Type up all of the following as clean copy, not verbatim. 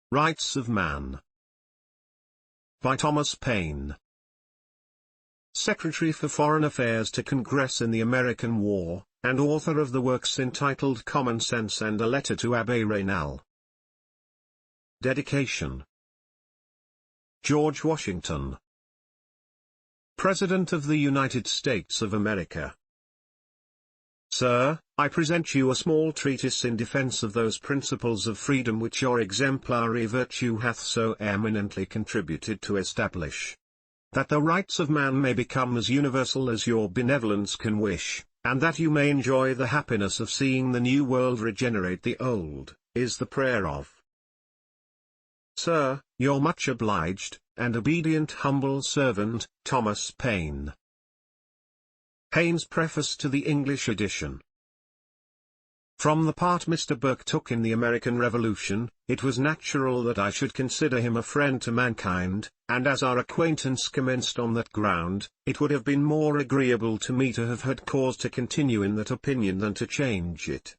Rights of Man. By Thomas Paine. Secretary for Foreign Affairs to Congress in the American War, and author of the works entitled Common Sense and A Letter to Abbé Raynal. Dedication. George Washington, President of the United States of America. Sir, I present you a small treatise in defense of those principles of freedom which your exemplary virtue hath so eminently contributed to establish. That the rights of man may become as universal as your benevolence can wish, and that you may enjoy the happiness of seeing the new world regenerate the old, is the prayer of, Sir, your much obliged, and obedient humble servant, Thomas Paine. Paine's Preface to the English Edition. From the part Mr. Burke took in the American Revolution, it was natural that I should consider him a friend to mankind, and as our acquaintance commenced on that ground, it would have been more agreeable to me to have had cause to continue in that opinion than to change it.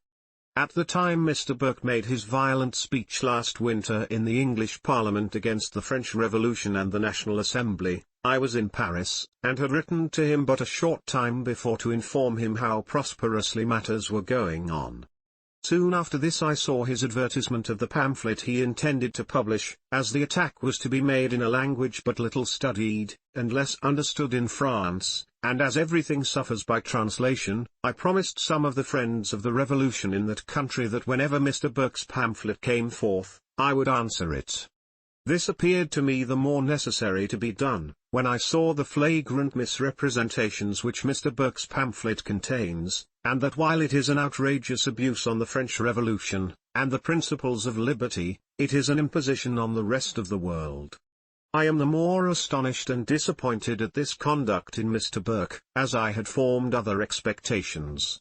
At the time Mr. Burke made his violent speech last winter in the English Parliament against the French Revolution and the National Assembly, I was in Paris, and had written to him but a short time before to inform him how prosperously matters were going on. Soon after this I saw his advertisement of the pamphlet he intended to publish, as the attack was to be made in a language but little studied, and less understood in France, and as everything suffers by translation, I promised some of the friends of the Revolution in that country that whenever Mr. Burke's pamphlet came forth, I would answer it. This appeared to me the more necessary to be done, when I saw the flagrant misrepresentations which Mr. Burke's pamphlet contains, and that while it is an outrageous abuse on the French Revolution, and the principles of liberty, it is an imposition on the rest of the world. I am the more astonished and disappointed at this conduct in Mr. Burke, as I had formed other expectations.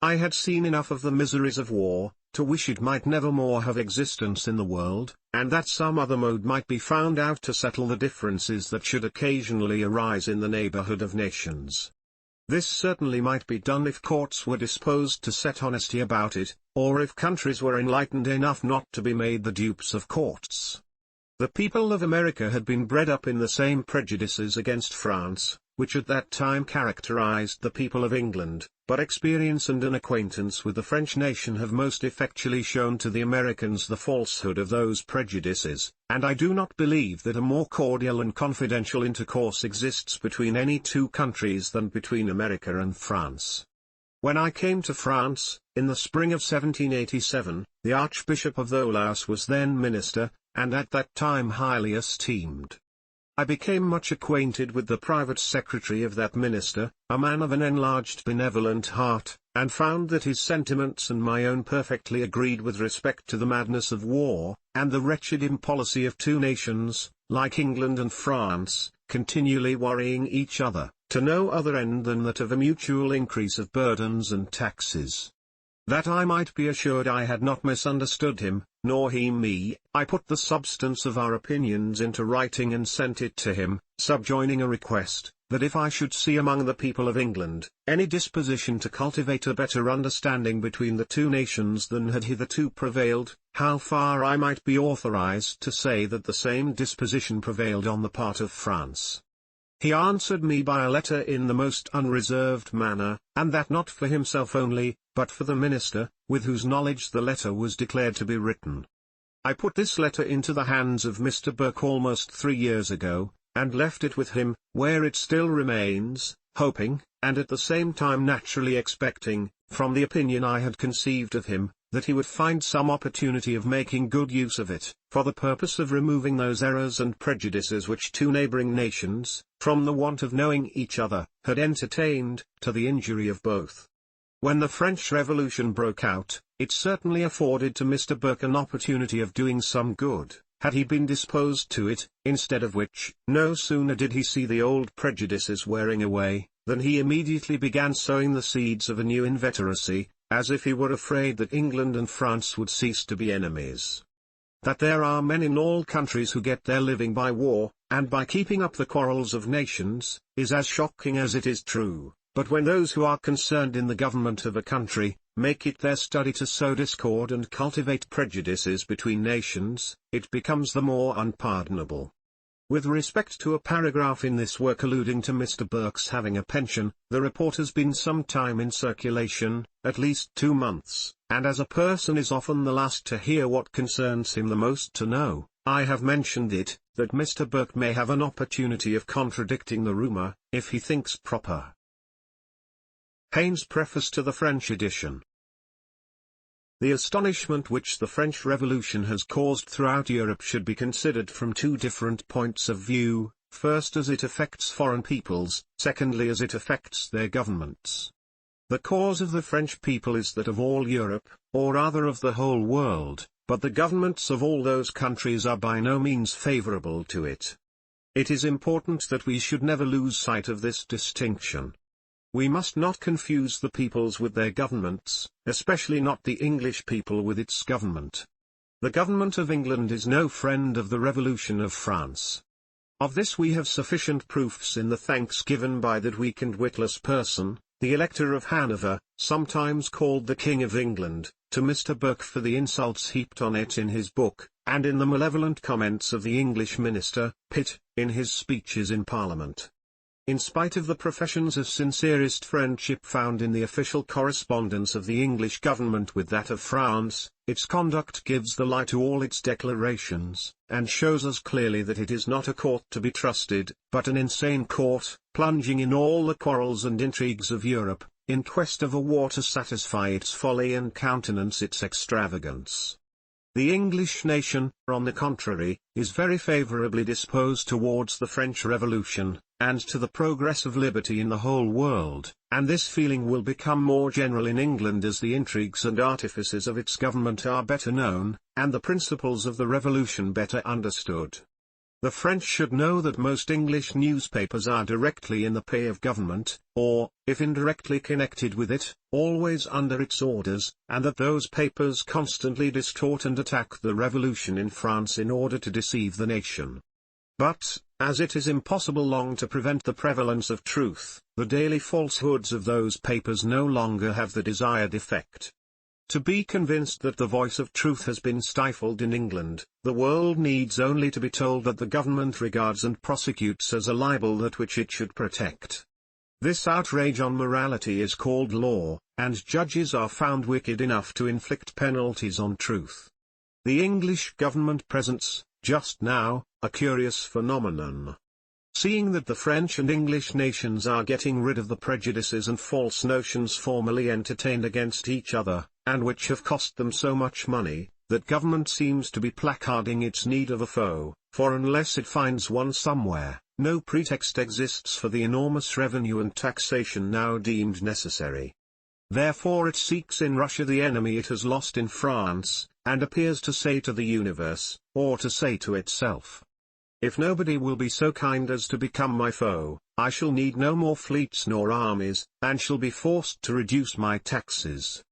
I had seen enough of the miseries of war, to wish it might never more have existence in the world, and that some other mode might be found out to settle the differences that should occasionally arise in the neighborhood of nations. This certainly might be done if courts were disposed to set honesty about it, or if countries were enlightened enough not to be made the dupes of courts. The people of America had been bred up in the same prejudices against France, which at that time characterized the people of England, but experience and an acquaintance with the French nation have most effectually shown to the Americans the falsehood of those prejudices, and I do not believe that a more cordial and confidential intercourse exists between any two countries than between America and France. When I came to France, in the spring of 1787, the Archbishop of Thoulouse was then minister, and at that time highly esteemed. I became much acquainted with the private secretary of that minister, a man of an enlarged benevolent heart, and found that his sentiments and my own perfectly agreed with respect to the madness of war, and the wretched impolicy of two nations, like England and France, continually worrying each other, to no other end than that of a mutual increase of burdens and taxes. That I might be assured I had not misunderstood him, nor he me, I put the substance of our opinions into writing and sent it to him, subjoining a request, that if I should see among the people of England, any disposition to cultivate a better understanding between the two nations than had hitherto prevailed, how far I might be authorized to say that the same disposition prevailed on the part of France. He answered me by a letter in the most unreserved manner, and that not for himself only, but for the minister, with whose knowledge the letter was declared to be written. I put this letter into the hands of Mr. Burke almost 3 years ago, and left it with him, where it still remains, hoping, and at the same time naturally expecting, from the opinion I had conceived of him, that he would find some opportunity of making good use of it, for the purpose of removing those errors and prejudices which two neighboring nations, from the want of knowing each other, had entertained, to the injury of both. When the French Revolution broke out, it certainly afforded to Mr. Burke an opportunity of doing some good, had he been disposed to it, instead of which, no sooner did he see the old prejudices wearing away, than he immediately began sowing the seeds of a new inveteracy, as if he were afraid that England and France would cease to be enemies. That there are men in all countries who get their living by war, and by keeping up the quarrels of nations, is as shocking as it is true, but when those who are concerned in the government of a country, make it their study to sow discord and cultivate prejudices between nations, it becomes the more unpardonable. With respect to a paragraph in this work alluding to Mr. Burke's having a pension, the report has been some time in circulation, at least 2 months, and as a person is often the last to hear what concerns him the most to know, I have mentioned it, that Mr. Burke may have an opportunity of contradicting the rumour, if he thinks proper. Paine's Preface to the French edition. The astonishment which the French Revolution has caused throughout Europe should be considered from 2 different points of view, first as it affects foreign peoples, secondly as it affects their governments. The cause of the French people is that of all Europe, or rather of the whole world, but the governments of all those countries are by no means favourable to it. It is important that we should never lose sight of this distinction. We must not confuse the peoples with their governments, especially not the English people with its government. The government of England is no friend of the Revolution of France. Of this we have sufficient proofs in the thanks given by that weak and witless person, the Elector of Hanover, sometimes called the King of England, to Mr. Burke for the insults heaped on it in his book, and in the malevolent comments of the English minister, Pitt, in his speeches in Parliament. In spite of the professions of sincerest friendship found in the official correspondence of the English government with that of France, its conduct gives the lie to all its declarations, and shows us clearly that it is not a court to be trusted, but an insane court, plunging in all the quarrels and intrigues of Europe, in quest of a war to satisfy its folly and countenance its extravagance. The English nation, on the contrary, is very favourably disposed towards the French Revolution, and to the progress of liberty in the whole world, and this feeling will become more general in England as the intrigues and artifices of its government are better known, and the principles of the Revolution better understood. The French should know that most English newspapers are directly in the pay of government, or, if indirectly connected with it, always under its orders, and that those papers constantly distort and attack the Revolution in France in order to deceive the nation. But, as it is impossible long to prevent the prevalence of truth, the daily falsehoods of those papers no longer have the desired effect. To be convinced that the voice of truth has been stifled in England, the world needs only to be told that the government regards and prosecutes as a libel that which it should protect. This outrage on morality is called law, and judges are found wicked enough to inflict penalties on truth. The English government presents, just now, a curious phenomenon. Seeing that the French and English nations are getting rid of the prejudices and false notions formerly entertained against each other, and which have cost them so much money, that government seems to be placarding its need of a foe, for unless it finds one somewhere, no pretext exists for the enormous revenue and taxation now deemed necessary. Therefore it seeks in Russia the enemy it has lost in France, and appears to say to the universe, or to say to itself, if nobody will be so kind as to become my foe, I shall need no more fleets nor armies, and shall be forced to reduce my taxes.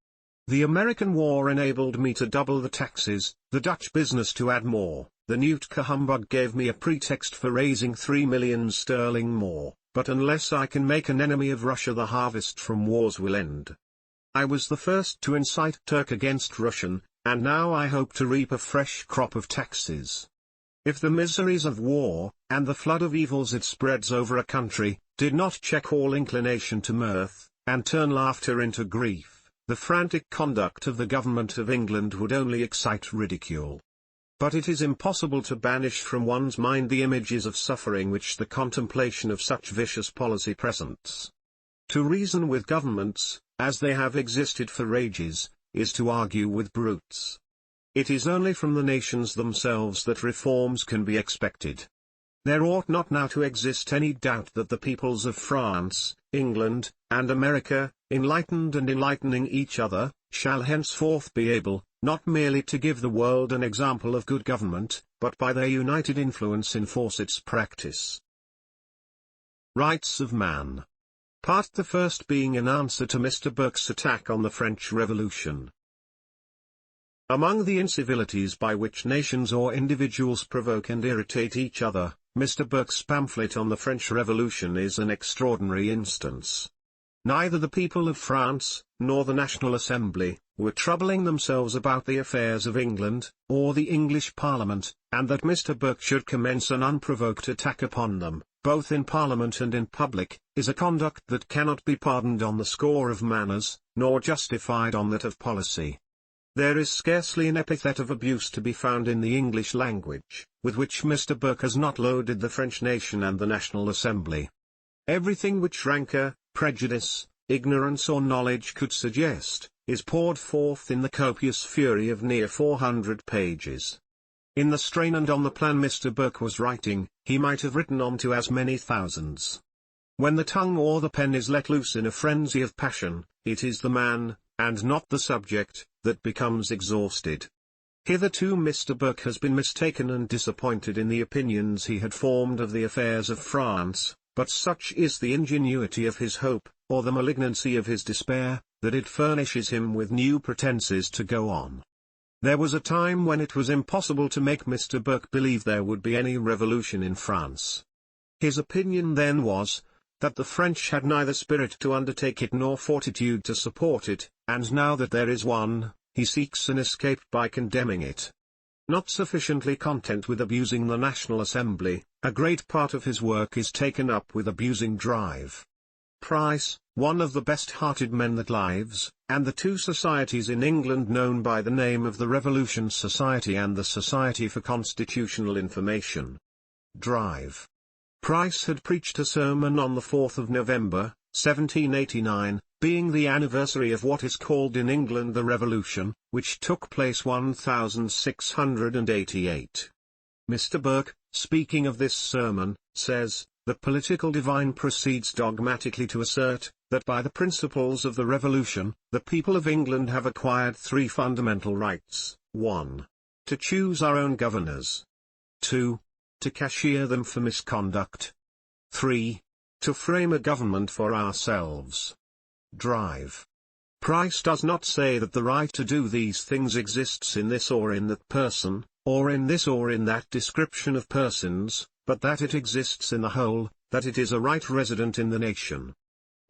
The American war enabled me to double the taxes, the Dutch business to add more, the Nootka humbug gave me a pretext for raising 3 million sterling more, but unless I can make an enemy of Russia the harvest from wars will end. I was the first to incite Turk against Russian, and now I hope to reap a fresh crop of taxes. If the miseries of war, and the flood of evils it spreads over a country, did not check all inclination to mirth, and turn laughter into grief, the frantic conduct of the government of England would only excite ridicule. But it is impossible to banish from one's mind the images of suffering which the contemplation of such vicious policy presents. To reason with governments, as they have existed for ages, is to argue with brutes. It is only from the nations themselves that reforms can be expected. There ought not now to exist any doubt that the peoples of France, England, and America, enlightened and enlightening each other, shall henceforth be able, not merely to give the world an example of good government, but by their united influence enforce its practice. Rights of Man. Part the first being an answer to Mr. Burke's attack on the French Revolution. Among the incivilities by which nations or individuals provoke and irritate each other, Mr. Burke's pamphlet on the French Revolution is an extraordinary instance. Neither the people of France, nor the National Assembly, were troubling themselves about the affairs of England, or the English Parliament, and that Mr. Burke should commence an unprovoked attack upon them, both in Parliament and in public, is a conduct that cannot be pardoned on the score of manners, nor justified on that of policy. There is scarcely an epithet of abuse to be found in the English language, with which Mr. Burke has not loaded the French nation and the National Assembly. Everything which rancor, prejudice, ignorance or knowledge could suggest, is poured forth in the copious fury of near 400 pages. In the strain and on the plan Mr. Burke was writing, he might have written on to as many thousands. When the tongue or the pen is let loose in a frenzy of passion, it is the man, and not the subject, that becomes exhausted. Hitherto Mr. Burke has been mistaken and disappointed in the opinions he had formed of the affairs of France, but such is the ingenuity of his hope, or the malignancy of his despair, that it furnishes him with new pretenses to go on. There was a time when it was impossible to make Mr. Burke believe there would be any revolution in France. His opinion then was, that the French had neither spirit to undertake it nor fortitude to support it, and now that there is one, he seeks an escape by condemning it. Not sufficiently content with abusing the National Assembly, a great part of his work is taken up with abusing Drive. Price, one of the best-hearted men that lives, and the two societies in England known by the name of the Revolution Society and the Society for Constitutional Information. Drive. Price had preached a sermon on the 4th of November, 1789, being the anniversary of what is called in England the Revolution, which took place 1688. Mr. Burke, speaking of this sermon, says, "The political divine proceeds dogmatically to assert, that by the principles of the Revolution, the people of England have acquired three fundamental rights: 1. To choose our own governors. 2. To cashier them for misconduct. 3. To frame a government for ourselves." Drive. Price does not say that the right to do these things exists in this or in that person, or in this or in that description of persons, but that it exists in the whole, that it is a right resident in the nation.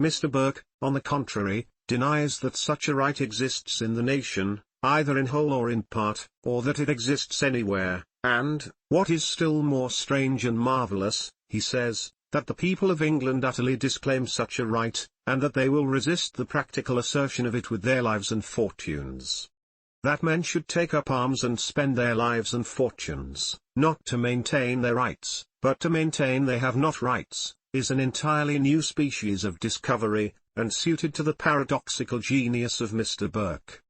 Mr. Burke, on the contrary, denies that such a right exists in the nation, either in whole or in part, or that it exists anywhere, and, what is still more strange and marvellous, he says, that the people of England utterly disclaim such a right, and that they will resist the practical assertion of it with their lives and fortunes. That men should take up arms and spend their lives and fortunes, not to maintain their rights, but to maintain they have not rights, is an entirely new species of discovery, and suited to the paradoxical genius of Mr. Burke.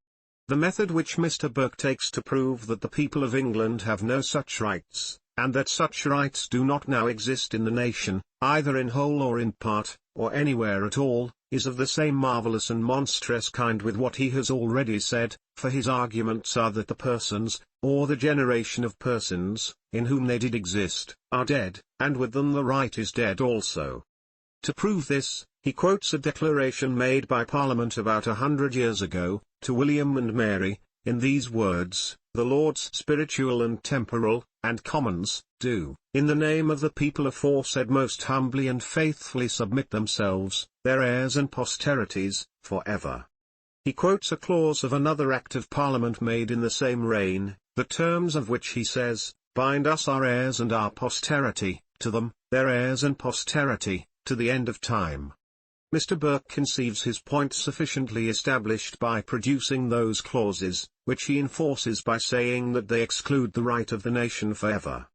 The method which Mr. Burke takes to prove that the people of England have no such rights, and that such rights do not now exist in the nation, either in whole or in part, or anywhere at all, is of the same marvellous and monstrous kind with what he has already said, for his arguments are that the persons, or the generation of persons, in whom they did exist, are dead, and with them the right is dead also. To prove this, he quotes a declaration made by Parliament about 100 years ago, to William and Mary, in these words: "The Lords spiritual and temporal, and Commons, do, in the name of the people aforesaid most humbly and faithfully submit themselves, their heirs and posterities, for ever." He quotes a clause of another Act of Parliament made in the same reign, the terms of which he says, "bind us our heirs and our posterity, to them, their heirs and posterity, to the end of time." Mr. Burke conceives his point sufficiently established by producing those clauses, which he enforces by saying that they exclude the right of the nation forever.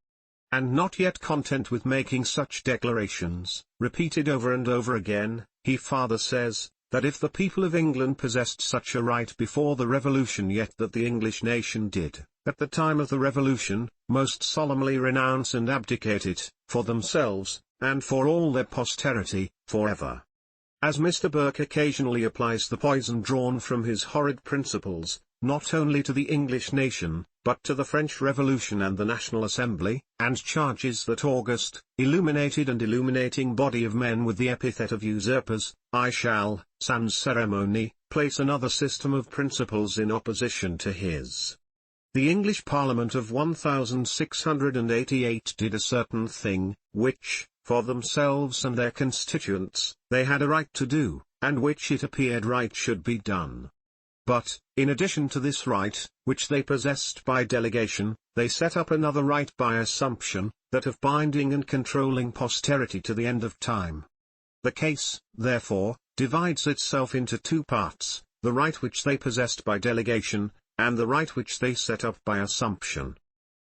And not yet content with making such declarations, repeated over and over again, he farther says, that if the people of England possessed such a right before the Revolution, yet that the English nation did, at the time of the Revolution, most solemnly renounce and abdicate it, for themselves, and for all their posterity, forever. As Mr. Burke occasionally applies the poison drawn from his horrid principles, not only to the English nation, but to the French Revolution and the National Assembly, and charges that august, illuminated and illuminating body of men with the epithet of usurpers, I shall, sans ceremony, place another system of principles in opposition to his. The English Parliament of 1688 did a certain thing, which, for themselves and their constituents, they had a right to do, and which it appeared right should be done. But, in addition to this right, which they possessed by delegation, they set up another right by assumption, that of binding and controlling posterity to the end of time. The case, therefore, divides itself into two parts, the right which they possessed by delegation, and the right which they set up by assumption.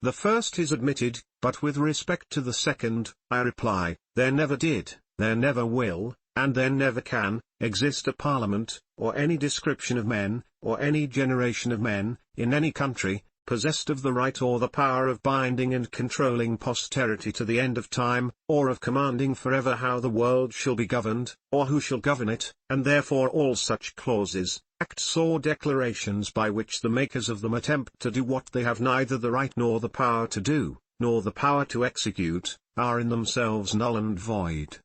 The first is admitted, but with respect to the second, I reply, there never did, there never will, and there never can, exist a parliament, or any description of men, or any generation of men, in any country, possessed of the right or the power of binding and controlling posterity to the end of time, or of commanding forever how the world shall be governed, or who shall govern it, and therefore all such clauses, acts or declarations by which the makers of them attempt to do what they have neither the right nor the power to do, nor the power to execute, are in themselves null and void.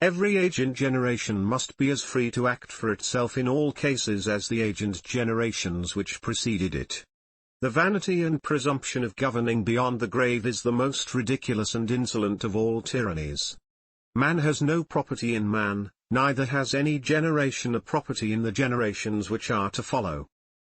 Every age and generation must be as free to act for itself in all cases as the age and generations which preceded it. The vanity and presumption of governing beyond the grave is the most ridiculous and insolent of all tyrannies. Man has no property in man, neither has any generation a property in the generations which are to follow.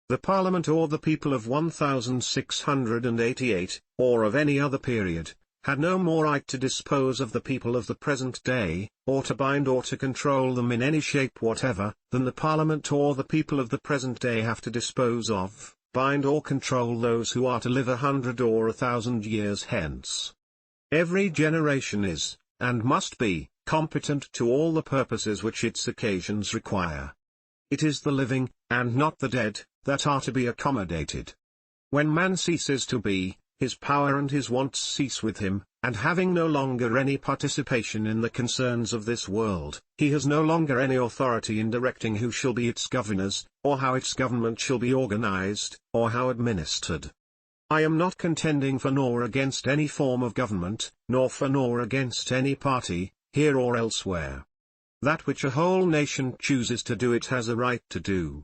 The Parliament or the people of 1688, or of any other period, had no more right to dispose of the people of the present day, or to bind or to control them in any shape whatever, than the Parliament or the people of the present day have to dispose of, bind or control those who are to live 100 or 1,000 years hence. Every generation is, and must be, competent to all the purposes which its occasions require. It is the living, and not the dead, that are to be accommodated. When man ceases to be, his power and his wants cease with him, and having no longer any participation in the concerns of this world, he has no longer any authority in directing who shall be its governors, or how its government shall be organized, or how administered. I am not contending for nor against any form of government, nor for nor against any party, here or elsewhere. That which a whole nation chooses to do it has a right to do.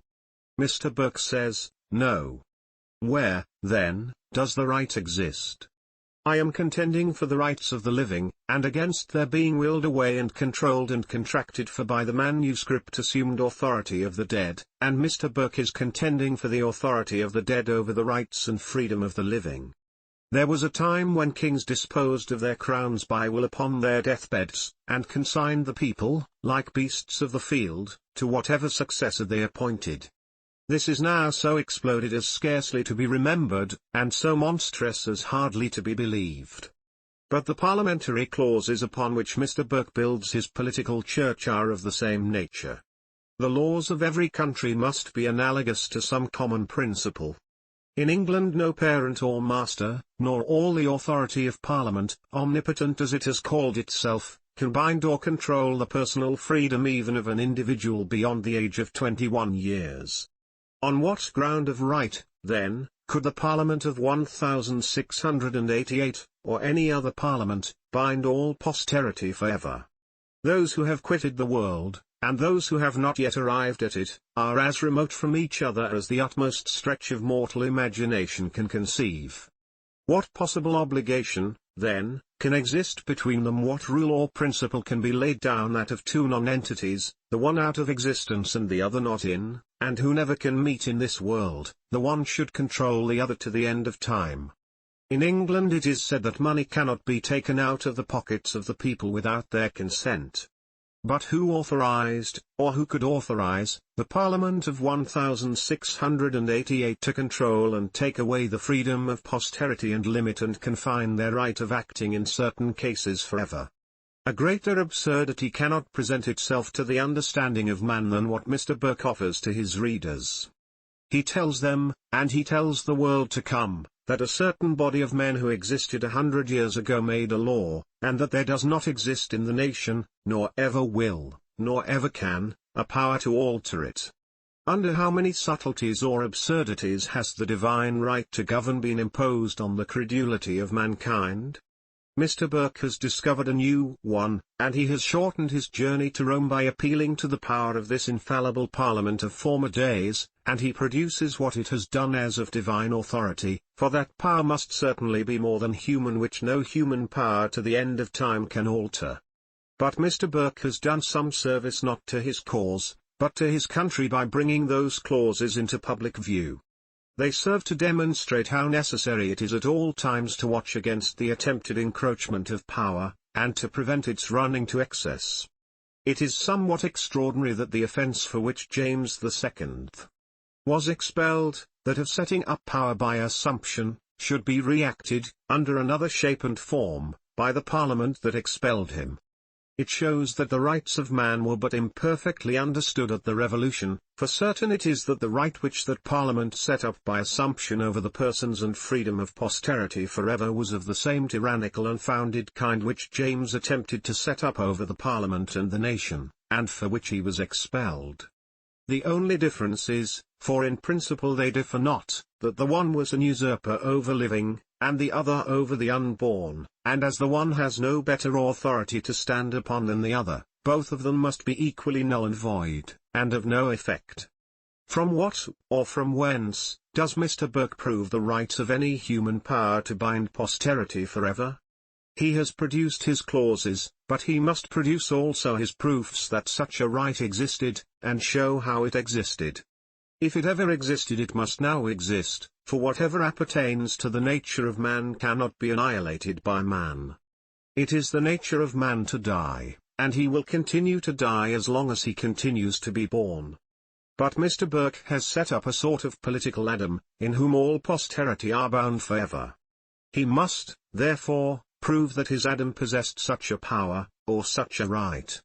Mr. Burke says, no. Where, then, does the right exist? I am contending for the rights of the living, and against their being willed away and controlled and contracted for by the manuscript assumed authority of the dead, and Mr. Burke is contending for the authority of the dead over the rights and freedom of the living. There was a time when kings disposed of their crowns by will upon their deathbeds, and consigned the people, like beasts of the field, to whatever successor they appointed. This is now so exploded as scarcely to be remembered, and so monstrous as hardly to be believed. But the parliamentary clauses upon which Mr. Burke builds his political church are of the same nature. The laws of every country must be analogous to some common principle. In England no parent or master, nor all the authority of Parliament, omnipotent as it has called itself, can bind or control the personal freedom even of an individual beyond the age of 21 years. On what ground of right, then, could the Parliament of 1688, or any other Parliament, bind all posterity forever? Those who have quitted the world, and those who have not yet arrived at it, are as remote from each other as the utmost stretch of mortal imagination can conceive. What possible obligation, then, can exist between them? What rule or principle can be laid down that of two non-entities, the one out of existence and the other not in, and who never can meet in this world, the one should control the other to the end of time? In England it is said that money cannot be taken out of the pockets of the people without their consent. But who authorized, or who could authorize, the Parliament of 1688 to control and take away the freedom of posterity and limit and confine their right of acting in certain cases forever? A greater absurdity cannot present itself to the understanding of man than what Mr. Burke offers to his readers. He tells them, and he tells the world to come, that a certain body of men who existed 100 years ago made a law, and that there does not exist in the nation, nor ever will, nor ever can, a power to alter it. Under how many subtleties or absurdities has the divine right to govern been imposed on the credulity of mankind? Mr. Burke has discovered a new one, and he has shortened his journey to Rome by appealing to the power of this infallible Parliament of former days, and he produces what it has done as of divine authority, for that power must certainly be more than human, which no human power to the end of time can alter. But Mr. Burke has done some service not to his cause, but to his country by bringing those clauses into public view. They serve to demonstrate how necessary it is at all times to watch against the attempted encroachment of power, and to prevent its running to excess. It is somewhat extraordinary that the offence for which James II was expelled, that of setting up power by assumption, should be reacted, under another shape and form, by the Parliament that expelled him. It shows that the rights of man were but imperfectly understood at the Revolution, for certain it is that the right which that Parliament set up by assumption over the persons and freedom of posterity forever was of the same tyrannical unfounded kind which James attempted to set up over the Parliament and the nation, and for which he was expelled. The only difference is, for in principle they differ not, that the one was an usurper over living, and the other over the unborn, and as the one has no better authority to stand upon than the other, both of them must be equally null and void, and of no effect. From what, or from whence, does Mr. Burke prove the right of any human power to bind posterity forever? He has produced his clauses, but he must produce also his proofs that such a right existed, and show how it existed. If it ever existed it must now exist, for whatever appertains to the nature of man cannot be annihilated by man. It is the nature of man to die, and he will continue to die as long as he continues to be born. But Mr. Burke has set up a sort of political Adam, in whom all posterity are bound forever. He must, therefore, prove that his Adam possessed such a power, or such a right.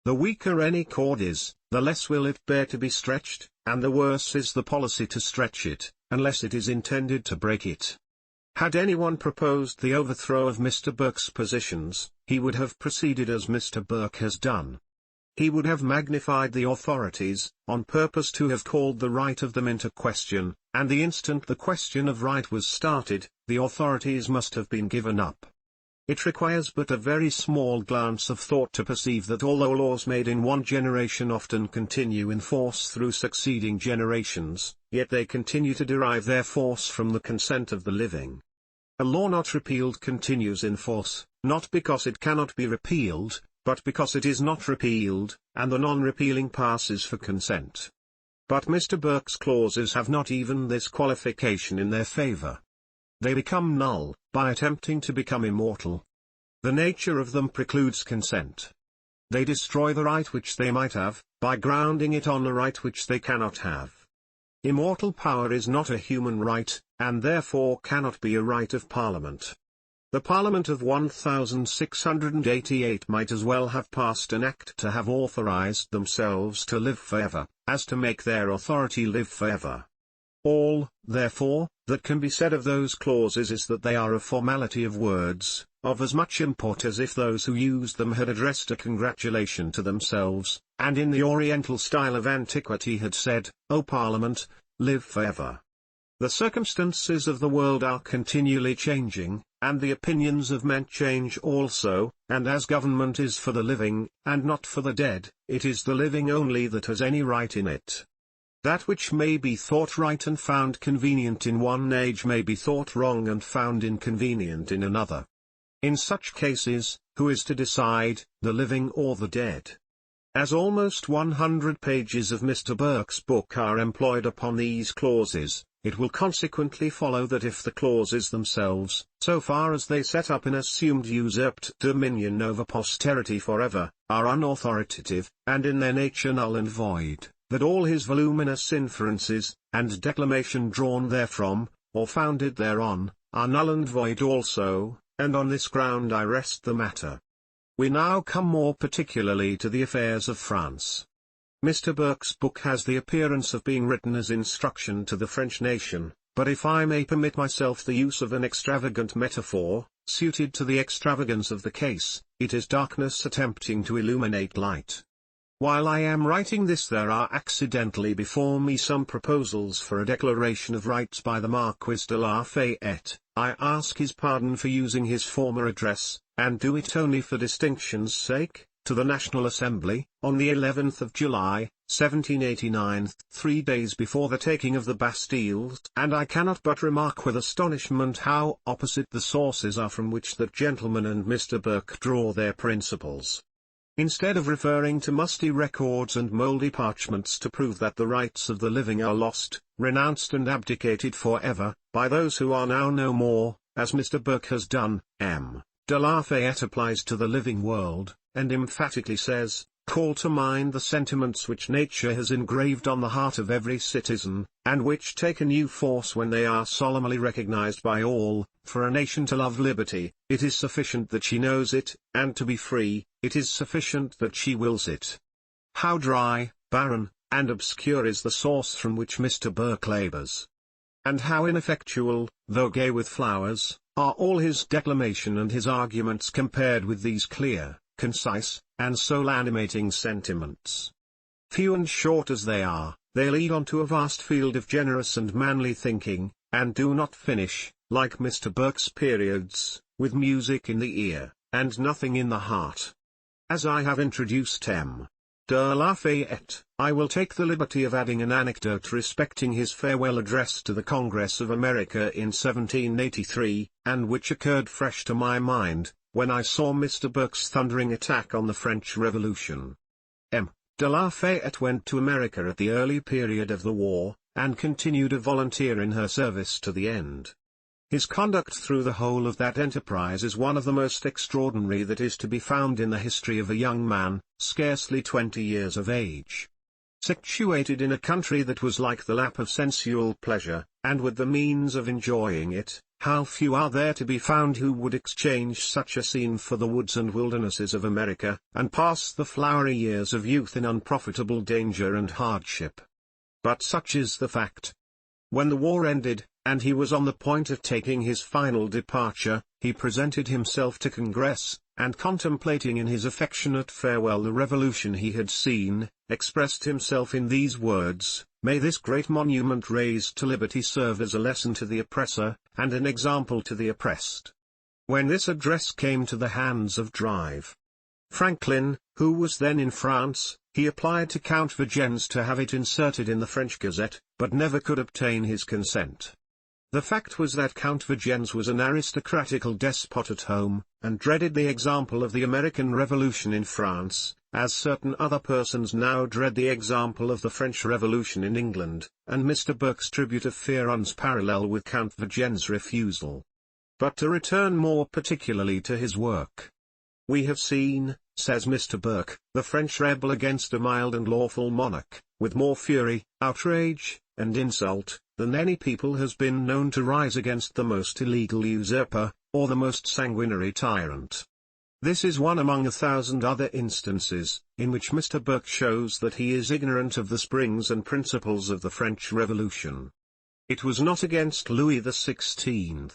The weaker any cord is, the less will it bear to be stretched, and the worse is the policy to stretch it, unless it is intended to break it. Had anyone proposed the overthrow of Mr. Burke's positions, he would have proceeded as Mr. Burke has done. He would have magnified the authorities, on purpose to have called the right of them into question, and the instant the question of right was started, the authorities must have been given up. It requires but a very small glance of thought to perceive that although laws made in one generation often continue in force through succeeding generations, yet they continue to derive their force from the consent of the living. A law not repealed continues in force, not because it cannot be repealed, but because it is not repealed, and the non-repealing passes for consent. But Mr. Burke's clauses have not even this qualification in their favour. They become null, by attempting to become immortal. The nature of them precludes consent. They destroy the right which they might have, by grounding it on a right which they cannot have. Immortal power is not a human right, and therefore cannot be a right of Parliament. The Parliament of 1688 might as well have passed an act to have authorized themselves to live forever, as to make their authority live forever. All, therefore, that can be said of those clauses is that they are a formality of words, of as much import as if those who used them had addressed a congratulation to themselves, and in the Oriental style of antiquity had said, "O Parliament, live forever." The circumstances of the world are continually changing, and the opinions of men change also, and as government is for the living, and not for the dead, it is the living only that has any right in it. That which may be thought right and found convenient in one age may be thought wrong and found inconvenient in another. In such cases, who is to decide, the living or the dead? As almost 100 pages of Mr. Burke's book are employed upon these clauses, it will consequently follow that if the clauses themselves, so far as they set up an assumed usurped dominion over posterity forever, are unauthoritative, and in their nature null and void, that all his voluminous inferences, and declamation drawn therefrom, or founded thereon, are null and void also, and on this ground I rest the matter. We now come more particularly to the affairs of France. Mr. Burke's book has the appearance of being written as instruction to the French nation, but if I may permit myself the use of an extravagant metaphor, suited to the extravagance of the case, it is darkness attempting to illuminate light. While I am writing this there are accidentally before me some proposals for a Declaration of Rights by the Marquis de Lafayette. I ask his pardon for using his former address, and do it only for distinction's sake, to the National Assembly, on the 11th of July, 1789, 3 days before the taking of the Bastille, and I cannot but remark with astonishment how opposite the sources are from which that gentleman and Mr. Burke draw their principles. Instead of referring to musty records and mouldy parchments to prove that the rights of the living are lost, renounced and abdicated forever, by those who are now no more, as Mr. Burke has done, M. de Lafayette applies to the living world, and emphatically says, "Call to mind the sentiments which nature has engraved on the heart of every citizen, and which take a new force when they are solemnly recognized by all. For a nation to love liberty, it is sufficient that she knows it, and to be free, it is sufficient that she wills it." How dry, barren, and obscure is the source from which Mr. Burke labors! And how ineffectual, though gay with flowers, are all his declamation and his arguments compared with these clear, concise, and soul-animating sentiments! Few and short as they are, they lead on to a vast field of generous and manly thinking, and do not finish, like Mr. Burke's periods, with music in the ear, and nothing in the heart. As I have introduced M. de Lafayette, I will take the liberty of adding an anecdote respecting his farewell address to the Congress of America in 1783, and which occurred fresh to my mind, when I saw Mr. Burke's thundering attack on the French Revolution. M. de Lafayette went to America at the early period of the war, and continued a volunteer in her service to the end. His conduct through the whole of that enterprise is one of the most extraordinary that is to be found in the history of a young man, scarcely 20 years of age. Situated in a country that was like the lap of sensual pleasure, and with the means of enjoying it, how few are there to be found who would exchange such a scene for the woods and wildernesses of America, and pass the flowery years of youth in unprofitable danger and hardship. But such is the fact. When the war ended, and he was on the point of taking his final departure, he presented himself to Congress, and contemplating in his affectionate farewell the revolution he had seen, expressed himself in these words: "May this great monument raised to liberty serve as a lesson to the oppressor, and an example to the oppressed." When this address came to the hands of Drive Franklin, who was then in France, he applied to Count Vergennes to have it inserted in the French Gazette, but never could obtain his consent. The fact was that Count Vergennes was an aristocratical despot at home, and dreaded the example of the American Revolution in France, as certain other persons now dread the example of the French Revolution in England, and Mr. Burke's tribute of fear runs parallel with Count Vergennes' refusal. But to return more particularly to his work. "We have seen," says Mr. Burke, "the French rebel against a mild and lawful monarch, with more fury, outrage, and insult, than any people has been known to rise against the most illegal usurper, or the most sanguinary tyrant." This is one among 1,000 other instances, in which Mr. Burke shows that he is ignorant of the springs and principles of the French Revolution. It was not against Louis XVI,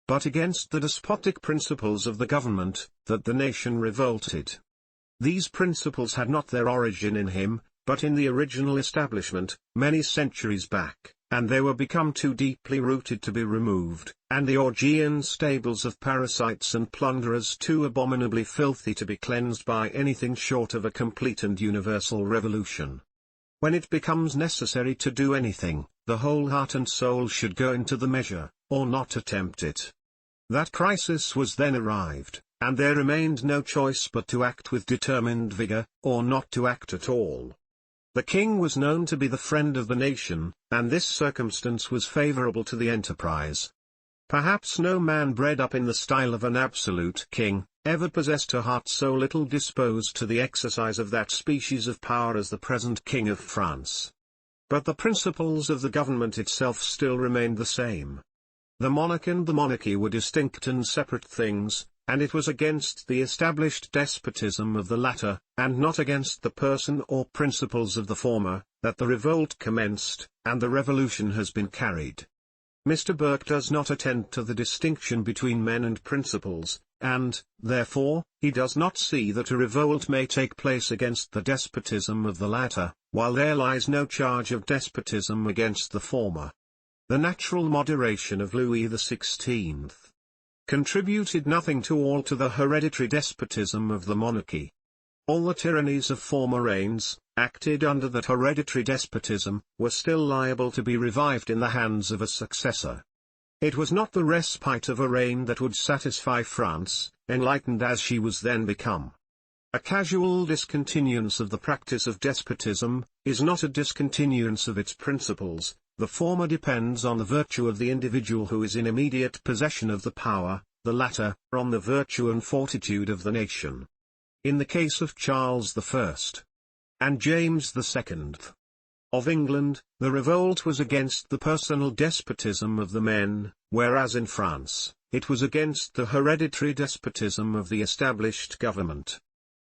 but against the despotic principles of the government, that the nation revolted. These principles had not their origin in him, but in the original establishment, many centuries back, and they were become too deeply rooted to be removed, and the Augean stables of parasites and plunderers too abominably filthy to be cleansed by anything short of a complete and universal revolution. When it becomes necessary to do anything, the whole heart and soul should go into the measure, or not attempt it. That crisis was then arrived, and there remained no choice but to act with determined vigor, or not to act at all. The king was known to be the friend of the nation, and this circumstance was favorable to the enterprise. Perhaps no man bred up in the style of an absolute king, ever possessed a heart so little disposed to the exercise of that species of power as the present King of France. But the principles of the government itself still remained the same. The monarch and the monarchy were distinct and separate things, and it was against the established despotism of the latter, and not against the person or principles of the former, that the revolt commenced, and the revolution has been carried. Mr. Burke does not attend to the distinction between men and principles, and, therefore, he does not see that a revolt may take place against the despotism of the latter, while there lies no charge of despotism against the former. The natural moderation of Louis XVI contributed nothing to alter the hereditary despotism of the monarchy. All the tyrannies of former reigns, acted under that hereditary despotism, were still liable to be revived in the hands of a successor. It was not the respite of a reign that would satisfy France, enlightened as she was then become. A casual discontinuance of the practice of despotism is not a discontinuance of its principles. The former depends on the virtue of the individual who is in immediate possession of the power, the latter, on the virtue and fortitude of the nation. In the case of Charles I. and James II. of England, the revolt was against the personal despotism of the men, whereas in France, it was against the hereditary despotism of the established government.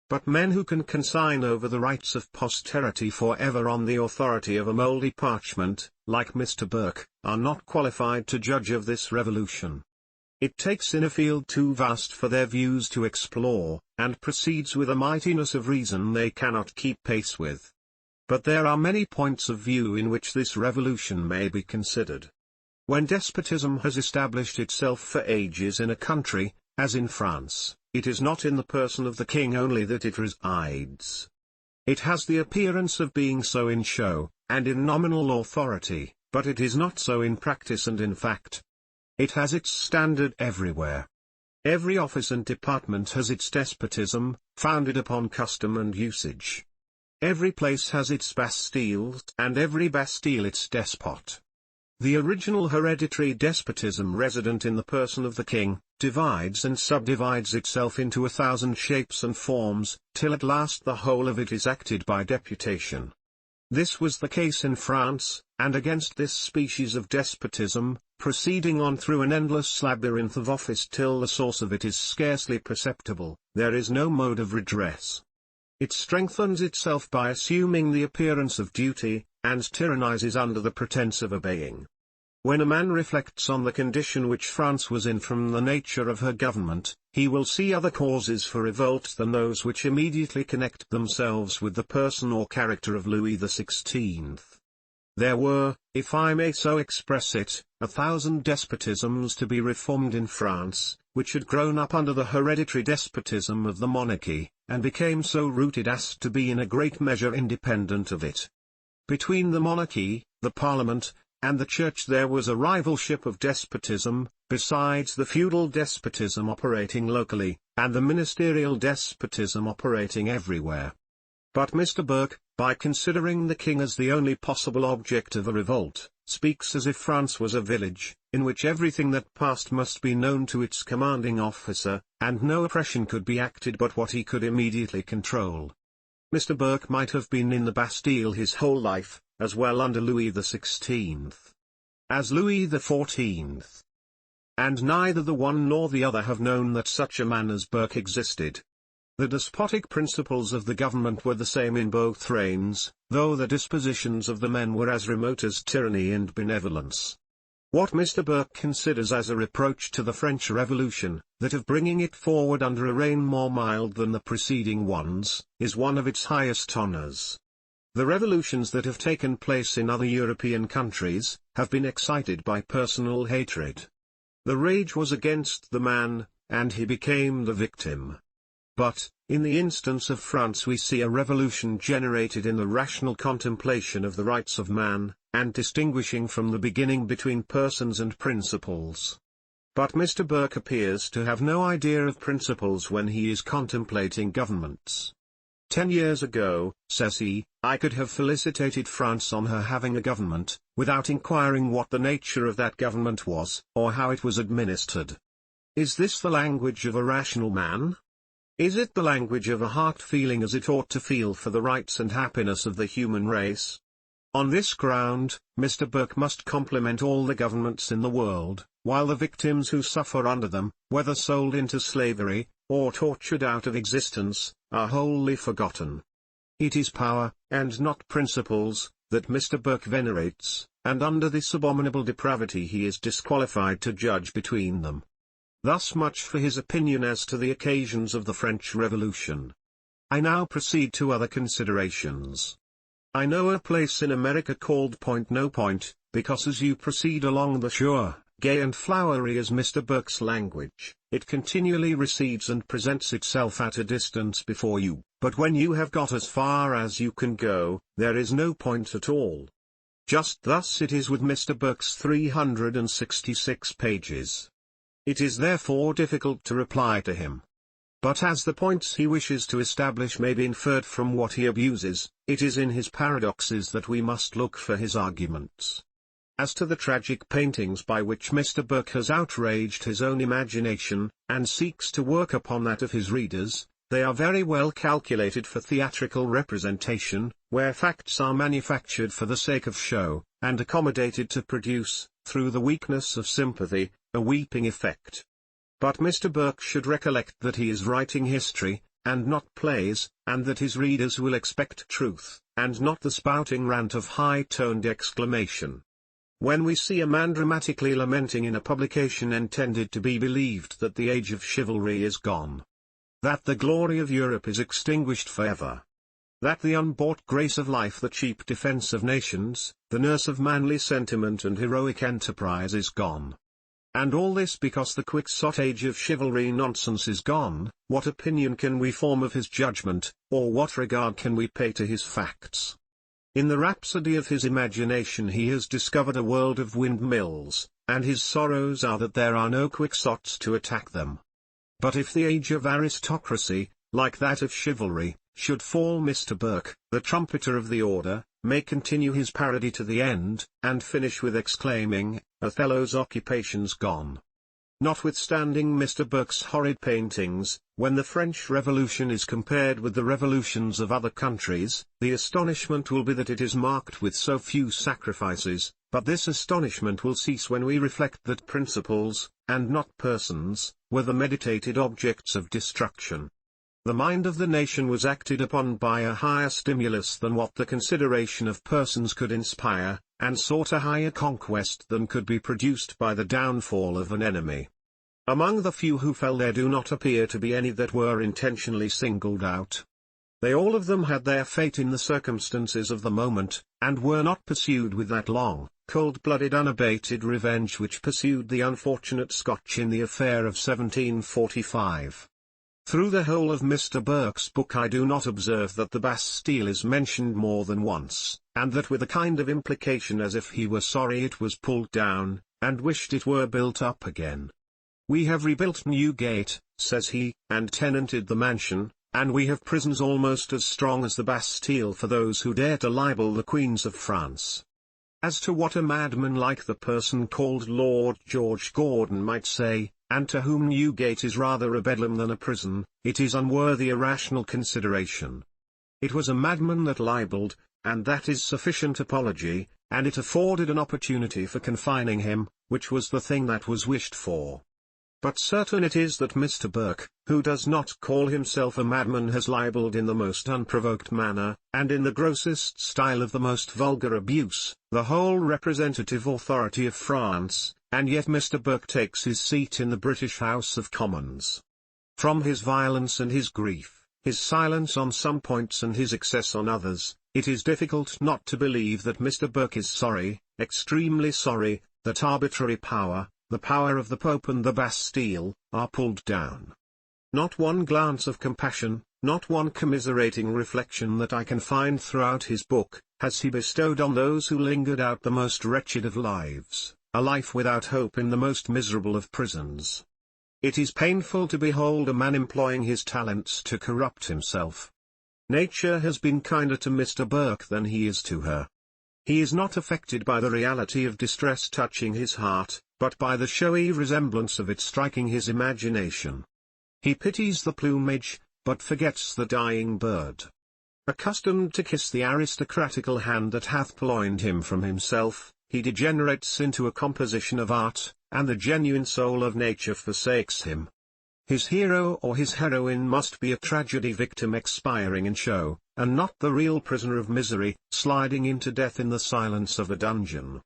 But men who can consign over the rights of posterity forever on the authority of a mouldy parchment, like Mr. Burke, are not qualified to judge of this revolution. It takes in a field too vast for their views to explore, and proceeds with a mightiness of reason they cannot keep pace with. But there are many points of view in which this revolution may be considered. When despotism has established itself for ages in a country, as in France, it is not in the person of the king only that it resides. It has the appearance of being so in show, and in nominal authority, but it is not so in practice and in fact. It has its standard everywhere. Every office and department has its despotism, founded upon custom and usage. Every place has its Bastilles, and every Bastille its despot. The original hereditary despotism resident in the person of the king, divides and subdivides itself into 1,000 shapes and forms, till at last the whole of it is acted by deputation. This was the case in France, and against this species of despotism, proceeding on through an endless labyrinth of office till the source of it is scarcely perceptible, there is no mode of redress. It strengthens itself by assuming the appearance of duty, and tyrannizes under the pretense of obeying. When a man reflects on the condition which France was in from the nature of her government, he will see other causes for revolt than those which immediately connect themselves with the person or character of Louis XVI. There were, if I may so express it, 1,000 despotisms to be reformed in France, which had grown up under the hereditary despotism of the monarchy, and became so rooted as to be in a great measure independent of it. Between the monarchy, the parliament, and the church there was a rivalship of despotism, besides the feudal despotism operating locally, and the ministerial despotism operating everywhere. But Mr. Burke, by considering the king as the only possible object of a revolt, speaks as if France was a village, in which everything that passed must be known to its commanding officer, and no oppression could be acted but what he could immediately control. Mr. Burke might have been in the Bastille his whole life, as well under Louis XVI as Louis XIV. And neither the one nor the other have known that such a man as Burke existed. The despotic principles of the government were the same in both reigns, though the dispositions of the men were as remote as tyranny and benevolence. What Mr. Burke considers as a reproach to the French Revolution, that of bringing it forward under a reign more mild than the preceding ones, is one of its highest honors. The revolutions that have taken place in other European countries, have been excited by personal hatred. The rage was against the man, and he became the victim. But, in the instance of France we see a revolution generated in the rational contemplation of the rights of man, and distinguishing from the beginning between persons and principles. But Mr. Burke appears to have no idea of principles when he is contemplating governments. 10 years ago, says he, I could have felicitated France on her having a government, without inquiring what the nature of that government was, or how it was administered. Is this the language of a rational man? Is it the language of a heart feeling as it ought to feel for the rights and happiness of the human race? On this ground, Mr. Burke must compliment all the governments in the world, while the victims who suffer under them, whether sold into slavery, or tortured out of existence, are wholly forgotten. It is power, and not principles, that Mr. Burke venerates, and under this abominable depravity he is disqualified to judge between them. Thus much for his opinion as to the occasions of the French Revolution. I now proceed to other considerations. I know a place in America called Point No Point, because as you proceed along the shore, gay and flowery as Mr. Burke's language, it continually recedes and presents itself at a distance before you, but when you have got as far as you can go, there is no point at all. Just thus it is with Mr. Burke's 366 pages. It is therefore difficult to reply to him. But as the points he wishes to establish may be inferred from what he abuses, it is in his paradoxes that we must look for his arguments. As to the tragic paintings by which Mr. Burke has outraged his own imagination, and seeks to work upon that of his readers, they are very well calculated for theatrical representation, where facts are manufactured for the sake of show, and accommodated to produce, through the weakness of sympathy, a weeping effect. But Mr. Burke should recollect that he is writing history, and not plays, and that his readers will expect truth, and not the spouting rant of high-toned exclamation. When we see a man dramatically lamenting in a publication intended to be believed that the age of chivalry is gone, that the glory of Europe is extinguished forever, that the unbought grace of life, the cheap defense of nations, the nurse of manly sentiment and heroic enterprise is gone, and all this because the quixote age of chivalry nonsense is gone, what opinion can we form of his judgment, or what regard can we pay to his facts? In the rhapsody of his imagination he has discovered a world of windmills, and his sorrows are that there are no quixotes to attack them. But if the age of aristocracy, like that of chivalry, should fall, Mr. Burke, the trumpeter of the order, may continue his parody to the end, and finish with exclaiming, "Othello's occupation's gone." Notwithstanding Mr. Burke's horrid paintings, when the French Revolution is compared with the revolutions of other countries, the astonishment will be that it is marked with so few sacrifices, but this astonishment will cease when we reflect that principles, and not persons, were the meditated objects of destruction. The mind of the nation was acted upon by a higher stimulus than what the consideration of persons could inspire, and sought a higher conquest than could be produced by the downfall of an enemy. Among the few who fell there do not appear to be any that were intentionally singled out. They all of them had their fate in the circumstances of the moment, and were not pursued with that long, cold-blooded unabated revenge which pursued the unfortunate Scotch in the affair of 1745. Through the whole of Mr. Burke's book I do not observe that the Bastille is mentioned more than once, and that with a kind of implication as if he were sorry it was pulled down, and wished it were built up again. "We have rebuilt Newgate," says he, "and tenanted the mansion, and we have prisons almost as strong as the Bastille for those who dare to libel the queens of France." As to what a madman like the person called Lord George Gordon might say, and to whom Newgate is rather a bedlam than a prison, it is unworthy a rational consideration. It was a madman that libelled, and that is sufficient apology, and it afforded an opportunity for confining him, which was the thing that was wished for. But certain it is that Mr. Burke, who does not call himself a madman, has libelled in the most unprovoked manner, and in the grossest style of the most vulgar abuse, the whole representative authority of France, and yet Mr. Burke takes his seat in the British House of Commons. From his violence and his grief, his silence on some points and his excess on others, it is difficult not to believe that Mr. Burke is sorry, extremely sorry, that arbitrary power, the power of the Pope and the Bastille, are pulled down. Not one glance of compassion, not one commiserating reflection that I can find throughout his book, has he bestowed on those who lingered out the most wretched of lives, a life without hope in the most miserable of prisons. It is painful to behold a man employing his talents to corrupt himself. Nature has been kinder to Mr. Burke than he is to her. He is not affected by the reality of distress touching his heart, but by the showy resemblance of it striking his imagination. He pities the plumage, but forgets the dying bird. Accustomed to kiss the aristocratical hand that hath purloined him from himself, he degenerates into a composition of art, and the genuine soul of nature forsakes him. His hero or his heroine must be a tragedy victim expiring in show, and not the real prisoner of misery, sliding into death in the silence of a dungeon.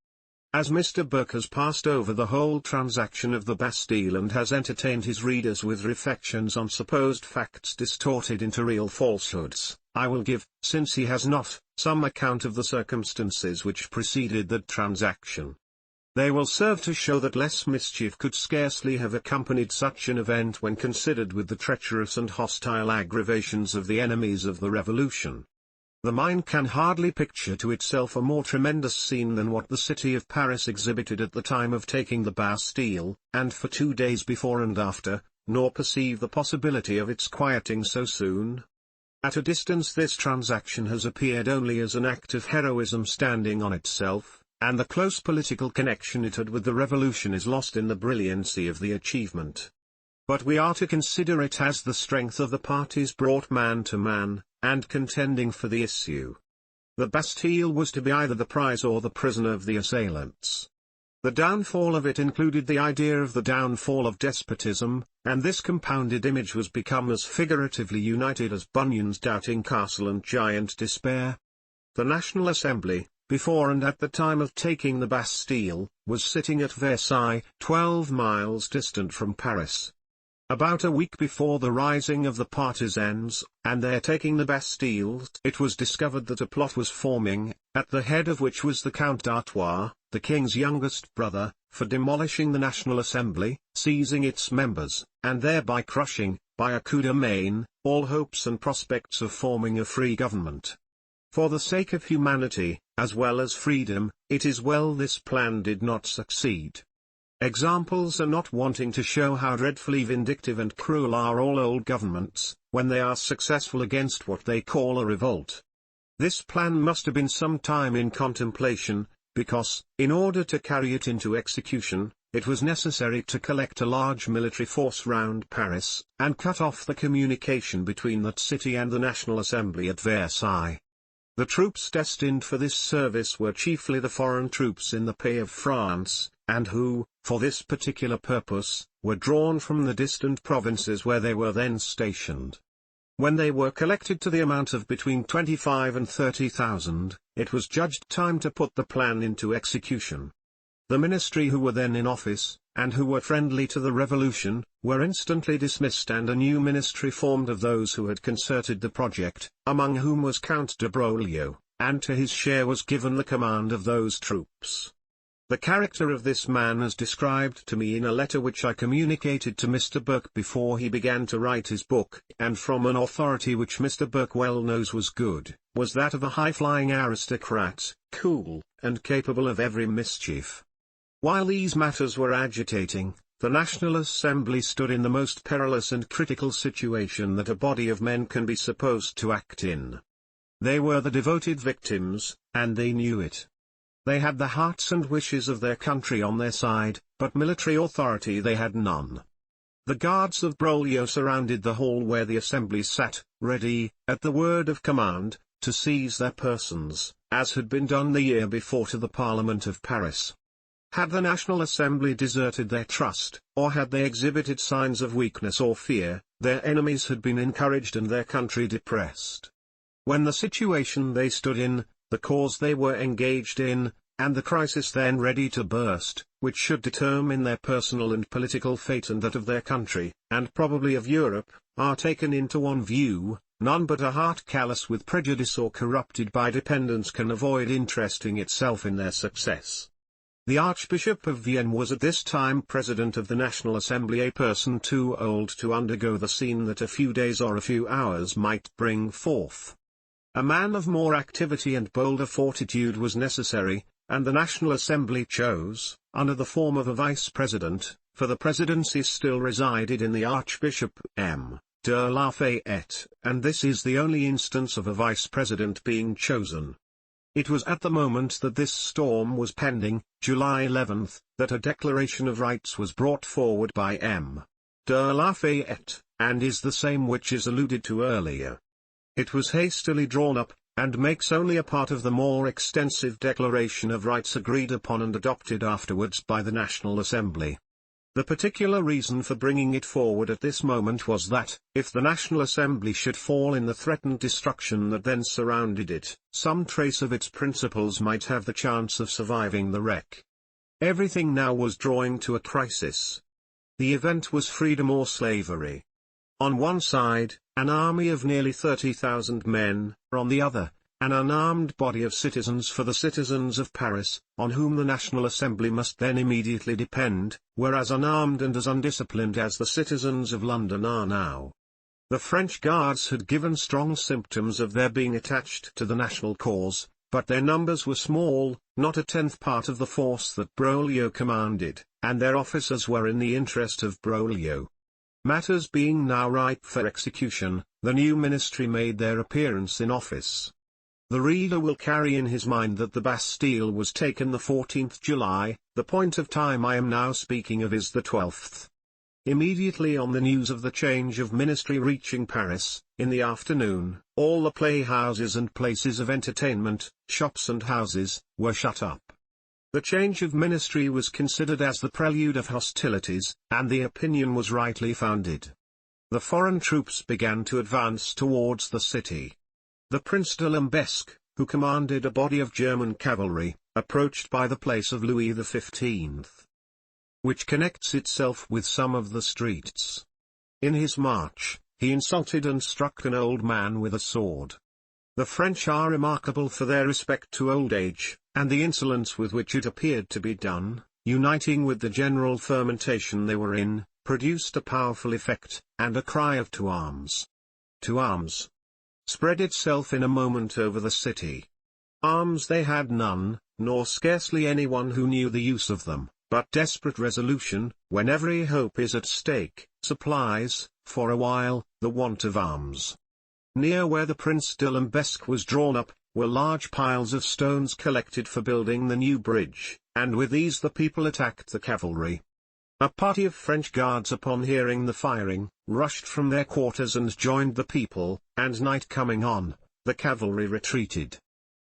As Mr. Burke has passed over the whole transaction of the Bastille and has entertained his readers with reflections on supposed facts distorted into real falsehoods, I will give, since he has not, some account of the circumstances which preceded that transaction. They will serve to show that less mischief could scarcely have accompanied such an event when considered with the treacherous and hostile aggravations of the enemies of the Revolution. The mind can hardly picture to itself a more tremendous scene than what the city of Paris exhibited at the time of taking the Bastille, and for 2 days before and after, nor perceive the possibility of its quieting so soon. At a distance this transaction has appeared only as an act of heroism standing on itself, and the close political connection it had with the revolution is lost in the brilliancy of the achievement. But we are to consider it as the strength of the parties brought man to man, and contending for the issue. The Bastille was to be either the prize or the prisoner of the assailants. The downfall of it included the idea of the downfall of despotism, and this compounded image was become as figuratively united as Bunyan's doubting castle and giant despair. The National Assembly, before and at the time of taking the Bastille, was sitting at Versailles, 12 miles distant from Paris. About a week before the rising of the partisans, and their taking the Bastille, it was discovered that a plot was forming, at the head of which was the Count d'Artois, the king's youngest brother, for demolishing the National Assembly, seizing its members, and thereby crushing, by a coup de main, all hopes and prospects of forming a free government. For the sake of humanity, as well as freedom, it is well this plan did not succeed. Examples are not wanting to show how dreadfully vindictive and cruel are all old governments, when they are successful against what they call a revolt. This plan must have been some time in contemplation, because, in order to carry it into execution, it was necessary to collect a large military force round Paris, and cut off the communication between that city and the National Assembly at Versailles. The troops destined for this service were chiefly the foreign troops in the pay of France, and who, for this particular purpose, were drawn from the distant provinces where they were then stationed. When they were collected to the amount of between 25 and 30,000, it was judged time to put the plan into execution. The ministry who were then in office, and who were friendly to the revolution, were instantly dismissed and a new ministry formed of those who had concerted the project, among whom was Count de Broglio, and to his share was given the command of those troops. The character of this man is described to me in a letter which I communicated to Mr. Burke before he began to write his book, and from an authority which Mr. Burke well knows was good, was that of a high-flying aristocrat, cool, and capable of every mischief. While these matters were agitating, the National Assembly stood in the most perilous and critical situation that a body of men can be supposed to act in. They were the devoted victims, and they knew it. They had the hearts and wishes of their country on their side, but military authority they had none. The guards of Broglio surrounded the hall where the assembly sat, ready, at the word of command, to seize their persons, as had been done the year before to the Parliament of Paris. Had the National Assembly deserted their trust, or had they exhibited signs of weakness or fear, their enemies had been encouraged and their country depressed. When the situation they stood in, the cause they were engaged in, and the crisis then ready to burst, which should determine their personal and political fate and that of their country, and probably of Europe, are taken into one view, none but a heart callous with prejudice or corrupted by dependence can avoid interesting itself in their success. The Archbishop of Vienne was at this time President of the National Assembly, a person too old to undergo the scene that a few days or a few hours might bring forth. A man of more activity and bolder fortitude was necessary, and the National Assembly chose, under the form of a vice-president, for the presidency still resided in the Archbishop M. de Lafayette, and this is the only instance of a vice-president being chosen. It was at the moment that this storm was pending, July 11, that a Declaration of Rights was brought forward by M. de Lafayette, and is the same which is alluded to earlier. It was hastily drawn up, and makes only a part of the more extensive Declaration of Rights agreed upon and adopted afterwards by the National Assembly. The particular reason for bringing it forward at this moment was that, if the National Assembly should fall in the threatened destruction that then surrounded it, some trace of its principles might have the chance of surviving the wreck. Everything now was drawing to a crisis. The event was freedom or slavery. On one side, an army of nearly 30,000 men, on the other, an unarmed body of citizens for the citizens of Paris, on whom the National Assembly must then immediately depend, were as unarmed and as undisciplined as the citizens of London are now. The French guards had given strong symptoms of their being attached to the national cause, but their numbers were small, not a tenth part of the force that Broglio commanded, and their officers were in the interest of Broglio. Matters being now ripe for execution, the new ministry made their appearance in office. The reader will carry in his mind that the Bastille was taken the 14th July, the point of time I am now speaking of is the 12th. Immediately on the news of the change of ministry reaching Paris, in the afternoon, all the playhouses and places of entertainment, shops and houses, were shut up. The change of ministry was considered as the prelude of hostilities, and the opinion was rightly founded. The foreign troops began to advance towards the city. The Prince de Lambesc, who commanded a body of German cavalry, approached by the place of Louis XV, which connects itself with some of the streets. In his march, he insulted and struck an old man with a sword. The French are remarkable for their respect to old age, and the insolence with which it appeared to be done, uniting with the general fermentation they were in, produced a powerful effect, and a cry of "To arms! To arms!" spread itself in a moment over the city. Arms they had none, nor scarcely anyone who knew the use of them, but desperate resolution, when every hope is at stake, supplies, for a while, the want of arms. Near where the Prince de Lambesc was drawn up, were large piles of stones collected for building the new bridge, and with these the people attacked the cavalry. A party of French guards upon hearing the firing, rushed from their quarters and joined the people, and night coming on, the cavalry retreated.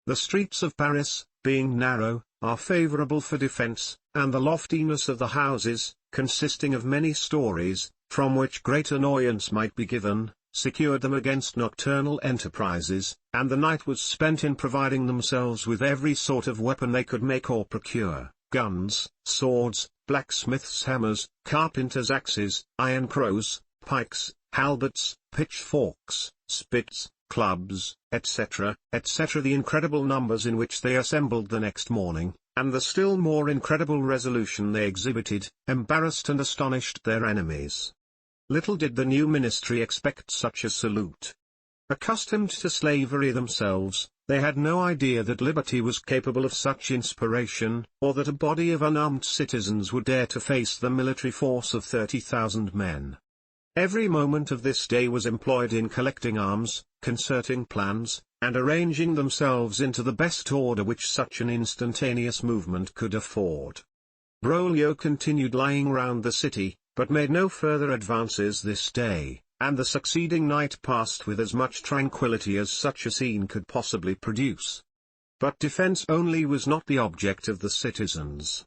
The streets of Paris, being narrow, are favorable for defense, and the loftiness of the houses, consisting of many stories, from which great annoyance might be given, secured them against nocturnal enterprises, and the night was spent in providing themselves with every sort of weapon they could make or procure, guns, swords, blacksmiths' hammers, carpenters' axes, iron crows, pikes, halberts, pitchforks, spits, clubs, etc., etc. The incredible numbers in which they assembled the next morning, and the still more incredible resolution they exhibited, embarrassed and astonished their enemies. Little did the new ministry expect such a salute. Accustomed to slavery themselves, they had no idea that liberty was capable of such inspiration, or that a body of unarmed citizens would dare to face the military force of 30,000 men. Every moment of this day was employed in collecting arms, concerting plans, and arranging themselves into the best order which such an instantaneous movement could afford. Broglio continued lying round the city, but made no further advances this day, and the succeeding night passed with as much tranquillity as such a scene could possibly produce. But defense only was not the object of the citizens.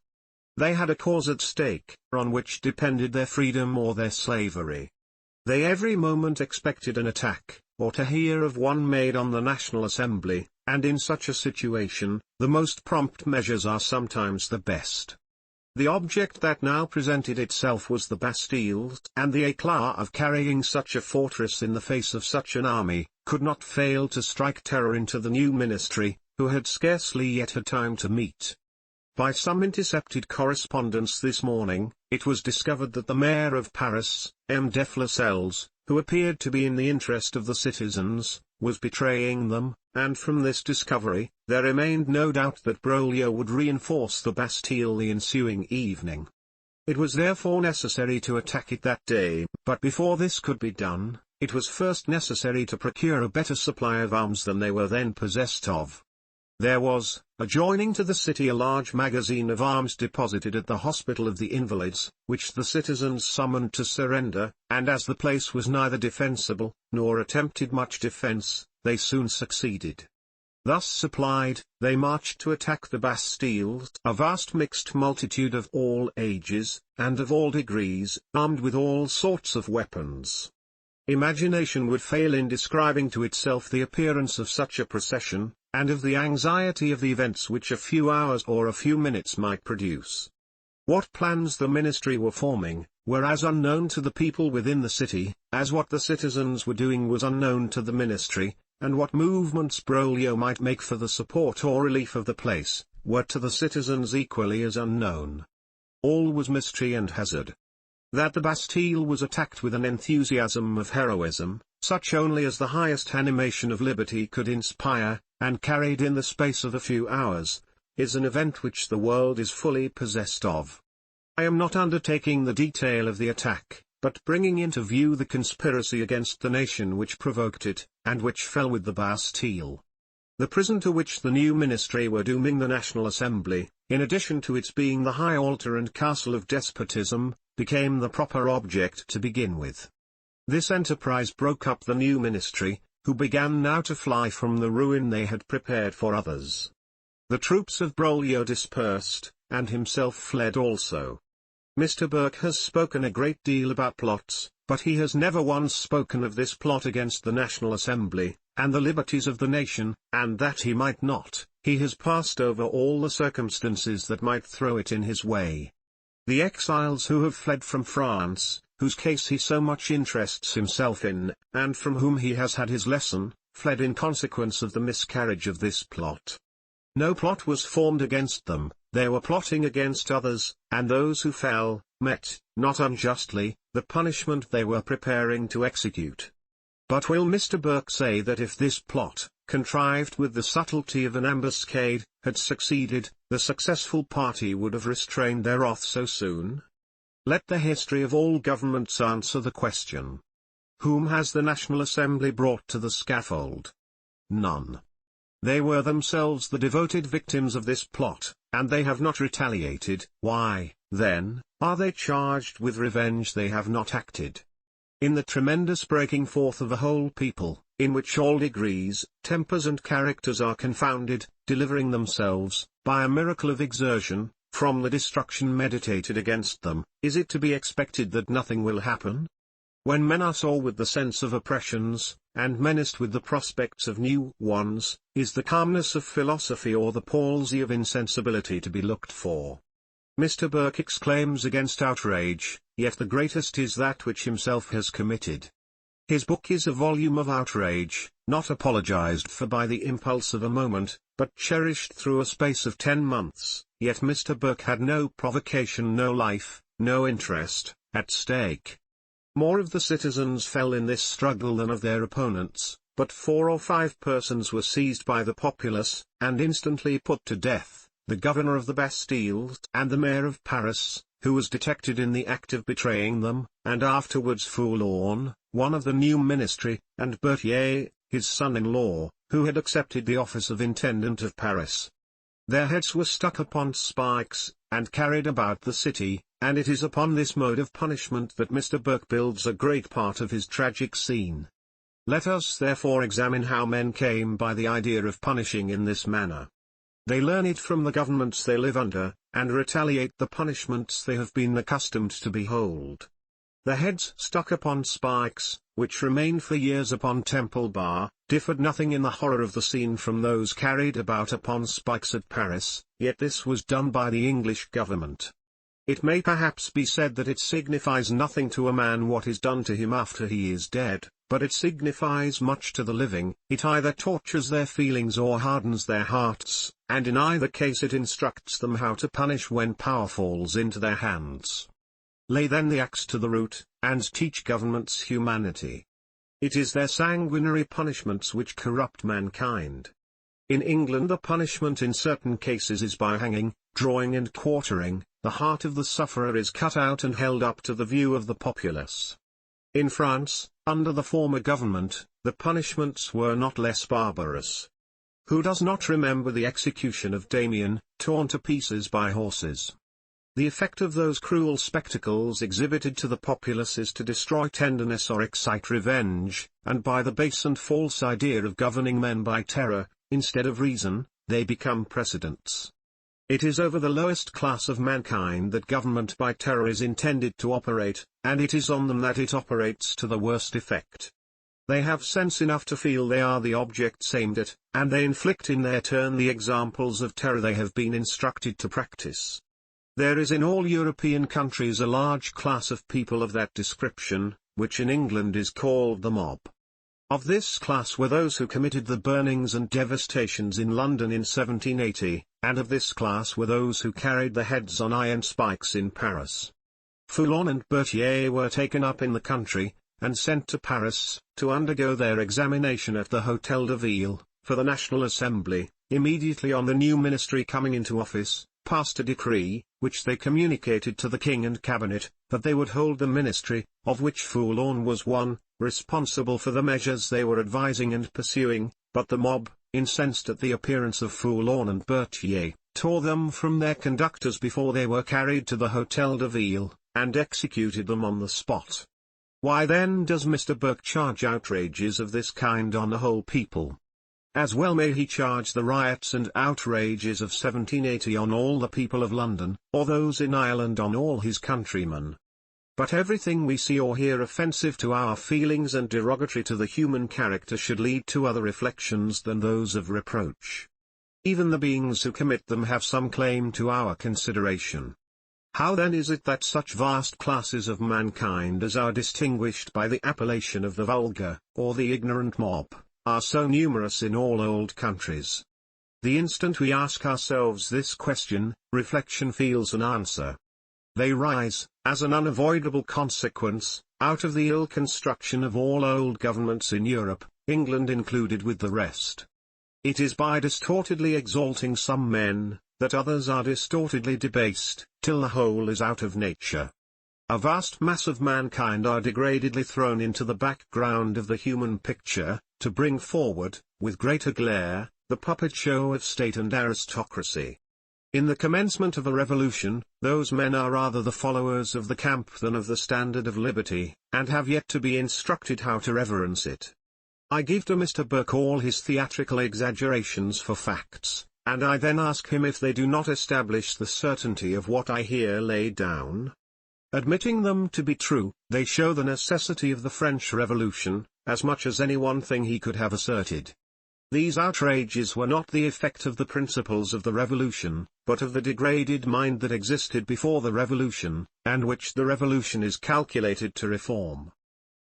They had a cause at stake, on which depended their freedom or their slavery. They every moment expected an attack, or to hear of one made on the National Assembly, and in such a situation, the most prompt measures are sometimes the best. The object that now presented itself was the Bastille, and the éclat of carrying such a fortress in the face of such an army, could not fail to strike terror into the new ministry, who had scarcely yet had time to meet. By some intercepted correspondence this morning, it was discovered that the mayor of Paris, M. de Flesselles, who appeared to be in the interest of the citizens, was betraying them, and from this discovery, there remained no doubt that Broglio would reinforce the Bastille the ensuing evening. It was therefore necessary to attack it that day, but before this could be done, it was first necessary to procure a better supply of arms than they were then possessed of. There was, adjoining to the city, a large magazine of arms deposited at the Hospital of the Invalids, which the citizens summoned to surrender, and as the place was neither defensible, nor attempted much defense, they soon succeeded. Thus supplied, they marched to attack the Bastille, a vast mixed multitude of all ages, and of all degrees, armed with all sorts of weapons. Imagination would fail in describing to itself the appearance of such a procession, and of the anxiety of the events which a few hours or a few minutes might produce. What plans the ministry were forming, were as unknown to the people within the city, as what the citizens were doing was unknown to the ministry, and what movements Broglio might make for the support or relief of the place, were to the citizens equally as unknown. All was mystery and hazard. That the Bastille was attacked with an enthusiasm of heroism, such only as the highest animation of liberty could inspire, and carried in the space of a few hours, is an event which the world is fully possessed of. I am not undertaking the detail of the attack, but bringing into view the conspiracy against the nation which provoked it, and which fell with the Bastille. The prison to which the new ministry were dooming the National Assembly, in addition to its being the high altar and castle of despotism, became the proper object to begin with. This enterprise broke up the new ministry, who began now to fly from the ruin they had prepared for others. The troops of Broglio dispersed, and himself fled also. Mr. Burke has spoken a great deal about plots, but he has never once spoken of this plot against the National Assembly, and the liberties of the nation, and that he might not, he has passed over all the circumstances that might throw it in his way. The exiles who have fled from France, whose case he so much interests himself in, and from whom he has had his lesson, fled in consequence of the miscarriage of this plot. No plot was formed against them, they were plotting against others, and those who fell, met, not unjustly, the punishment they were preparing to execute. But will Mr. Burke say that if this plot, contrived with the subtlety of an ambuscade, had succeeded, the successful party would have restrained their wrath so soon? Let the history of all governments answer the question. Whom has the National Assembly brought to the scaffold? None. They were themselves the devoted victims of this plot, and they have not retaliated. Why, then, are they charged with revenge they have not acted? In the tremendous breaking forth of the whole people, in which all degrees, tempers and characters are confounded, delivering themselves, by a miracle of exertion, from the destruction meditated against them, is it to be expected that nothing will happen? When men are sore with the sense of oppressions, and menaced with the prospects of new ones, is the calmness of philosophy or the palsy of insensibility to be looked for? Mr. Burke exclaims against outrage, yet the greatest is that which himself has committed. His book is a volume of outrage, not apologized for by the impulse of a moment, but cherished through a space of 10 months, yet Mr. Burke had no provocation, no life, no interest, at stake. More of the citizens fell in this struggle than of their opponents, but 4 or 5 persons were seized by the populace, and instantly put to death, the governor of the Bastille, and the mayor of Paris, who was detected in the act of betraying them, and afterwards Foulon, one of the new ministry, and Berthier, his son-in-law, who had accepted the office of intendant of Paris. Their heads were stuck upon spikes, and carried about the city, and it is upon this mode of punishment that Mr. Burke builds a great part of his tragic scene. Let us therefore examine how men came by the idea of punishing in this manner. They learn it from the governments they live under, and retaliate the punishments they have been accustomed to behold. The heads stuck upon spikes, which remained for years upon Temple Bar, differed nothing in the horror of the scene from those carried about upon spikes at Paris, yet this was done by the English government. It may perhaps be said that it signifies nothing to a man what is done to him after he is dead, but it signifies much to the living. It either tortures their feelings or hardens their hearts, and in either case it instructs them how to punish when power falls into their hands. Lay then the axe to the root, and teach governments humanity. It is their sanguinary punishments which corrupt mankind. In England the punishment in certain cases is by hanging, drawing and quartering. The heart of the sufferer is cut out and held up to the view of the populace. In France, under the former government, the punishments were not less barbarous. Who does not remember the execution of Damien, torn to pieces by horses? The effect of those cruel spectacles exhibited to the populace is to destroy tenderness or excite revenge, and by the base and false idea of governing men by terror, instead of reason, they become precedents. It is over the lowest class of mankind that government by terror is intended to operate, and it is on them that it operates to the worst effect. They have sense enough to feel they are the objects aimed at, and they inflict in their turn the examples of terror they have been instructed to practice. There is in all European countries a large class of people of that description, which in England is called the mob. Of this class were those who committed the burnings and devastations in London in 1780, and of this class were those who carried the heads on iron spikes in Paris. Foulon and Berthier were taken up in the country, and sent to Paris, to undergo their examination at the Hôtel de Ville, for the National Assembly, immediately on the new ministry coming into office, passed a decree, which they communicated to the king and cabinet, that they would hold the ministry, of which Foulon was one, responsible for the measures they were advising and pursuing, but the mob, incensed at the appearance of Foulon and Berthier, tore them from their conductors before they were carried to the Hôtel de Ville, and executed them on the spot. Why then does Mr. Burke charge outrages of this kind on the whole people? As well may he charge the riots and outrages of 1780 on all the people of London, or those in Ireland on all his countrymen. But everything we see or hear offensive to our feelings and derogatory to the human character should lead to other reflections than those of reproach. Even the beings who commit them have some claim to our consideration. How then is it that such vast classes of mankind as are distinguished by the appellation of the vulgar, or the ignorant mob, are so numerous in all old countries? The instant we ask ourselves this question, reflection feels an answer. They rise, as an unavoidable consequence, out of the ill construction of all old governments in Europe, England included with the rest. It is by distortedly exalting some men, that others are distortedly debased, till the whole is out of nature. A vast mass of mankind are degradedly thrown into the background of the human picture, to bring forward, with greater glare, the puppet show of state and aristocracy. In the commencement of a revolution, those men are rather the followers of the camp than of the standard of liberty, and have yet to be instructed how to reverence it. I give to Mr. Burke all his theatrical exaggerations for facts, and I then ask him if they do not establish the certainty of what I here lay down. Admitting them to be true, they show the necessity of the French Revolution, as much as any one thing he could have asserted. These outrages were not the effect of the principles of the Revolution, but of the degraded mind that existed before the Revolution, and which the Revolution is calculated to reform.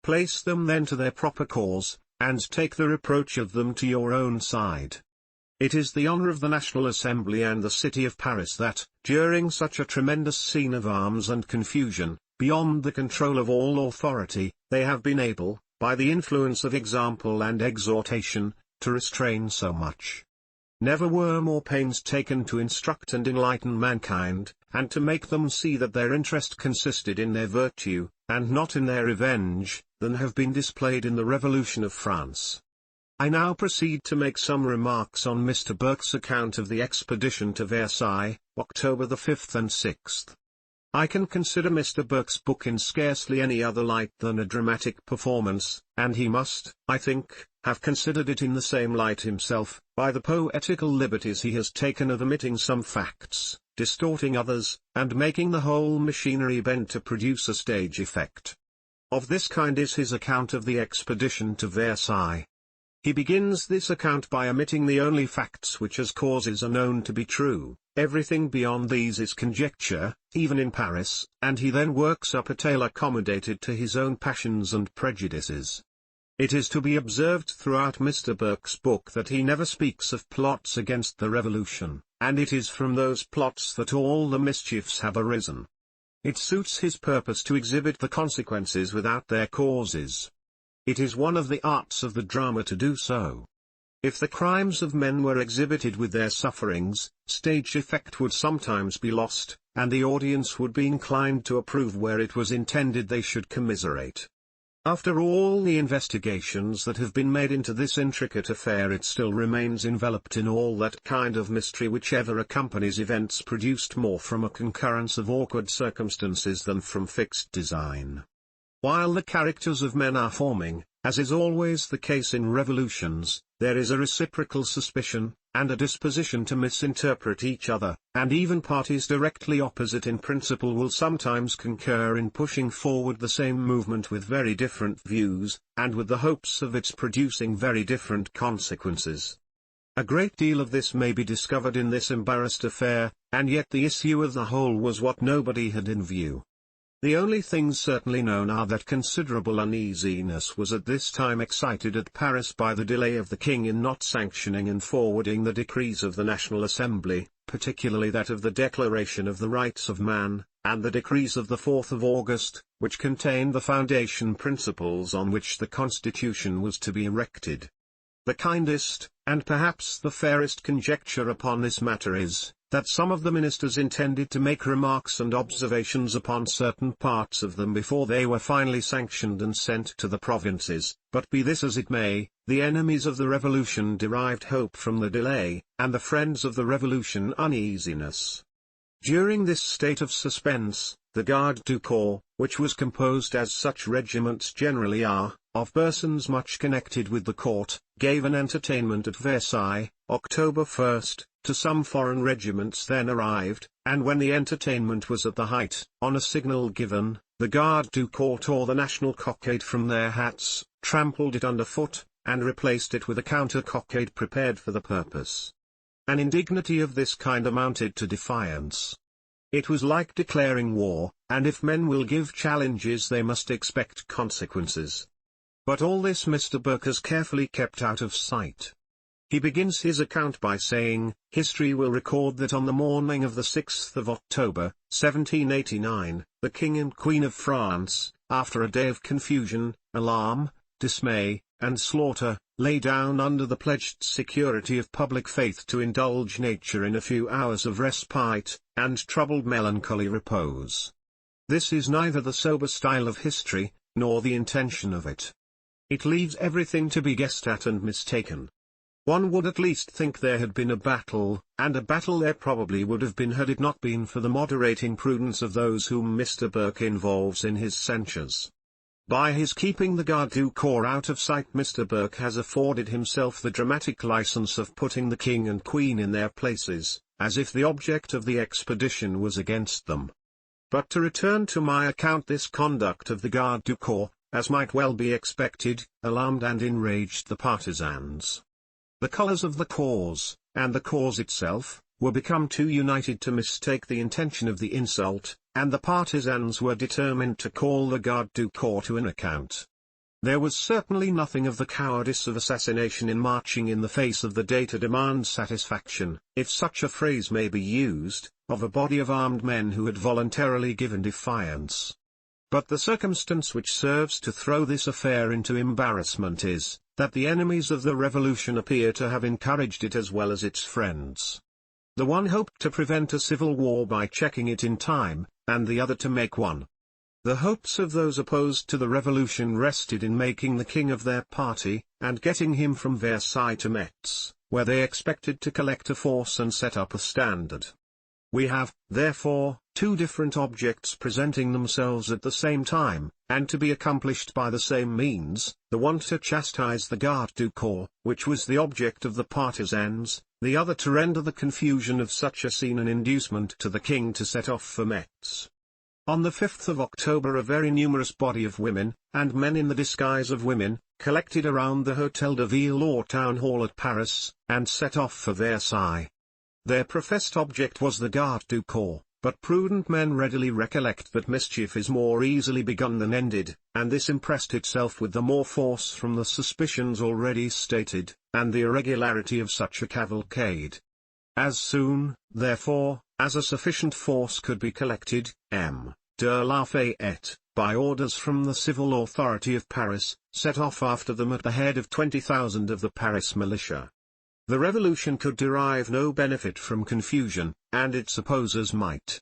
Place them then to their proper cause, and take the reproach of them to your own side. It is the honor of the National Assembly and the city of Paris that, during such a tremendous scene of arms and confusion, beyond the control of all authority, they have been able, by the influence of example and exhortation, to restrain so much. Never were more pains taken to instruct and enlighten mankind, and to make them see that their interest consisted in their virtue, and not in their revenge, than have been displayed in the Revolution of France. I now proceed to make some remarks on Mr. Burke's account of the expedition to Versailles, October the 5th and 6th. I can consider Mr. Burke's book in scarcely any other light than a dramatic performance, and he must, I think, have considered it in the same light himself, by the poetical liberties he has taken of omitting some facts, distorting others, and making the whole machinery bend to produce a stage effect. Of this kind is his account of the expedition to Versailles. He begins this account by omitting the only facts which as causes are known to be true. Everything beyond these is conjecture, even in Paris, and he then works up a tale accommodated to his own passions and prejudices. It is to be observed throughout Mr. Burke's book that he never speaks of plots against the revolution, and it is from those plots that all the mischiefs have arisen. It suits his purpose to exhibit the consequences without their causes. It is one of the arts of the drama to do so. If the crimes of men were exhibited with their sufferings, stage effect would sometimes be lost, and the audience would be inclined to approve where it was intended they should commiserate. After all the investigations that have been made into this intricate affair, it still remains enveloped in all that kind of mystery which ever accompanies events produced more from a concurrence of awkward circumstances than from fixed design. While the characters of men are forming, as is always the case in revolutions, there is a reciprocal suspicion, and a disposition to misinterpret each other, and even parties directly opposite in principle will sometimes concur in pushing forward the same movement with very different views, and with the hopes of its producing very different consequences. A great deal of this may be discovered in this embarrassed affair, and yet the issue of the whole was what nobody had in view. The only things certainly known are that considerable uneasiness was at this time excited at Paris by the delay of the king in not sanctioning and forwarding the decrees of the National Assembly, particularly that of the Declaration of the Rights of Man, and the decrees of the 4th of August, which contained the foundation principles on which the Constitution was to be erected. The kindest, and perhaps the fairest conjecture upon this matter is, that some of the ministers intended to make remarks and observations upon certain parts of them before they were finally sanctioned and sent to the provinces, but be this as it may, the enemies of the revolution derived hope from the delay, and the friends of the revolution uneasiness. During this state of suspense, the Garde du Corps, which was composed as such regiments generally are, of persons much connected with the court, gave an entertainment at Versailles, October 1st, to some foreign regiments then arrived, and when the entertainment was at the height, on a signal given, the Garde du Corps tore the national cockade from their hats, trampled it underfoot, and replaced it with a counter-cockade prepared for the purpose. An indignity of this kind amounted to defiance. It was like declaring war, and if men will give challenges they must expect consequences. But all this Mr. Burke has carefully kept out of sight. He begins his account by saying, "History will record that on the morning of the 6th of October, 1789, the King and Queen of France, after a day of confusion, alarm, dismay, and slaughter, lay down under the pledged security of public faith to indulge nature in a few hours of respite, and troubled melancholy repose." This is neither the sober style of history, nor the intention of it. It leaves everything to be guessed at and mistaken. One would at least think there had been a battle, and a battle there probably would have been had it not been for the moderating prudence of those whom Mr. Burke involves in his censures. By his keeping the Garde du Corps out of sight, Mr. Burke has afforded himself the dramatic license of putting the King and Queen in their places, as if the object of the expedition was against them. But to return to my account, this conduct of the Garde du Corps, as might well be expected, alarmed and enraged the partisans. The colours of the cause, and the cause itself, were become too united to mistake the intention of the insult, and the partisans were determined to call the Garde du Corps to an account. There was certainly nothing of the cowardice of assassination in marching in the face of the day to demand satisfaction, if such a phrase may be used, of a body of armed men who had voluntarily given defiance. But the circumstance which serves to throw this affair into embarrassment is, that the enemies of the revolution appear to have encouraged it as well as its friends. The one hoped to prevent a civil war by checking it in time, and the other to make one. The hopes of those opposed to the revolution rested in making the king of their party, and getting him from Versailles to Metz, where they expected to collect a force and set up a standard. We have, therefore, two different objects presenting themselves at the same time, and to be accomplished by the same means, the one to chastise the Garde du Corps, which was the object of the partisans, the other to render the confusion of such a scene an inducement to the king to set off for Metz. On the 5th of October a very numerous body of women, and men in the disguise of women, collected around the Hôtel de Ville or Town Hall at Paris, and set off for Versailles. Their professed object was the Garde du Corps, but prudent men readily recollect that mischief is more easily begun than ended, and this impressed itself with the more force from the suspicions already stated, and the irregularity of such a cavalcade. As soon, therefore, as a sufficient force could be collected, M. de Lafayette, by orders from the civil authority of Paris, set off after them at the head of 20,000 of the Paris militia. The revolution could derive no benefit from confusion, and its opposers might.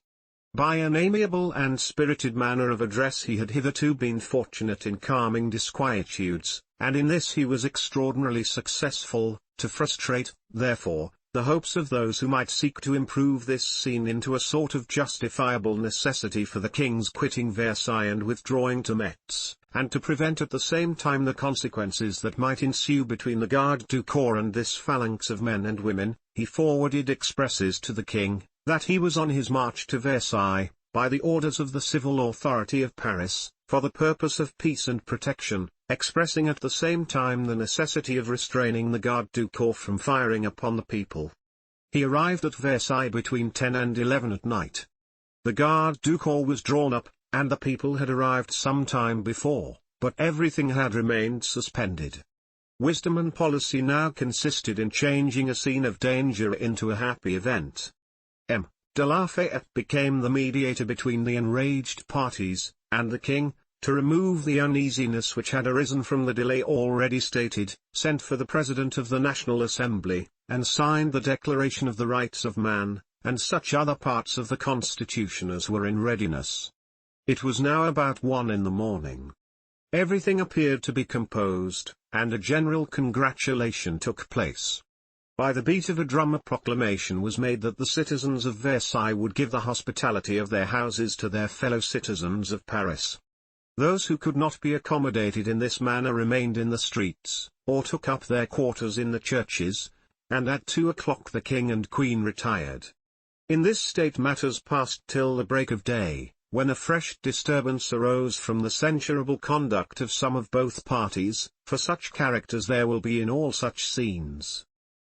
By an amiable and spirited manner of address he had hitherto been fortunate in calming disquietudes, and in this he was extraordinarily successful, to frustrate, therefore, the hopes of those who might seek to improve this scene into a sort of justifiable necessity for the king's quitting Versailles and withdrawing to Metz, and to prevent at the same time the consequences that might ensue between the Garde du Corps and this phalanx of men and women. He forwarded expresses to the king, that he was on his march to Versailles, by the orders of the civil authority of Paris, for the purpose of peace and protection, expressing at the same time the necessity of restraining the Garde du Corps from firing upon the people. He arrived at Versailles between 10 and 11 at night. The Garde du Corps was drawn up, and the people had arrived some time before, but everything had remained suspended. Wisdom and policy now consisted in changing a scene of danger into a happy event. M. de Lafayette became the mediator between the enraged parties, and the king, to remove the uneasiness which had arisen from the delay already stated, sent for the President of the National Assembly, and signed the Declaration of the Rights of Man, and such other parts of the Constitution as were in readiness. It was now about 1 in the morning. Everything appeared to be composed, and a general congratulation took place. By the beat of a drum a proclamation was made that the citizens of Versailles would give the hospitality of their houses to their fellow citizens of Paris. Those who could not be accommodated in this manner remained in the streets, or took up their quarters in the churches, and at 2 o'clock the king and queen retired. In this state matters passed till the break of day, when a fresh disturbance arose from the censurable conduct of some of both parties, for such characters there will be in all such scenes.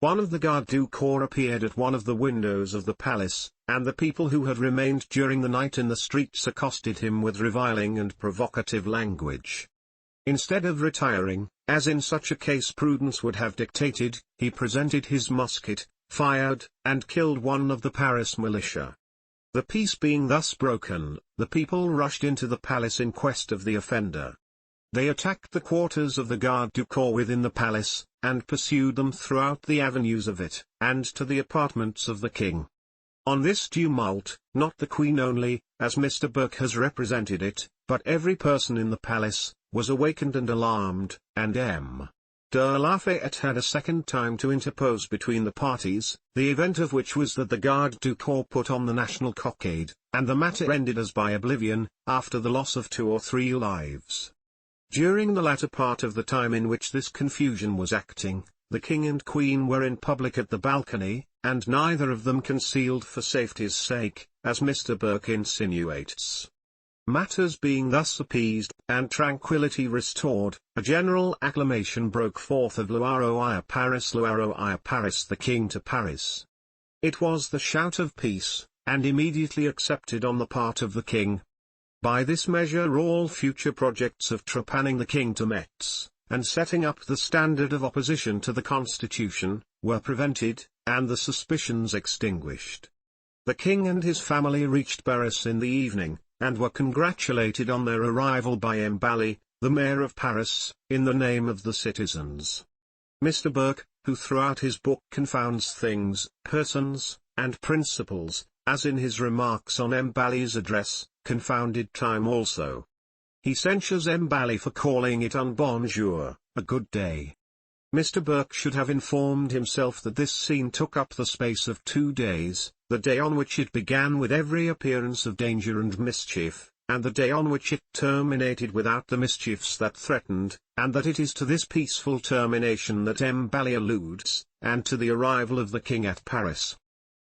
One of the garde du corps appeared at one of the windows of the palace, and the people who had remained during the night in the streets accosted him with reviling and provocative language. Instead of retiring, as in such a case prudence would have dictated, he presented his musket, fired, and killed one of the Paris militia. The peace being thus broken, the people rushed into the palace in quest of the offender. They attacked the quarters of the garde du corps within the palace, and pursued them throughout the avenues of it, and to the apartments of the king. On this tumult, not the queen only, as Mr. Burke has represented it, but every person in the palace, was awakened and alarmed, and M. de Lafayette had a second time to interpose between the parties, the event of which was that the garde du corps put on the national cockade, and the matter ended as by oblivion, after the loss of 2 or 3 lives. During the latter part of the time in which this confusion was acting, the king and queen were in public at the balcony, and neither of them concealed for safety's sake, as Mr. Burke insinuates. Matters being thus appeased, and tranquillity restored, a general acclamation broke forth of Gloire à Paris, Gloire à Paris, the king to Paris. It was the shout of peace, and immediately accepted on the part of the king. By this measure all future projects of trepanning the king to Metz, and setting up the standard of opposition to the Constitution, were prevented, and the suspicions extinguished. The king and his family reached Paris in the evening, and were congratulated on their arrival by M'Bally, the mayor of Paris, in the name of the citizens. Mr. Burke, who throughout his book confounds things, persons, and principles, as in his remarks on M'Bally's address, confounded time also. He censures M'Bally for calling it un bon jour, a good day. Mr. Burke should have informed himself that this scene took up the space of 2 days, the day on which it began with every appearance of danger and mischief, and the day on which it terminated without the mischiefs that threatened, and that it is to this peaceful termination that M'Bally alludes, and to the arrival of the king at Paris.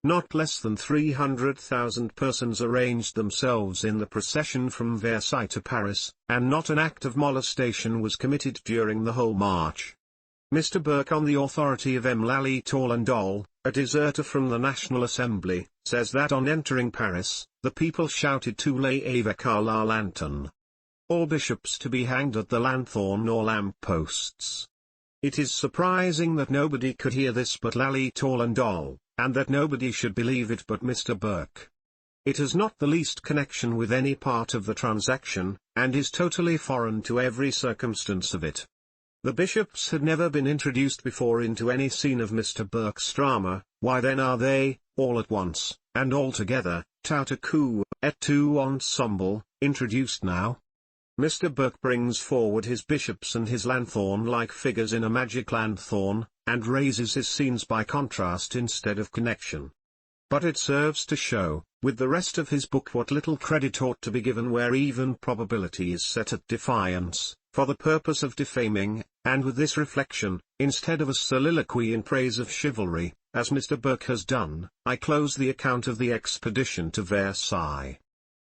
Not less than 300,000 persons arranged themselves in the procession from Versailles to Paris, and not an act of molestation was committed during the whole march. Mr. Burke, on the authority of M. Lally Tollendal, a deserter from the National Assembly, says that on entering Paris, the people shouted "Tous les évêques à la lanterne." All bishops to be hanged at the lanthorn or lamp posts. It is surprising that nobody could hear this but Lally Tollendal, and that nobody should believe it but Mr. Burke. It has not the least connection with any part of the transaction, and is totally foreign to every circumstance of it. The bishops had never been introduced before into any scene of Mr. Burke's drama. Why then are they, all at once, and all together, tout à coup, et tout ensemble, introduced now? Mr. Burke brings forward his bishops and his lanthorn-like figures in a magic lanthorn, and raises his scenes by contrast instead of connection. But it serves to show, with the rest of his book, what little credit ought to be given where even probability is set at defiance, for the purpose of defaming, and with this reflection, instead of a soliloquy in praise of chivalry, as Mr. Burke has done, I close the account of the expedition to Versailles.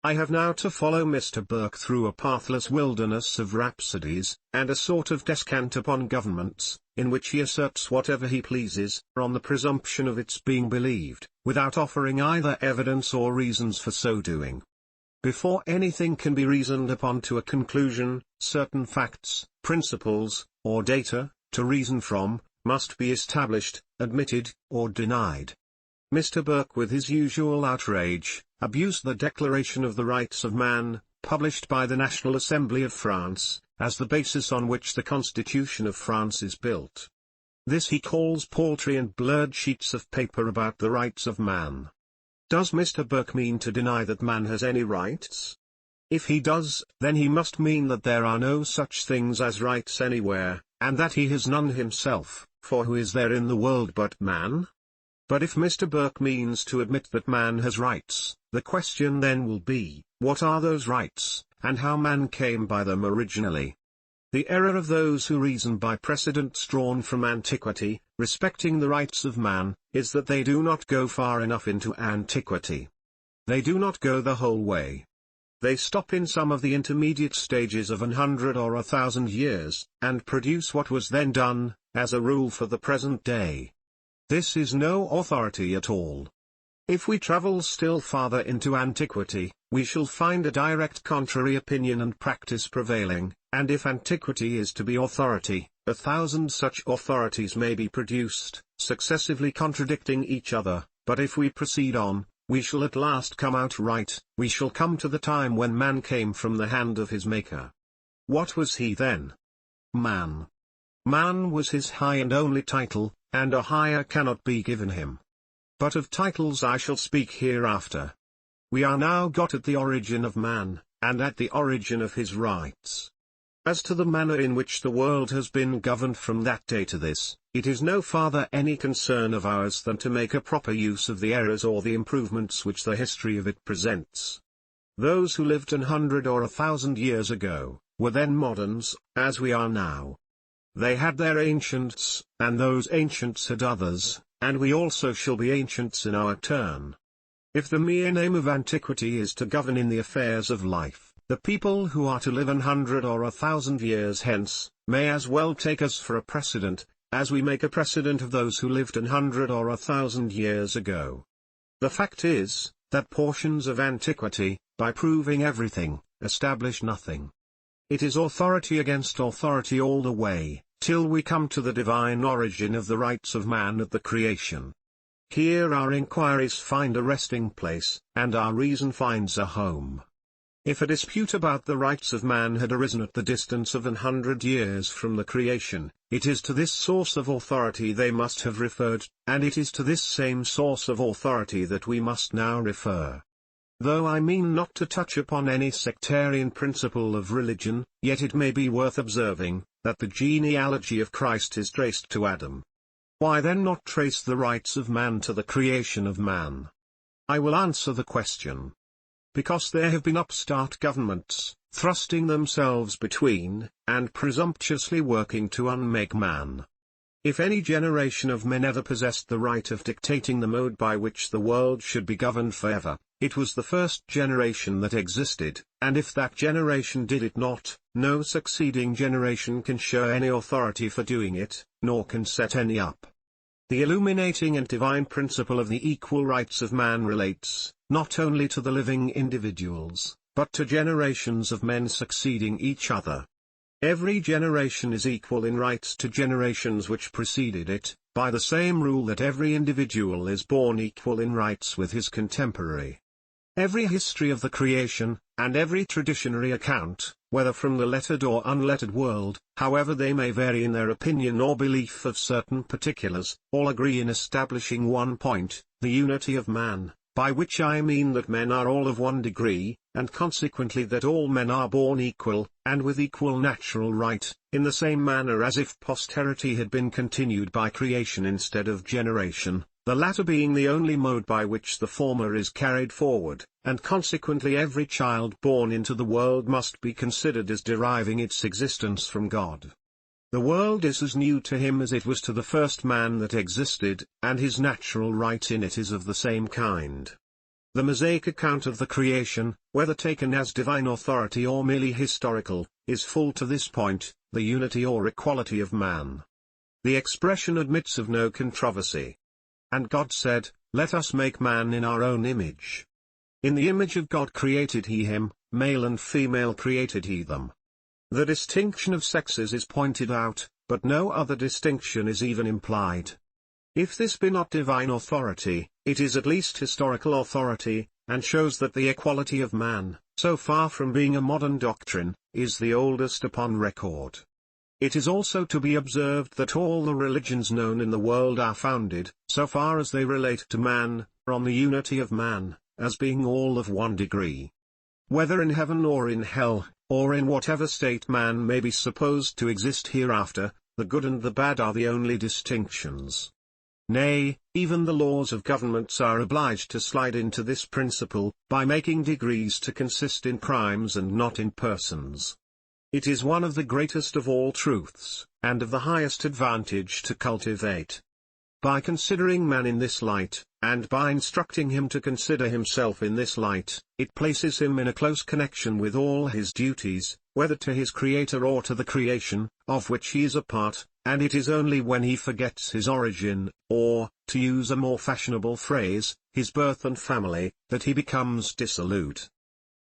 I have now to follow Mr. Burke through a pathless wilderness of rhapsodies, and a sort of descant upon governments, in which he asserts whatever he pleases, on the presumption of its being believed, without offering either evidence or reasons for so doing. Before anything can be reasoned upon to a conclusion, certain facts, principles, or data, to reason from, must be established, admitted, or denied. Mr. Burke, with his usual outrage, abused the Declaration of the Rights of Man, published by the National Assembly of France, as the basis on which the Constitution of France is built. This he calls paltry and blurred sheets of paper about the rights of man. Does Mr. Burke mean to deny that man has any rights? If he does, then he must mean that there are no such things as rights anywhere, and that he has none himself, for who is there in the world but man? But if Mr. Burke means to admit that man has rights, the question then will be, what are those rights, and how man came by them originally? The error of those who reason by precedents drawn from antiquity, respecting the rights of man, is that they do not go far enough into antiquity. They do not go the whole way. They stop in some of the intermediate stages of 100 or 1,000 years, and produce what was then done, as a rule for the present day. This is no authority at all. If we travel still farther into antiquity, we shall find a direct contrary opinion and practice prevailing, and if antiquity is to be authority, 1,000 such authorities may be produced, successively contradicting each other, but if we proceed on, we shall at last come out right, we shall come to the time when man came from the hand of his Maker. What was he then? Man. Man was his high and only title, and a higher cannot be given him. But of titles I shall speak hereafter. We are now got at the origin of man, and at the origin of his rights. As to the manner in which the world has been governed from that day to this, it is no farther any concern of ours than to make a proper use of the errors or the improvements which the history of it presents. Those who lived 100 or 1,000 years ago, were then moderns, as we are now. They had their ancients, and those ancients had others, and we also shall be ancients in our turn. If the mere name of antiquity is to govern in the affairs of life, the people who are to live 100 or 1,000 years hence, may as well take us for a precedent, as we make a precedent of those who lived 100 or 1,000 years ago. The fact is, that portions of antiquity, by proving everything, establish nothing. It is authority against authority all the way, till we come to the divine origin of the rights of man at the creation. Here our inquiries find a resting place, and our reason finds a home. If a dispute about the rights of man had arisen at the distance of 100 years from the creation, it is to this source of authority they must have referred, and it is to this same source of authority that we must now refer. Though I mean not to touch upon any sectarian principle of religion, yet it may be worth observing, that the genealogy of Christ is traced to Adam. Why then not trace the rights of man to the creation of man? I will answer the question. Because there have been upstart governments, thrusting themselves between, and presumptuously working to unmake man. If any generation of men ever possessed the right of dictating the mode by which the world should be governed forever, it was the first generation that existed, and if that generation did it not, no succeeding generation can show any authority for doing it, nor can set any up. The illuminating and divine principle of the equal rights of man relates, not only to the living individuals, but to generations of men succeeding each other. Every generation is equal in rights to generations which preceded it, by the same rule that every individual is born equal in rights with his contemporary. Every history of the creation, and every traditionary account, whether from the lettered or unlettered world, however they may vary in their opinion or belief of certain particulars, all agree in establishing one point, the unity of man, by which I mean that men are all of one degree, and consequently that all men are born equal, and with equal natural right, in the same manner as if posterity had been continued by creation instead of generation, the latter being the only mode by which the former is carried forward, and consequently every child born into the world must be considered as deriving its existence from God. The world is as new to him as it was to the first man that existed, and his natural right in it is of the same kind. The Mosaic account of the creation, whether taken as divine authority or merely historical, is full to this point, the unity or equality of man. The expression admits of no controversy. And God said, "Let us make man in our own image. In the image of God created he him, male and female created he them." The distinction of sexes is pointed out, but no other distinction is even implied. If this be not divine authority, it is at least historical authority, and shows that the equality of man, so far from being a modern doctrine, is the oldest upon record. It is also to be observed that all the religions known in the world are founded, so far as they relate to man, on the unity of man, as being all of one degree. Whether in heaven or in hell, or in whatever state man may be supposed to exist hereafter, the good and the bad are the only distinctions. Nay, even the laws of governments are obliged to slide into this principle, by making degrees to consist in crimes and not in persons. It is one of the greatest of all truths, and of the highest advantage to cultivate. By considering man in this light, and by instructing him to consider himself in this light, it places him in a close connection with all his duties, whether to his Creator or to the creation, of which he is a part, and it is only when he forgets his origin, or, to use a more fashionable phrase, his birth and family, that he becomes dissolute.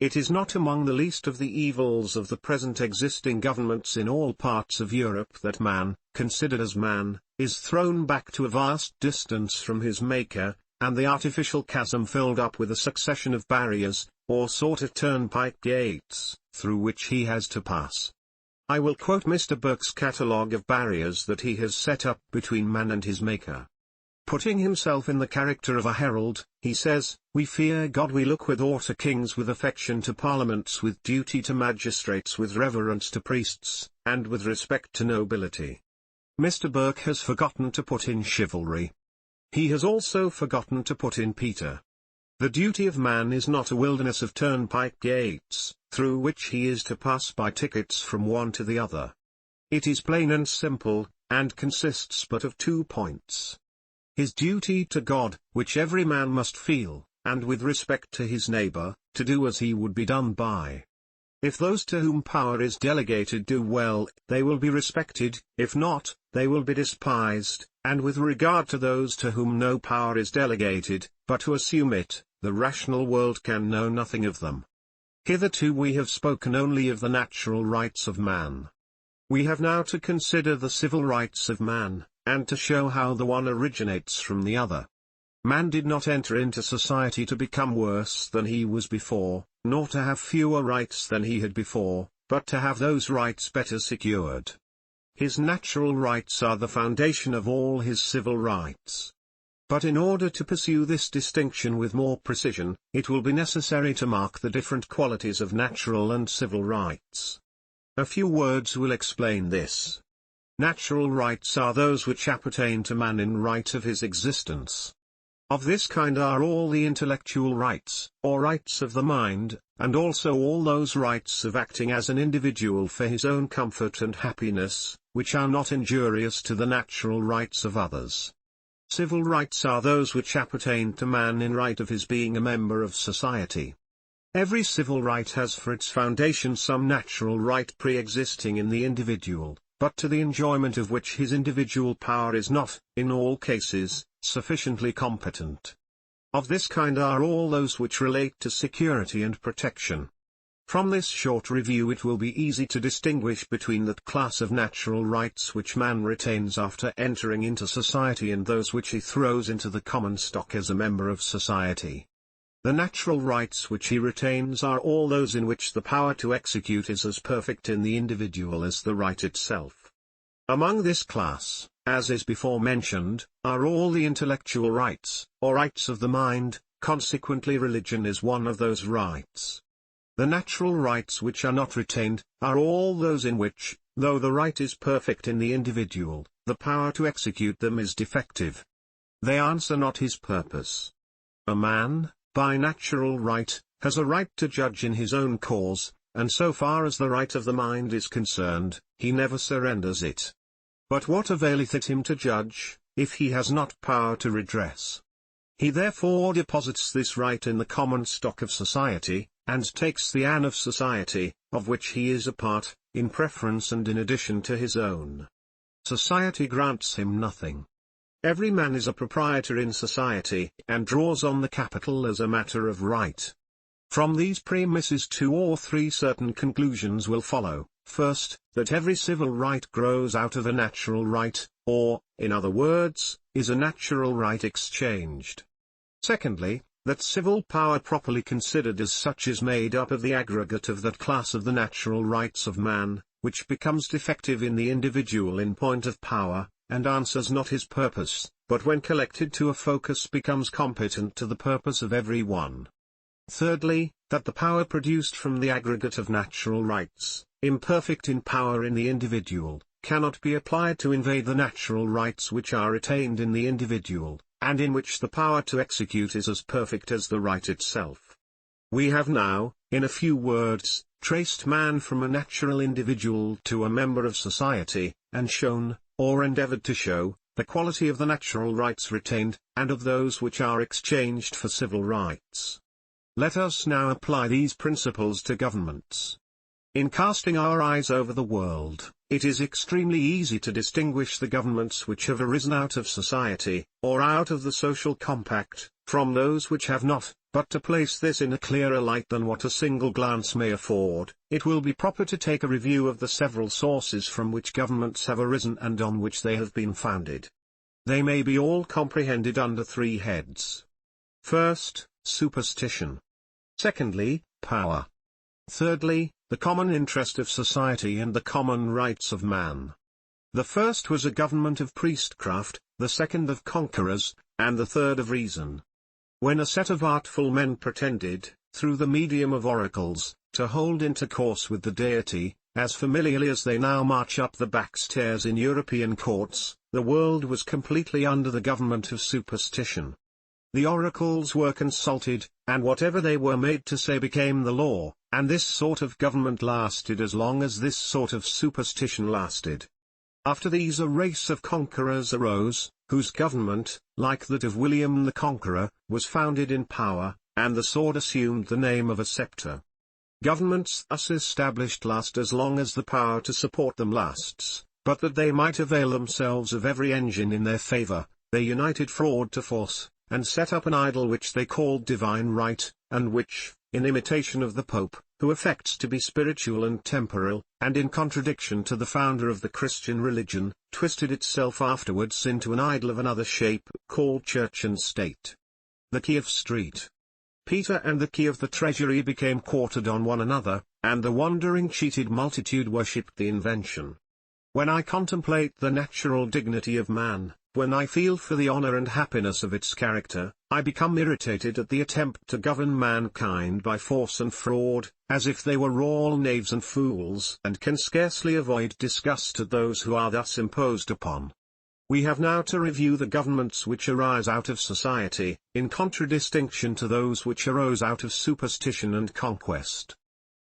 It is not among the least of the evils of the present existing governments in all parts of Europe that man, considered as man, is thrown back to a vast distance from his Maker, and the artificial chasm filled up with a succession of barriers, or sort of turnpike gates, through which he has to pass. I will quote Mr. Burke's catalogue of barriers that he has set up between man and his Maker. Putting himself in the character of a herald, he says, "We fear God, we look with awe to kings, with affection to parliaments, with duty to magistrates, with reverence to priests, and with respect to nobility." Mr. Burke has forgotten to put in chivalry. He has also forgotten to put in Peter. The duty of man is not a wilderness of turnpike gates, through which he is to pass by tickets from one to the other. It is plain and simple, and consists but of 2 points. His duty to God, which every man must feel, and with respect to his neighbor, to do as he would be done by. If those to whom power is delegated do well, they will be respected; if not, they will be despised, and with regard to those to whom no power is delegated, but to assume it, the rational world can know nothing of them. Hitherto we have spoken only of the natural rights of man. We have now to consider the civil rights of man, and to show how the one originates from the other. Man did not enter into society to become worse than he was before, nor to have fewer rights than he had before, but to have those rights better secured. His natural rights are the foundation of all his civil rights. But in order to pursue this distinction with more precision, it will be necessary to mark the different qualities of natural and civil rights. A few words will explain this. Natural rights are those which appertain to man in right of his existence. Of this kind are all the intellectual rights, or rights of the mind, and also all those rights of acting as an individual for his own comfort and happiness, which are not injurious to the natural rights of others. Civil rights are those which appertain to man in right of his being a member of society. Every civil right has for its foundation some natural right pre-existing in the individual, but to the enjoyment of which his individual power is not, in all cases, sufficiently competent. Of this kind are all those which relate to security and protection. From this short review it will be easy to distinguish between that class of natural rights which man retains after entering into society and those which he throws into the common stock as a member of society. The natural rights which he retains are all those in which the power to execute is as perfect in the individual as the right itself. Among this class, as is before mentioned, are all the intellectual rights, or rights of the mind, consequently religion is one of those rights. The natural rights which are not retained, are all those in which, though the right is perfect in the individual, the power to execute them is defective. They answer not his purpose. A man, by natural right, has a right to judge in his own cause, and so far as the right of the mind is concerned, he never surrenders it. But what availeth it him to judge, if he has not power to redress? He therefore deposits this right in the common stock of society, and takes the an of society, of which he is a part, in preference and in addition to his own. Society grants him nothing. Every man is a proprietor in society, and draws on the capital as a matter of right. From these premises 2 or 3 certain conclusions will follow. First, that every civil right grows out of a natural right, or, in other words, is a natural right exchanged. Secondly, that civil power properly considered as such is made up of the aggregate of that class of the natural rights of man, which becomes defective in the individual in point of power, and answers not his purpose, but when collected to a focus becomes competent to the purpose of every one. Thirdly, that the power produced from the aggregate of natural rights, imperfect in power in the individual, cannot be applied to invade the natural rights which are retained in the individual, and in which the power to execute is as perfect as the right itself. We have now, in a few words, traced man from a natural individual to a member of society, and shown, or endeavored to show, the quality of the natural rights retained, and of those which are exchanged for civil rights. Let us now apply these principles to governments. In casting our eyes over the world, it is extremely easy to distinguish the governments which have arisen out of society, or out of the social compact, from those which have not, but to place this in a clearer light than what a single glance may afford, it will be proper to take a review of the several sources from which governments have arisen and on which they have been founded. They may be all comprehended under three heads. First, superstition. Secondly, power. Thirdly, the common interest of society and the common rights of man. The first was a government of priestcraft, the second of conquerors, and the third of reason. When a set of artful men pretended, through the medium of oracles, to hold intercourse with the deity, as familiarly as they now march up the back stairs in European courts, the world was completely under the government of superstition. The oracles were consulted, and whatever they were made to say became the law, and this sort of government lasted as long as this sort of superstition lasted. After these a race of conquerors arose, whose government, like that of William the Conqueror, was founded in power, and the sword assumed the name of a scepter. Governments thus established last as long as the power to support them lasts, but that they might avail themselves of every engine in their favor, they united fraud to force, and set up an idol which they called divine right, and which, in imitation of the Pope, who affects to be spiritual and temporal, and in contradiction to the founder of the Christian religion, twisted itself afterwards into an idol of another shape, called Church and State. The key of Street Peter and the key of the Treasury became quartered on one another, and the wandering cheated multitude worshipped the invention. When I contemplate the natural dignity of man, when I feel for the honor and happiness of its character, I become irritated at the attempt to govern mankind by force and fraud, as if they were all knaves and fools, and can scarcely avoid disgust at those who are thus imposed upon. We have now to review the governments which arise out of society, in contradistinction to those which arose out of superstition and conquest.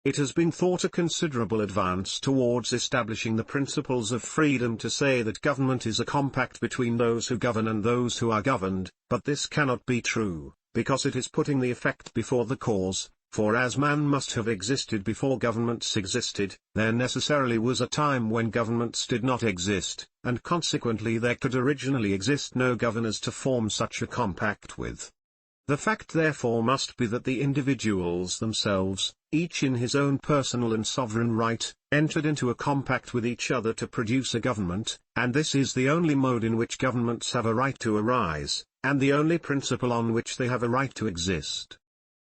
It has been thought a considerable advance towards establishing the principles of freedom to say that government is a compact between those who govern and those who are governed, but this cannot be true, because it is putting the effect before the cause, for as man must have existed before governments existed, there necessarily was a time when governments did not exist, and consequently there could originally exist no governors to form such a compact with. The fact therefore must be that the individuals themselves, each in his own personal and sovereign right, entered into a compact with each other to produce a government, and this is the only mode in which governments have a right to arise, and the only principle on which they have a right to exist.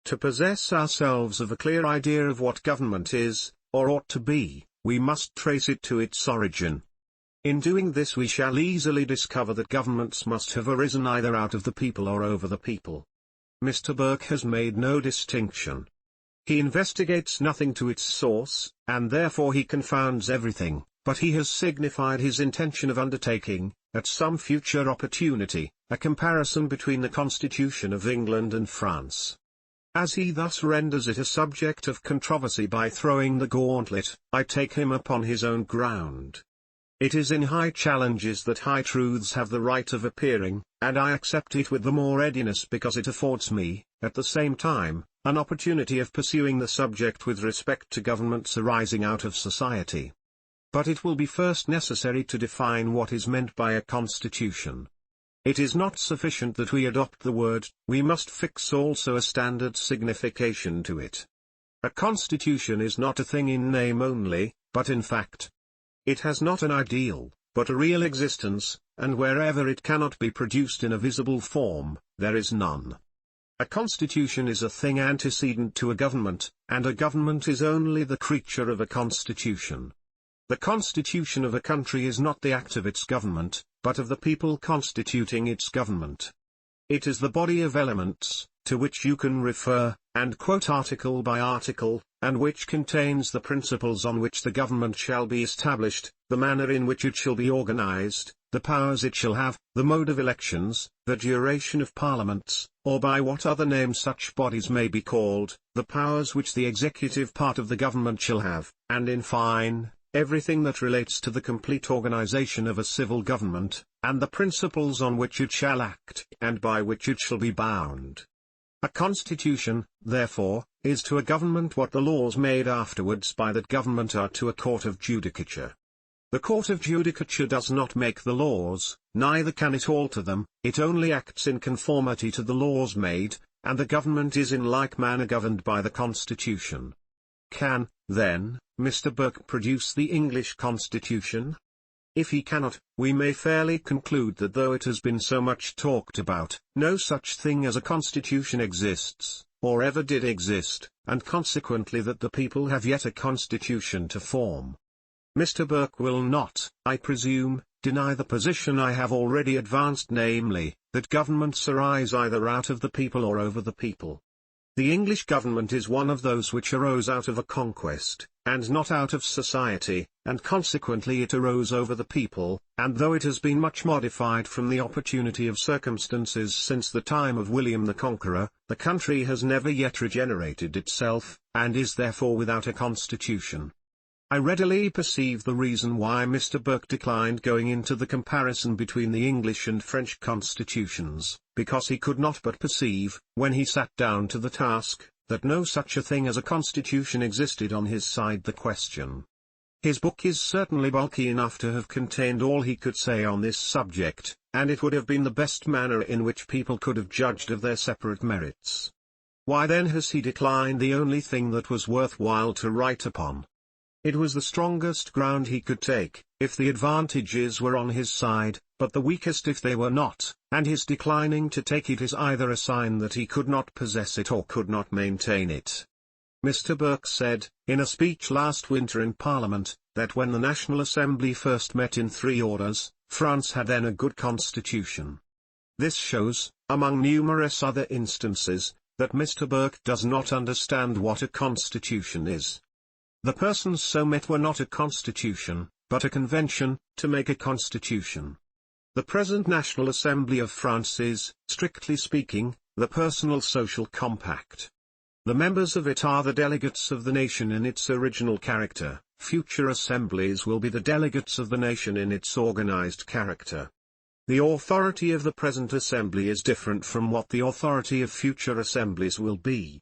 To possess ourselves of a clear idea of what government is, or ought to be, we must trace it to its origin. In doing this we shall easily discover that governments must have arisen either out of the people or over the people. Mr. Burke has made no distinction. He investigates nothing to its source, and therefore he confounds everything, but he has signified his intention of undertaking, at some future opportunity, a comparison between the Constitution of England and France. As he thus renders it a subject of controversy by throwing the gauntlet, I take him upon his own ground. It is in high challenges that high truths have the right of appearing, and I accept it with the more readiness because it affords me, at the same time, an opportunity of pursuing the subject with respect to governments arising out of society. But it will be first necessary to define what is meant by a constitution. It is not sufficient that we adopt the word, we must fix also a standard signification to it. A constitution is not a thing in name only, but in fact. It has not an ideal, but a real existence, and wherever it cannot be produced in a visible form, there is none. A constitution is a thing antecedent to a government, and a government is only the creature of a constitution. The constitution of a country is not the act of its government, but of the people constituting its government. It is the body of elements, to which you can refer, and quote article by article, and which contains the principles on which the government shall be established, the manner in which it shall be organized, the powers it shall have, the mode of elections, the duration of parliaments, or by what other name such bodies may be called, the powers which the executive part of the government shall have, and in fine, everything that relates to the complete organization of a civil government, and the principles on which it shall act, and by which it shall be bound. A constitution, therefore, is to a government what the laws made afterwards by that government are to a court of judicature. The court of judicature does not make the laws, neither can it alter them, it only acts in conformity to the laws made, and the government is in like manner governed by the constitution. Can, then, Mr. Burke produce the English constitution? If he cannot, we may fairly conclude that though it has been so much talked about, no such thing as a constitution exists, or ever did exist, and consequently that the people have yet a constitution to form. Mr. Burke will not, I presume, deny the position I have already advanced, namely, that governments arise either out of the people or over the people. The English government is one of those which arose out of a conquest, and not out of society, and consequently it arose over the people, and though it has been much modified from the opportunity of circumstances since the time of William the Conqueror, the country has never yet regenerated itself, and is therefore without a constitution. I readily perceive the reason why Mr. Burke declined going into the comparison between the English and French constitutions, because he could not but perceive, when he sat down to the task, that no such a thing as a constitution existed on his side the question. His book is certainly bulky enough to have contained all he could say on this subject, and it would have been the best manner in which people could have judged of their separate merits. Why then has he declined the only thing that was worth while to write upon? It was the strongest ground he could take, if the advantages were on his side, but the weakest if they were not, and his declining to take it is either a sign that he could not possess it or could not maintain it. Mr. Burke said, in a speech last winter in Parliament, that when the National Assembly first met in 3 orders, France had then a good constitution. This shows, among numerous other instances, that Mr. Burke does not understand what a constitution is. The persons so met were not a constitution, but a convention, to make a constitution. The present National Assembly of France is, strictly speaking, the personal social compact. The members of it are the delegates of the nation in its original character, future assemblies will be the delegates of the nation in its organized character. The authority of the present assembly is different from what the authority of future assemblies will be.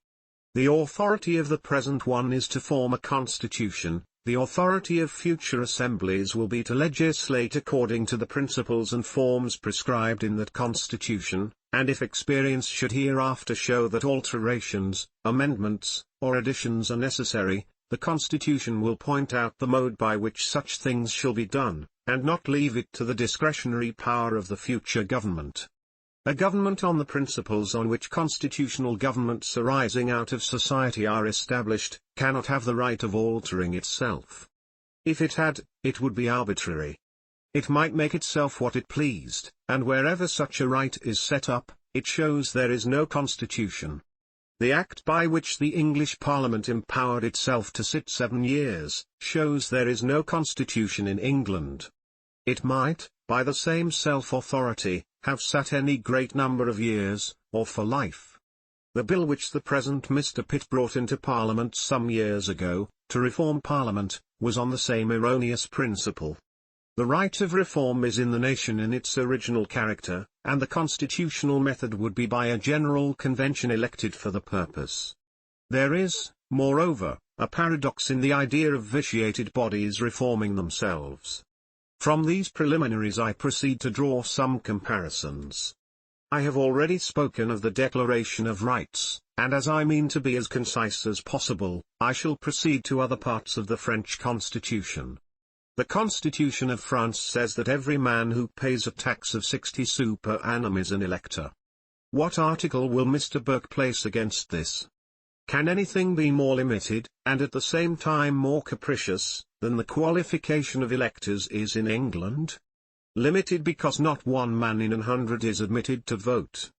The authority of the present one is to form a constitution, the authority of future assemblies will be to legislate according to the principles and forms prescribed in that constitution, and if experience should hereafter show that alterations, amendments, or additions are necessary, the constitution will point out the mode by which such things shall be done, and not leave it to the discretionary power of the future government. A government on the principles on which constitutional governments arising out of society are established, cannot have the right of altering itself. If it had, it would be arbitrary. It might make itself what it pleased, and wherever such a right is set up, it shows there is no constitution. The act by which the English Parliament empowered itself to sit 7 years, shows there is no constitution in England. It might, by the same self-authority, have sat any great number of years, or for life. The bill which the present Mr. Pitt brought into Parliament some years ago, to reform Parliament, was on the same erroneous principle. The right of reform is in the nation in its original character, and the constitutional method would be by a general convention elected for the purpose. There is, moreover, a paradox in the idea of vitiated bodies reforming themselves. From these preliminaries I proceed to draw some comparisons. I have already spoken of the Declaration of Rights, and as I mean to be as concise as possible, I shall proceed to other parts of the French Constitution. The Constitution of France says that every man who pays a tax of 60 sous per annum is an elector. What article will Mr. Burke place against this? Can anything be more limited, and at the same time more capricious, than the qualification of electors is in England? Limited because not one man in 100 is admitted to vote.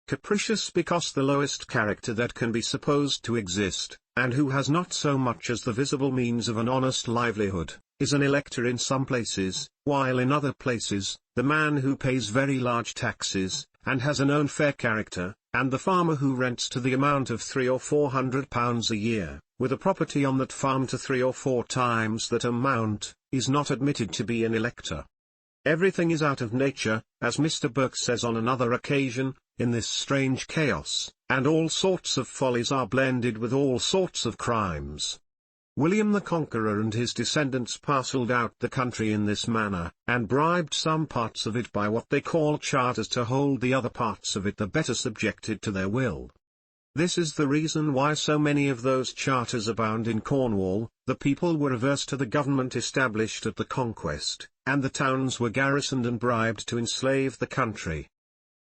Capricious because the lowest character that can be supposed to exist, and who has not so much as the visible means of an honest livelihood, is an elector in some places, while in other places, the man who pays very large taxes, and has a known fair character, and the farmer who rents to the amount of £300 or £400 a year, with a property on that farm to 3 or 4 times that amount, is not admitted to be an elector. Everything is out of nature, as Mr. Burke says on another occasion, in this strange chaos, and all sorts of follies are blended with all sorts of crimes. William the Conqueror and his descendants parcelled out the country in this manner, and bribed some parts of it by what they call charters to hold the other parts of it the better subjected to their will. This is the reason why so many of those charters abound in Cornwall. The people were averse to the government established at the Conquest, and the towns were garrisoned and bribed to enslave the country.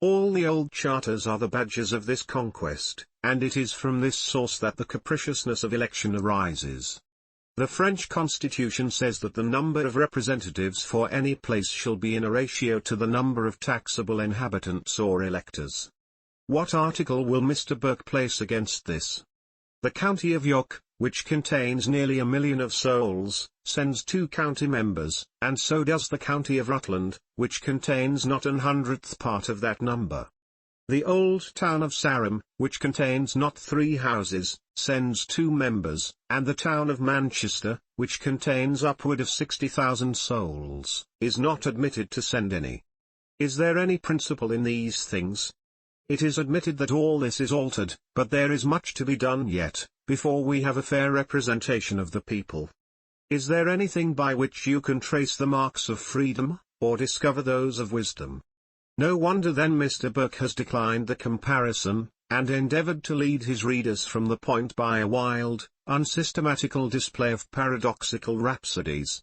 All the old charters are the badges of this conquest, and it is from this source that the capriciousness of election arises. The French Constitution says that the number of representatives for any place shall be in a ratio to the number of taxable inhabitants or electors. What article will Mr. Burke place against this? The county of York, which contains nearly 1 million of souls, sends 2 county members, and so does the county of Rutland, which contains not 100th part of that number. The old town of Sarum, which contains not 3 houses, sends 2 members, and the town of Manchester, which contains upward of 60,000 souls, is not admitted to send any. Is there any principle in these things? It is admitted that all this is altered, but there is much to be done yet, before we have a fair representation of the people. Is there anything by which you can trace the marks of freedom, or discover those of wisdom? No wonder then Mr. Burke has declined the comparison, and endeavoured to lead his readers from the point by a wild, unsystematical display of paradoxical rhapsodies.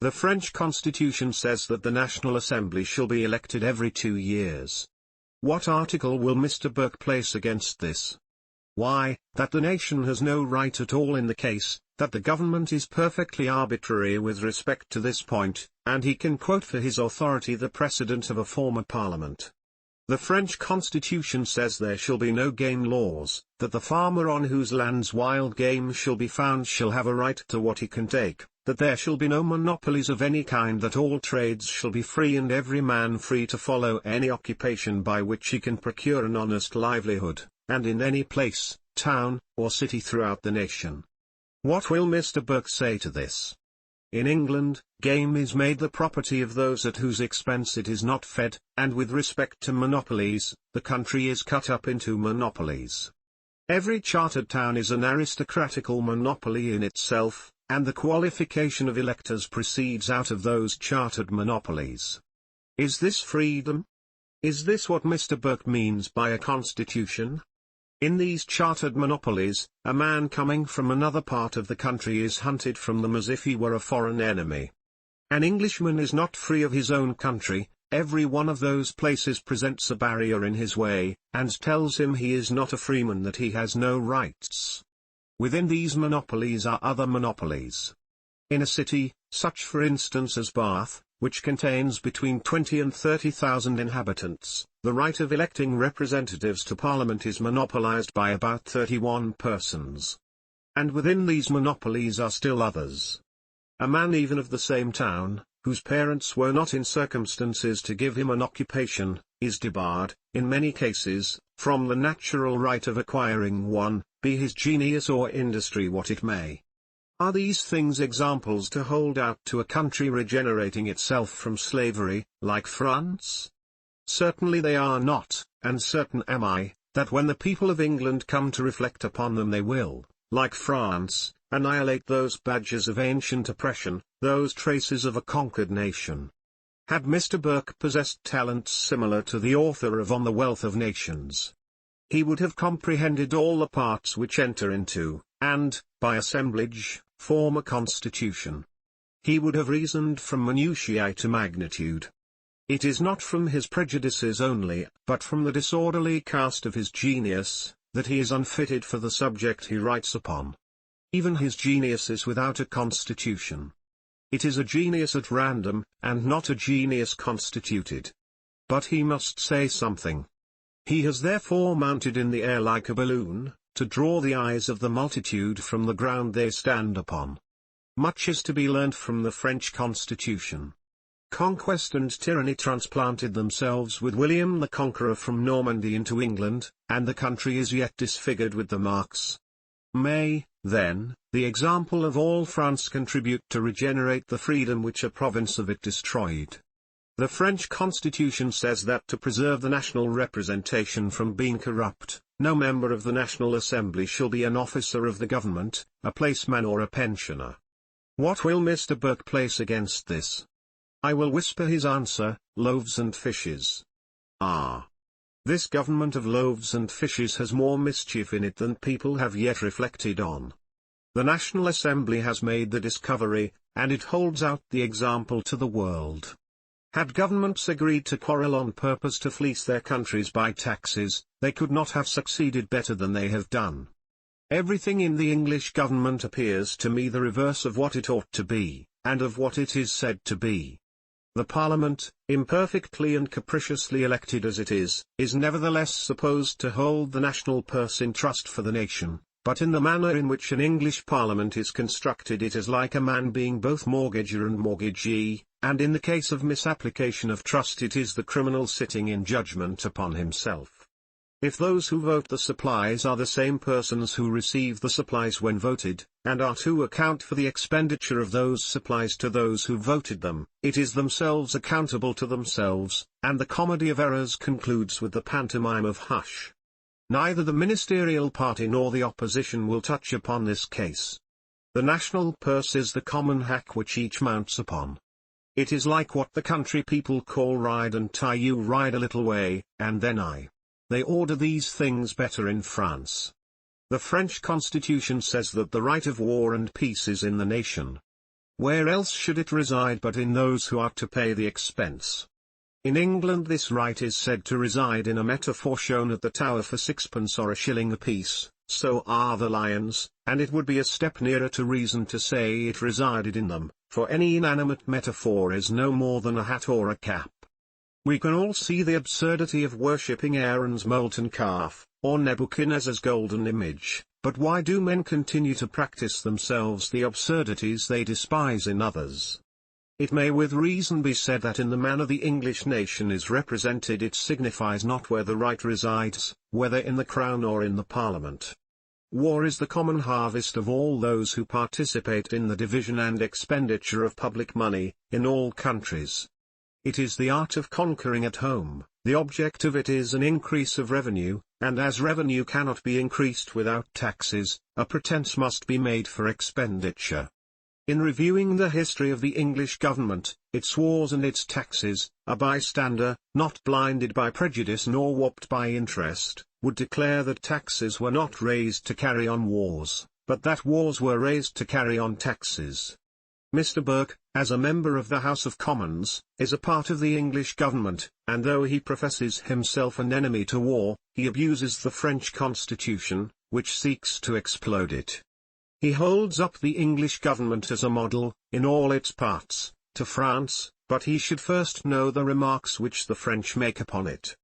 The French Constitution says that the National Assembly shall be elected every 2 years. What article will Mr. Burke place against this? Why, that the nation has no right at all in the case, that the government is perfectly arbitrary with respect to this point, and he can quote for his authority the precedent of a former parliament. The French Constitution says there shall be no game laws, that the farmer on whose lands wild game shall be found shall have a right to what he can take, that there shall be no monopolies of any kind, that all trades shall be free and every man free to follow any occupation by which he can procure an honest livelihood, and in any place, town, or city throughout the nation. What will Mr. Burke say to this? In England, game is made the property of those at whose expense it is not fed, and with respect to monopolies, the country is cut up into monopolies. Every chartered town is an aristocratical monopoly in itself, and the qualification of electors proceeds out of those chartered monopolies. Is this freedom? Is this what Mr. Burke means by a constitution? In these chartered monopolies, a man coming from another part of the country is hunted from them as if he were a foreign enemy. An Englishman is not free of his own country. Every one of those places presents a barrier in his way, and tells him he is not a freeman, that he has no rights. Within these monopolies are other monopolies. In a city, such for instance as Bath, which contains between 20 and 30,000 inhabitants, the right of electing representatives to Parliament is monopolized by about 31 persons. And within these monopolies are still others. A man even of the same town, whose parents were not in circumstances to give him an occupation, is debarred, in many cases, from the natural right of acquiring one, be his genius or industry what it may. Are these things examples to hold out to a country regenerating itself from slavery, like France? Certainly they are not, and certain am I, that when the people of England come to reflect upon them they will, like France, annihilate those badges of ancient oppression, those traces of a conquered nation. Had Mr. Burke possessed talents similar to the author of On the Wealth of Nations, he would have comprehended all the parts which enter into, and, by assemblage, form a constitution. He would have reasoned from minutiae to magnitude. It is not from his prejudices only, but from the disorderly cast of his genius, that he is unfitted for the subject he writes upon. Even his genius is without a constitution. It is a genius at random, and not a genius constituted. But he must say something. He has therefore mounted in the air like a balloon, to draw the eyes of the multitude from the ground they stand upon. Much is to be learnt from the French Constitution. Conquest and tyranny transplanted themselves with William the Conqueror from Normandy into England, and the country is yet disfigured with the marks. May, then, the example of all France contribute to regenerate the freedom which a province of it destroyed. The French Constitution says that to preserve the national representation from being corrupt, no member of the National Assembly shall be an officer of the government, a placeman or a pensioner. What will Mr. Burke place against this? I will whisper his answer: loaves and fishes. Ah! This government of loaves and fishes has more mischief in it than people have yet reflected on. The National Assembly has made the discovery, and it holds out the example to the world. Had governments agreed to quarrel on purpose to fleece their countries by taxes, they could not have succeeded better than they have done. Everything in the English government appears to me the reverse of what it ought to be, and of what it is said to be. The Parliament, imperfectly and capriciously elected as it is nevertheless supposed to hold the national purse in trust for the nation, but in the manner in which an English Parliament is constructed it is like a man being both mortgager and mortgagee, and in the case of misapplication of trust it is the criminal sitting in judgment upon himself. If those who vote the supplies are the same persons who receive the supplies when voted, and are to account for the expenditure of those supplies to those who voted them, it is themselves accountable to themselves, and the comedy of errors concludes with the pantomime of hush. Neither the ministerial party nor the opposition will touch upon this case. The national purse is the common hack which each mounts upon. It is like what the country people call ride and tie. You ride a little way, and then They order these things better in France. The French Constitution says that the right of war and peace is in the nation. Where else should it reside but in those who are to pay the expense? In England this right is said to reside in a metaphor shown at the Tower for sixpence or a shilling apiece, so are the lions, and it would be a step nearer to reason to say it resided in them, for any inanimate metaphor is no more than a hat or a cap. We can all see the absurdity of worshipping Aaron's molten calf, or Nebuchadnezzar's golden image, but why do men continue to practice themselves the absurdities they despise in others? It may with reason be said that in the manner the English nation is represented it signifies not where the right resides, whether in the Crown or in the Parliament. War is the common harvest of all those who participate in the division and expenditure of public money, in all countries. It is the art of conquering at home, the object of it is an increase of revenue, and as revenue cannot be increased without taxes, a pretense must be made for expenditure. In reviewing the history of the English government, its wars and its taxes, a bystander, not blinded by prejudice nor warped by interest, would declare that taxes were not raised to carry on wars, but that wars were raised to carry on taxes. Mr. Burke, as a member of the House of Commons, is a part of the English government, and though he professes himself an enemy to war, he abuses the French Constitution, which seeks to explode it. He holds up the English government as a model, in all its parts, to France, but he should first know the remarks which the French make upon it.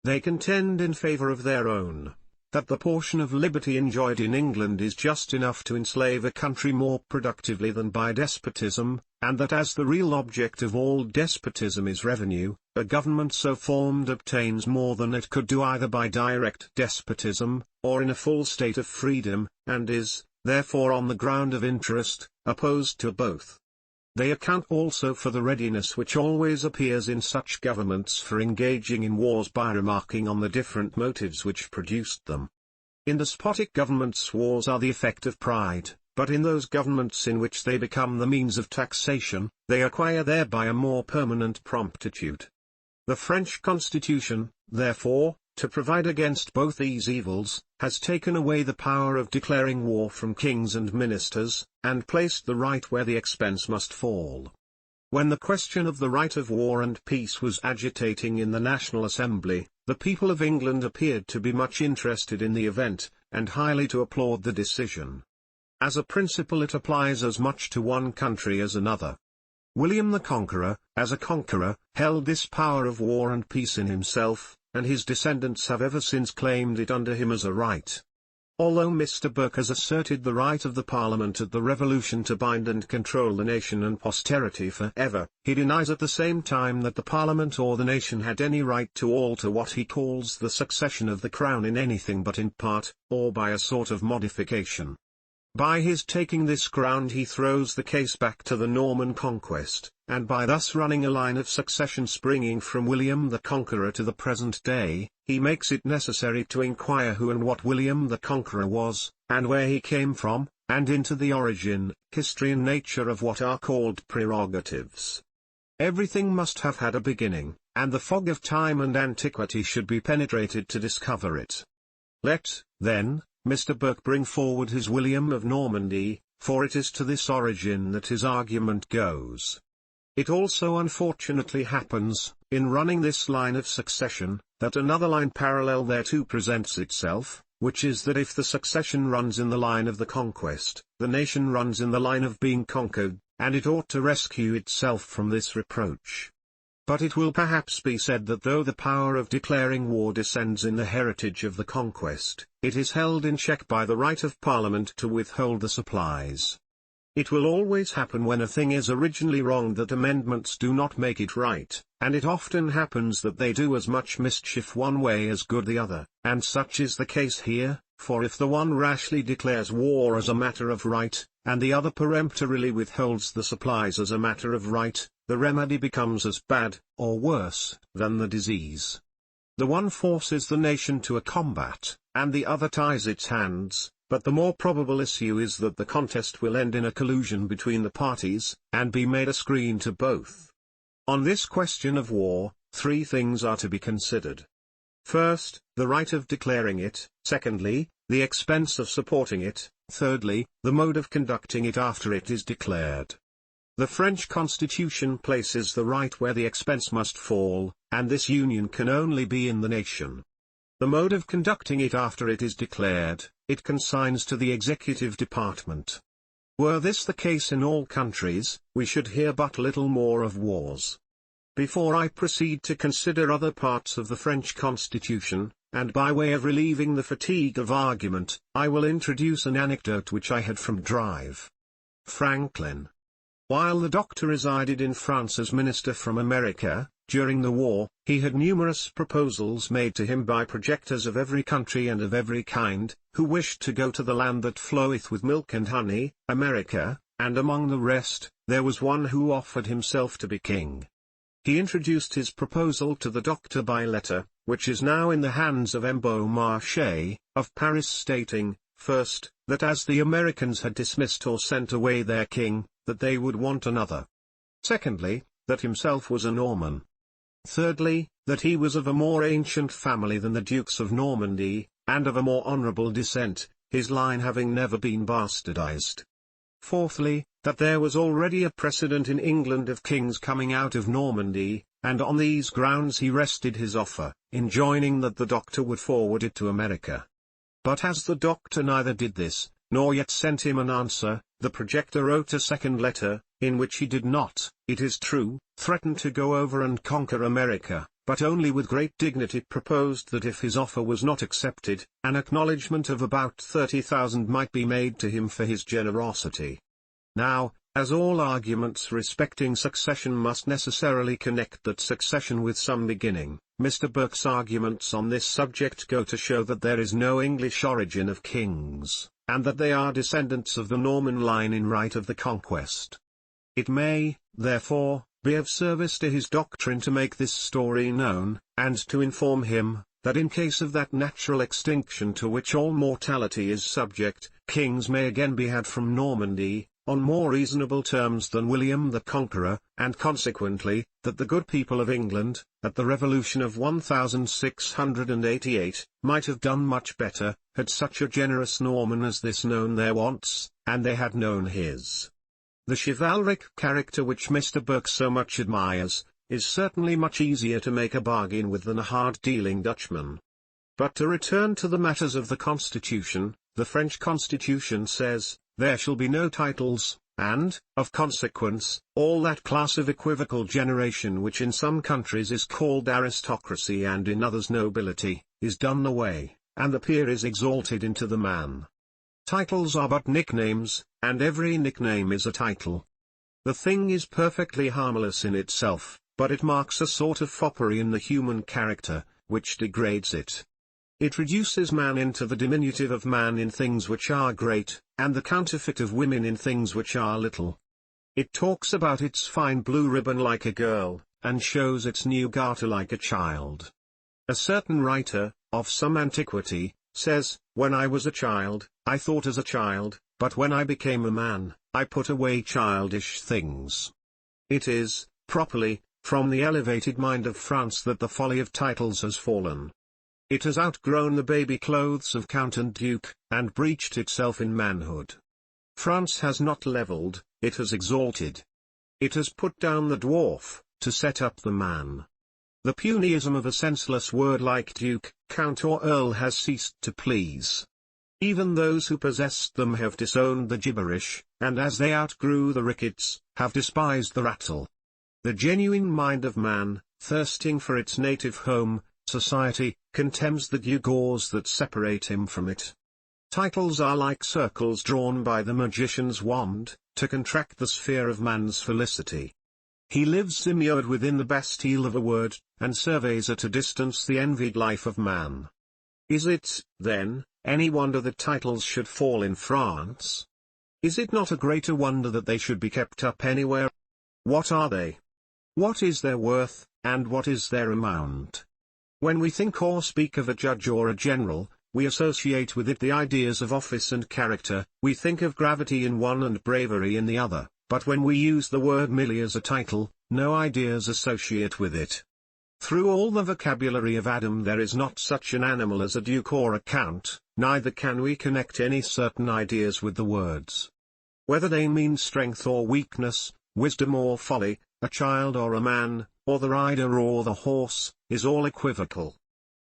They contend in favour of their own, that the portion of liberty enjoyed in England is just enough to enslave a country more productively than by despotism, and that as the real object of all despotism is revenue, a government so formed obtains more than it could do either by direct despotism, or in a full state of freedom, and is, therefore on the ground of interest, opposed to both. They account also for the readiness which always appears in such governments for engaging in wars by remarking on the different motives which produced them. In despotic governments wars are the effect of pride, but in those governments in which they become the means of taxation, they acquire thereby a more permanent promptitude. The French Constitution, therefore, to provide against both these evils, has taken away the power of declaring war from kings and ministers, and placed the right where the expense must fall. When the question of the right of war and peace was agitating in the National Assembly, the people of England appeared to be much interested in the event, and highly to applaud the decision. As a principle it applies as much to one country as another. William the Conqueror, as a conqueror, held this power of war and peace in himself, and his descendants have ever since claimed it under him as a right. Although Mr. Burke has asserted the right of the Parliament at the Revolution to bind and control the nation and posterity forever, he denies at the same time that the Parliament or the nation had any right to alter what he calls the succession of the crown in anything but in part, or by a sort of modification. By his taking this ground he throws the case back to the Norman conquest, and by thus running a line of succession springing from William the Conqueror to the present day, he makes it necessary to inquire who and what William the Conqueror was, and where he came from, and into the origin, history and nature of what are called prerogatives. Everything must have had a beginning, and the fog of time and antiquity should be penetrated to discover it. Let, then, Mr. Burke bring forward his William of Normandy, for it is to this origin that his argument goes. It also unfortunately happens, in running this line of succession, that another line parallel thereto presents itself, which is that if the succession runs in the line of the conquest, the nation runs in the line of being conquered, and it ought to rescue itself from this reproach. But it will perhaps be said that though the power of declaring war descends in the heritage of the conquest, it is held in check by the right of Parliament to withhold the supplies. It will always happen when a thing is originally wrong that amendments do not make it right, and it often happens that they do as much mischief one way as good the other, and such is the case here, for if the one rashly declares war as a matter of right, and the other peremptorily withholds the supplies as a matter of right, the remedy becomes as bad, or worse, than the disease. The one forces the nation to a combat, and the other ties its hands, but the more probable issue is that the contest will end in a collusion between the parties, and be made a screen to both. On this question of war, three things are to be considered. First, the right of declaring it; secondly, the expense of supporting it; thirdly, the mode of conducting it after it is declared. The French Constitution places the right where the expense must fall, and this union can only be in the nation. The mode of conducting it after it is declared, it consigns to the executive department. Were this the case in all countries, we should hear but little more of wars. Before I proceed to consider other parts of the French Constitution, and by way of relieving the fatigue of argument, I will introduce an anecdote which I had from Drive. Franklin. While the doctor resided in France as minister from America, during the war, he had numerous proposals made to him by projectors of every country and of every kind, who wished to go to the land that floweth with milk and honey, America, and among the rest, there was one who offered himself to be king. He introduced his proposal to the doctor by letter, which is now in the hands of M. Beaumarchais, of Paris, stating, first, that as the Americans had dismissed or sent away their king, that they would want another. Secondly, that himself was a Norman. Thirdly, that he was of a more ancient family than the Dukes of Normandy, and of a more honourable descent, his line having never been bastardized. Fourthly, that there was already a precedent in England of kings coming out of Normandy, and on these grounds he rested his offer, enjoining that the doctor would forward it to America. But as the doctor neither did this, nor yet sent him an answer, the projector wrote a second letter, in which he did not, it is true, threaten to go over and conquer America, but only with great dignity proposed that if his offer was not accepted, an acknowledgment of about 30,000 might be made to him for his generosity. Now, as all arguments respecting succession must necessarily connect that succession with some beginning, Mr. Burke's arguments on this subject go to show that there is no English origin of kings, and that they are descendants of the Norman line in right of the conquest. It may, therefore, be of service to his doctrine to make this story known, and to inform him, that in case of that natural extinction to which all mortality is subject, kings may again be had from Normandy, on more reasonable terms than William the Conqueror, and consequently, that the good people of England, at the Revolution of 1688, might have done much better, had such a generous Norman as this known their wants, and they had known his. The chivalric character which Mr. Burke so much admires, is certainly much easier to make a bargain with than a hard-dealing Dutchman. But to return to the matters of the Constitution, the French Constitution says, "There shall be no titles, and, of consequence, all that class of equivocal generation which in some countries is called aristocracy and in others nobility, is done away, and the peer is exalted into the man. Titles are but nicknames, and every nickname is a title. The thing is perfectly harmless in itself, but it marks a sort of foppery in the human character, which degrades it. It reduces man into the diminutive of man in things which are great, and the counterfeit of women in things which are little. It talks about its fine blue ribbon like a girl, and shows its new garter like a child. A certain writer, of some antiquity, says, "When I was a child, I thought as a child, but when I became a man, I put away childish things." It is, properly, from the elevated mind of France that the folly of titles has fallen. It has outgrown the baby clothes of count and duke, and breached itself in manhood. France has not levelled, it has exalted. It has put down the dwarf, to set up the man. The punyism of a senseless word like duke, count or earl has ceased to please. Even those who possessed them have disowned the gibberish, and as they outgrew the rickets, have despised the rattle. The genuine mind of man, thirsting for its native home, society, contemns the gewgaws that separate him from it. Titles are like circles drawn by the magician's wand, to contract the sphere of man's felicity. He lives immured within the Bastille of a word, and surveys at a distance the envied life of man. Is it, then, any wonder that titles should fall in France? Is it not a greater wonder that they should be kept up anywhere? What are they? What is their worth, and what is their amount? When we think or speak of a judge or a general, we associate with it the ideas of office and character, we think of gravity in one and bravery in the other, but when we use the word merely as a title, no ideas associate with it. Through all the vocabulary of Adam there is not such an animal as a duke or a count, neither can we connect any certain ideas with the words. Whether they mean strength or weakness, wisdom or folly, a child or a man, or the rider or the horse, is all equivocal.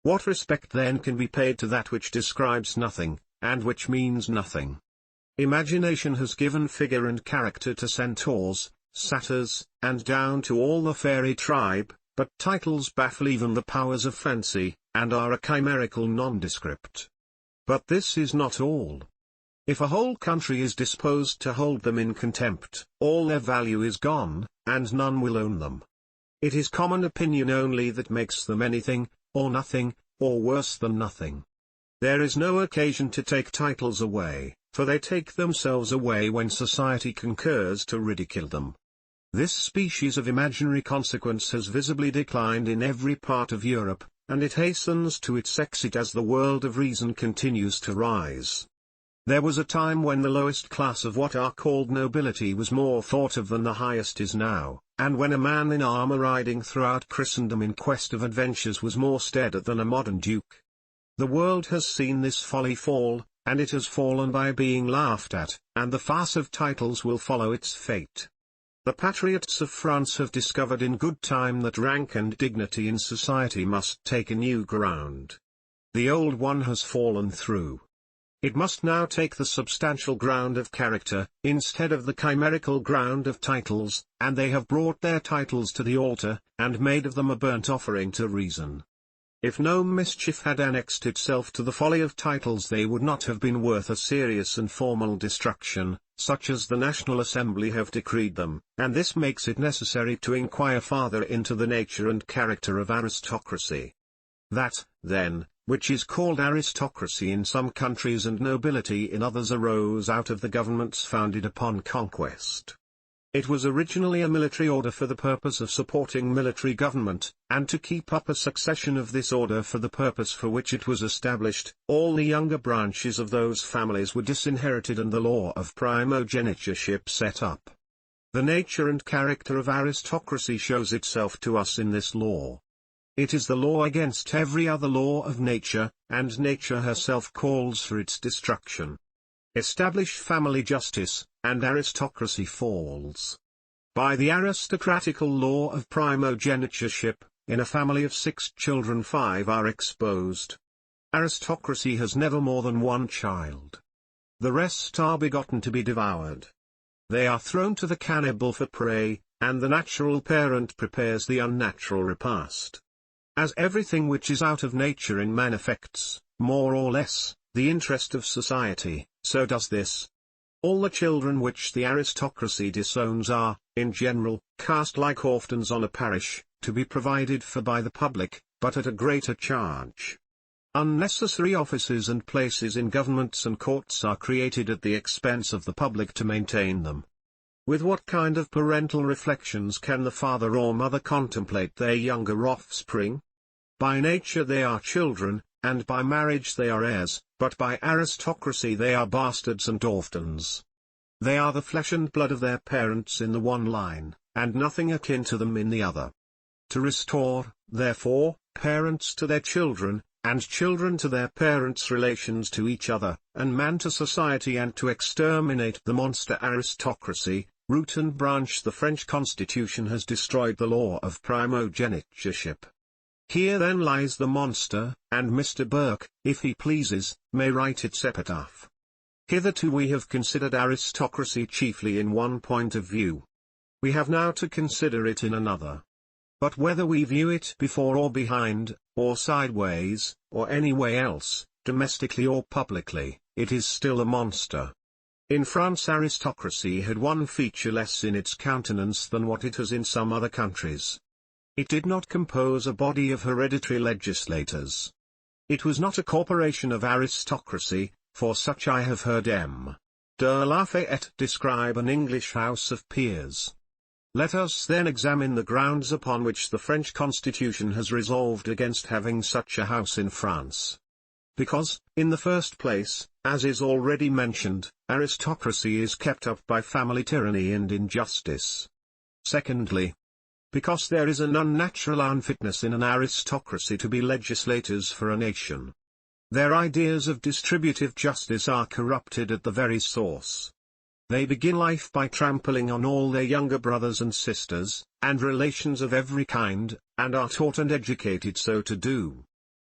What respect then can be paid to that which describes nothing, and which means nothing? Imagination has given figure and character to centaurs, satyrs, and down to all the fairy tribe, but titles baffle even the powers of fancy, and are a chimerical nondescript. But this is not all. If a whole country is disposed to hold them in contempt, all their value is gone, and none will own them. It is common opinion only that makes them anything, or nothing, or worse than nothing. There is no occasion to take titles away, for they take themselves away when society concurs to ridicule them. This species of imaginary consequence has visibly declined in every part of Europe, and it hastens to its exit as the world of reason continues to rise. There was a time when the lowest class of what are called nobility was more thought of than the highest is now, and when a man in armour riding throughout Christendom in quest of adventures was more stared at than a modern duke. The world has seen this folly fall, and it has fallen by being laughed at, and the farce of titles will follow its fate. The patriots of France have discovered in good time that rank and dignity in society must take a new ground. The old one has fallen through. It must now take the substantial ground of character, instead of the chimerical ground of titles, and they have brought their titles to the altar, and made of them a burnt offering to reason. If no mischief had annexed itself to the folly of titles they would not have been worth a serious and formal destruction, such as the National Assembly have decreed them, and this makes it necessary to inquire farther into the nature and character of aristocracy. That, then, which is called aristocracy in some countries and nobility in others arose out of the governments founded upon conquest. It was originally a military order for the purpose of supporting military government, and to keep up a succession of this order for the purpose for which it was established. All the younger branches of those families were disinherited and the law of primogenitureship set up. The nature and character of aristocracy shows itself to us in this law. It is the law against every other law of nature, and nature herself calls for its destruction. Establish family justice, and aristocracy falls. By the aristocratical law of primogenitureship, in a family of 6 children 5 are exposed. Aristocracy has never more than one child. The rest are begotten to be devoured. they are thrown to the cannibal for prey, and the natural parent prepares the unnatural repast. As everything which is out of nature in man affects, more or less, the interest of society, so does this. All the children which the aristocracy disowns are, in general, cast like orphans on a parish, to be provided for by the public, but at a greater charge. Unnecessary offices and places in governments and courts are created at the expense of the public to maintain them. With what kind of parental reflections can the father or mother contemplate their younger offspring? By nature they are children, and by marriage they are heirs, but by aristocracy they are bastards and orphans. They are the flesh and blood of their parents in the one line, and nothing akin to them in the other. To restore, therefore, parents to their children, and children to their parents' relations to each other, and man to society, and to exterminate the monster aristocracy, root and branch, the French Constitution has destroyed the law of primogenitureship. Here then lies the monster, and Mr. Burke, if he pleases, may write its epitaph. Hitherto we have considered aristocracy chiefly in one point of view. We have now to consider it in another. But whether we view it before or behind, or sideways, or any way else, domestically or publicly, it is still a monster. In France aristocracy had one feature less in its countenance than what it has in some other countries. It did not compose a body of hereditary legislators. It was not a corporation of aristocracy, for such I have heard M. de Lafayette describe an English House of Peers. Let us then examine the grounds upon which the French Constitution has resolved against having such a house in France. Because, in the first place, as is already mentioned, aristocracy is kept up by family tyranny and injustice. Secondly, because there is an unnatural unfitness in an aristocracy to be legislators for a nation. Their ideas of distributive justice are corrupted at the very source. They begin life by trampling on all their younger brothers and sisters, and relations of every kind, and are taught and educated so to do.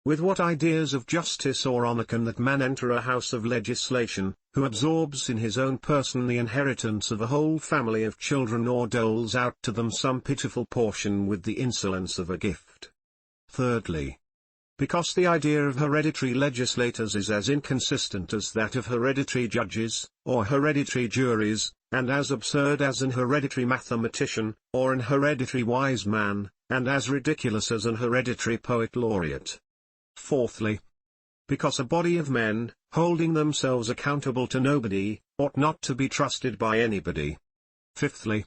With what ideas of justice or honor can that man enter a house of legislation, who absorbs in his own person the inheritance of a whole family of children, or doles out to them some pitiful portion with the insolence of a gift? Thirdly, because the idea of hereditary legislators is as inconsistent as that of hereditary judges, or hereditary juries, and as absurd as an hereditary mathematician, or an hereditary wise man, and as ridiculous as an hereditary poet laureate. Fourthly, because a body of men, holding themselves accountable to nobody, ought not to be trusted by anybody. Fifthly,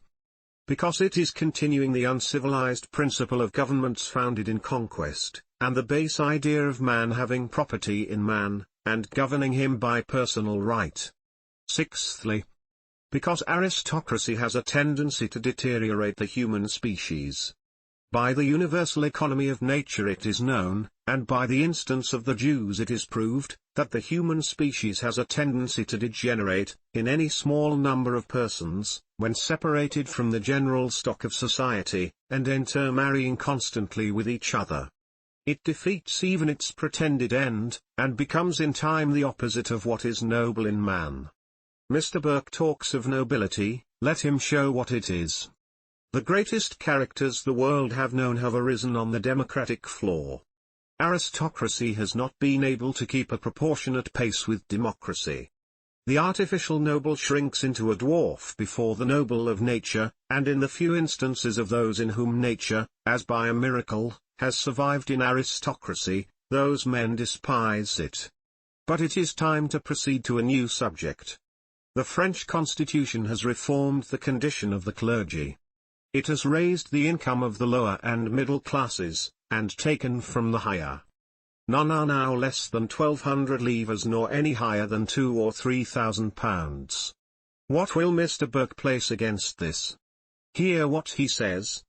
because it is continuing the uncivilized principle of governments founded in conquest, and the base idea of man having property in man, and governing him by personal right. Sixthly, because aristocracy has a tendency to deteriorate the human species. By the universal economy of nature it is known, and by the instance of the Jews it is proved, that the human species has a tendency to degenerate, in any small number of persons, when separated from the general stock of society, and intermarrying constantly with each other. It defeats even its pretended end, and becomes in time the opposite of what is noble in man. Mr. Burke talks of nobility, let him show what it is. The greatest characters the world have known have arisen on the democratic floor. Aristocracy has not been able to keep a proportionate pace with democracy. The artificial noble shrinks into a dwarf before the noble of nature, and in the few instances of those in whom nature, as by a miracle, has survived in aristocracy, those men despise it. But it is time to proceed to a new subject. The French Constitution has reformed the condition of the clergy. It has raised the income of the lower and middle classes, and taken from the higher. None are now less than 1,200 livres nor any higher than £2,000 or £3,000. What will Mr. Burke place against this? Hear what he says.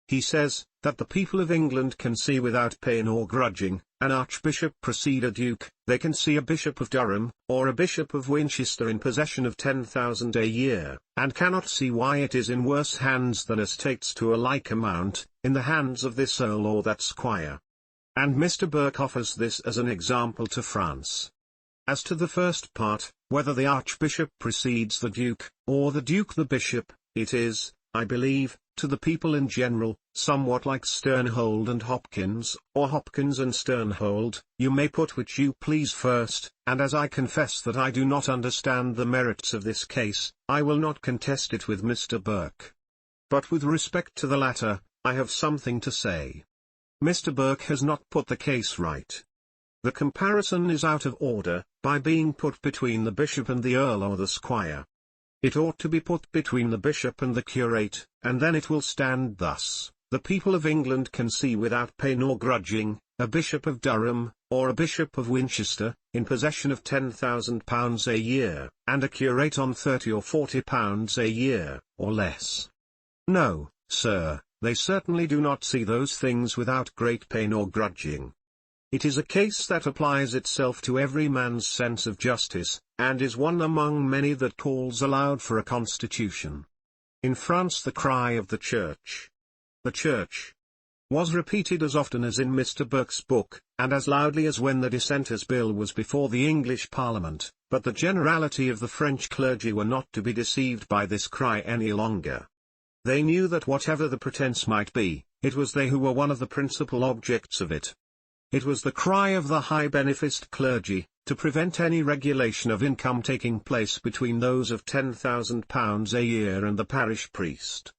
He says, that the people of England can see without pain or grudging, an archbishop precede a duke, they can see a bishop of Durham, or a bishop of Winchester in possession of 10,000 a year, and cannot see why it is in worse hands than estates to a like amount, in the hands of this earl or that squire. And Mr. Burke offers this as an example to France. As to the first part, whether the archbishop precedes the duke, or the duke the bishop, it is, I believe, to the people in general, somewhat like Sternhold and Hopkins, or Hopkins and Sternhold. You may put which you please first, and as I confess that I do not understand the merits of this case, I will not contest it with Mr. Burke. But with respect to the latter, I have something to say. Mr. Burke has not put the case right. The comparison is out of order, by being put between the bishop and the earl or the squire. It ought to be put between the bishop and the curate, and then it will stand thus: the people of England can see without pain or grudging, a bishop of Durham, or a bishop of Winchester, in possession of £10,000 a year, and a curate on £30 or £40 a year, or less. No, sir, they certainly do not see those things without great pain or grudging. It is a case that applies itself to every man's sense of justice, and is one among many that calls aloud for a constitution. In France the cry of the Church, was repeated as often as in Mr. Burke's book, and as loudly as when the Dissenters' Bill was before the English Parliament, but the generality of the French clergy were not to be deceived by this cry any longer. They knew that whatever the pretence might be, it was they who were one of the principal objects of it. It was the cry of the high-beneficed clergy, to prevent any regulation of income taking place between those of £10,000 a year and the parish priest.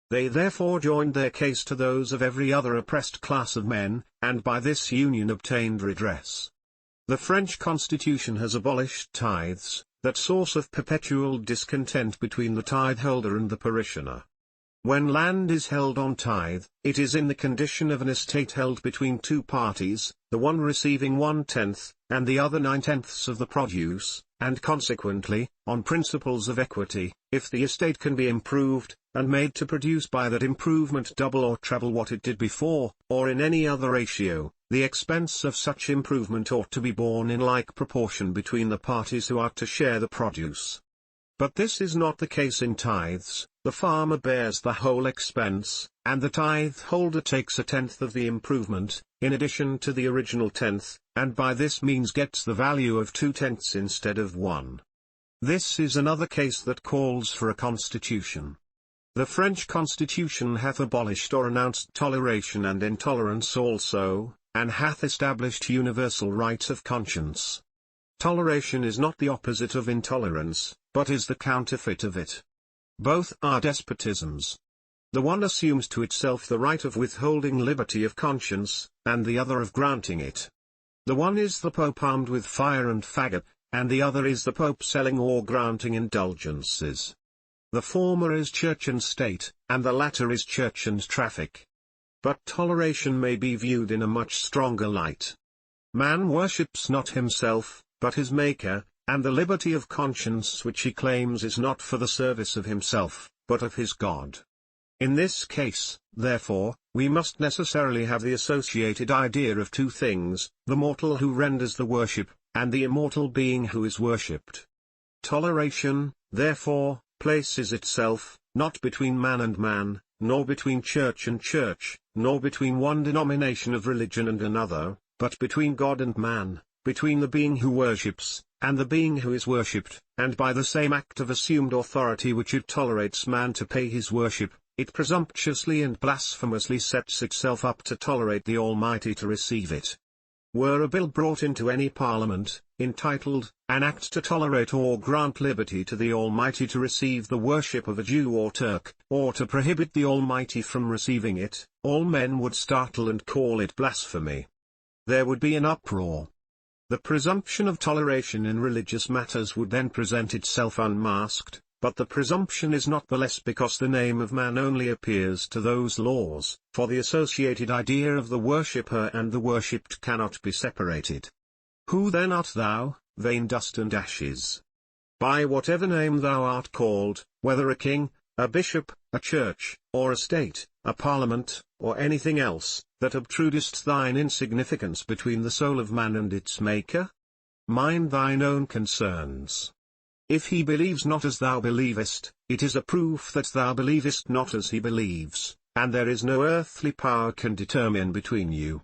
They therefore joined their case to those of every other oppressed class of men, and by this union obtained redress. The French Constitution has abolished tithes, that source of perpetual discontent between the tithe-holder and the parishioner. When land is held on tithe, it is in the condition of an estate held between two parties, the one receiving 1/10, and the other 9/10 of the produce, and consequently, on principles of equity, if the estate can be improved, and made to produce by that improvement double or treble what it did before, or in any other ratio, the expense of such improvement ought to be borne in like proportion between the parties who are to share the produce. But this is not the case in tithes. The farmer bears the whole expense, and the tithe-holder takes 1/10 of the improvement, in addition to the original 1/10, and by this means gets the value of 2/10 instead of 1. This is another case that calls for a constitution. The French Constitution hath abolished or announced toleration and intolerance also, and hath established universal right of conscience. Toleration is not the opposite of intolerance, but is the counterfeit of it. Both are despotisms. The one assumes to itself the right of withholding liberty of conscience, and the other of granting it. The one is the Pope armed with fire and faggot, and the other is the Pope selling or granting indulgences. The former is church and state, and the latter is church and traffic. But toleration may be viewed in a much stronger light. Man worships not himself, but his Maker, and the liberty of conscience which he claims is not for the service of himself, but of his God. In this case, therefore, we must necessarily have the associated idea of two things, the mortal who renders the worship, and the immortal being who is worshipped. Toleration, therefore, places itself, not between man and man, nor between church and church, nor between one denomination of religion and another, but between God and man, between the being who worships, and the being who is worshipped, and by the same act of assumed authority which it tolerates man to pay his worship, it presumptuously and blasphemously sets itself up to tolerate the Almighty to receive it. Were a bill brought into any parliament, entitled, "An Act to tolerate or grant liberty to the Almighty to receive the worship of a Jew or Turk, or to prohibit the Almighty from receiving it," all men would startle and call it blasphemy. There would be an uproar. The presumption of toleration in religious matters would then present itself unmasked, but the presumption is not the less because the name of man only appears to those laws, for the associated idea of the worshipper and the worshipped cannot be separated. Who then art thou, vain dust and ashes? By whatever name thou art called, whether a king, a bishop, a church, or a state, a parliament, or anything else, that obtrudest thine insignificance between the soul of man and its Maker? Mind thine own concerns. If he believes not as thou believest, it is a proof that thou believest not as he believes, and there is no earthly power can determine between you.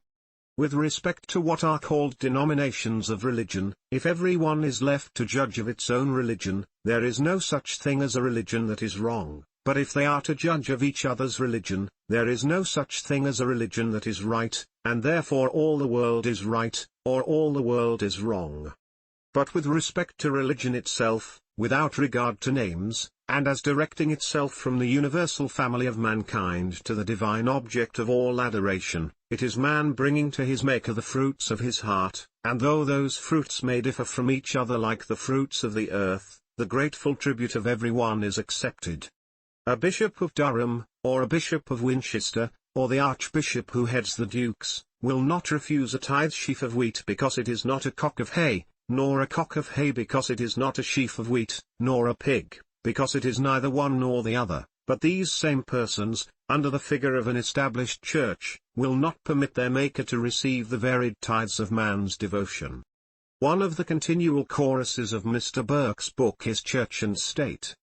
With respect to what are called denominations of religion, if every one is left to judge of its own religion, there is no such thing as a religion that is wrong, but if they are to judge of each other's religion, there is no such thing as a religion that is right, and therefore all the world is right, or all the world is wrong. But with respect to religion itself, without regard to names, and as directing itself from the universal family of mankind to the divine object of all adoration, it is man bringing to his Maker the fruits of his heart, and though those fruits may differ from each other like the fruits of the earth, the grateful tribute of every one is accepted. A bishop of Durham, or a bishop of Winchester, or the archbishop who heads the dukes, will not refuse a tithe sheaf of wheat because it is not a cock of hay, nor a cock of hay because it is not a sheaf of wheat, nor a pig, because it is neither one nor the other, but these same persons, under the figure of an established church, will not permit their Maker to receive the varied tithes of man's devotion. One of the continual choruses of Mr. Burke's book is Church and State.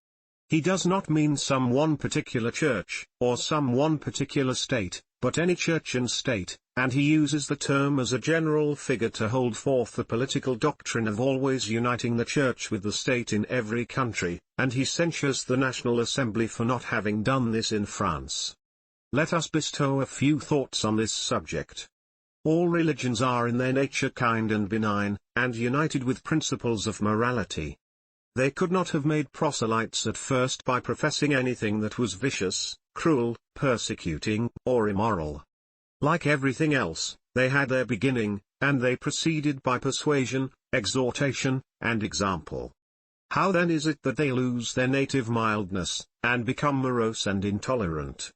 He does not mean some one particular church, or some one particular state, but any church and state, and he uses the term as a general figure to hold forth the political doctrine of always uniting the church with the state in every country, and he censures the National Assembly for not having done this in France. Let us bestow a few thoughts on this subject. All religions are in their nature kind and benign, and united with principles of morality. They could not have made proselytes at first by professing anything that was vicious, cruel, persecuting, or immoral. Like everything else, they had their beginning, and they proceeded by persuasion, exhortation, and example. How then is it that they lose their native mildness, and become morose and intolerant?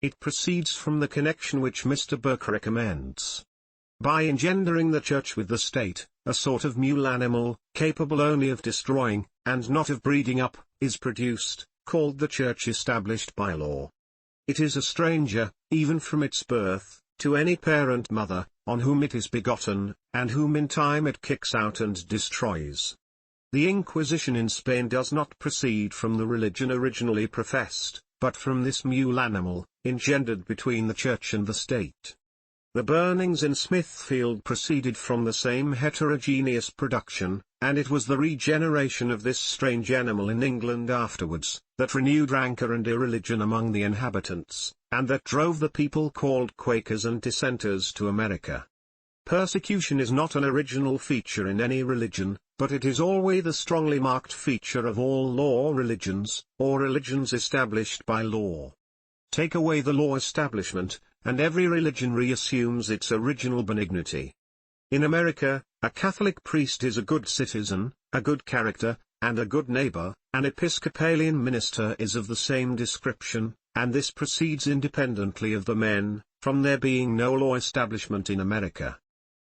It proceeds from the connection which Mr. Burke recommends. By engendering the church with the state, a sort of mule animal, capable only of destroying, and not of breeding up, is produced, called the church established by law. It is a stranger, even from its birth, to any parent mother, on whom it is begotten, and whom in time it kicks out and destroys. The Inquisition in Spain does not proceed from the religion originally professed, but from this mule animal, engendered between the church and the state. The burnings in Smithfield proceeded from the same heterogeneous production, and it was the regeneration of this strange animal in England afterwards, that renewed rancor and irreligion among the inhabitants, and that drove the people called Quakers and Dissenters to America. Persecution is not an original feature in any religion, but it is always the strongly marked feature of all law religions, or religions established by law. Take away the law establishment, and every religion reassumes its original benignity. In America, a Catholic priest is a good citizen, a good character, and a good neighbor. An Episcopalian minister is of the same description, and this proceeds independently of the men, from there being no law establishment in America.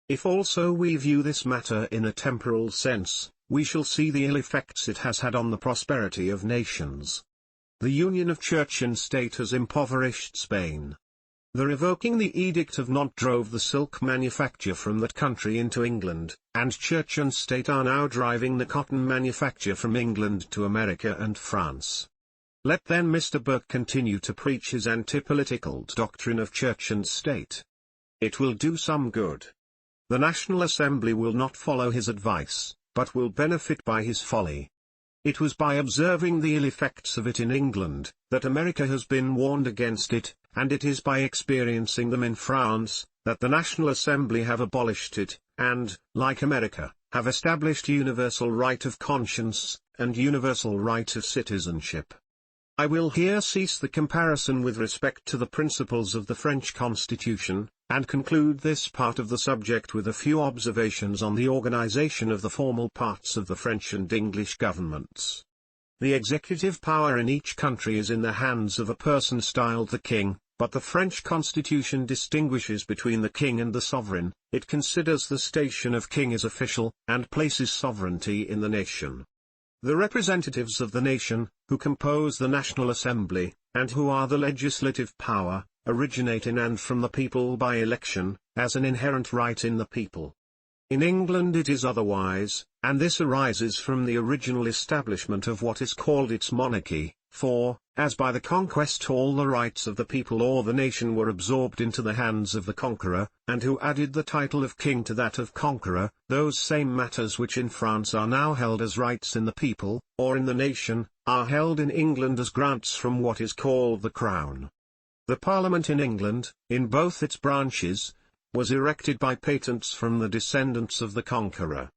If also we view this matter in a temporal sense, we shall see the ill effects it has had on the prosperity of nations. The union of church and state has impoverished Spain. The revoking the Edict of Nantes drove the silk manufacture from that country into England, and church and state are now driving the cotton manufacture from England to America and France. Let then Mr. Burke continue to preach his anti-political doctrine of church and state. It will do some good. The National Assembly will not follow his advice, but will benefit by his folly. It was by observing the ill effects of it in England, that America has been warned against it, and it is by experiencing them in France, that the National Assembly have abolished it, and, like America, have established universal right of conscience, and universal right of citizenship. I will here cease the comparison with respect to the principles of the French Constitution, and conclude this part of the subject with a few observations on the organization of the formal parts of the French and English governments. The executive power in each country is in the hands of a person styled the king, but the French Constitution distinguishes between the king and the sovereign. It considers the station of king as official, and places sovereignty in the nation. The representatives of the nation, who compose the National Assembly, and who are the legislative power, originate in and from the people by election, as an inherent right in the people. In England it is otherwise, and this arises from the original establishment of what is called its monarchy, for, as by the conquest all the rights of the people or the nation were absorbed into the hands of the conqueror, and who added the title of king to that of conqueror, those same matters which in France are now held as rights in the people, or in the nation, are held in England as grants from what is called the Crown. The Parliament in England, in both its branches, was erected by patents from the descendants of the conqueror.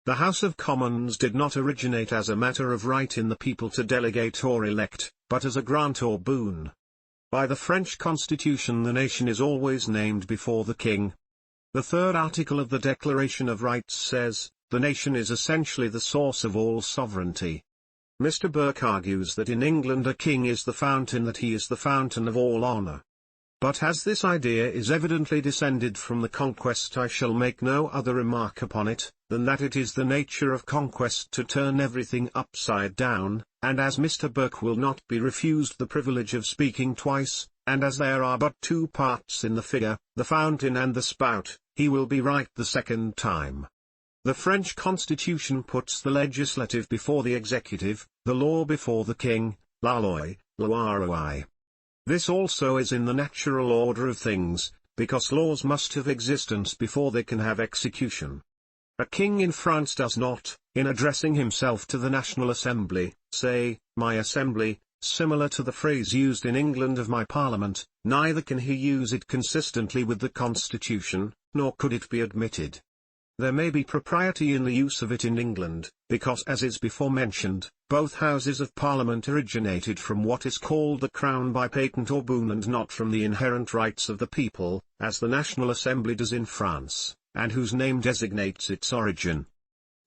The House of Commons did not originate as a matter of right in the people to delegate or elect, but as a grant or boon. By the French Constitution the nation is always named before the king. The third article of the Declaration of Rights says, "The nation is essentially the source of all sovereignty." Mr. Burke argues that in England a king is the fountain, that he is the fountain of all honour. But as this idea is evidently descended from the conquest, I shall make no other remark upon it, than that it is the nature of conquest to turn everything upside down, and as Mr. Burke will not be refused the privilege of speaking twice, and as there are but two parts in the figure, the fountain and the spout, he will be right the second time. The French Constitution puts the legislative before the executive, the law before the king, la loi, loi. This also is in the natural order of things, because laws must have existence before they can have execution. A king in France does not, in addressing himself to the National Assembly, say, "My Assembly," similar to the phrase used in England of "my Parliament," neither can he use it consistently with the Constitution, nor could it be admitted. There may be propriety in the use of it in England, because as is before mentioned, both Houses of Parliament originated from what is called the Crown by patent or boon and not from the inherent rights of the people, as the National Assembly does in France, and whose name designates its origin.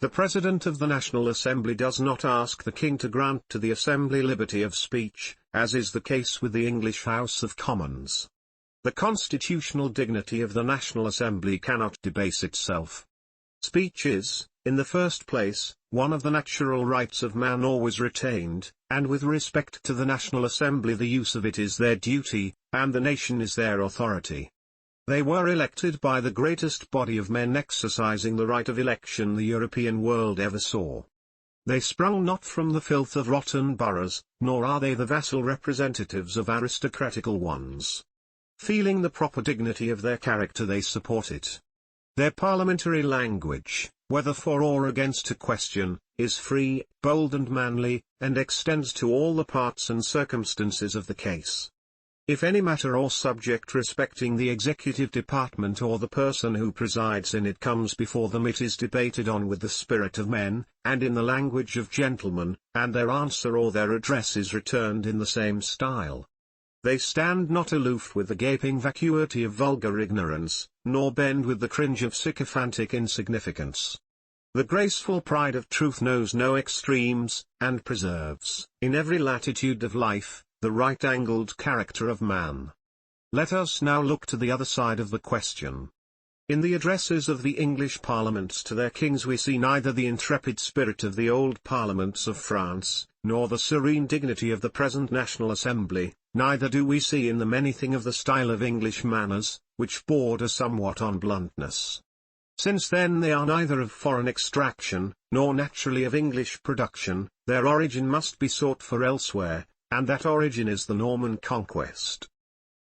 The President of the National Assembly does not ask the King to grant to the Assembly liberty of speech, as is the case with the English House of Commons. The constitutional dignity of the National Assembly cannot debase itself. Speech is, in the first place, one of the natural rights of man always retained, and with respect to the National Assembly the use of it is their duty, and the nation is their authority. They were elected by the greatest body of men exercising the right of election the European world ever saw. They sprung not from the filth of rotten boroughs, nor are they the vassal representatives of aristocratical ones. Feeling the proper dignity of their character they support it. Their parliamentary language, whether for or against a question, is free, bold and manly, and extends to all the parts and circumstances of the case. If any matter or subject respecting the executive department or the person who presides in it comes before them, it is debated on with the spirit of men, and in the language of gentlemen, and their answer or their address is returned in the same style. They stand not aloof with the gaping vacuity of vulgar ignorance, nor bend with the cringe of sycophantic insignificance. The graceful pride of truth knows no extremes, and preserves, in every latitude of life, the right-angled character of man. Let us now look to the other side of the question. In the addresses of the English parliaments to their kings we see neither the intrepid spirit of the old parliaments of France, nor the serene dignity of the present National Assembly, neither do we see in them anything of the style of English manners, which border somewhat on bluntness. Since then they are neither of foreign extraction, nor naturally of English production, their origin must be sought for elsewhere, and that origin is the Norman conquest.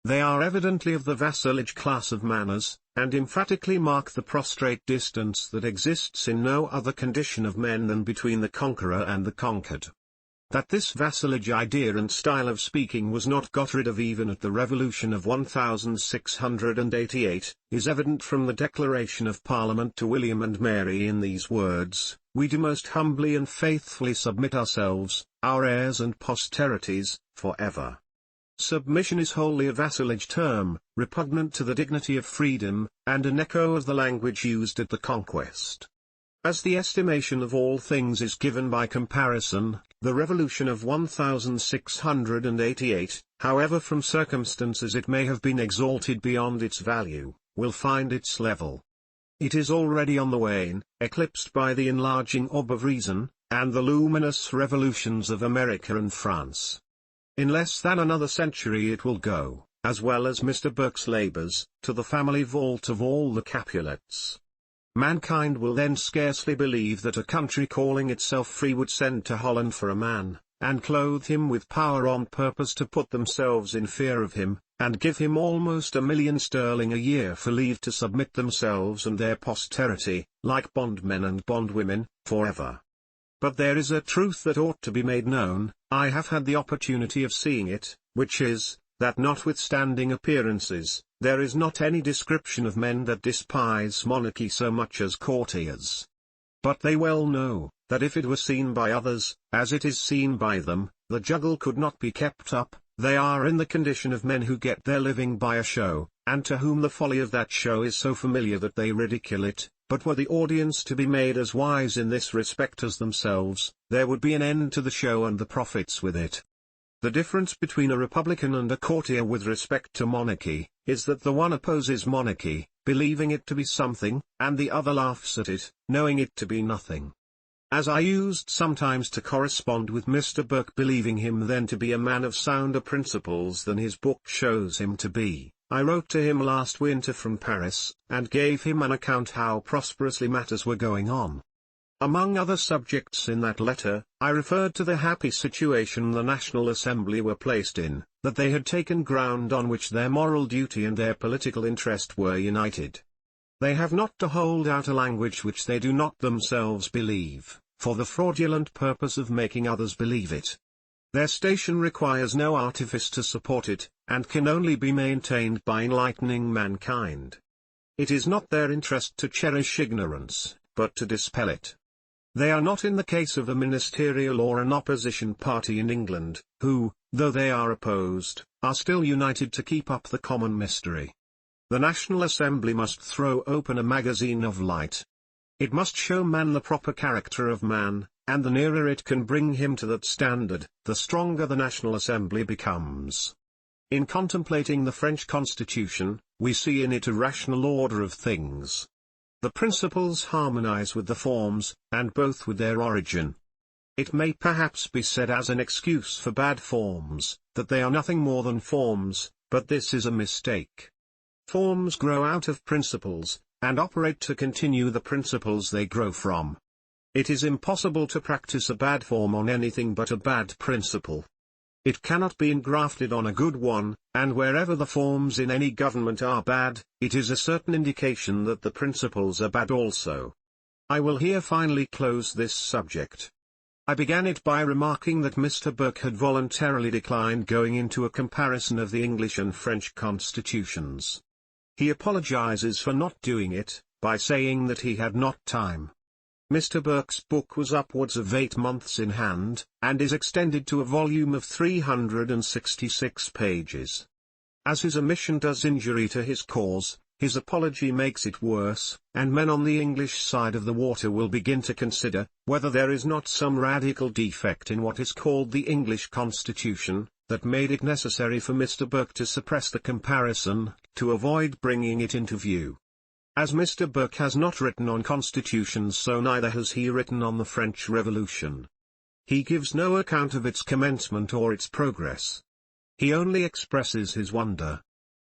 They are evidently of the vassalage class of manners, and emphatically mark the prostrate distance that exists in no other condition of men than between the conqueror and the conquered. That this vassalage idea and style of speaking was not got rid of even at the Revolution of 1688, is evident from the declaration of Parliament to William and Mary in these words: "We do most humbly and faithfully submit ourselves, our heirs and posterities, for ever." Submission is wholly a vassalage term, repugnant to the dignity of freedom, and an echo of the language used at the conquest. As the estimation of all things is given by comparison, the Revolution of 1688, however from circumstances it may have been exalted beyond its value, will find its level. It is already on the wane, eclipsed by the enlarging orb of reason, and the luminous revolutions of America and France. In less than another century it will go, as well as Mr. Burke's labours, to the family vault of all the Capulets. mankind will then scarcely believe that a country calling itself free would send to Holland for a man, and clothe him with power on purpose to put themselves in fear of him, and give him almost £1,000,000 a year for leave to submit themselves and their posterity, like bondmen and bondwomen, forever. But there is a truth that ought to be made known, I have had the opportunity of seeing it, which is, that notwithstanding appearances, there is not any description of men that despise monarchy so much as courtiers. But they well know, that if it were seen by others, as it is seen by them, the juggle could not be kept up. They are in the condition of men who get their living by a show, and to whom the folly of that show is so familiar that they ridicule it. But were the audience to be made as wise in this respect as themselves, there would be an end to the show and the profits with it. The difference between a republican and a courtier with respect to monarchy, is that the one opposes monarchy, believing it to be something, and the other laughs at it, knowing it to be nothing. As I used sometimes to correspond with Mr. Burke, believing him then to be a man of sounder principles than his book shows him to be, I wrote to him last winter from Paris, and gave him an account how prosperously matters were going on. Among other subjects in that letter, I referred to the happy situation the National Assembly were placed in, that they had taken ground on which their moral duty and their political interest were united. They have not to hold out a language which they do not themselves believe, for the fraudulent purpose of making others believe it. Their station requires no artifice to support it, and can only be maintained by enlightening mankind. It is not their interest to cherish ignorance, but to dispel it. They are not in the case of a ministerial or an opposition party in England, who, though they are opposed, are still united to keep up the common mystery. The National Assembly must throw open a magazine of light. It must show man the proper character of man, and the nearer it can bring him to that standard, the stronger the National Assembly becomes. In contemplating the French Constitution, we see in it a rational order of things. The principles harmonize with the forms, and both with their origin. It may perhaps be said as an excuse for bad forms, that they are nothing more than forms, but this is a mistake. Forms grow out of principles, and operate to continue the principles they grow from. It is impossible to practice a bad form on anything but a bad principle. It cannot be engrafted on a good one, and wherever the forms in any government are bad, it is a certain indication that the principles are bad also. I will here finally close this subject. I began it by remarking that Mr. Burke had voluntarily declined going into a comparison of the English and French constitutions. He apologizes for not doing it, by saying that he had not time. Mr. Burke's book was upwards of 8 months in hand, and is extended to a volume of 366 pages. As his omission does injury to his cause, his apology makes it worse, and men on the English side of the water will begin to consider, whether there is not some radical defect in what is called the English Constitution, that made it necessary for Mr. Burke to suppress the comparison, to avoid bringing it into view. As Mr. Burke has not written on constitutions, so neither has he written on the French Revolution. He gives no account of its commencement or its progress. He only expresses his wonder.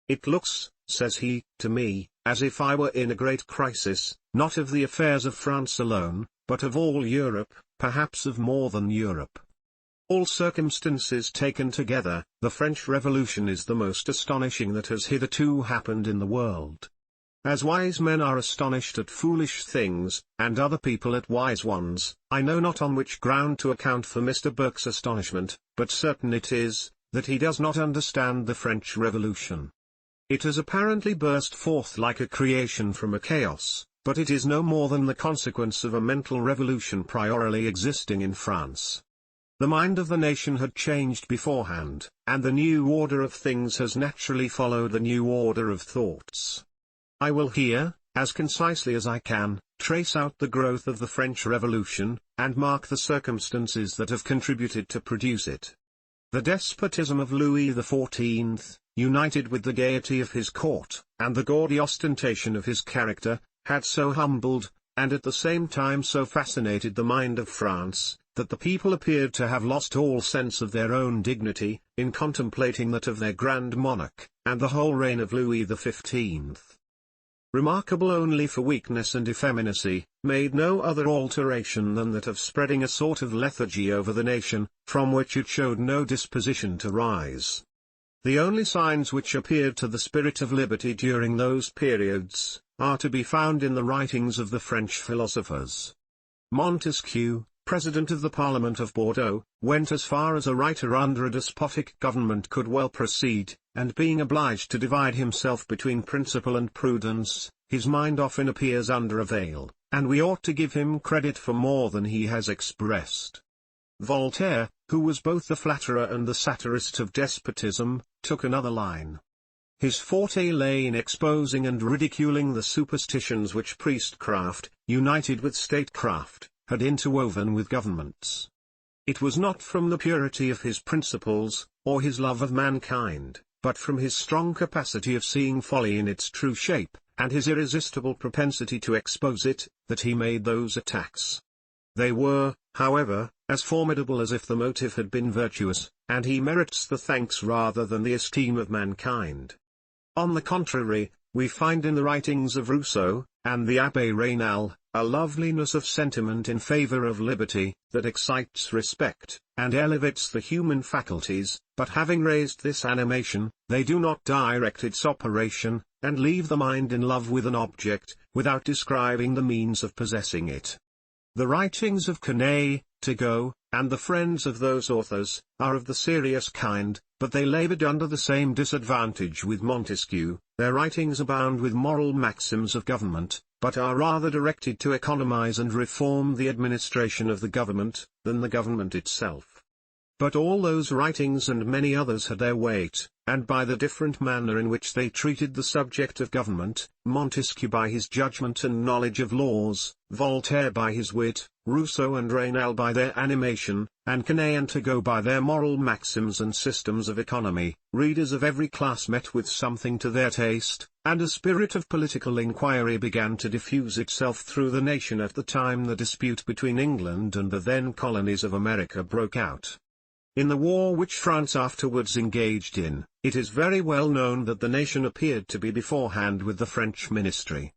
"It looks," says he, "to me, as if I were in a great crisis, not of the affairs of France alone, but of all Europe, perhaps of more than Europe. All circumstances taken together, the French Revolution is the most astonishing that has hitherto happened in the world. As wise men are astonished at foolish things, and other people at wise ones, I know not on which ground to account for Mr. Burke's astonishment, but certain it is, that he does not understand the French Revolution. It has apparently burst forth like a creation from a chaos, but it is no more than the consequence of a mental revolution priorly existing in France. The mind of the nation had changed beforehand, and the new order of things has naturally followed the new order of thoughts. I will here, as concisely as I can, trace out the growth of the French Revolution, and mark the circumstances that have contributed to produce it. The despotism of Louis XIV, united with the gaiety of his court, and the gaudy ostentation of his character, had so humbled, and at the same time so fascinated the mind of France, that the people appeared to have lost all sense of their own dignity, in contemplating that of their grand monarch, and the whole reign of Louis XV. remarkable only for weakness and effeminacy, made no other alteration than that of spreading a sort of lethargy over the nation, from which it showed no disposition to rise. The only signs which appeared to the spirit of liberty during those periods, are to be found in the writings of the French philosophers. Montesquieu, President of the Parliament of Bordeaux, went as far as a writer under a despotic government could well proceed, and being obliged to divide himself between principle and prudence, his mind often appears under a veil, and we ought to give him credit for more than he has expressed. Voltaire, who was both the flatterer and the satirist of despotism, took another line. His forte lay in exposing and ridiculing the superstitions which priestcraft, united with statecraft, had interwoven with governments. It was not from the purity of his principles, or his love of mankind, but from his strong capacity of seeing folly in its true shape, and his irresistible propensity to expose it, that he made those attacks. They were, however, as formidable as if the motive had been virtuous, and he merits the thanks rather than the esteem of mankind. On the contrary, we find in the writings of Rousseau, and the Abbé Raynal, a loveliness of sentiment in favor of liberty, that excites respect, and elevates the human faculties, but having raised this animation, they do not direct its operation, and leave the mind in love with an object, without describing the means of possessing it. The writings of Corneille, Turgot, and the friends of those authors, are of the serious kind, but they labored under the same disadvantage with Montesquieu. Their writings abound with moral maxims of government, but are rather directed to economize and reform the administration of the government, than the government itself. But all those writings and many others had their weight, and by the different manner in which they treated the subject of government, Montesquieu by his judgment and knowledge of laws, Voltaire by his wit, Rousseau and Raynal by their animation, and Corneille and Turgot by their moral maxims and systems of economy, readers of every class met with something to their taste, and a spirit of political inquiry began to diffuse itself through the nation at the time the dispute between England and the then colonies of America broke out. In the war which France afterwards engaged in, it is very well known that the nation appeared to be beforehand with the French ministry.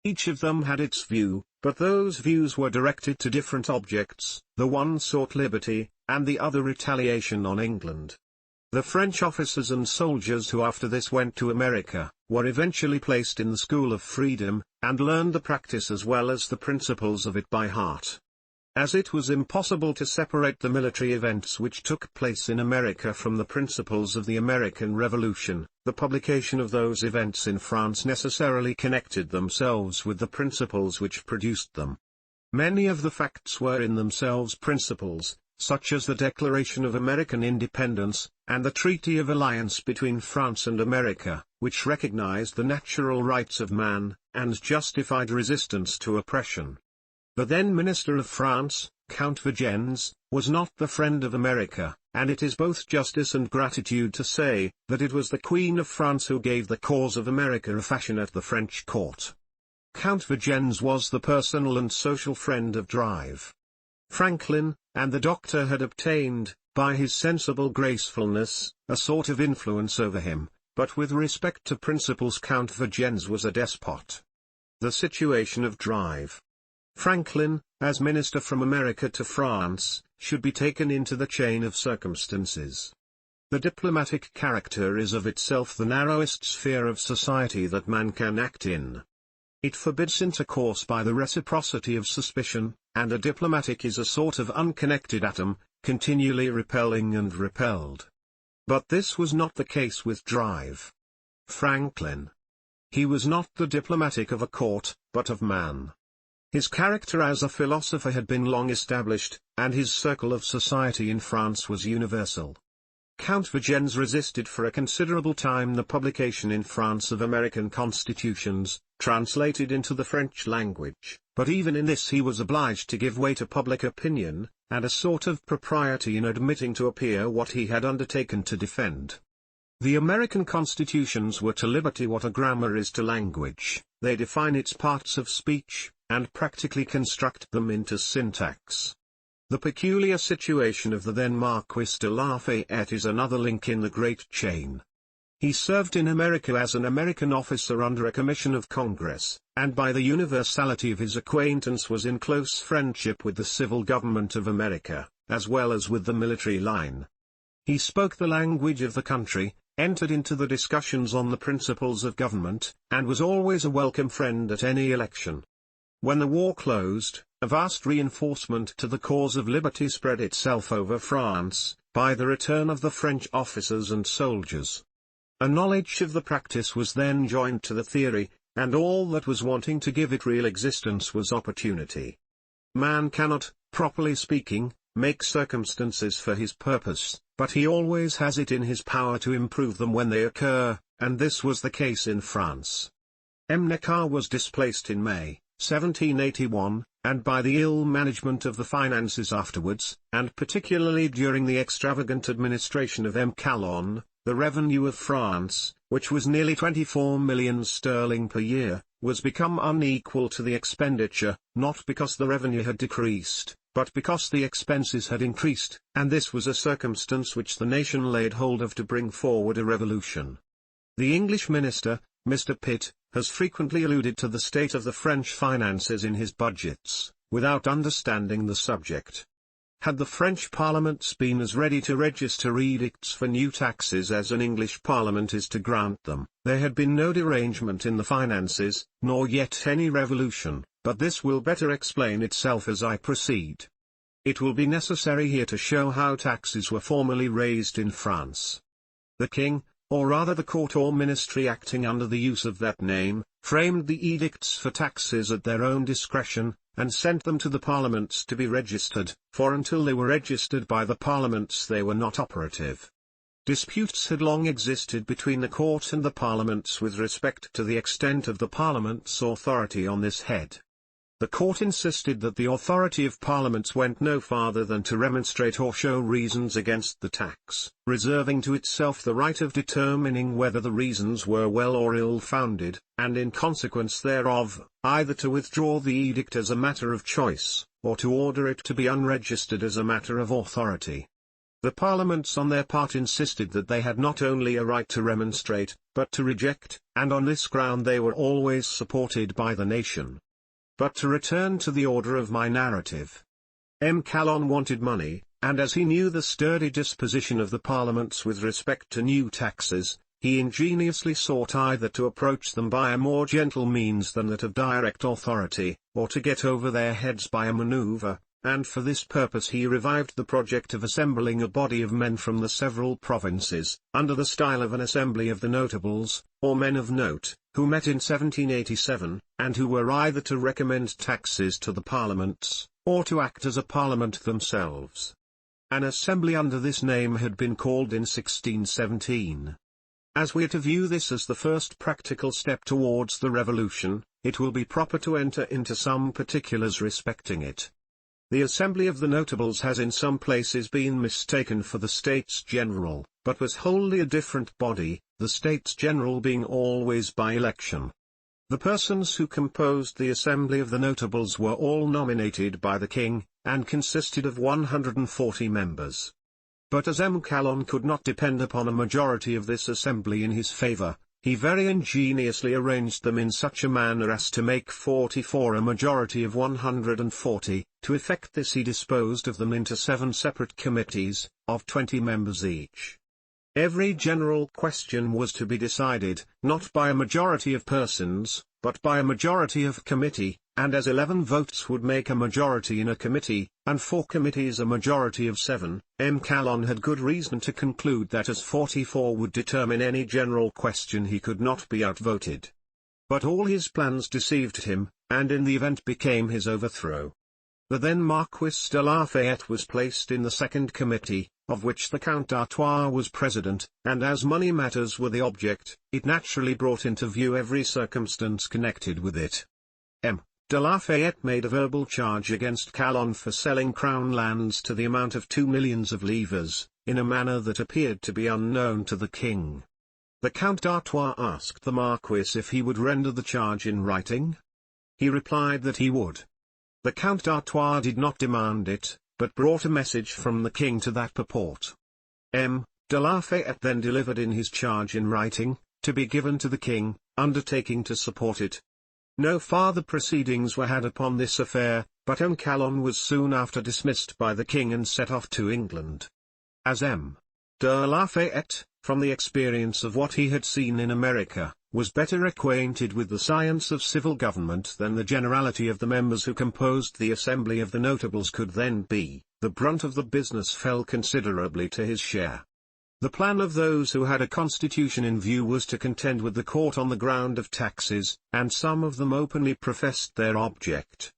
Each of them had its view, but those views were directed to different objects, the one sought liberty, and the other retaliation on England. The French officers and soldiers who after this went to America, were eventually placed in the school of freedom, and learned the practice as well as the principles of it by heart. As it was impossible to separate the military events which took place in America from the principles of the American Revolution, the publication of those events in France necessarily connected themselves with the principles which produced them. Many of the facts were in themselves principles, such as the Declaration of American Independence, and the Treaty of Alliance between France and America, which recognized the natural rights of man, and justified resistance to oppression. The then Minister of France, Count Vergennes, was not the friend of America, and it is both justice and gratitude to say, that it was the Queen of France who gave the cause of America a fashion at the French court. Count Vergennes was the personal and social friend of Drive. Franklin, and the doctor had obtained, by his sensible gracefulness, a sort of influence over him, but with respect to principles Count Vergennes was a despot. The situation of Drive. Franklin, as minister from America to France, should be taken into the chain of circumstances. The diplomatic character is of itself the narrowest sphere of society that man can act in. It forbids intercourse by the reciprocity of suspicion, and a diplomatic is a sort of unconnected atom, continually repelling and repelled. But this was not the case with Drive. Franklin. He was not the diplomatic of a court, but of man. His character as a philosopher had been long established, and his circle of society in France was universal. Count Vergennes resisted for a considerable time the publication in France of American constitutions, translated into the French language, but even in this he was obliged to give way to public opinion, and a sort of propriety in admitting to appear what he had undertaken to defend. The American constitutions were to liberty what a grammar is to language. They define its parts of speech, and practically construct them into syntax. The peculiar situation of the then Marquis de Lafayette is another link in the great chain. He served in America as an American officer under a commission of Congress, and by the universality of his acquaintance was in close friendship with the civil government of America, as well as with the military line. He spoke the language of the country, entered into the discussions on the principles of government, and was always a welcome friend at any election. When the war closed, a vast reinforcement to the cause of liberty spread itself over France, by the return of the French officers and soldiers. A knowledge of the practice was then joined to the theory, and all that was wanting to give it real existence was opportunity. Man cannot, properly speaking, make circumstances for his purpose, but he always has it in his power to improve them when they occur, and this was the case in France. Necker was displaced in May 1781, and by the ill management of the finances afterwards, and particularly during the extravagant administration of Calonne, the revenue of France, which was nearly 24 millions sterling per year, was become unequal to the expenditure, not because the revenue had decreased, but because the expenses had increased, and this was a circumstance which the nation laid hold of to bring forward a revolution. The English minister, Mr. Pitt, has frequently alluded to the state of the French finances in his budgets, without understanding the subject. Had the French parliaments been as ready to register edicts for new taxes as an English parliament is to grant them, there had been no derangement in the finances, nor yet any revolution, but this will better explain itself as I proceed. It will be necessary here to show how taxes were formerly raised in France. The king, or rather the court or ministry acting under the use of that name, framed the edicts for taxes at their own discretion, and sent them to the parliaments to be registered, for until they were registered by the parliaments they were not operative. Disputes had long existed between the court and the parliaments with respect to the extent of the parliament's authority on this head. The court insisted that the authority of parliaments went no farther than to remonstrate or show reasons against the tax, reserving to itself the right of determining whether the reasons were well or ill-founded, and in consequence thereof, either to withdraw the edict as a matter of choice, or to order it to be unregistered as a matter of authority. The parliaments on their part insisted that they had not only a right to remonstrate, but to reject, and on this ground they were always supported by the nation. But to return to the order of my narrative. Calonne wanted money, and as he knew the sturdy disposition of the parliaments with respect to new taxes, he ingeniously sought either to approach them by a more gentle means than that of direct authority, or to get over their heads by a manoeuvre, and for this purpose he revived the project of assembling a body of men from the several provinces, under the style of an assembly of the notables, or men of note, who met in 1787, and who were either to recommend taxes to the parliaments, or to act as a parliament themselves. An assembly under this name had been called in 1617. As we are to view this as the first practical step towards the revolution, it will be proper to enter into some particulars respecting it. The Assembly of the Notables has in some places been mistaken for the States General, but was wholly a different body, the States General being always by election. The persons who composed the Assembly of the Notables were all nominated by the King, and consisted of 140 members. But as Calonne could not depend upon a majority of this assembly in his favour, he very ingeniously arranged them in such a manner as to make 44 a majority of 140, to effect this he disposed of them into 7 separate committees, of 20 members each. Every general question was to be decided, not by a majority of persons, but by a majority of committee, and as 11 votes would make a majority in a committee, and 4 committees a majority of 7, Calonne had good reason to conclude that as 44 would determine any general question he could not be outvoted. But all his plans deceived him, and in the event became his overthrow. The then Marquis de Lafayette was placed in the second committee, of which the Count d'Artois was president, and as money matters were the object, it naturally brought into view every circumstance connected with it. De Lafayette made a verbal charge against Calonne for selling crown lands to the amount of 2 millions of livres, in a manner that appeared to be unknown to the king. The Count d'Artois asked the Marquis if he would render the charge in writing. He replied that he would. The Count d'Artois did not demand it, but brought a message from the king to that purport. de Lafayette then delivered in his charge in writing, to be given to the king, undertaking to support it. No farther proceedings were had upon this affair, but M. Calonne was soon after dismissed by the king and set off to England. As M. de Lafayette, from the experience of what he had seen in America, was better acquainted with the science of civil government than the generality of the members who composed the Assembly of the Notables could then be, the brunt of the business fell considerably to his share. The plan of those who had a constitution in view was to contend with the court on the ground of taxes, and some of them openly professed their object.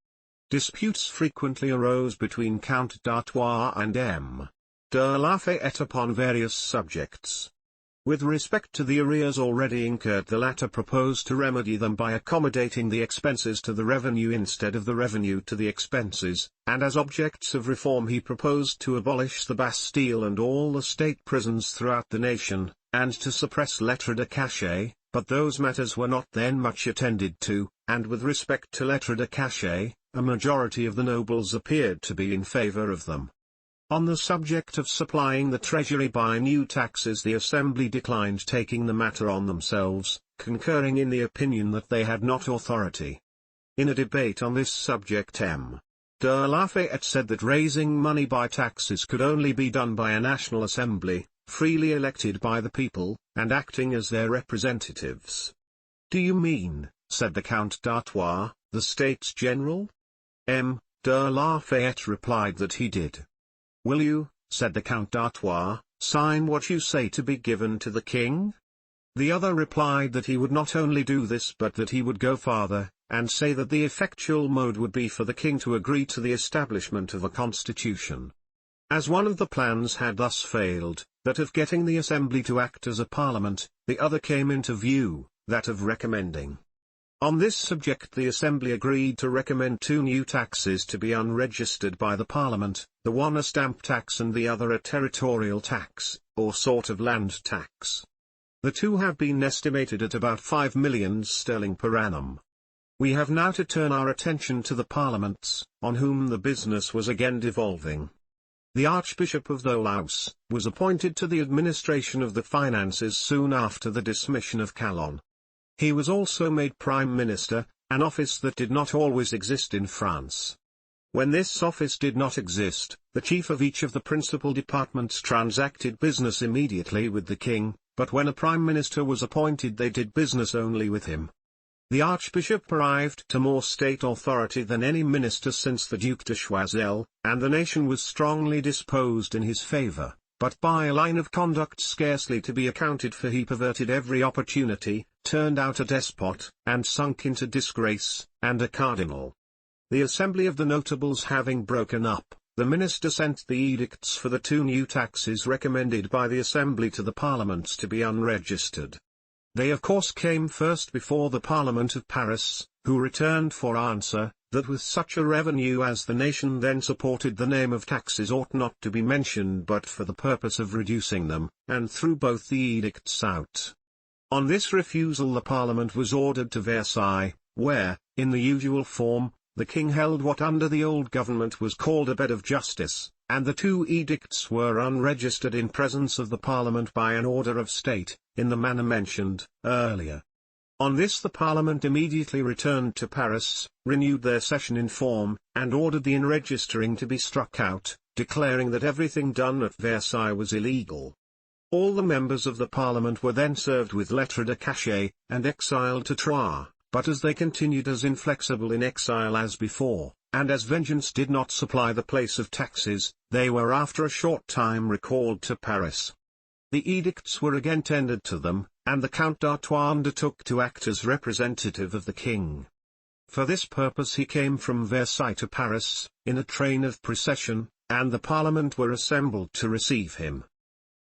Disputes frequently arose between Count d'Artois and M. de Lafayette upon various subjects. With respect to the arrears already incurred, the latter proposed to remedy them by accommodating the expenses to the revenue instead of the revenue to the expenses, and as objects of reform he proposed to abolish the Bastille and all the state prisons throughout the nation, and to suppress lettres de cachet, but those matters were not then much attended to, and with respect to lettres de cachet, a majority of the nobles appeared to be in favor of them. On the subject of supplying the treasury by new taxes, the Assembly declined taking the matter on themselves, concurring in the opinion that they had not authority. In a debate on this subject, M. de Lafayette said that raising money by taxes could only be done by a National Assembly, freely elected by the people, and acting as their representatives. "Do you mean," said the Count d'Artois, "the States General?" M. de Lafayette replied that he did. "Will you," said the Count d'Artois, "sign what you say to be given to the king?" The other replied that he would not only do this but that he would go farther, and say that the effectual mode would be for the king to agree to the establishment of a constitution. As one of the plans had thus failed, that of getting the Assembly to act as a parliament, the other came into view, that of recommending. On this subject the Assembly agreed to recommend two new taxes to be unregistered by the Parliament, the one a stamp tax and the other a territorial tax, or sort of land tax. The two have been estimated at about 5 millions sterling per annum. We have now to turn our attention to the parliaments, on whom the business was again devolving. The Archbishop of Toulouse was appointed to the administration of the finances soon after the dismission of Calonne. He was also made Prime Minister, an office that did not always exist in France. When this office did not exist, the chief of each of the principal departments transacted business immediately with the king, but when a Prime Minister was appointed they did business only with him. The Archbishop arrived to more state authority than any minister since the Duc de Choiseul, and the nation was strongly disposed in his favor, but by a line of conduct scarcely to be accounted for he perverted every opportunity, turned out a despot, and sunk into disgrace, and a cardinal. The Assembly of the Notables having broken up, the minister sent the edicts for the two new taxes recommended by the Assembly to the parliaments to be unregistered. They of course came first before the Parliament of Paris, who returned for answer, that with such a revenue as the nation then supported the name of taxes ought not to be mentioned but for the purpose of reducing them, and threw both the edicts out. On this refusal the Parliament was ordered to Versailles, where, in the usual form, the king held what under the old government was called a bed of justice, and the two edicts were unregistered in presence of the Parliament by an order of state, in the manner mentioned earlier. On this the Parliament immediately returned to Paris, renewed their session in form, and ordered the enregistering to be struck out, declaring that everything done at Versailles was illegal. All the members of the Parliament were then served with lettres de cachet, and exiled to Troyes, but as they continued as inflexible in exile as before, and as vengeance did not supply the place of taxes, they were after a short time recalled to Paris. The edicts were again tendered to them, and the Count d'Artois undertook to act as representative of the king. For this purpose he came from Versailles to Paris, in a train of procession, and the Parliament were assembled to receive him.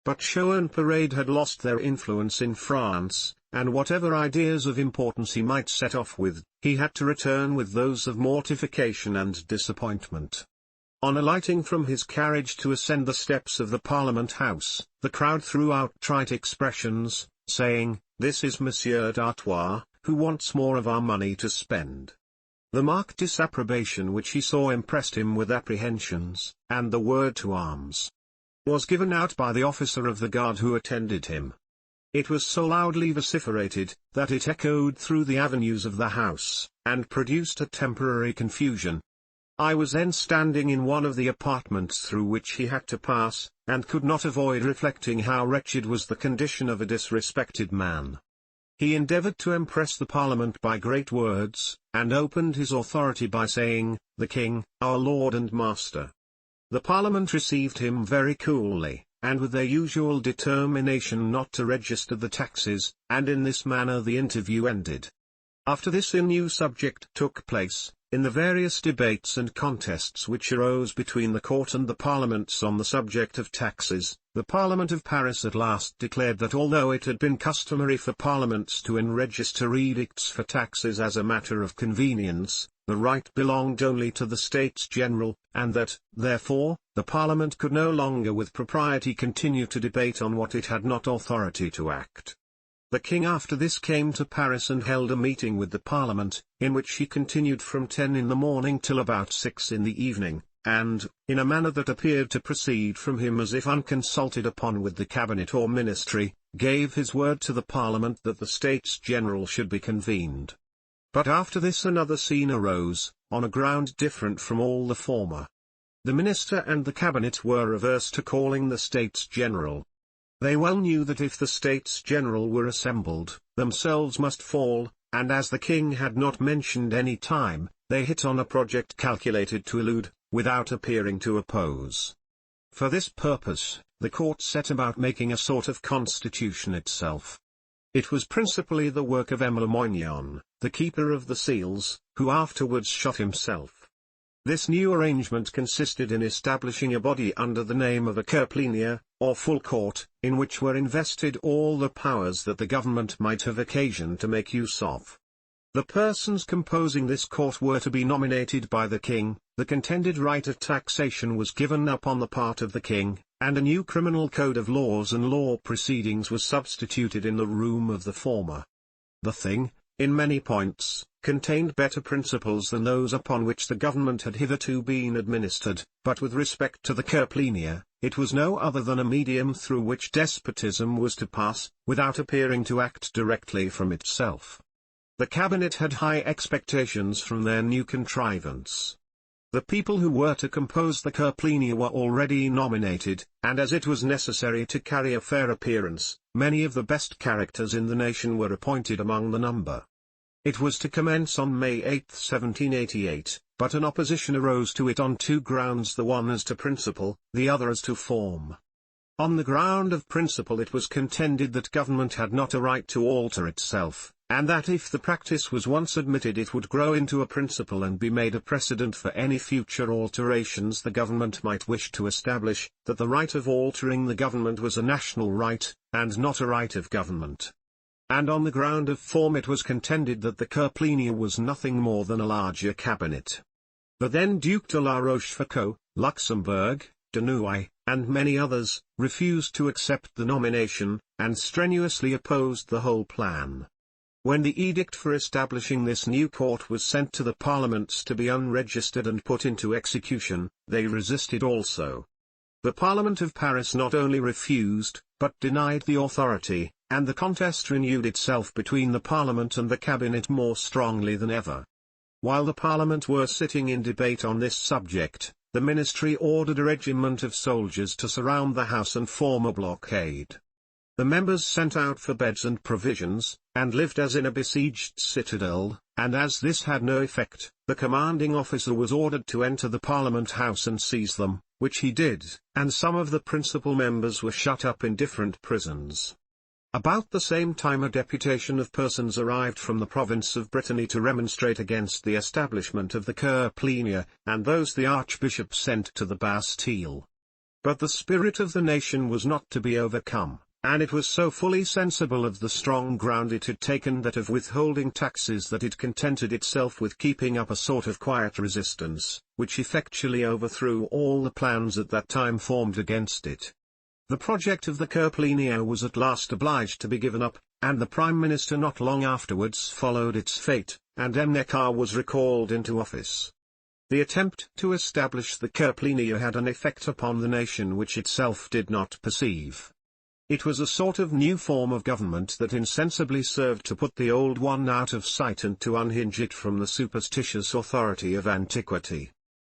But show and parade had lost their influence in France, and whatever ideas of importance he might set off with, he had to return with those of mortification and disappointment. On alighting from his carriage to ascend the steps of the Parliament House, the crowd threw out trite expressions, saying, "This is Monsieur d'Artois, who wants more of our money to spend." The marked disapprobation which he saw impressed him with apprehensions, and the word to arms. was given out by the officer of the guard who attended him. It was so loudly vociferated, that it echoed through the avenues of the house, and produced a temporary confusion. I was then standing in one of the apartments through which he had to pass, and could not avoid reflecting how wretched was the condition of a disrespected man. He endeavored to impress the Parliament by great words, and opened his authority by saying, "The King, our Lord and Master." The Parliament received him very coolly, and with their usual determination not to register the taxes, and in this manner the interview ended. After this a new subject took place, in the various debates and contests which arose between the court and the parliaments on the subject of taxes. The Parliament of Paris at last declared that although it had been customary for parliaments to enregister edicts for taxes as a matter of convenience, the right belonged only to the States General, and that, therefore, the Parliament could no longer with propriety continue to debate on what it had not authority to act. The King after this came to Paris and held a meeting with the Parliament, in which he continued from 10 in the morning till about 6 in the evening, and, in a manner that appeared to proceed from him as if unconsulted upon with the Cabinet or Ministry, gave his word to the Parliament that the States General should be convened. But after this another scene arose, on a ground different from all the former. The Minister and the Cabinet were averse to calling the States General. They well knew that if the States General were assembled, themselves must fall, and as the King had not mentioned any time, they hit on a project calculated to elude, without appearing to oppose. For this purpose, the court set about making a sort of constitution itself. It was principally the work of M. Lamoignon, the keeper of the seals, who afterwards shot himself. This new arrangement consisted in establishing a body under the name of a Kerplenia, or full court, in which were invested all the powers that the government might have occasion to make use of. The persons composing this court were to be nominated by the King, the contended right of taxation was given up on the part of the King, and a new criminal code of laws and law proceedings was substituted in the room of the former. The thing, in many points, contained better principles than those upon which the government had hitherto been administered, but with respect to the Kerplenia, it was no other than a medium through which despotism was to pass, without appearing to act directly from itself. The Cabinet had high expectations from their new contrivance. The people who were to compose the Kerplenia were already nominated, and as it was necessary to carry a fair appearance, many of the best characters in the nation were appointed among the number. It was to commence on May 8, 1788, but an opposition arose to it on two grounds, the one as to principle, the other as to form. On the ground of principle it was contended that government had not a right to alter itself, and that if the practice was once admitted it would grow into a principle and be made a precedent for any future alterations the government might wish to establish, that the right of altering the government was a national right, and not a right of government. And on the ground of form it was contended that the Kerplenia was nothing more than a larger cabinet. The then Duc de la Rochefoucauld, Luxembourg, de Nouailles, and many others, refused to accept the nomination, and strenuously opposed the whole plan. When the edict for establishing this new court was sent to the parliaments to be unregistered and put into execution, they resisted also. The Parliament of Paris not only refused, but denied the authority, and the contest renewed itself between the Parliament and the Cabinet more strongly than ever. While the Parliament were sitting in debate on this subject, the Ministry ordered a regiment of soldiers to surround the house and form a blockade. The members sent out for beds and provisions, and lived as in a besieged citadel, and as this had no effect, the commanding officer was ordered to enter the Parliament House and seize them, which he did, and some of the principal members were shut up in different prisons. About the same time a deputation of persons arrived from the province of Brittany to remonstrate against the establishment of the Kerplenia, and those the Archbishop sent to the Bastille. But the spirit of the nation was not to be overcome, and it was so fully sensible of the strong ground it had taken that of withholding taxes that it contented itself with keeping up a sort of quiet resistance, which effectually overthrew all the plans at that time formed against it. The project of the Kerplenia was at last obliged to be given up, and the Prime Minister not long afterwards followed its fate, and M. Necker was recalled into office. The attempt to establish the Cirplinia had an effect upon the nation which itself did not perceive. It was a sort of new form of government that insensibly served to put the old one out of sight and to unhinge it from the superstitious authority of antiquity.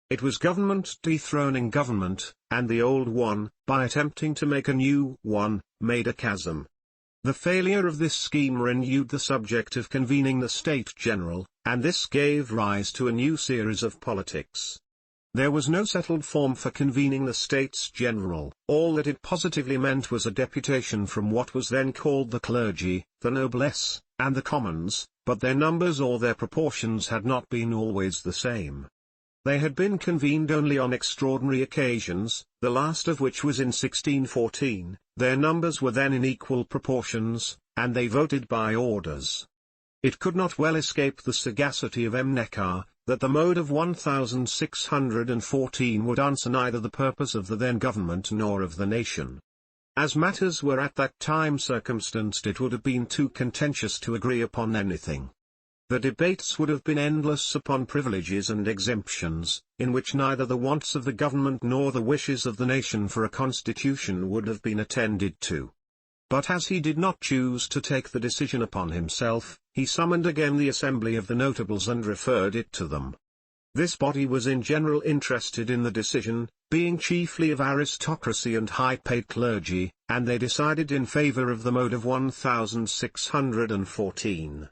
It was government dethroning government, and the old one, by attempting to make a new one, made a chasm. The failure of this scheme renewed the subject of convening the State General, and this gave rise to a new series of politics. There was no settled form for convening the States General. All that it positively meant was a deputation from what was then called the clergy, the noblesse, and the commons, but their numbers or their proportions had not been always the same. They had been convened only on extraordinary occasions, the last of which was in 1614, their numbers were then in equal proportions, and they voted by orders. It could not well escape the sagacity of M. Necker, that the mode of 1614 would answer neither the purpose of the then government nor of the nation. As matters were at that time circumstanced, it would have been too contentious to agree upon anything. The debates would have been endless upon privileges and exemptions, in which neither the wants of the government nor the wishes of the nation for a constitution would have been attended to. But as he did not choose to take the decision upon himself, he summoned again the assembly of the notables and referred it to them. This body was in general interested in the decision, being chiefly of aristocracy and high-paid clergy, and they decided in favor of the mode of 1614.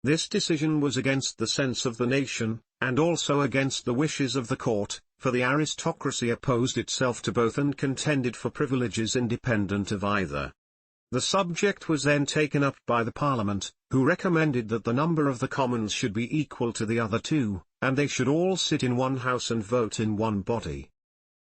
This decision was against the sense of the nation, and also against the wishes of the court, for the aristocracy opposed itself to both and contended for privileges independent of either. The subject was then taken up by the Parliament, who recommended that the number of the commons should be equal to the other two, and they should all sit in one house and vote in one body.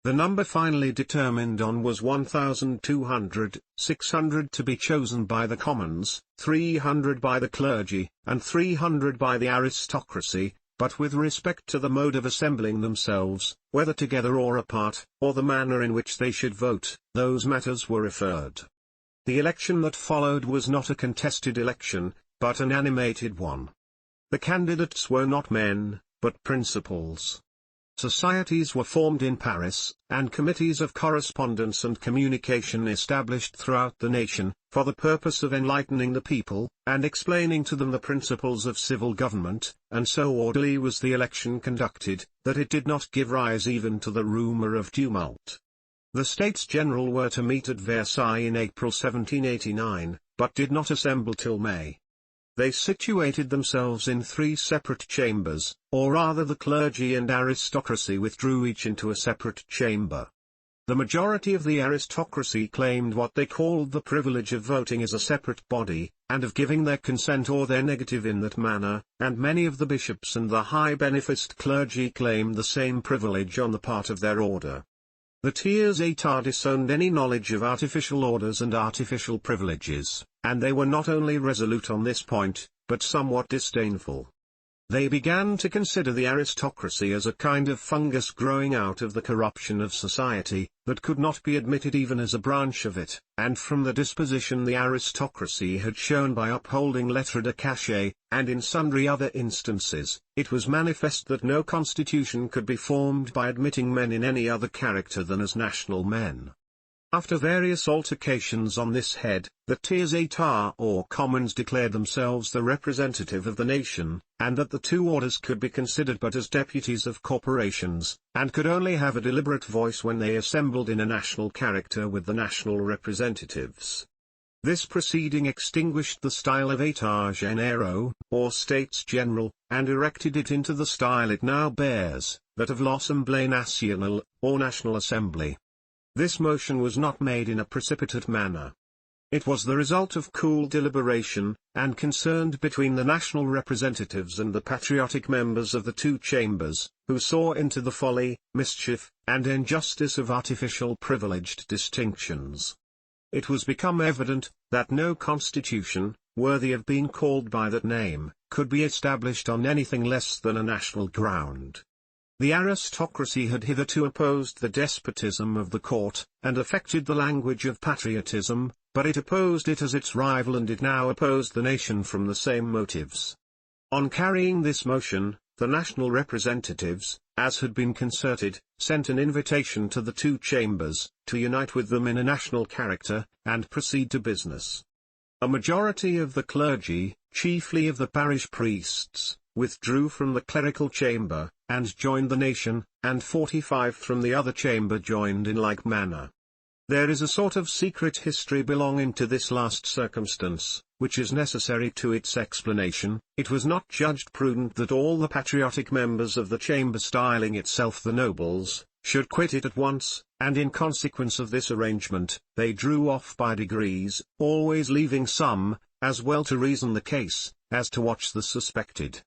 The number finally determined on was 1,200, 600 to be chosen by the commons, 300 by the clergy, and 300 by the aristocracy, but with respect to the mode of assembling themselves, whether together or apart, or the manner in which they should vote, those matters were referred. The election that followed was not a contested election, but an animated one. The candidates were not men, but principles. Societies were formed in Paris, and committees of correspondence and communication established throughout the nation, for the purpose of enlightening the people, and explaining to them the principles of civil government, and so orderly was the election conducted, that it did not give rise even to the rumor of tumult. The States General were to meet at Versailles in April 1789, but did not assemble till May. They situated themselves in 3 separate chambers, or rather the clergy and aristocracy withdrew each into a separate chamber. The majority of the aristocracy claimed what they called the privilege of voting as a separate body, and of giving their consent or their negative in that manner, and many of the bishops and the high beneficed clergy claimed the same privilege on the part of their order. The tiers état disowned any knowledge of artificial orders and artificial privileges, and they were not only resolute on this point, but somewhat disdainful. They began to consider the aristocracy as a kind of fungus growing out of the corruption of society, that could not be admitted even as a branch of it, and from the disposition the aristocracy had shown by upholding lettre de cachet, and in sundry other instances, it was manifest that no constitution could be formed by admitting men in any other character than as national men. After various altercations on this head, the tiers état or commons declared themselves the representative of the nation, and that the two orders could be considered but as deputies of corporations, and could only have a deliberate voice when they assembled in a national character with the national representatives. This proceeding extinguished the style of États Généraux, or States General, and erected it into the style it now bears, that of l'Assemblée Nationale, or National Assembly. This motion was not made in a precipitate manner. It was the result of cool deliberation, and concerned between the national representatives and the patriotic members of the two chambers, who saw into the folly, mischief, and injustice of artificial privileged distinctions. It was become evident, that no constitution, worthy of being called by that name, could be established on anything less than a national ground. The aristocracy had hitherto opposed the despotism of the court, and affected the language of patriotism, but it opposed it as its rival, and it now opposed the nation from the same motives. On carrying this motion, the national representatives, as had been concerted, sent an invitation to the two chambers, to unite with them in a national character, and proceed to business. A majority of the clergy, chiefly of the parish priests, withdrew from the clerical chamber, and joined the nation, and 45 from the other chamber joined in like manner. There is a sort of secret history belonging to this last circumstance, which is necessary to its explanation. It was not judged prudent that all the patriotic members of the chamber, styling itself the nobles, should quit it at once, and in consequence of this arrangement, they drew off by degrees, always leaving some, as well to reason the case, as to watch the suspected.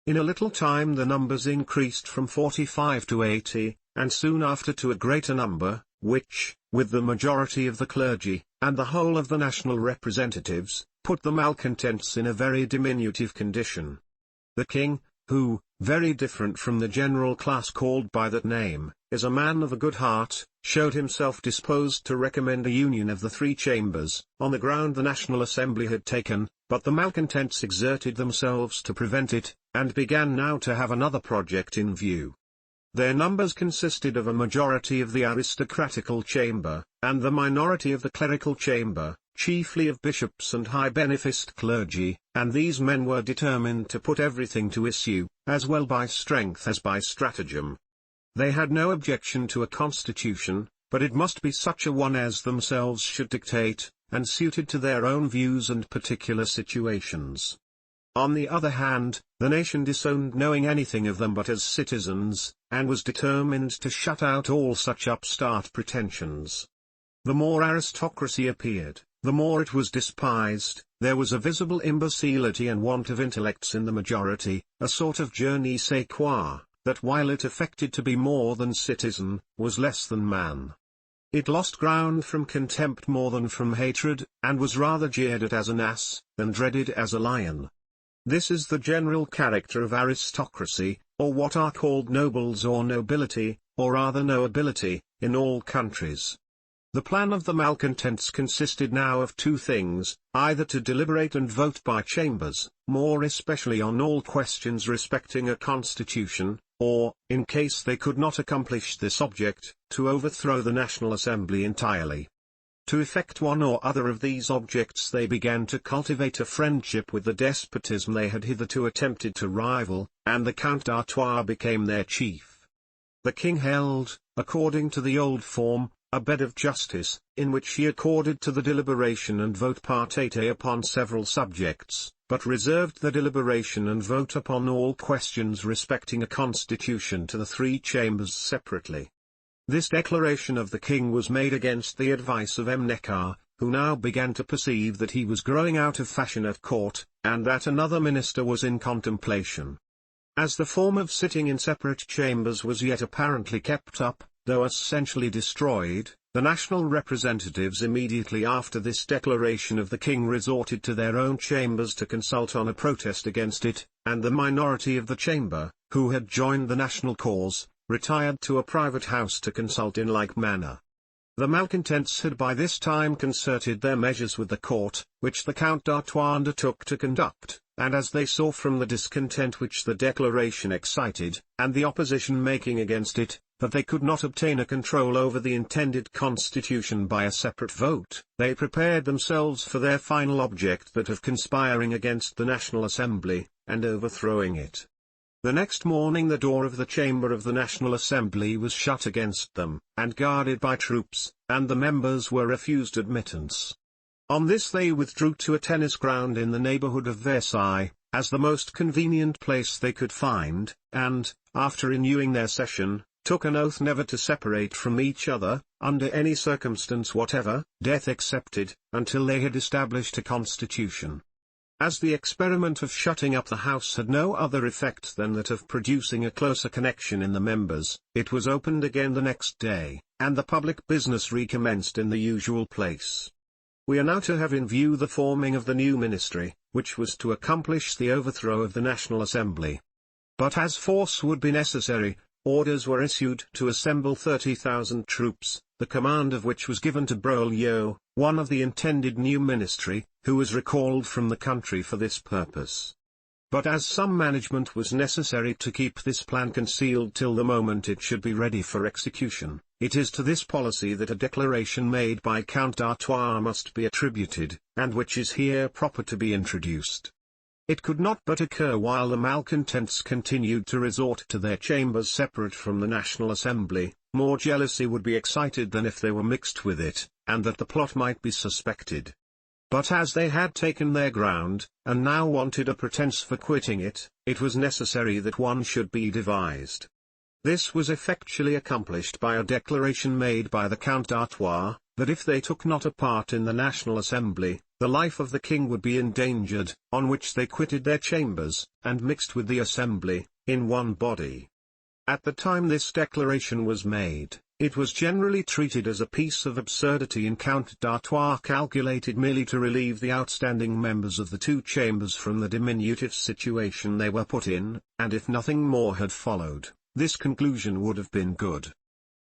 In a little time the numbers increased from 45 to 80, and soon after to a greater number, which, with the majority of the clergy, and the whole of the national representatives, put the malcontents in a very diminutive condition. The king, who, very different from the general class called by that name, is a man of a good heart, showed himself disposed to recommend a union of the three chambers, on the ground the National Assembly had taken, but the malcontents exerted themselves to prevent it, and began now to have another project in view. Their numbers consisted of a majority of the aristocratical chamber, and the minority of the clerical chamber, chiefly of bishops and high-beneficed clergy, and these men were determined to put everything to issue, as well by strength as by stratagem. They had no objection to a constitution, but it must be such a one as themselves should dictate, and suited to their own views and particular situations. On the other hand, the nation disowned knowing anything of them but as citizens, and was determined to shut out all such upstart pretensions. The more aristocracy appeared, the more it was despised. There was a visible imbecility and want of intellects in the majority, a sort of je ne sais quoi, that while it affected to be more than citizen, was less than man. It lost ground from contempt more than from hatred, and was rather jeered at as an ass, than dreaded as a lion. This is the general character of aristocracy, or what are called nobles or nobility, or rather nobility, in all countries. The plan of the malcontents consisted now of two things, either to deliberate and vote by chambers, more especially on all questions respecting a constitution, or, in case they could not accomplish this object, to overthrow the National Assembly entirely. To effect one or other of these objects they began to cultivate a friendship with the despotism they had hitherto attempted to rival, and the Count d'Artois became their chief. The king held, according to the old form, a bed of justice, in which he accorded to the deliberation and vote parte upon several subjects, but reserved the deliberation and vote upon all questions respecting a constitution to the three chambers separately. This declaration of the king was made against the advice of M. Necker, who now began to perceive that he was growing out of fashion at court, and that another minister was in contemplation. As the form of sitting in separate chambers was yet apparently kept up, though essentially destroyed, the national representatives immediately after this declaration of the king resorted to their own chambers to consult on a protest against it, and the minority of the chamber, who had joined the national cause, retired to a private house to consult in like manner. The malcontents had by this time concerted their measures with the court, which the Count d'Artois undertook to conduct, and as they saw from the discontent which the declaration excited, and the opposition making against it, that they could not obtain a control over the intended constitution by a separate vote, they prepared themselves for their final object, that of conspiring against the National Assembly, and overthrowing it. The next morning the door of the chamber of the National Assembly was shut against them, and guarded by troops, and the members were refused admittance. On this they withdrew to a tennis ground in the neighborhood of Versailles, as the most convenient place they could find, and, after renewing their session, took an oath never to separate from each other, under any circumstance whatever, death excepted, until they had established a constitution. As the experiment of shutting up the House had no other effect than that of producing a closer connection in the members, it was opened again the next day, and the public business recommenced in the usual place. We are now to have in view the forming of the new ministry, which was to accomplish the overthrow of the National Assembly. But as force would be necessary, orders were issued to assemble 30,000 troops, the command of which was given to Broglio, one of the intended new ministry, who was recalled from the country for this purpose. But as some management was necessary to keep this plan concealed till the moment it should be ready for execution, it is to this policy that a declaration made by Count d'Artois must be attributed, and which is here proper to be introduced. It could not but occur while the malcontents continued to resort to their chambers separate from the National Assembly, more jealousy would be excited than if they were mixed with it, and that the plot might be suspected. But as they had taken their ground, and now wanted a pretence for quitting it, it was necessary that one should be devised. This was effectually accomplished by a declaration made by the Count d'Artois, that if they took not a part in the National Assembly, the life of the king would be endangered, on which they quitted their chambers, and mixed with the Assembly, in one body. At the time this declaration was made, it was generally treated as a piece of absurdity in Count d'Artois calculated merely to relieve the outstanding members of the two chambers from the diminutive situation they were put in, and if nothing more had followed, this conclusion would have been good.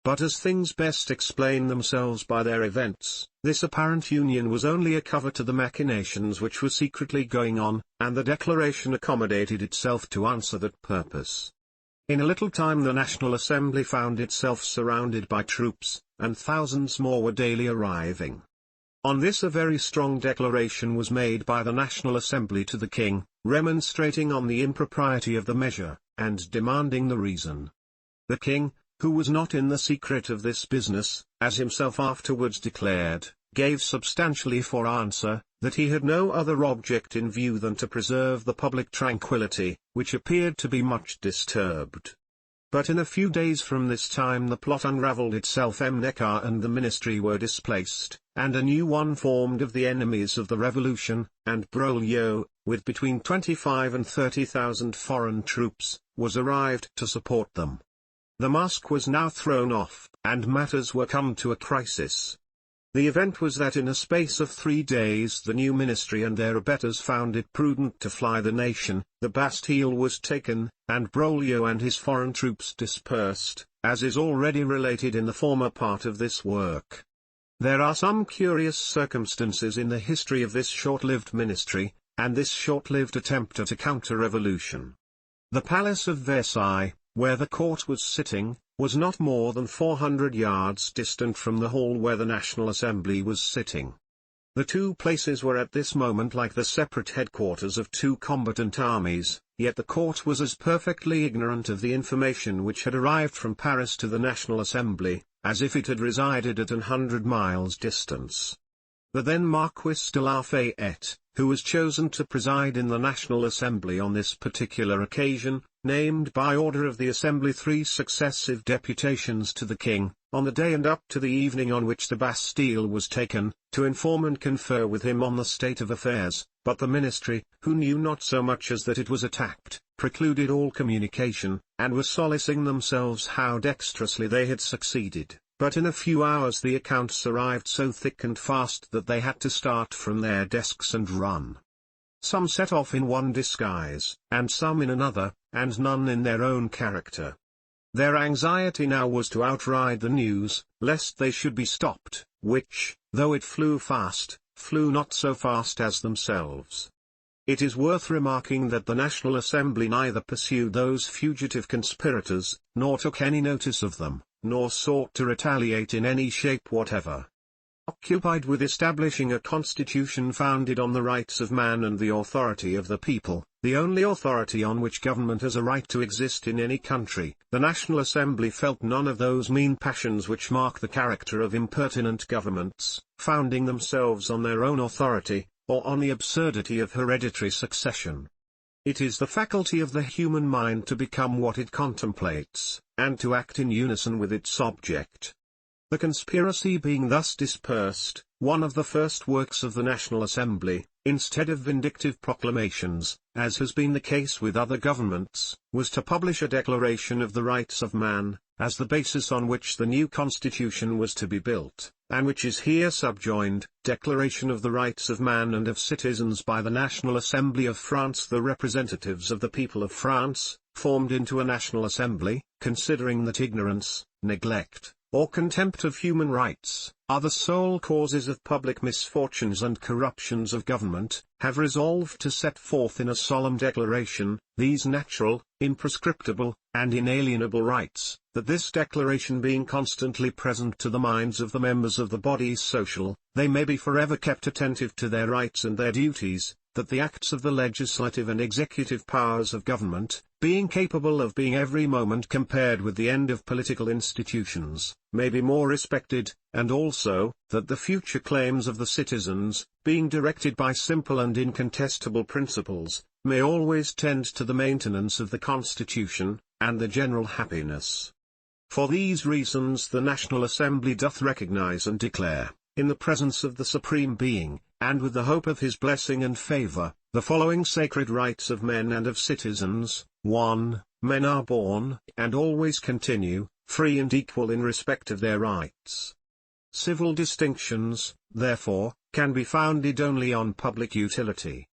But as things best explain themselves by their events, this apparent union was only a cover to the machinations which were secretly going on, and the declaration accommodated itself to answer that purpose. In a little time the National Assembly found itself surrounded by troops, and thousands more were daily arriving. On this a very strong declaration was made by the National Assembly to the king, remonstrating on the impropriety of the measure, and demanding the reason. The king, who was not in the secret of this business, as himself afterwards declared, gave substantially for answer, that he had no other object in view than to preserve the public tranquillity, which appeared to be much disturbed. But in a few days from this time the plot unravelled itself. Necker and the ministry were displaced, and a new one formed of the enemies of the revolution, and Broglio, with between 25 and 30,000 foreign troops, was arrived to support them. The mask was now thrown off, and matters were come to a crisis. The event was that in a space of 3 days the new ministry and their abettors found it prudent to fly the nation, the Bastille was taken, and Broglio and his foreign troops dispersed, as is already related in the former part of this work. There are some curious circumstances in the history of this short-lived ministry, and this short-lived attempt at a counter-revolution. The palace of Versailles, where the court was sitting, was not more than 400 yards distant from the hall where the National Assembly was sitting. The two places were at this moment like the separate headquarters of two combatant armies, yet the court was as perfectly ignorant of the information which had arrived from Paris to the National Assembly, as if it had resided at 100 miles distance. The then Marquis de Lafayette, who was chosen to preside in the National Assembly on this particular occasion, named by order of the Assembly 3 successive deputations to the king, on the day and up to the evening on which the Bastille was taken, to inform and confer with him on the state of affairs, but the ministry, who knew not so much as that it was attacked, precluded all communication, and were solacing themselves how dexterously they had succeeded. But in a few hours the accounts arrived so thick and fast that they had to start from their desks and run. Some set off in one disguise, and some in another, and none in their own character. Their anxiety now was to outride the news, lest they should be stopped, which, though it flew fast, flew not so fast as themselves. It is worth remarking that the National Assembly neither pursued those fugitive conspirators, nor took any notice of them, nor sought to retaliate in any shape whatever. Occupied with establishing a constitution founded on the rights of man and the authority of the people, the only authority on which government has a right to exist in any country, the National Assembly felt none of those mean passions which mark the character of impertinent governments, founding themselves on their own authority, or on the absurdity of hereditary succession. It is the faculty of the human mind to become what it contemplates, and to act in unison with its object. The conspiracy being thus dispersed, one of the first works of the National Assembly, instead of vindictive proclamations, as has been the case with other governments, was to publish a declaration of the rights of man, as the basis on which the new constitution was to be built, and which is here subjoined: Declaration of the Rights of Man and of Citizens by the National Assembly of France. The representatives of the people of France, formed into a National Assembly, considering that ignorance, neglect, or contempt of human rights, are the sole causes of public misfortunes and corruptions of government, have resolved to set forth in a solemn declaration, these natural, imprescriptible, and inalienable rights, that this declaration being constantly present to the minds of the members of the body social, they may be forever kept attentive to their rights and their duties, that the acts of the legislative and executive powers of government, being capable of being every moment compared with the end of political institutions, may be more respected, and also, that the future claims of the citizens, being directed by simple and incontestable principles, may always tend to the maintenance of the Constitution, and the general happiness. For these reasons the National Assembly doth recognize and declare, in the presence of the Supreme Being, and with the hope of his blessing and favor, the following sacred rights of men and of citizens. 1. Men are born, and always continue, free and equal in respect of their rights. Civil distinctions, therefore, can be founded only on public utility.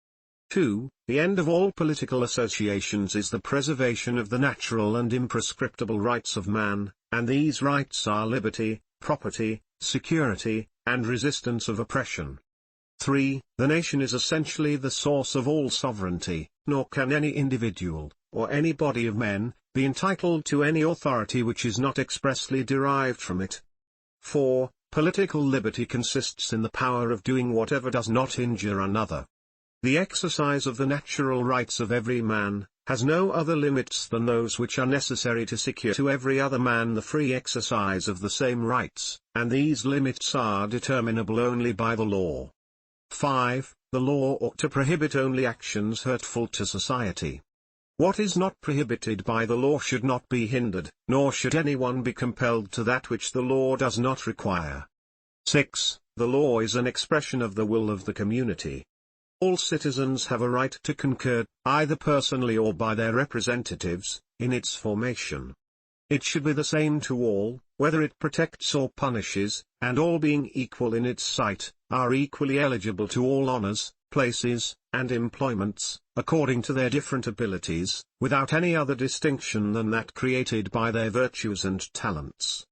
2. The end of all political associations is the preservation of the natural and imprescriptible rights of man, and these rights are liberty, property, security, and resistance of oppression. 3. The nation is essentially the source of all sovereignty, nor can any individual, or any body of men, be entitled to any authority which is not expressly derived from it. 4. Political liberty consists in the power of doing whatever does not injure another. The exercise of the natural rights of every man, has no other limits than those which are necessary to secure to every other man the free exercise of the same rights, and these limits are determinable only by the law. 5. The law ought to prohibit only actions hurtful to society. What is not prohibited by the law should not be hindered, nor should anyone be compelled to that which the law does not require. 6. The law is an expression of the will of the community. All citizens have a right to concur, either personally or by their representatives, in its formation. It should be the same to all, whether it protects or punishes, and all being equal in its sight, are equally eligible to all honors, places, and employments, according to their different abilities, without any other distinction than that created by their virtues and talents.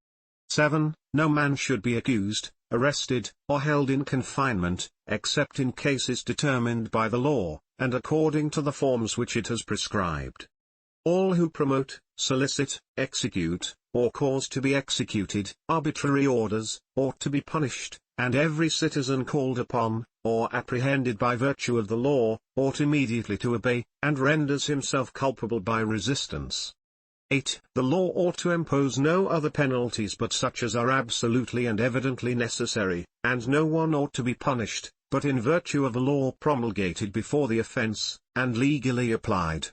7. No man should be accused, arrested, or held in confinement, except in cases determined by the law, and according to the forms which it has prescribed. All who promote, solicit, execute, or cause to be executed, arbitrary orders, ought to be punished, and every citizen called upon, or apprehended by virtue of the law, ought immediately to obey, and renders himself culpable by resistance. 8. The law ought to impose no other penalties but such as are absolutely and evidently necessary, and no one ought to be punished, but in virtue of the law promulgated before the offence, and legally applied.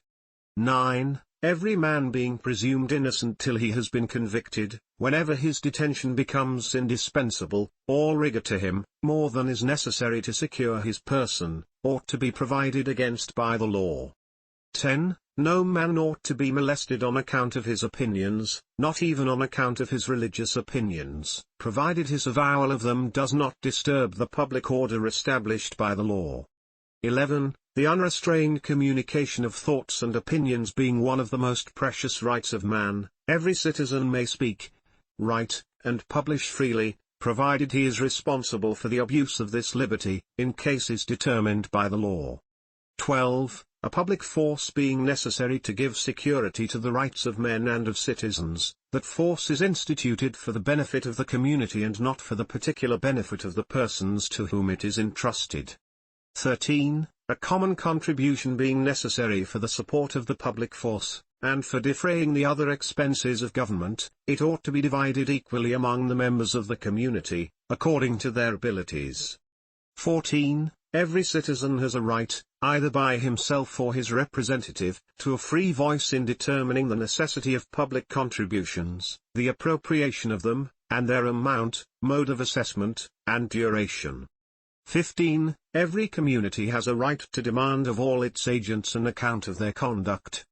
9. Every man being presumed innocent till he has been convicted, whenever his detention becomes indispensable, or rigor to him, more than is necessary to secure his person, ought to be provided against by the law. 10. No man ought to be molested on account of his opinions, not even on account of his religious opinions, provided his avowal of them does not disturb the public order established by the law. 11. The unrestrained communication of thoughts and opinions being one of the most precious rights of man, every citizen may speak, write, and publish freely, provided he is responsible for the abuse of this liberty, in cases determined by the law. 12. A public force being necessary to give security to the rights of men and of citizens, that force is instituted for the benefit of the community and not for the particular benefit of the persons to whom it is entrusted. 13. A common contribution being necessary for the support of the public force, and for defraying the other expenses of government, it ought to be divided equally among the members of the community, according to their abilities. 14. Every citizen has a right, either by himself or his representative, to a free voice in determining the necessity of public contributions, the appropriation of them, and their amount, mode of assessment, and duration. 15. Every community has a right to demand of all its agents an account of their conduct.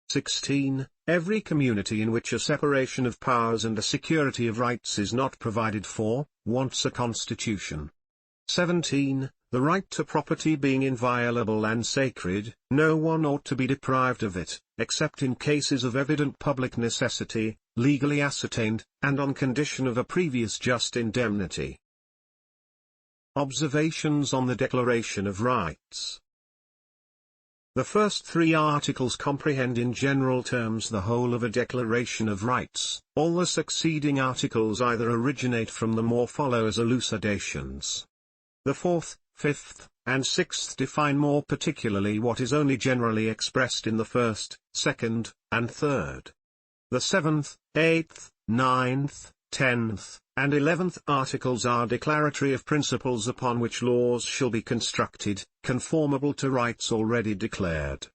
16. Every community in which a separation of powers and a security of rights is not provided for, wants a constitution. 17. the right to property being inviolable and sacred, no one ought to be deprived of it, except in cases of evident public necessity, legally ascertained, and on condition of a previous just indemnity. Observations on the Declaration of Rights. The first three articles comprehend in general terms the whole of a Declaration of Rights. All the succeeding articles either originate from them or follow as elucidations. The fourth, fifth, and sixth define more particularly what is only generally expressed in the first, second, and third. The seventh, eighth, ninth, 10th, and 11th articles are declaratory of principles upon which laws shall be constructed, conformable to rights already declared.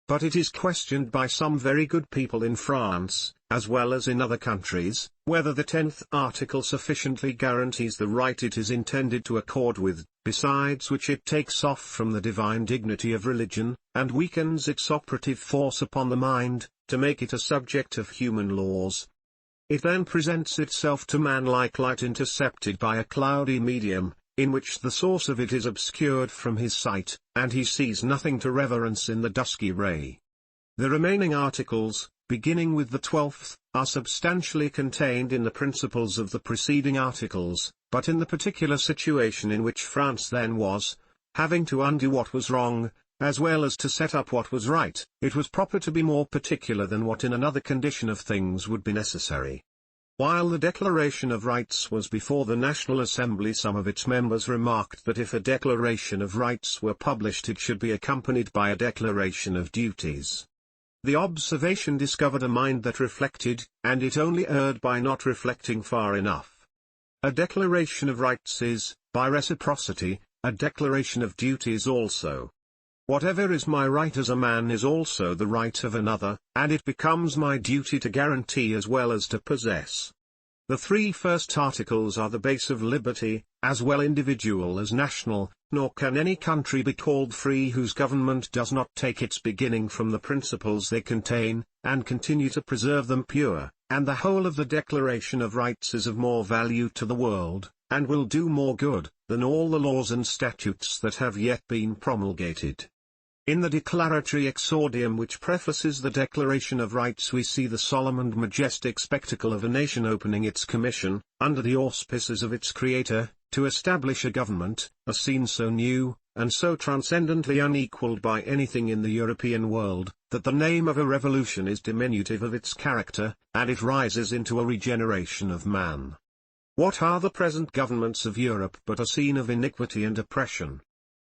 But it is questioned by some very good people in France, as well as in other countries, whether the 10th article sufficiently guarantees the right it is intended to accord with, besides which it takes off from the divine dignity of religion, and weakens its operative force upon the mind, to make it a subject of human laws. It then presents itself to man like light intercepted by a cloudy medium, in which the source of it is obscured from his sight, and he sees nothing to reverence in the dusky ray. The remaining articles, beginning with the 12th, are substantially contained in the principles of the preceding articles, but in the particular situation in which France then was, having to undo what was wrong, as well as to set up what was right, it was proper to be more particular than what in another condition of things would be necessary. While the Declaration of Rights was before the National Assembly, some of its members remarked that if a Declaration of Rights were published it should be accompanied by a Declaration of Duties. The observation discovered a mind that reflected, and it only erred by not reflecting far enough. A Declaration of Rights is, by reciprocity, a Declaration of Duties also. Whatever is my right as a man is also the right of another, and it becomes my duty to guarantee as well as to possess. The three first articles are the base of liberty, as well individual as national, nor can any country be called free whose government does not take its beginning from the principles they contain, and continue to preserve them pure, and the whole of the Declaration of Rights is of more value to the world, and will do more good, than all the laws and statutes that have yet been promulgated. In the declaratory exordium which prefaces the Declaration of Rights we see the solemn and majestic spectacle of a nation opening its commission, under the auspices of its creator, to establish a government, a scene so new, and so transcendently unequalled by anything in the European world, that the name of a revolution is diminutive of its character, and it rises into a regeneration of man. What are the present governments of Europe but a scene of iniquity and oppression?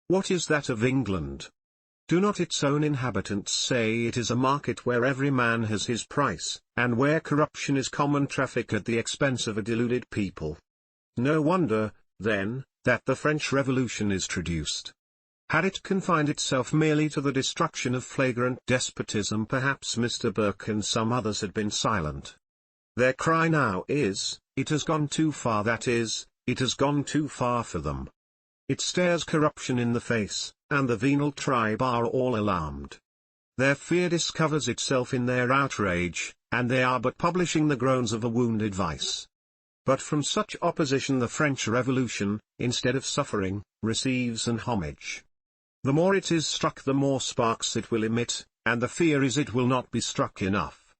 What is that of England? Do not its own inhabitants say it is a market where every man has his price, and where corruption is common traffic at the expense of a deluded people? No wonder, then, that the French Revolution is traduced. Had it confined itself merely to the destruction of flagrant despotism, perhaps Mr. Burke and some others had been silent. Their cry now is, it has gone too far, that is, it has gone too far for them. It stares corruption in the face, and the venal tribe are all alarmed. Their fear discovers itself in their outrage, and they are but publishing the groans of a wounded vice. But from such opposition the French Revolution, instead of suffering, receives an homage. The more it is struck the more sparks it will emit, and the fear is it will not be struck enough.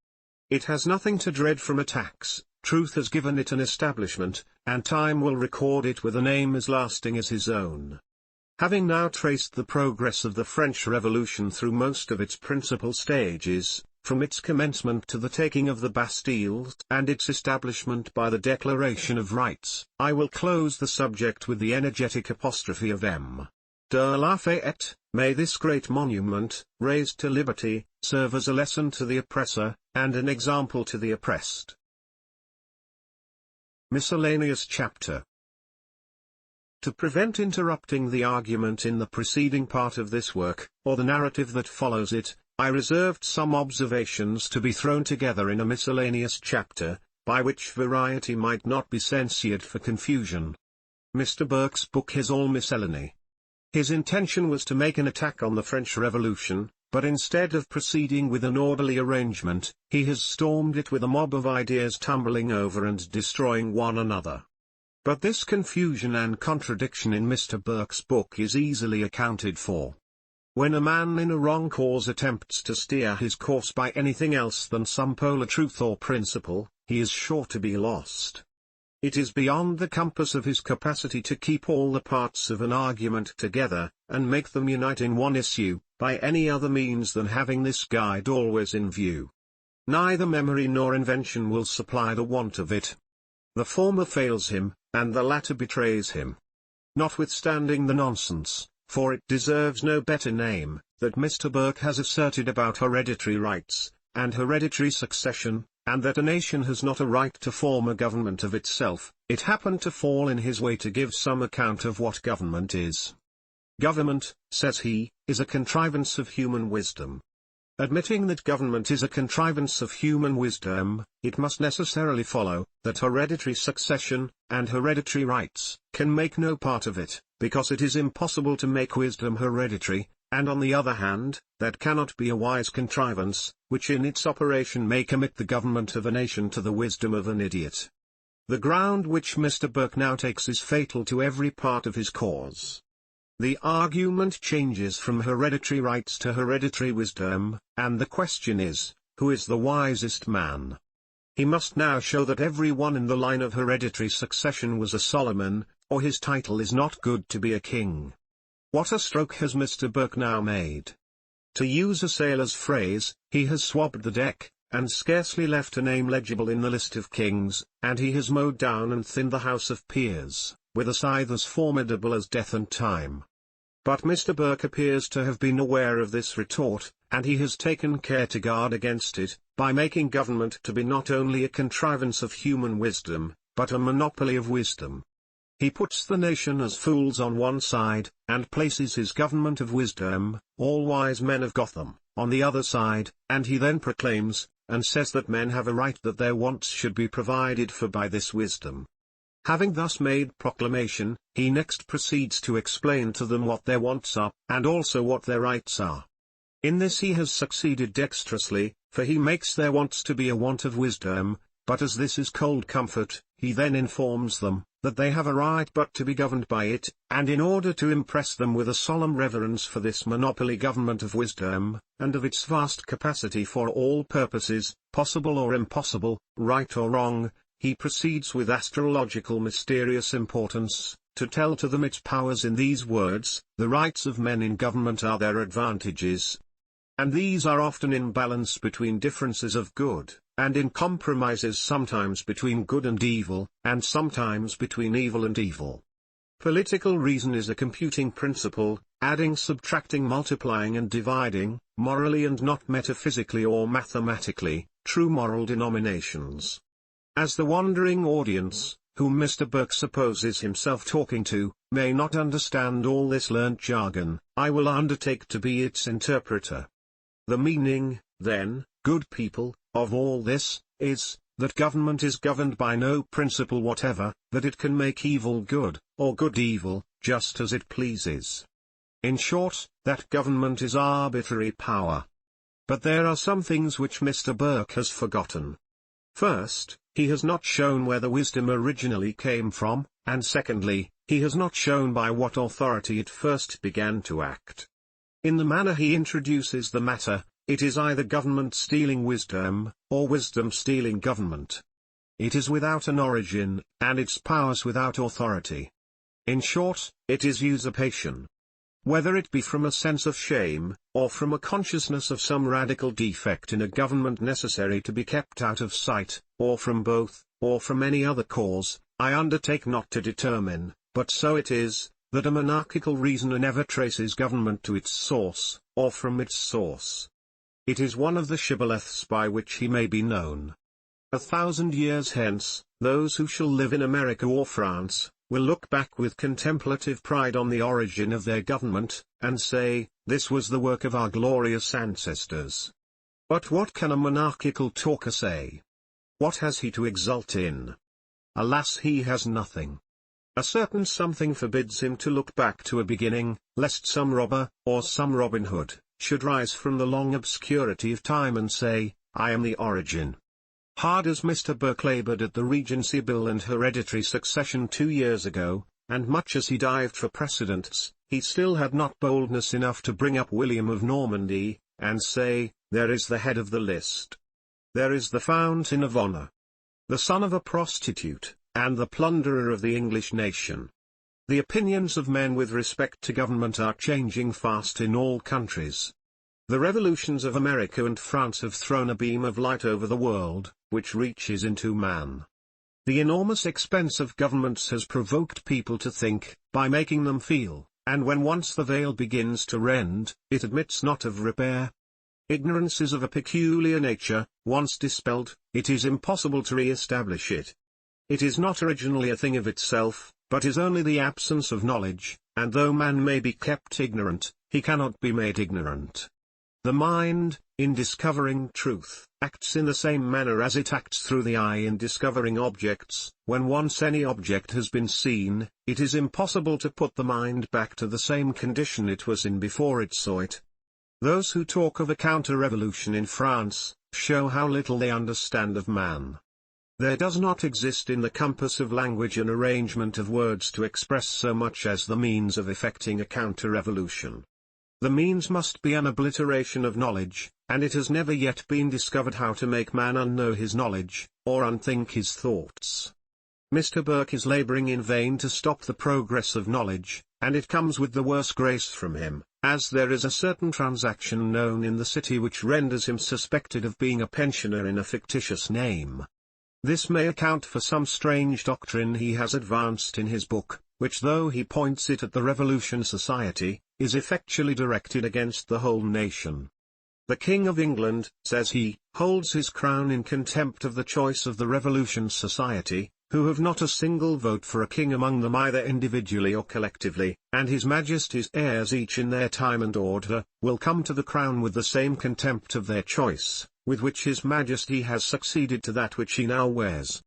It has nothing to dread from attacks, truth has given it an establishment, and time will record it with a name as lasting as his own. Having now traced the progress of the French Revolution through most of its principal stages, from its commencement to the taking of the Bastille, and its establishment by the Declaration of Rights, I will close the subject with the energetic apostrophe of M. de Lafayette: may this great monument, raised to liberty, serve as a lesson to the oppressor, and an example to the oppressed. Miscellaneous chapter. To prevent interrupting the argument in the preceding part of this work, or the narrative that follows it, I reserved some observations to be thrown together in a miscellaneous chapter, by which variety might not be censured for confusion. Mr. Burke's book is all miscellany. His intention was to make an attack on the French Revolution, but instead of proceeding with an orderly arrangement, he has stormed it with a mob of ideas tumbling over and destroying one another. But this confusion and contradiction in Mr. Burke's book is easily accounted for. When a man in a wrong cause attempts to steer his course by anything else than some polar truth or principle, he is sure to be lost. It is beyond the compass of his capacity to keep all the parts of an argument together, and make them unite in one issue, by any other means than having this guide always in view. Neither memory nor invention will supply the want of it. The former fails him, and the latter betrays him. Notwithstanding the nonsense, for it deserves no better name, that Mr. Burke has asserted about hereditary rights, and hereditary succession, and that a nation has not a right to form a government of itself, it happened to fall in his way to give some account of what government is. Government, says he, is a contrivance of human wisdom. Admitting that government is a contrivance of human wisdom, it must necessarily follow, that hereditary succession, and hereditary rights, can make no part of it, because it is impossible to make wisdom hereditary, and on the other hand, that cannot be a wise contrivance, which in its operation may commit the government of a nation to the wisdom of an idiot. The ground which Mr. Burke now takes is fatal to every part of his cause. The argument changes from hereditary rights to hereditary wisdom, and the question is, who is the wisest man? He must now show that every one in the line of hereditary succession was a Solomon, or his title is not good to be a king. What a stroke has Mr. Burke now made! To use a sailor's phrase, he has swabbed the deck, and scarcely left a name legible in the list of kings, and he has mowed down and thinned the House of Peers, with a scythe as formidable as death and time. But Mr. Burke appears to have been aware of this retort, and he has taken care to guard against it, by making government to be not only a contrivance of human wisdom, but a monopoly of wisdom. He puts the nation as fools on one side, and places his government of wisdom, all wise men of Gotham, on the other side, and he then proclaims, and says that men have a right that their wants should be provided for by this wisdom. Having thus made proclamation, he next proceeds to explain to them what their wants are, and also what their rights are. In this he has succeeded dexterously, for he makes their wants to be a want of wisdom, but as this is cold comfort, he then informs them, that they have a right but to be governed by it, and in order to impress them with a solemn reverence for this monopoly government of wisdom, and of its vast capacity for all purposes, possible or impossible, right or wrong, he proceeds with astrological mysterious importance, to tell to them its powers in these words: the rights of men in government are their advantages. And these are often in balance between differences of good, and in compromises sometimes between good and evil, and sometimes between evil and evil. Political reason is a computing principle, adding, subtracting, multiplying and dividing, morally and not metaphysically or mathematically, true moral denominations. As the wandering audience, whom Mr. Burke supposes himself talking to, may not understand all this learnt jargon, I will undertake to be its interpreter. The meaning, then, good people, of all this, is, that government is governed by no principle whatever, that it can make evil good, or good evil, just as it pleases. In short, that government is arbitrary power. But there are some things which Mr. Burke has forgotten. First, he has not shown where the wisdom originally came from, and secondly, he has not shown by what authority it first began to act. In the manner he introduces the matter, it is either government stealing wisdom, or wisdom stealing government. It is without an origin, and its powers without authority. In short, it is usurpation. Whether it be from a sense of shame, or from a consciousness of some radical defect in a government necessary to be kept out of sight, or from both, or from any other cause, I undertake not to determine, but so it is, that a monarchical reasoner never traces government to its source, or from its source. It is one of the shibboleths by which he may be known. 1,000 years hence, those who shall live in America or France, will look back with contemplative pride on the origin of their government, and say, this was the work of our glorious ancestors. But what can a monarchical talker say? What has he to exult in? Alas, he has nothing. A certain something forbids him to look back to a beginning, lest some robber, or some Robin Hood, should rise from the long obscurity of time and say, I am the origin. Hard as Mr. Burke laboured at the Regency Bill and Hereditary Succession 2 years ago, and much as he dived for precedents, he still had not boldness enough to bring up William of Normandy, and say, there is the head of the list. There is the fountain of honour. The son of a prostitute, and the plunderer of the English nation. The opinions of men with respect to government are changing fast in all countries. The revolutions of America and France have thrown a beam of light over the world, which reaches into man. The enormous expense of governments has provoked people to think, by making them feel, and when once the veil begins to rend, it admits not of repair. Ignorance is of a peculiar nature; once dispelled, it is impossible to re-establish it. It is not originally a thing of itself, but is only the absence of knowledge, and though man may be kept ignorant, he cannot be made ignorant. The mind, in discovering truth, acts in the same manner as it acts through the eye in discovering objects. When once any object has been seen, it is impossible to put the mind back to the same condition it was in before it saw it. Those who talk of a counter-revolution in France, show how little they understand of man. There does not exist in the compass of language an arrangement of words to express so much as the means of effecting a counter-revolution. The means must be an obliteration of knowledge, and it has never yet been discovered how to make man unknow his knowledge, or unthink his thoughts. Mr. Burke is labouring in vain to stop the progress of knowledge, and it comes with the worse grace from him, as there is a certain transaction known in the city which renders him suspected of being a pensioner in a fictitious name. This may account for some strange doctrine he has advanced in his book, which though he points it at the Revolution Society, is effectually directed against the whole nation. The King of England, says he, holds his crown in contempt of the choice of the Revolution Society, who have not a single vote for a king among them either individually or collectively, and his Majesty's heirs each in their time and order, will come to the crown with the same contempt of their choice, with which his Majesty has succeeded to that which he now wears.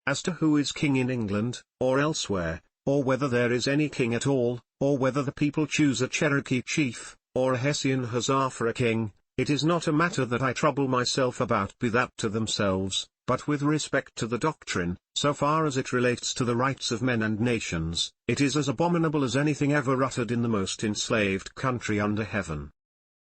As to who is king in England, or elsewhere, or whether there is any king at all, or whether the people choose a Cherokee chief, or a Hessian hussar for a king, it is not a matter that I trouble myself about, be that to themselves, but with respect to the doctrine, so far as it relates to the rights of men and nations, it is as abominable as anything ever uttered in the most enslaved country under heaven.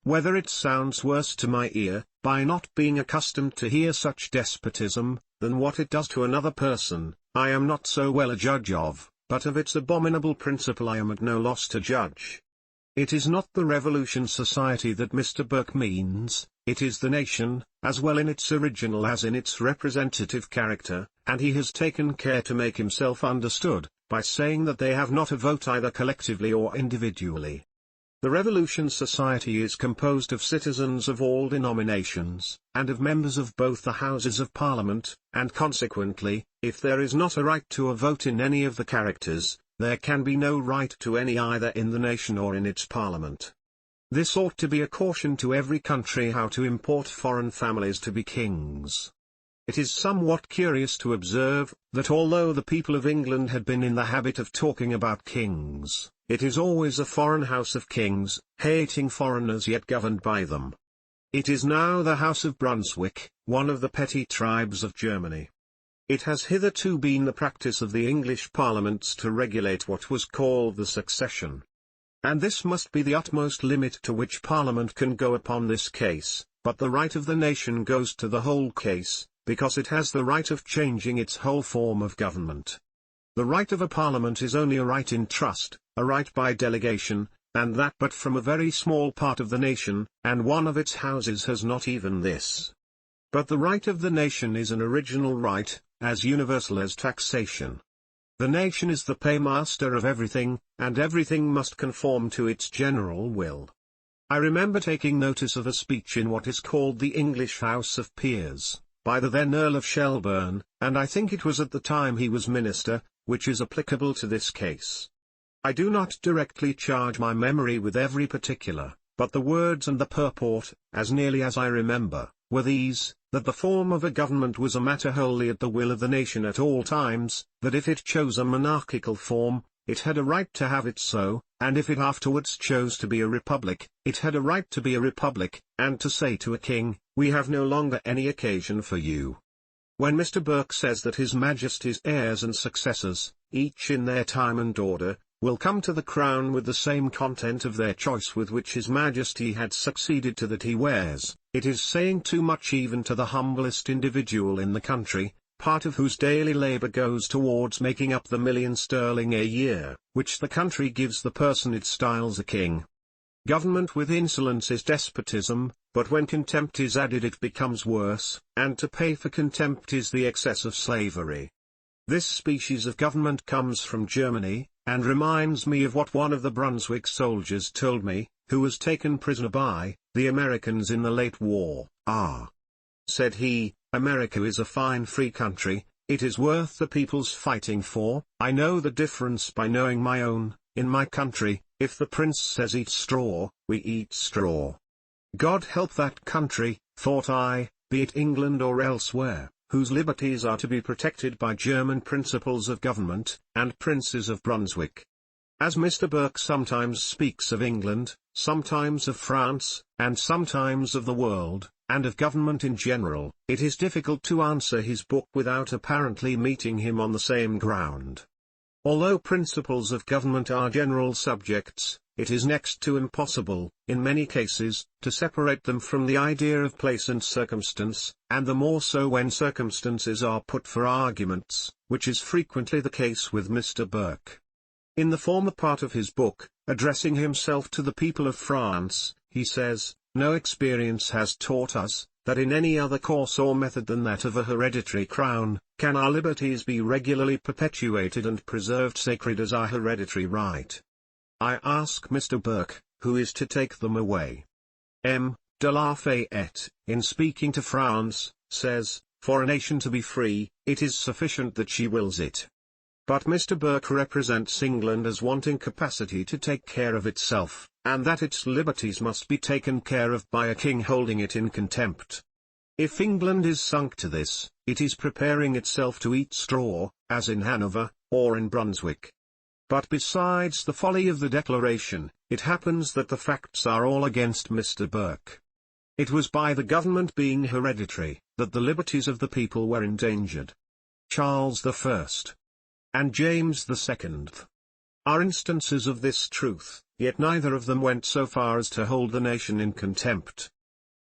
Whether it sounds worse to my ear, by not being accustomed to hear such despotism, than what it does to another person, I am not so well a judge of, but of its abominable principle I am at no loss to judge. It is not the Revolution Society that Mr. Burke means, it is the nation, as well in its original as in its representative character, and he has taken care to make himself understood, by saying that they have not a vote either collectively or individually. The Revolution Society is composed of citizens of all denominations, and of members of both the Houses of Parliament, and consequently, if there is not a right to a vote in any of the characters, there can be no right to any either in the nation or in its Parliament. This ought to be a caution to every country how to import foreign families to be kings. It is somewhat curious to observe, that although the people of England had been in the habit of talking about kings, it is always a foreign house of kings, hating foreigners yet governed by them. It is now the House of Brunswick, one of the petty tribes of Germany. It has hitherto been the practice of the English parliaments to regulate what was called the succession. And this must be the utmost limit to which Parliament can go upon this case, but the right of the nation goes to the whole case, because it has the right of changing its whole form of government. The right of a Parliament is only a right in trust, a right by delegation, and that but from a very small part of the nation, and one of its houses has not even this. But the right of the nation is an original right, as universal as taxation. The nation is the paymaster of everything, and everything must conform to its general will. I remember taking notice of a speech in what is called the English House of Peers, by the then Earl of Shelburne, and I think it was at the time he was minister, which is applicable to this case. I do not directly charge my memory with every particular, but the words and the purport, as nearly as I remember, were these, that the form of a government was a matter wholly at the will of the nation at all times, that if it chose a monarchical form, it had a right to have it so, and if it afterwards chose to be a republic, it had a right to be a republic, and to say to a king, "We have no longer any occasion for you." When Mr. Burke says that His Majesty's heirs and successors, each in their time and order, will come to the crown with the same content of their choice with which His Majesty had succeeded to that he wears, it is saying too much even to the humblest individual in the country, part of whose daily labour goes towards making up the £1,000,000 a year, which the country gives the person it styles a king. Government with insolence is despotism, but when contempt is added it becomes worse, and to pay for contempt is the excess of slavery. This species of government comes from Germany, and reminds me of what one of the Brunswick soldiers told me, who was taken prisoner by the Americans in the late war. Said he, "America is a fine free country, it is worth the people's fighting for. I know the difference by knowing my own. In my country, if the prince says eat straw, we eat straw." God help that country, thought I, be it England or elsewhere, whose liberties are to be protected by German principles of government, and princes of Brunswick. As Mr. Burke sometimes speaks of England, sometimes of France, and sometimes of the world, and of government in general, it is difficult to answer his book without apparently meeting him on the same ground. Although principles of government are general subjects, it is next to impossible, in many cases, to separate them from the idea of place and circumstance, and the more so when circumstances are put for arguments, which is frequently the case with Mr. Burke. In the former part of his book, addressing himself to the people of France, he says, "No experience has taught us, that in any other course or method than that of a hereditary crown, can our liberties be regularly perpetuated and preserved sacred as our hereditary right. I ask Mr. Burke, who is to take them away?" M. de Lafayette, in speaking to France, says, "For a nation to be free, it is sufficient that she wills it." But Mr. Burke represents England as wanting capacity to take care of itself, and that its liberties must be taken care of by a king holding it in contempt. If England is sunk to this, it is preparing itself to eat straw, as in Hanover, or in Brunswick. But besides the folly of the declaration, it happens that the facts are all against Mr. Burke. It was by the government being hereditary, that the liberties of the people were endangered. Charles I. and James II. are instances of this truth, yet neither of them went so far as to hold the nation in contempt.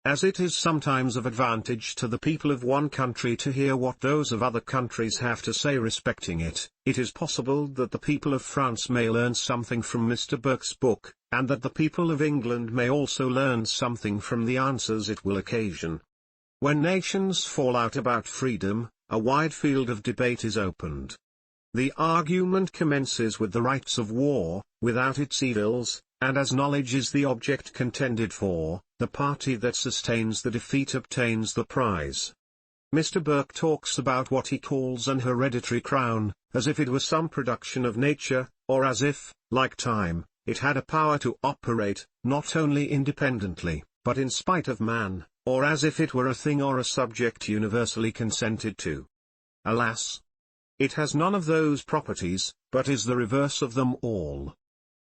As it is sometimes of advantage to the people of one country to hear what those of other countries have to say respecting it, it is possible that the people of France may learn something from Mr. Burke's book, and that the people of England may also learn something from the answers it will occasion. When nations fall out about freedom, a wide field of debate is opened. The argument commences with the rights of war, without its evils, and as knowledge is the object contended for, the party that sustains the defeat obtains the prize. Mr. Burke talks about what he calls an hereditary crown, as if it were some production of nature, or as if, like time, it had a power to operate, not only independently, but in spite of man, or as if it were a thing or a subject universally consented to. Alas! It has none of those properties, but is the reverse of them all.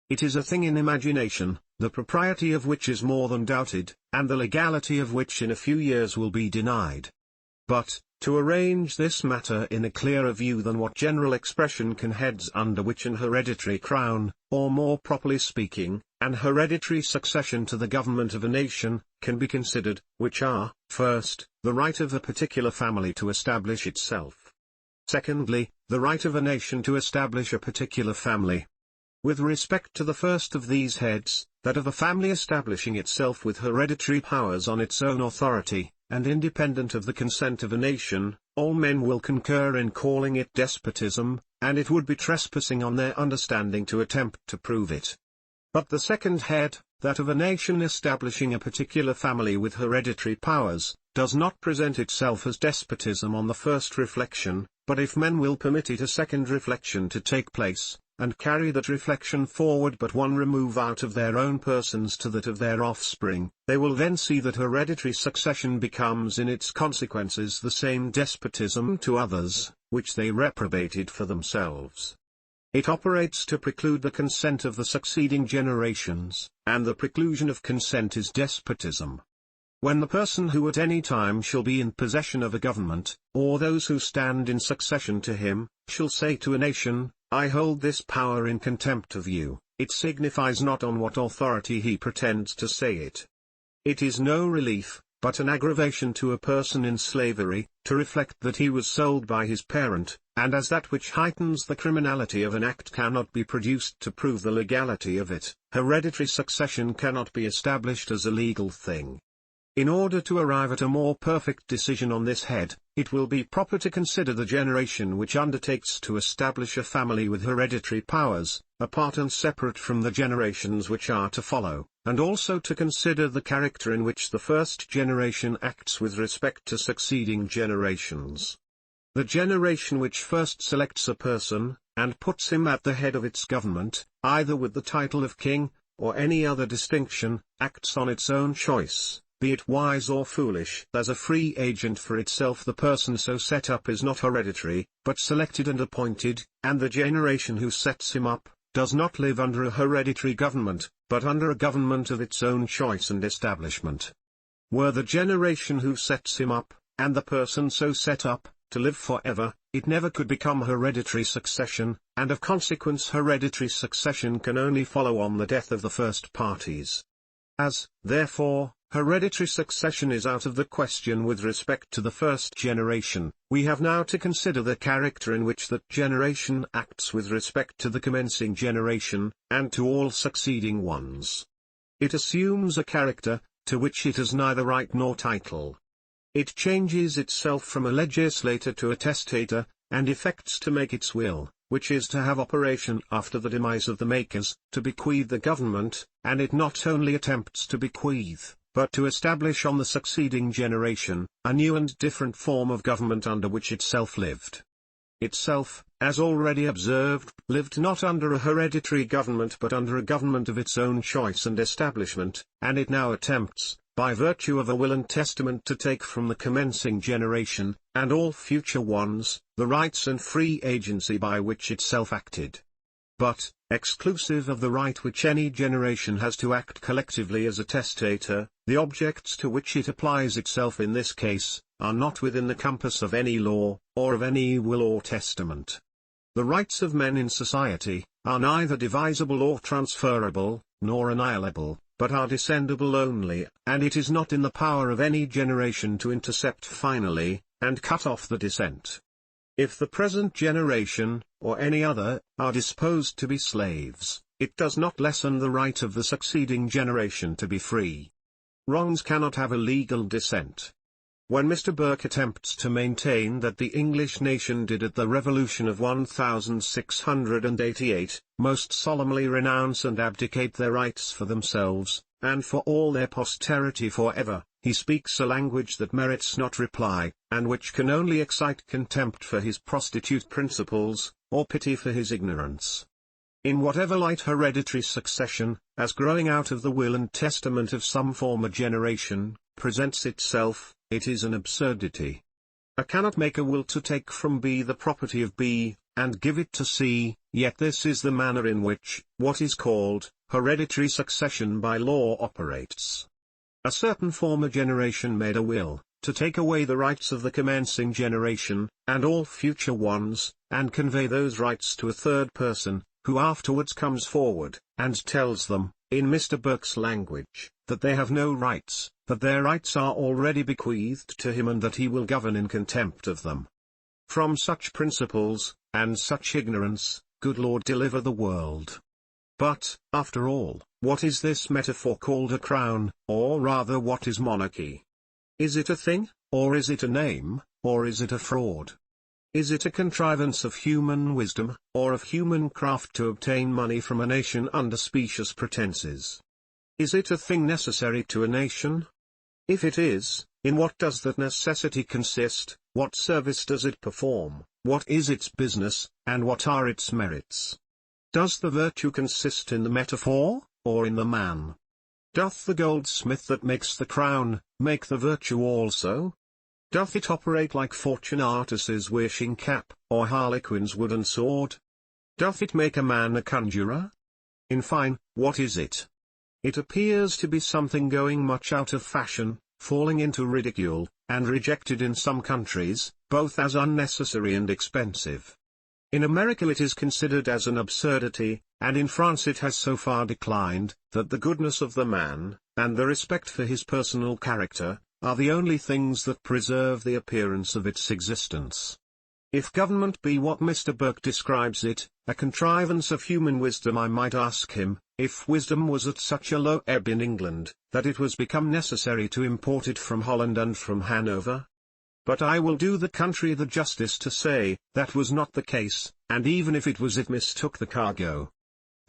It is a thing in imagination, the propriety of which is more than doubted, and the legality of which in a few years will be denied. But, to arrange this matter in a clearer view than what general expression can heads under which an hereditary crown, or more properly speaking, an hereditary succession to the government of a nation, can be considered, which are, first, the right of a particular family to establish itself. Secondly, the right of a nation to establish a particular family. With respect to the first of these heads, that of a family establishing itself with hereditary powers on its own authority, and independent of the consent of a nation, all men will concur in calling it despotism, and it would be trespassing on their understanding to attempt to prove it. But the second head, that of a nation establishing a particular family with hereditary powers, does not present itself as despotism on the first reflection, but if men will permit it a second reflection to take place, and carry that reflection forward but one remove out of their own persons to that of their offspring, they will then see that hereditary succession becomes in its consequences the same despotism to others, which they reprobated for themselves. It operates to preclude the consent of the succeeding generations, and the preclusion of consent is despotism. When the person who at any time shall be in possession of a government, or those who stand in succession to him, shall say to a nation, I hold this power in contempt of you, it signifies not on what authority he pretends to say it. It is no relief, but an aggravation to a person in slavery, to reflect that he was sold by his parent, and as that which heightens the criminality of an act cannot be produced to prove the legality of it, hereditary succession cannot be established as a legal thing. In order to arrive at a more perfect decision on this head, it will be proper to consider the generation which undertakes to establish a family with hereditary powers, apart and separate from the generations which are to follow, and also to consider the character in which the first generation acts with respect to succeeding generations. The generation which first selects a person, and puts him at the head of its government, either with the title of king, or any other distinction, acts on its own choice, be it wise or foolish. As a free agent for itself, the person so set up is not hereditary, but selected and appointed, and the generation who sets him up, does not live under a hereditary government, but under a government of its own choice and establishment. Were the generation who sets him up, and the person so set up, to live forever, it never could become hereditary succession, and of consequence hereditary succession can only follow on the death of the first parties. As, therefore, hereditary succession is out of the question with respect to the first generation, we have now to consider the character in which that generation acts with respect to the commencing generation, and to all succeeding ones. It assumes a character, to which it has neither right nor title. It changes itself from a legislator to a testator, and effects to make its will, which is to have operation after the demise of the makers, to bequeath the government, and it not only attempts to bequeath, but to establish on the succeeding generation, a new and different form of government under which itself lived. Itself, as already observed, lived not under a hereditary government but under a government of its own choice and establishment, and it now attempts, by virtue of a will and testament, to take from the commencing generation, and all future ones, the rights and free agency by which itself acted. But, exclusive of the right which any generation has to act collectively as a testator, the objects to which it applies itself in this case, are not within the compass of any law, or of any will or testament. The rights of men in society, are neither divisible or transferable, nor annihilable, but are descendable only, and it is not in the power of any generation to intercept finally, and cut off the descent. If the present generation, or any other, are disposed to be slaves, it does not lessen the right of the succeeding generation to be free. Wrongs cannot have a legal descent. When Mr. Burke attempts to maintain that the English nation did at the Revolution of 1688, most solemnly renounce and abdicate their rights for themselves, and for all their posterity forever, he speaks a language that merits not reply, and which can only excite contempt for his prostitute principles, or pity for his ignorance. In whatever light hereditary succession, as growing out of the will and testament of some former generation, presents itself, it is an absurdity. I cannot make a will to take from B the property of B, and give it to C, yet this is the manner in which, what is called, hereditary succession by law operates. A certain former generation made a will, to take away the rights of the commencing generation, and all future ones, and convey those rights to a third person, who afterwards comes forward, and tells them, in Mr. Burke's language, that they have no rights, that their rights are already bequeathed to him and that he will govern in contempt of them. From such principles, and such ignorance, good Lord deliver the world. But, after all, what is this metaphor called a crown, or rather what is monarchy? Is it a thing, or is it a name, or is it a fraud? Is it a contrivance of human wisdom, or of human craft to obtain money from a nation under specious pretenses? Is it a thing necessary to a nation? If it is, in what does that necessity consist, what service does it perform, what is its business, and what are its merits? Does the virtue consist in the metaphor, or in the man? Doth the goldsmith that makes the crown, make the virtue also? Doth it operate like Fortunatus's wishing cap, or Harlequin's wooden sword? Doth it make a man a conjurer? In fine, what is it? It appears to be something going much out of fashion, falling into ridicule, and rejected in some countries, both as unnecessary and expensive. In America it is considered as an absurdity, and in France it has so far declined, that the goodness of the man, and the respect for his personal character, are the only things that preserve the appearance of its existence. If government be what Mr. Burke describes it, a contrivance of human wisdom, I might ask him, if wisdom was at such a low ebb in England, that it was become necessary to import it from Holland and from Hanover? But I will do the country the justice to say, that was not the case, and even if it was, it mistook the cargo.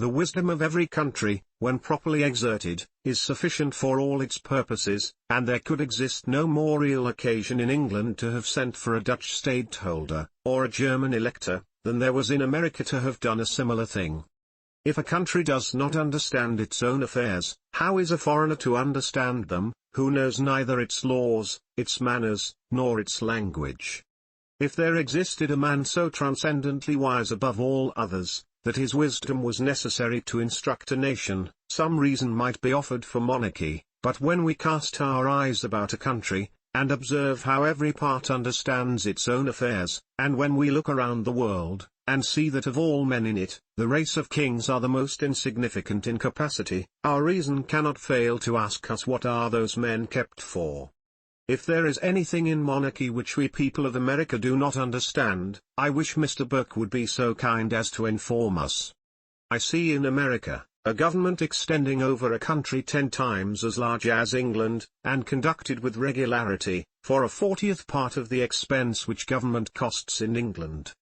The wisdom of every country, when properly exerted, is sufficient for all its purposes, and there could exist no more real occasion in England to have sent for a Dutch stateholder, or a German elector, than there was in America to have done a similar thing. If a country does not understand its own affairs, how is a foreigner to understand them, who knows neither its laws, its manners, nor its language? If there existed a man so transcendently wise above all others, that his wisdom was necessary to instruct a nation, some reason might be offered for monarchy, but when we cast our eyes about a country, and observe how every part understands its own affairs, and when we look around the world, and see that of all men in it, the race of kings are the most insignificant in capacity, our reason cannot fail to ask us what are those men kept for. If there is anything in monarchy which we people of America do not understand, I wish Mr. Burke would be so kind as to inform us. I see in America, a government extending over a country 10 times as large as England, and conducted with regularity, for a 40th part of the expense which government costs in England.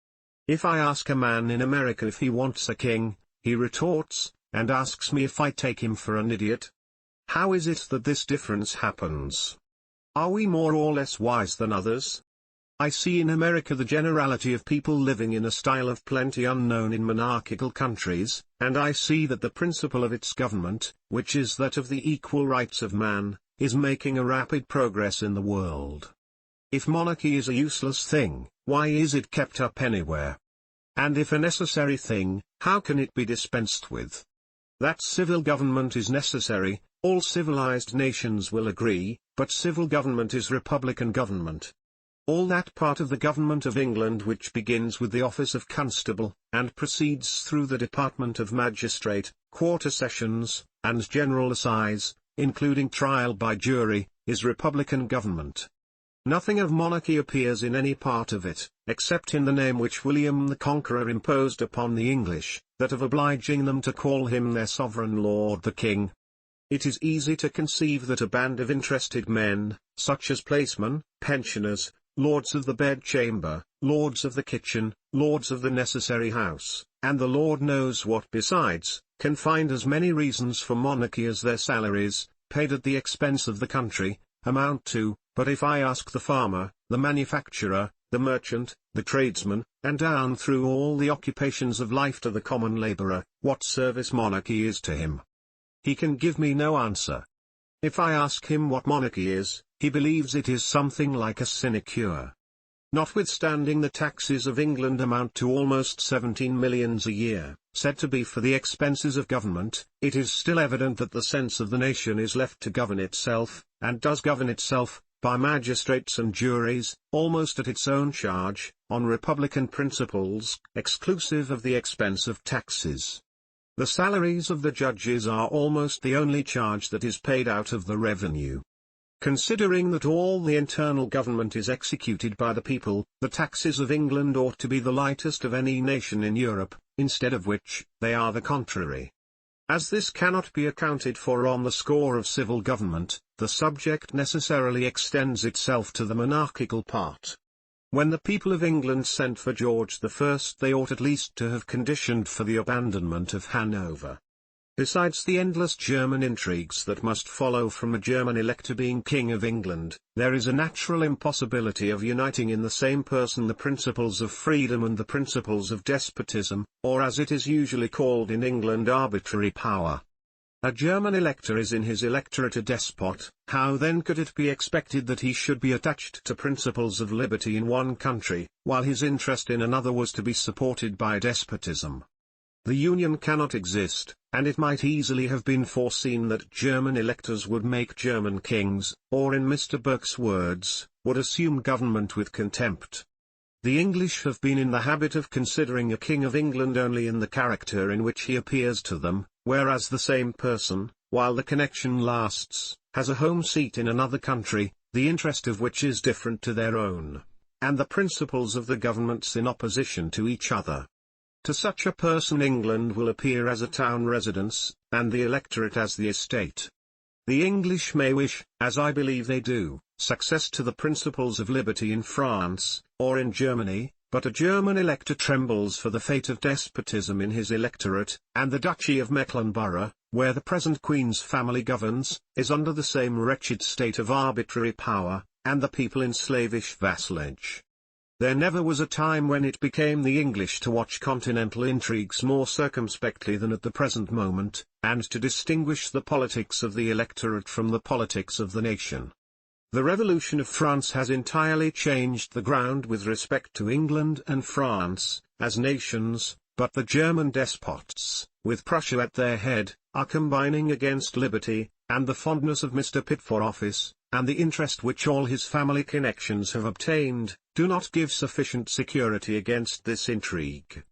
If I ask a man in America if he wants a king, he retorts, and asks me if I take him for an idiot. How is it that this difference happens? Are we more or less wise than others? I see in America the generality of people living in a style of plenty unknown in monarchical countries, and I see that the principle of its government, which is that of the equal rights of man, is making a rapid progress in the world. If monarchy is a useless thing, why is it kept up anywhere? And if a necessary thing, how can it be dispensed with? That civil government is necessary, all civilized nations will agree, but civil government is republican government. All that part of the government of England which begins with the office of constable, and proceeds through the department of magistrate, quarter sessions, and general assize, including trial by jury, is republican government. Nothing of monarchy appears in any part of it, except in the name which William the Conqueror imposed upon the English, that of obliging them to call him their sovereign lord the king. It is easy to conceive that a band of interested men, such as placemen, pensioners, lords of the bedchamber, lords of the kitchen, lords of the necessary house, and the Lord knows what besides, can find as many reasons for monarchy as their salaries, paid at the expense of the country, amount to. But if I ask the farmer, the manufacturer, the merchant, the tradesman, and down through all the occupations of life to the common laborer, what service monarchy is to him, he can give me no answer. If I ask him what monarchy is, he believes it is something like a sinecure. Notwithstanding the taxes of England amount to almost 17 millions a year, said to be for the expenses of government, it is still evident that the sense of the nation is left to govern itself, and does govern itself, by magistrates and juries, almost at its own charge, on republican principles, exclusive of the expense of taxes. The salaries of the judges are almost the only charge that is paid out of the revenue. Considering that all the internal government is executed by the people, the taxes of England ought to be the lightest of any nation in Europe, instead of which, they are the contrary. As this cannot be accounted for on the score of civil government, the subject necessarily extends itself to the monarchical part. When the people of England sent for George I, they ought at least to have conditioned for the abandonment of Hanover. Besides the endless German intrigues that must follow from a German elector being King of England, there is a natural impossibility of uniting in the same person the principles of freedom and the principles of despotism, or as it is usually called in England, arbitrary power. A German elector is in his electorate a despot. How then could it be expected that he should be attached to principles of liberty in one country, while his interest in another was to be supported by despotism? The union cannot exist, and it might easily have been foreseen that German electors would make German kings, or in Mr. Burke's words, would assume government with contempt. The English have been in the habit of considering a King of England only in the character in which he appears to them, whereas the same person, while the connection lasts, has a home seat in another country, the interest of which is different to their own, and the principles of the governments in opposition to each other. To such a person England will appear as a town residence, and the electorate as the estate. The English may wish, as I believe they do, success to the principles of liberty in France, or in Germany, but a German elector trembles for the fate of despotism in his electorate, and the Duchy of Mecklenburg, where the present Queen's family governs, is under the same wretched state of arbitrary power, and the people in slavish vassalage. There never was a time when it became the English to watch continental intrigues more circumspectly than at the present moment, and to distinguish the politics of the electorate from the politics of the nation. The Revolution of France has entirely changed the ground with respect to England and France, as nations, but the German despots, with Prussia at their head, are combining against liberty, and the fondness of Mr. Pitt for office, and the interest which all his family connections have obtained, do not give sufficient security against this intrigue.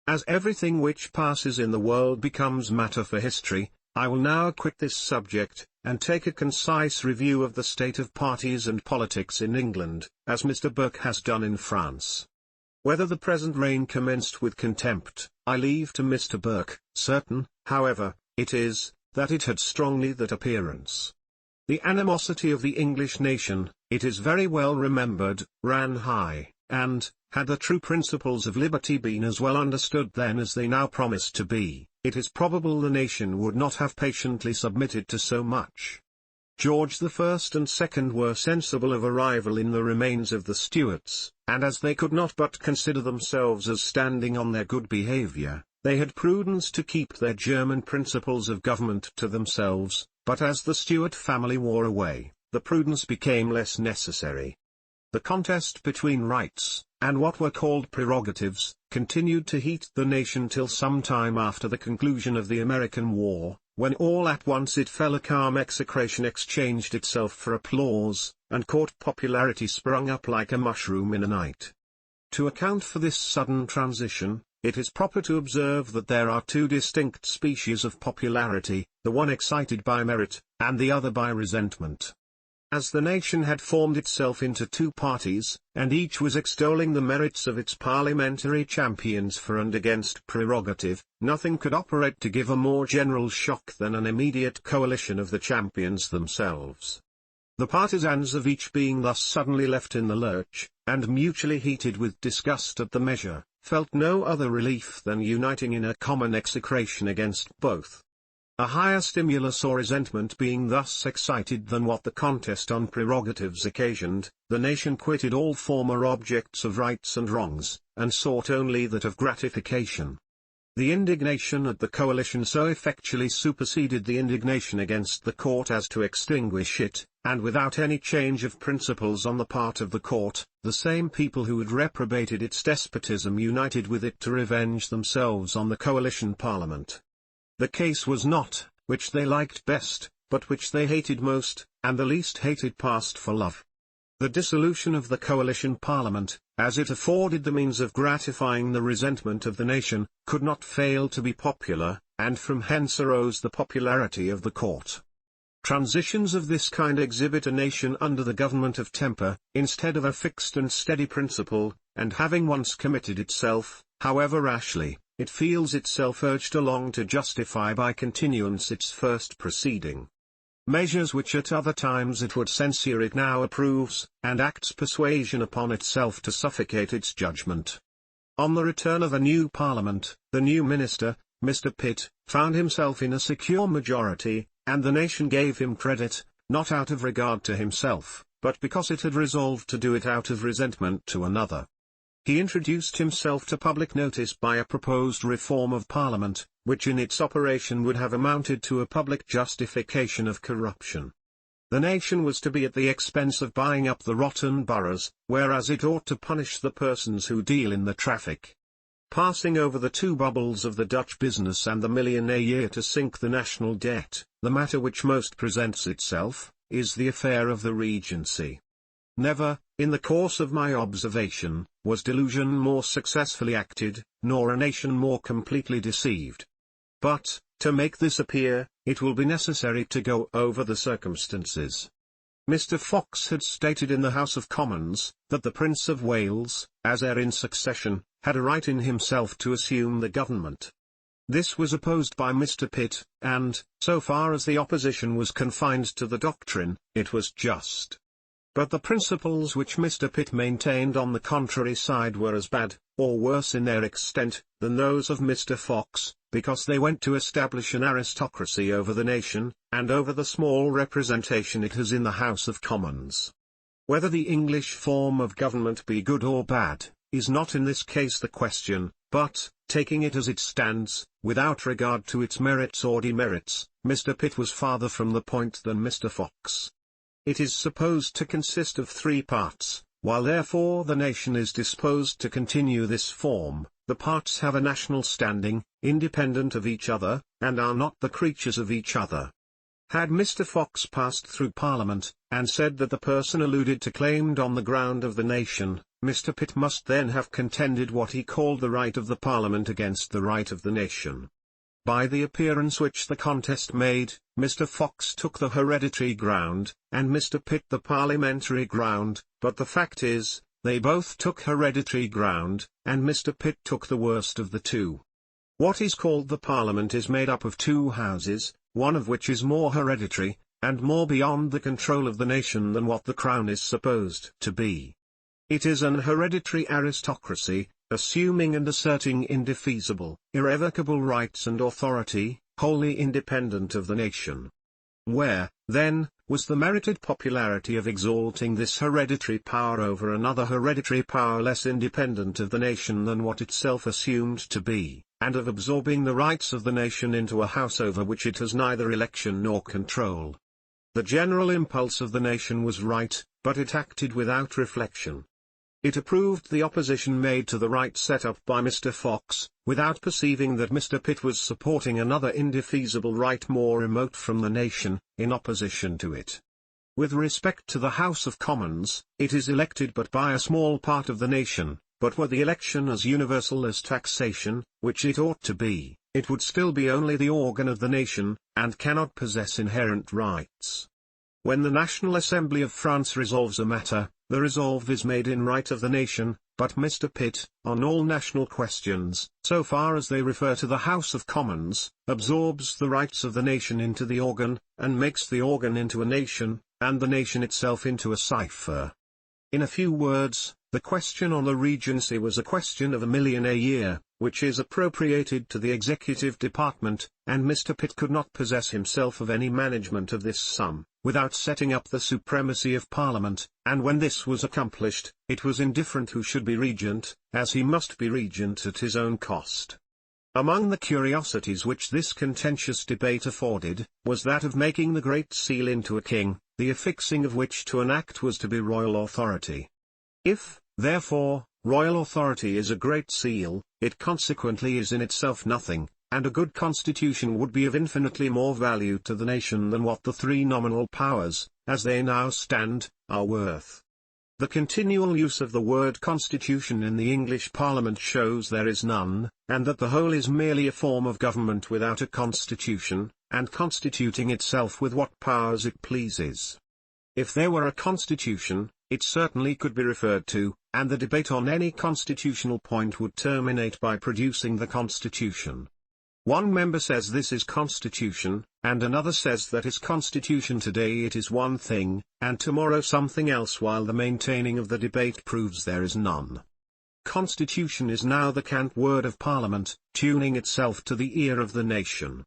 As everything which passes in the world becomes matter for history, I will now quit this subject, and take a concise review of the state of parties and politics in England, as Mr. Burke has done in France. Whether the present reign commenced with contempt, I leave to Mr. Burke. Certain, however, it is, that it had strongly that appearance. The animosity of the English nation, it is very well remembered, ran high, and, had the true principles of liberty been as well understood then as they now promise to be, it is probable the nation would not have patiently submitted to so much. George I and II were sensible of a rival in the remains of the Stuarts, and as they could not but consider themselves as standing on their good behaviour, they had prudence to keep their German principles of government to themselves, but as the Stuart family wore away, the prudence became less necessary. The contest between rights, and what were called prerogatives, continued to heat the nation till some time after the conclusion of the American War, when all at once it fell a calm execration exchanged itself for applause, and court popularity sprung up like a mushroom in a night. To account for this sudden transition, it is proper to observe that there are two distinct species of popularity, the one excited by merit, and the other by resentment. As the nation had formed itself into two parties, and each was extolling the merits of its parliamentary champions for and against prerogative, nothing could operate to give a more general shock than an immediate coalition of the champions themselves. The partisans of each being thus suddenly left in the lurch, and mutually heated with disgust at the measure, felt no other relief than uniting in a common execration against both. A higher stimulus or resentment being thus excited than what the contest on prerogatives occasioned, the nation quitted all former objects of rights and wrongs, and sought only that of gratification. The indignation at the coalition so effectually superseded the indignation against the court as to extinguish it, and without any change of principles on the part of the court, the same people who had reprobated its despotism united with it to revenge themselves on the coalition parliament. The case was not, which they liked best, but which they hated most, and the least hated passed for love. The dissolution of the coalition parliament, as it afforded the means of gratifying the resentment of the nation, could not fail to be popular, and from hence arose the popularity of the court. Transitions of this kind exhibit a nation under the government of temper, instead of a fixed and steady principle, and having once committed itself, however rashly, it feels itself urged along to justify by continuance its first proceeding. Measures which at other times it would censure it now approves, and acts persuasion upon itself to suffocate its judgment. On the return of a new parliament, the new minister, Mr. Pitt, found himself in a secure majority, and the nation gave him credit, not out of regard to himself, but because it had resolved to do it out of resentment to another. He introduced himself to public notice by a proposed reform of Parliament, which in its operation would have amounted to a public justification of corruption. The nation was to be at the expense of buying up the rotten boroughs, whereas it ought to punish the persons who deal in the traffic. Passing over the two bubbles of the Dutch business and the million a year to sink the national debt, the matter which most presents itself, is the affair of the Regency. Never, in the course of my observation, was delusion more successfully acted, nor a nation more completely deceived. But, to make this appear, it will be necessary to go over the circumstances. Mr. Fox had stated in the House of Commons, that the Prince of Wales, as heir in succession, had a right in himself to assume the government. This was opposed by Mr. Pitt, and, so far as the opposition was confined to the doctrine, it was just. But the principles which Mr. Pitt maintained on the contrary side were as bad, or worse in their extent, than those of Mr. Fox, because they went to establish an aristocracy over the nation, and over the small representation it has in the House of Commons. Whether the English form of government be good or bad, is not in this case the question, but, taking it as it stands, without regard to its merits or demerits, Mr. Pitt was farther from the point than Mr. Fox. It is supposed to consist of three parts, while therefore the nation is disposed to continue this form. The parts have a national standing, independent of each other, and are not the creatures of each other. Had Mr. Fox passed through Parliament, and said that the person alluded to claimed on the ground of the nation, Mr. Pitt must then have contended what he called the right of the Parliament against the right of the nation. By the appearance which the contest made, Mr. Fox took the hereditary ground, and Mr. Pitt the parliamentary ground, but the fact is, they both took hereditary ground, and Mr. Pitt took the worst of the two. What is called the Parliament is made up of two houses, one of which is more hereditary, and more beyond the control of the nation than what the Crown is supposed to be. It is an hereditary aristocracy, assuming and asserting indefeasible, irrevocable rights and authority, wholly independent of the nation. Where, then, was the merited popularity of exalting this hereditary power over another hereditary power less independent of the nation than what itself assumed to be, and of absorbing the rights of the nation into a house over which it has neither election nor control? The general impulse of the nation was right, but it acted without reflection. It approved the opposition made to the right set up by Mr. Fox, without perceiving that Mr. Pitt was supporting another indefeasible right more remote from the nation, in opposition to it. With respect to the House of Commons, it is elected but by a small part of the nation, but were the election as universal as taxation, which it ought to be, it would still be only the organ of the nation, and cannot possess inherent rights. When the National Assembly of France resolves a matter, the resolve is made in right of the nation, but Mr. Pitt, on all national questions, so far as they refer to the House of Commons, absorbs the rights of the nation into the organ, and makes the organ into a nation, and the nation itself into a cipher. In a few words, the question on the Regency was a question of £1 million a year, which is appropriated to the executive department, and Mr. Pitt could not possess himself of any management of this sum, without setting up the supremacy of Parliament, and when this was accomplished, it was indifferent who should be regent, as he must be regent at his own cost. Among the curiosities which this contentious debate afforded, was that of making the Great Seal into a king, the affixing of which to an act was to be royal authority. If, therefore, royal authority is a Great Seal, it consequently is in itself nothing, and a good constitution would be of infinitely more value to the nation than what the three nominal powers, as they now stand, are worth. The continual use of the word constitution in the English Parliament shows there is none, and that the whole is merely a form of government without a constitution, and constituting itself with what powers it pleases. If there were a constitution, it certainly could be referred to, and the debate on any constitutional point would terminate by producing the constitution. One member says this is constitution, and another says that is constitution. Today it is one thing, and tomorrow something else, while the maintaining of the debate proves there is none. Constitution is now the cant word of Parliament, tuning itself to the ear of the nation.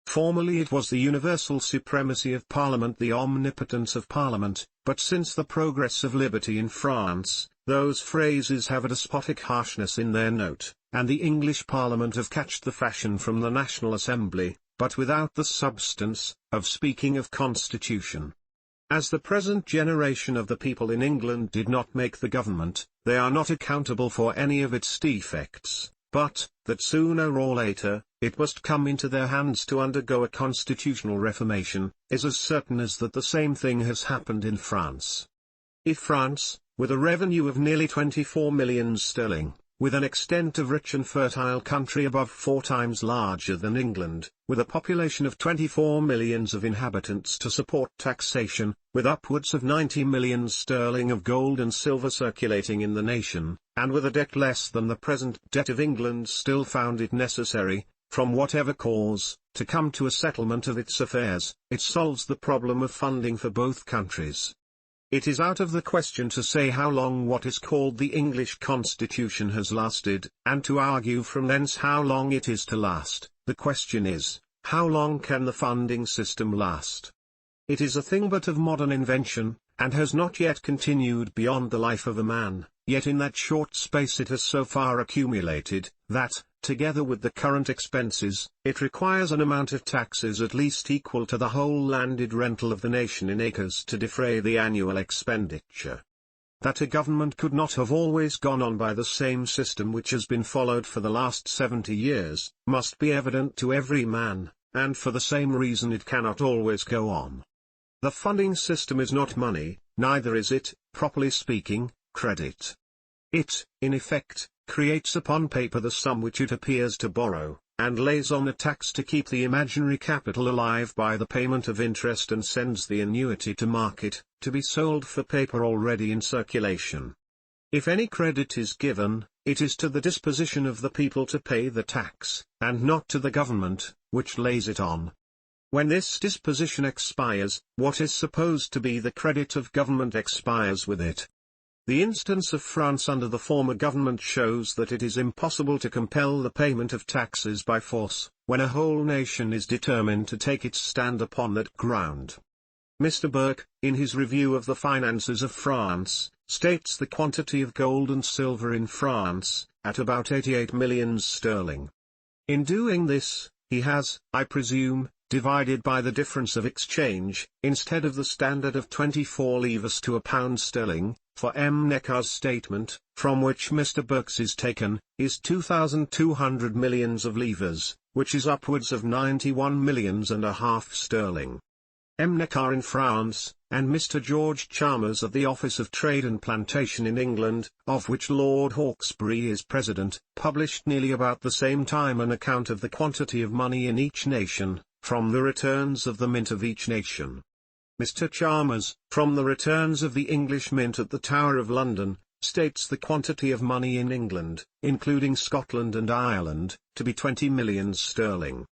Formerly it was the universal supremacy of Parliament, the omnipotence of Parliament, but since the progress of liberty in France, those phrases have a despotic harshness in their note, and the English Parliament have catched the fashion from the National Assembly, but without the substance, of speaking of constitution. As the present generation of the people in England did not make the government, they are not accountable for any of its defects, but that sooner or later, it must come into their hands to undergo a constitutional reformation, is as certain as that the same thing has happened in France. If France, with a revenue of nearly 24 millions sterling, with an extent of rich and fertile country above 4 times larger than England, with a population of 24 millions of inhabitants to support taxation, with upwards of 90 millions sterling of gold and silver circulating in the nation, and with a debt less than the present debt of England, still found it necessary, from whatever cause, to come to a settlement of its affairs, it solves the problem of funding for both countries. It is out of the question to say how long what is called the English Constitution has lasted, and to argue from thence how long it is to last. The question is, how long can the funding system last? It is a thing but of modern invention, and has not yet continued beyond the life of a man, yet in that short space it has so far accumulated, that, together with the current expenses, it requires an amount of taxes at least equal to the whole landed rental of the nation in acres to defray the annual expenditure. That a government could not have always gone on by the same system which has been followed for the last 70 years, must be evident to every man, and for the same reason it cannot always go on. The funding system is not money, neither is it, properly speaking, credit. It, in effect, creates upon paper the sum which it appears to borrow, and lays on a tax to keep the imaginary capital alive by the payment of interest, and sends the annuity to market, to be sold for paper already in circulation. If any credit is given, it is to the disposition of the people to pay the tax, and not to the government, which lays it on. When this disposition expires, what is supposed to be the credit of government expires with it. The instance of France under the former government shows that it is impossible to compel the payment of taxes by force, when a whole nation is determined to take its stand upon that ground. Mr. Burke, in his review of the finances of France, states the quantity of gold and silver in France, at about 88 millions sterling. In doing this, he has, I presume, divided by the difference of exchange, instead of the standard of 24 livres to a pound sterling, for M. Neckar's statement, from which Mr. Burke's is taken, is 2,200 millions of livres, which is upwards of 91 millions and a half sterling. M. Neckar in France, and Mr. George Chalmers of the Office of Trade and Plantation in England, of which Lord Hawkesbury is president, published nearly about the same time an account of the quantity of money in each nation, from the returns of the mint of each nation. Mr. Chalmers, from the returns of the English Mint at the Tower of London, states the quantity of money in England, including Scotland and Ireland, to be 20 millions sterling.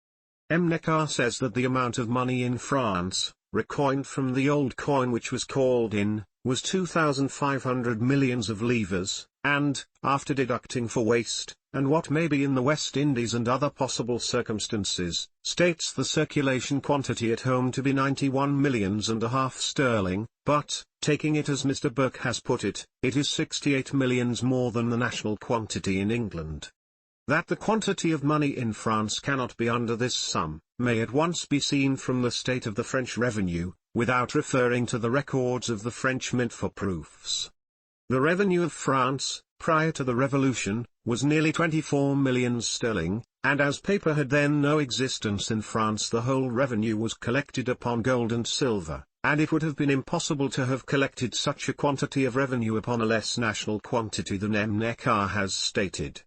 M. Neckar says that the amount of money in France, recoined from the old coin which was called in, was 2,500 millions of livres, and, after deducting for waste, and what may be in the West Indies and other possible circumstances, states the circulation quantity at home to be 91 millions and a half sterling, but, taking it as Mr. Burke has put it, it is 68 millions more than the national quantity in England. That the quantity of money in France cannot be under this sum, may at once be seen from the state of the French revenue, without referring to the records of the French Mint for proofs. The revenue of France, prior to the Revolution, was nearly 24 millions sterling, and as paper had then no existence in France, the whole revenue was collected upon gold and silver, and it would have been impossible to have collected such a quantity of revenue upon a less national quantity than M. Neckar has stated.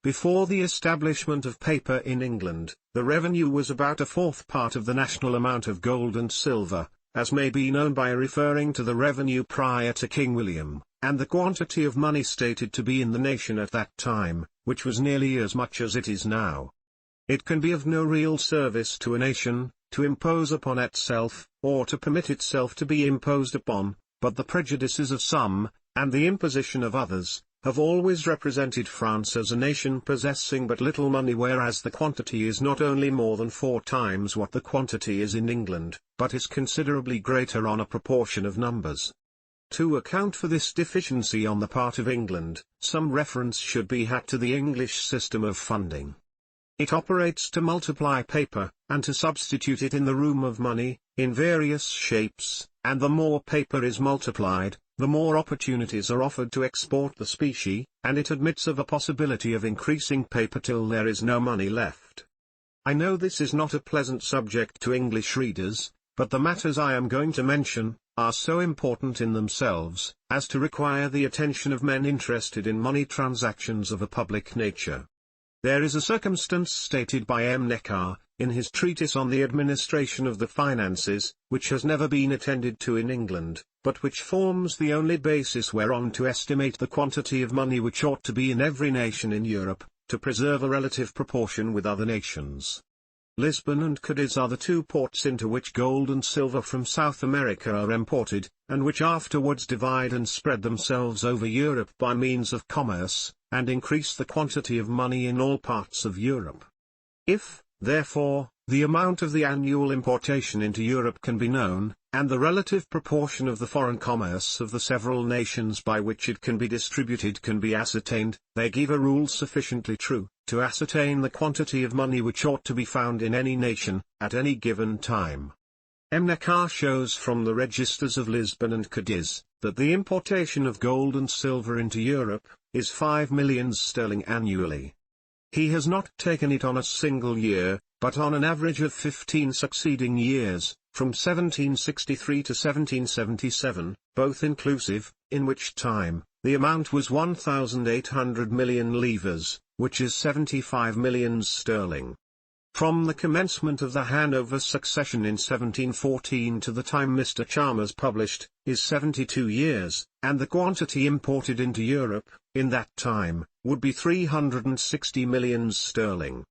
Before the establishment of paper in England, the revenue was about a fourth part of the national amount of gold and silver, as may be known by referring to the revenue prior to King William, and the quantity of money stated to be in the nation at that time, which was nearly as much as it is now. It can be of no real service to a nation, to impose upon itself, or to permit itself to be imposed upon, but the prejudices of some, and the imposition of others, have always represented France as a nation possessing but little money, whereas the quantity is not only more than 4 times what the quantity is in England, but is considerably greater on a proportion of numbers. To account for this deficiency on the part of England, some reference should be had to the English system of funding. It operates to multiply paper, and to substitute it in the room of money, in various shapes, and the more paper is multiplied, the more opportunities are offered to export the specie, and it admits of a possibility of increasing paper till there is no money left. I know this is not a pleasant subject to English readers, but the matters I am going to mention are so important in themselves as to require the attention of men interested in money transactions of a public nature. There is a circumstance stated by M. Neckar, in his treatise on the administration of the finances, which has never been attended to in England, but which forms the only basis whereon to estimate the quantity of money which ought to be in every nation in Europe, to preserve a relative proportion with other nations. Lisbon and Cadiz are the two ports into which gold and silver from South America are imported, and which afterwards divide and spread themselves over Europe by means of commerce, and increase the quantity of money in all parts of Europe. If, therefore, the amount of the annual importation into Europe can be known, and the relative proportion of the foreign commerce of the several nations by which it can be distributed can be ascertained, they give a rule sufficiently true, to ascertain the quantity of money which ought to be found in any nation, at any given time. M. Neckar shows from the registers of Lisbon and Cadiz, that the importation of gold and silver into Europe, is 5 millions sterling annually. He has not taken it on a single year, but on an average of 15 succeeding years, from 1763 to 1777, both inclusive, in which time, the amount was 1,800 million livres, which is 75 millions sterling. From the commencement of the Hanover succession in 1714 to the time Mr. Chalmers published, is 72 years, and the quantity imported into Europe, in that time, would be 360 millions sterling.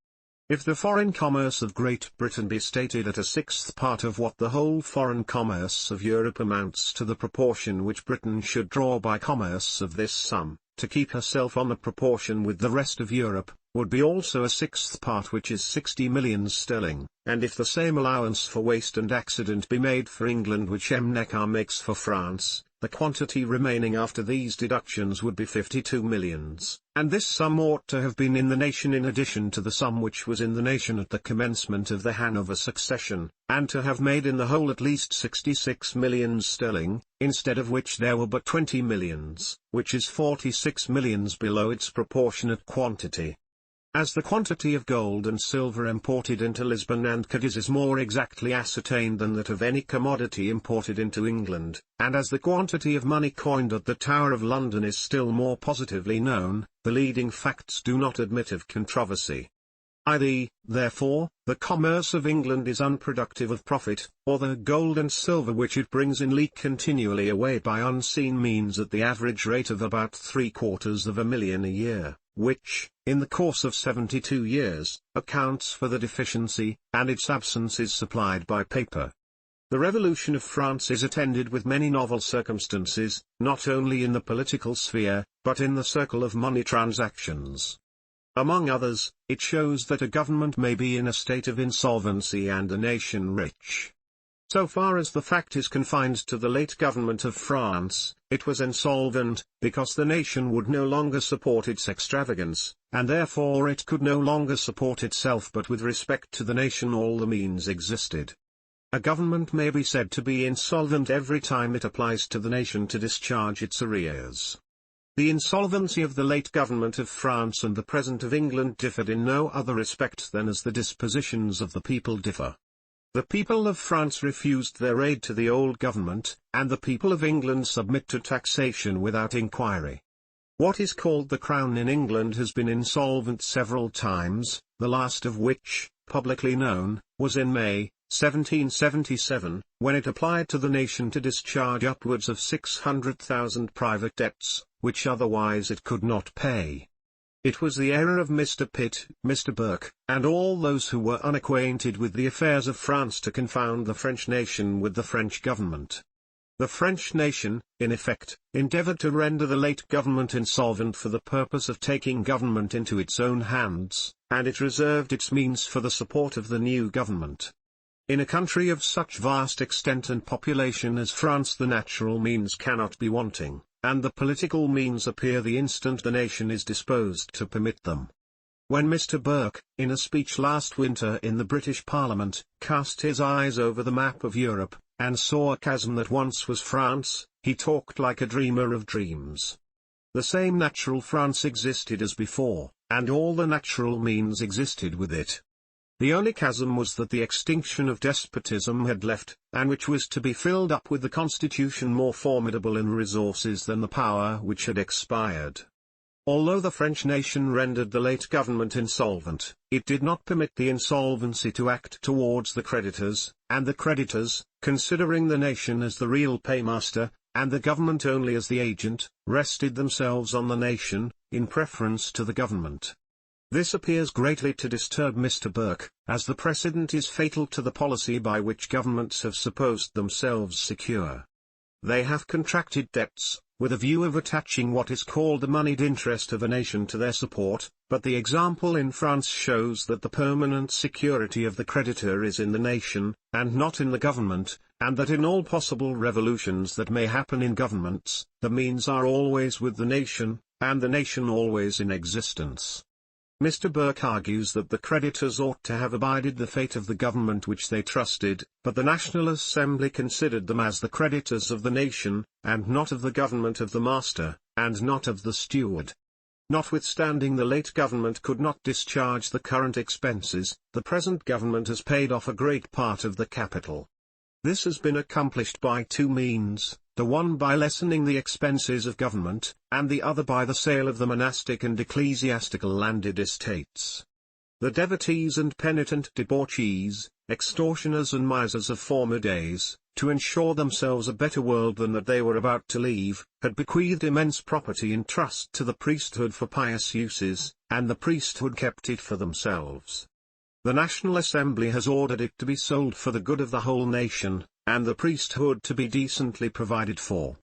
If the foreign commerce of Great Britain be stated at a sixth part of what the whole foreign commerce of Europe amounts to, the proportion which Britain should draw by commerce of this sum, to keep herself on a proportion with the rest of Europe, would be also a sixth part, which is 60 millions sterling, and if the same allowance for waste and accident be made for England which M. Neckar makes for France, the quantity remaining after these deductions would be 52 millions, and this sum ought to have been in the nation in addition to the sum which was in the nation at the commencement of the Hanover succession, and to have made in the whole at least 66 millions sterling, instead of which there were but 20 millions, which is 46 millions below its proportionate quantity. As the quantity of gold and silver imported into Lisbon and Cadiz is more exactly ascertained than that of any commodity imported into England, and as the quantity of money coined at the Tower of London is still more positively known, the leading facts do not admit of controversy. Therefore, the commerce of England is unproductive of profit, or the gold and silver which it brings in leak continually away by unseen means at the average rate of about 750,000 a year, which, in the course of 72 years, accounts for the deficiency, and its absence is supplied by paper. The Revolution of France is attended with many novel circumstances, not only in the political sphere, but in the circle of money transactions. Among others, it shows that a government may be in a state of insolvency and a nation rich. So far as the fact is confined to the late government of France, it was insolvent, because the nation would no longer support its extravagance, and therefore it could no longer support itself, but with respect to the nation all the means existed. A government may be said to be insolvent every time it applies to the nation to discharge its arrears. The insolvency of the late government of France and the present of England differed in no other respect than as the dispositions of the people differ. The people of France refused their aid to the old government, and the people of England submit to taxation without inquiry. What is called the Crown in England has been insolvent several times, the last of which, publicly known, was in May, 1777, when it applied to the nation to discharge upwards of 600,000 private debts, which otherwise it could not pay. It was the error of Mr. Pitt, Mr. Burke, and all those who were unacquainted with the affairs of France to confound the French nation with the French government. The French nation, in effect, endeavored to render the late government insolvent for the purpose of taking government into its own hands, and it reserved its means for the support of the new government. In a country of such vast extent and population as France, the natural means cannot be wanting, and the political means appear the instant the nation is disposed to permit them. When Mr. Burke, in a speech last winter in the British Parliament, cast his eyes over the map of Europe, and saw a chasm that once was France, he talked like a dreamer of dreams. The same natural France existed as before, and all the natural means existed with it. The only chasm was that the extinction of despotism had left, and which was to be filled up with the constitution more formidable in resources than the power which had expired. Although the French nation rendered the late government insolvent, it did not permit the insolvency to act towards the creditors, and the creditors, considering the nation as the real paymaster, and the government only as the agent, rested themselves on the nation, in preference to the government. This appears greatly to disturb Mr. Burke, as the precedent is fatal to the policy by which governments have supposed themselves secure. They have contracted debts, with a view of attaching what is called the moneyed interest of a nation to their support, but the example in France shows that the permanent security of the creditor is in the nation, and not in the government, and that in all possible revolutions that may happen in governments, the means are always with the nation, and the nation always in existence. Mr. Burke argues that the creditors ought to have abided the fate of the government which they trusted, but the National Assembly considered them as the creditors of the nation, and not of the government of the master, and not of the steward. Notwithstanding the late government could not discharge the current expenses, the present government has paid off a great part of the capital. This has been accomplished by two means, the one by lessening the expenses of government, and the other by the sale of the monastic and ecclesiastical landed estates. The devotees and penitent debauchees, extortioners and misers of former days, to ensure themselves a better world than that they were about to leave, had bequeathed immense property in trust to the priesthood for pious uses, and the priesthood kept it for themselves. The National Assembly has ordered it to be sold for the good of the whole nation, and the priesthood to be decently provided for.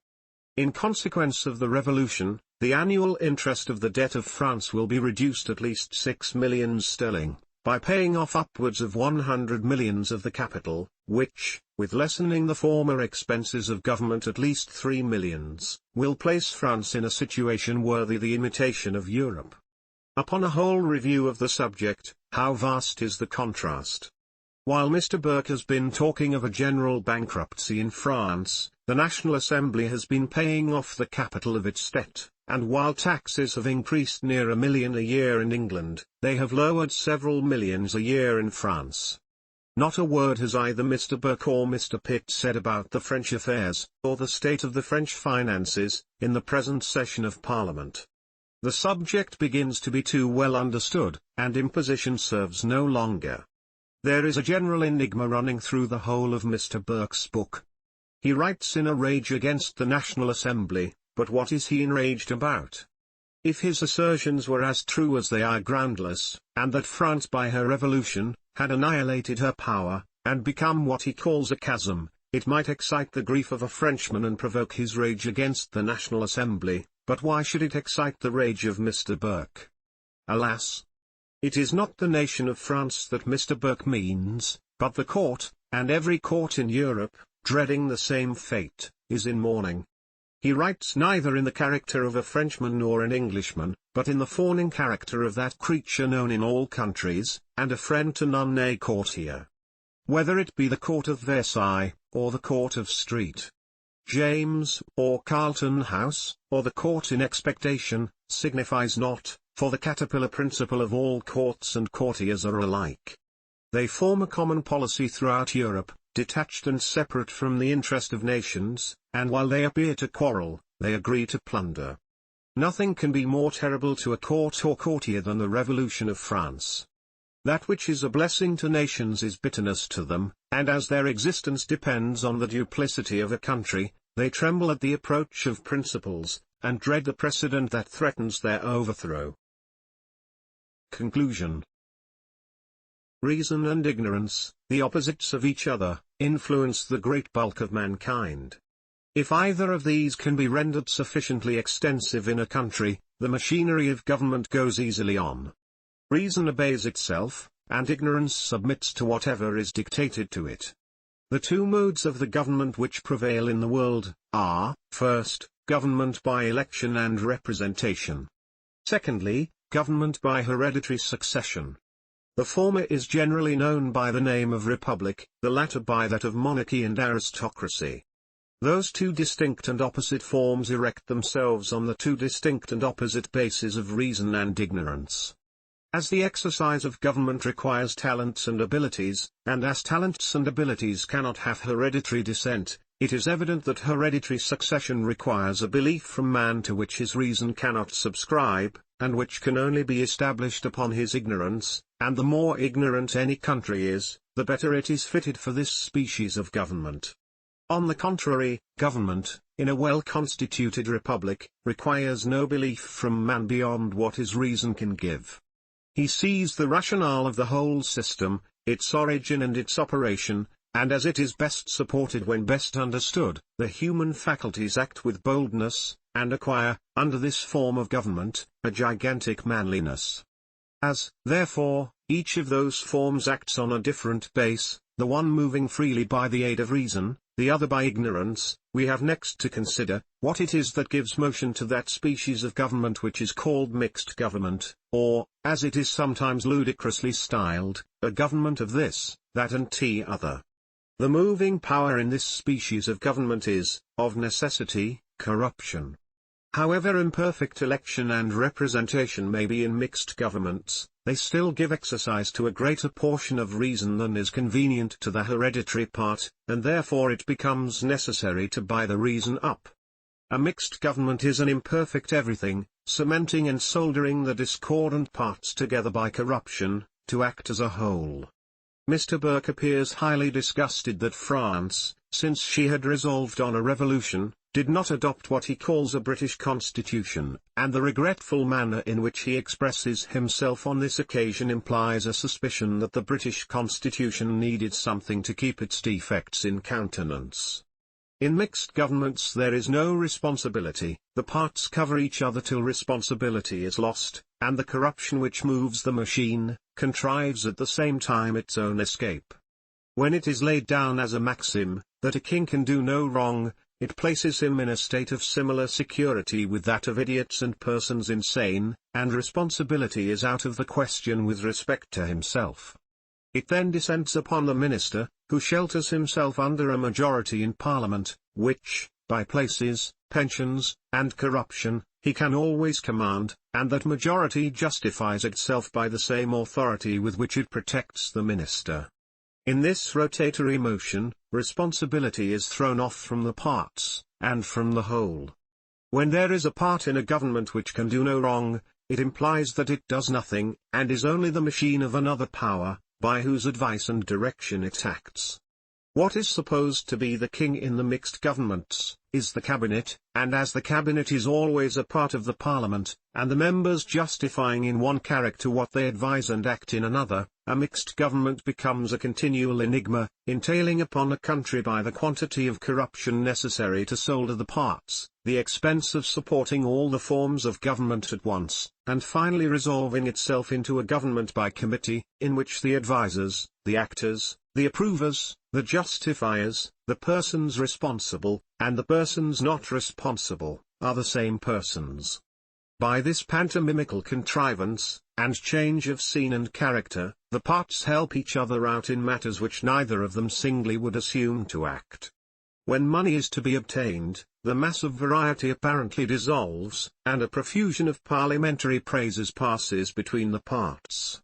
In consequence of the revolution, the annual interest of the debt of France will be reduced at least 6 millions sterling, by paying off upwards of 100 millions of the capital, which, with lessening the former expenses of government at least 3 millions, will place France in a situation worthy the imitation of Europe. Upon a whole review of the subject, how vast is the contrast! While Mr. Burke has been talking of a general bankruptcy in France, the National Assembly has been paying off the capital of its debt, and while taxes have increased near $1 million a year in England, they have lowered several millions a year in France. Not a word has either Mr. Burke or Mr. Pitt said about the French affairs, or the state of the French finances, in the present session of Parliament. The subject begins to be too well understood, and imposition serves no longer. There is a general enigma running through the whole of Mr. Burke's book. He writes in a rage against the National Assembly, but what is he enraged about? If his assertions were as true as they are groundless, and that France by her revolution, had annihilated her power, and become what he calls a chasm, it might excite the grief of a Frenchman and provoke his rage against the National Assembly, but why should it excite the rage of Mr. Burke? Alas! It is not the nation of France that Mr. Burke means, but the court, and every court in Europe, dreading the same fate, is in mourning. He writes neither in the character of a Frenchman nor an Englishman, but in the fawning character of that creature known in all countries, and a friend to none, a courtier. Whether it be the court of Versailles, or the court of Street James, or Carlton House, or the court in expectation, signifies not, for the caterpillar principle of all courts and courtiers are alike. They form a common policy throughout Europe, detached and separate from the interest of nations, and while they appear to quarrel, they agree to plunder. Nothing can be more terrible to a court or courtier than the Revolution of France. That which is a blessing to nations is bitterness to them, and as their existence depends on the duplicity of a country, they tremble at the approach of principles, and dread the precedent that threatens their overthrow. Conclusion. Reason and ignorance, the opposites of each other, influence the great bulk of mankind. If either of these can be rendered sufficiently extensive in a country, the machinery of government goes easily on. Reason obeys itself, and ignorance submits to whatever is dictated to it. The two modes of the government which prevail in the world, are, first, government by election and representation. Secondly, government by hereditary succession. The former is generally known by the name of republic, the latter by that of monarchy and aristocracy. Those two distinct and opposite forms erect themselves on the two distinct and opposite bases of reason and ignorance. As the exercise of government requires talents and abilities, and as talents and abilities cannot have hereditary descent, it is evident that hereditary succession requires a belief from man to which his reason cannot subscribe, and which can only be established upon his ignorance, and the more ignorant any country is, the better it is fitted for this species of government. On the contrary, government, in a well-constituted republic, requires no belief from man beyond what his reason can give. He sees the rationale of the whole system, its origin and its operation, and as it is best supported when best understood, the human faculties act with boldness, and acquire, under this form of government, a gigantic manliness. As, therefore, each of those forms acts on a different base, the one moving freely by the aid of reason, the other by ignorance, we have next to consider, what it is that gives motion to that species of government which is called mixed government, or, as it is sometimes ludicrously styled, a government of this, that and t'other. The moving power in this species of government is, of necessity, corruption. However imperfect election and representation may be in mixed governments, they still give exercise to a greater portion of reason than is convenient to the hereditary part, and therefore it becomes necessary to buy the reason up. A mixed government is an imperfect everything, cementing and soldering the discordant parts together by corruption, to act as a whole. Mr. Burke appears highly disgusted that France, since she had resolved on a revolution, did not adopt what he calls a British constitution, and the regretful manner in which he expresses himself on this occasion implies a suspicion that the British constitution needed something to keep its defects in countenance. In mixed governments there is no responsibility, the parts cover each other till responsibility is lost, and the corruption which moves the machine, contrives at the same time its own escape. When it is laid down as a maxim, that a king can do no wrong, it places him in a state of similar security with that of idiots and persons insane, and responsibility is out of the question with respect to himself. It then descends upon the minister, who shelters himself under a majority in Parliament, which, by places, pensions, and corruption, he can always command, and that majority justifies itself by the same authority with which it protects the minister. In this rotatory motion, responsibility is thrown off from the parts, and from the whole. When there is a part in a government which can do no wrong, it implies that it does nothing, and is only the machine of another power, by whose advice and direction it acts. What is supposed to be the king in the mixed governments, is the cabinet, and as the cabinet is always a part of the parliament, and the members justifying in one character what they advise and act in another, a mixed government becomes a continual enigma, entailing upon a country by the quantity of corruption necessary to solder the parts, the expense of supporting all the forms of government at once, and finally resolving itself into a government by committee, in which the advisers, the actors, the approvers, the justifiers, the persons responsible, and the persons not responsible, are the same persons. By this pantomimical contrivance, and change of scene and character, the parts help each other out in matters which neither of them singly would assume to act. When money is to be obtained, the mass of variety apparently dissolves, and a profusion of parliamentary praises passes between the parts.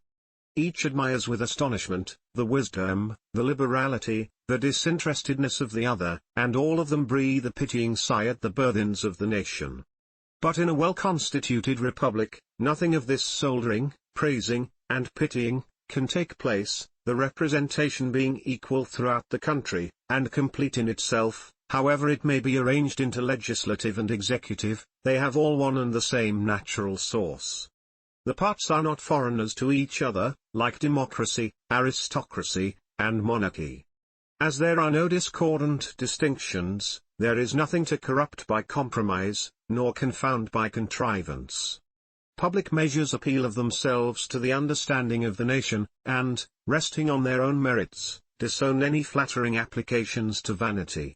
Each admires with astonishment, the wisdom, the liberality, the disinterestedness of the other, and all of them breathe a pitying sigh at the burthens of the nation. But in a well-constituted republic, nothing of this soldering, praising, and pitying, can take place, the representation being equal throughout the country, and complete in itself. However it may be arranged into legislative and executive, they have all one and the same natural source. The parts are not foreigners to each other, like democracy, aristocracy, and monarchy. As there are no discordant distinctions, there is nothing to corrupt by compromise, nor confound by contrivance. Public measures appeal of themselves to the understanding of the nation, and, resting on their own merits, disown any flattering applications to vanity.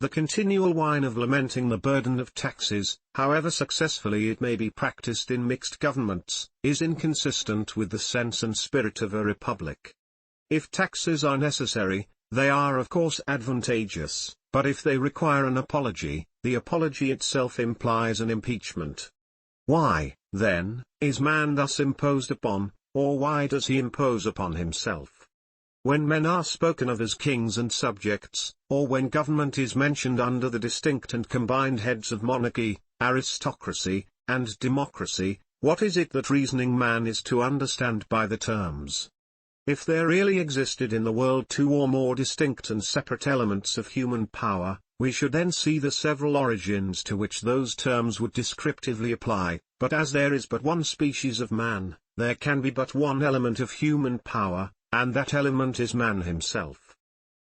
The continual whine of lamenting the burden of taxes, however successfully it may be practiced in mixed governments, is inconsistent with the sense and spirit of a republic. If taxes are necessary, they are of course advantageous, but if they require an apology, the apology itself implies an impeachment. Why, then, is man thus imposed upon, or why does he impose upon himself? When men are spoken of as kings and subjects, or when government is mentioned under the distinct and combined heads of monarchy, aristocracy, and democracy, what is it that reasoning man is to understand by the terms? If there really existed in the world two or more distinct and separate elements of human power, we should then see the several origins to which those terms would descriptively apply, but as there is but one species of man, there can be but one element of human power, and that element is man himself.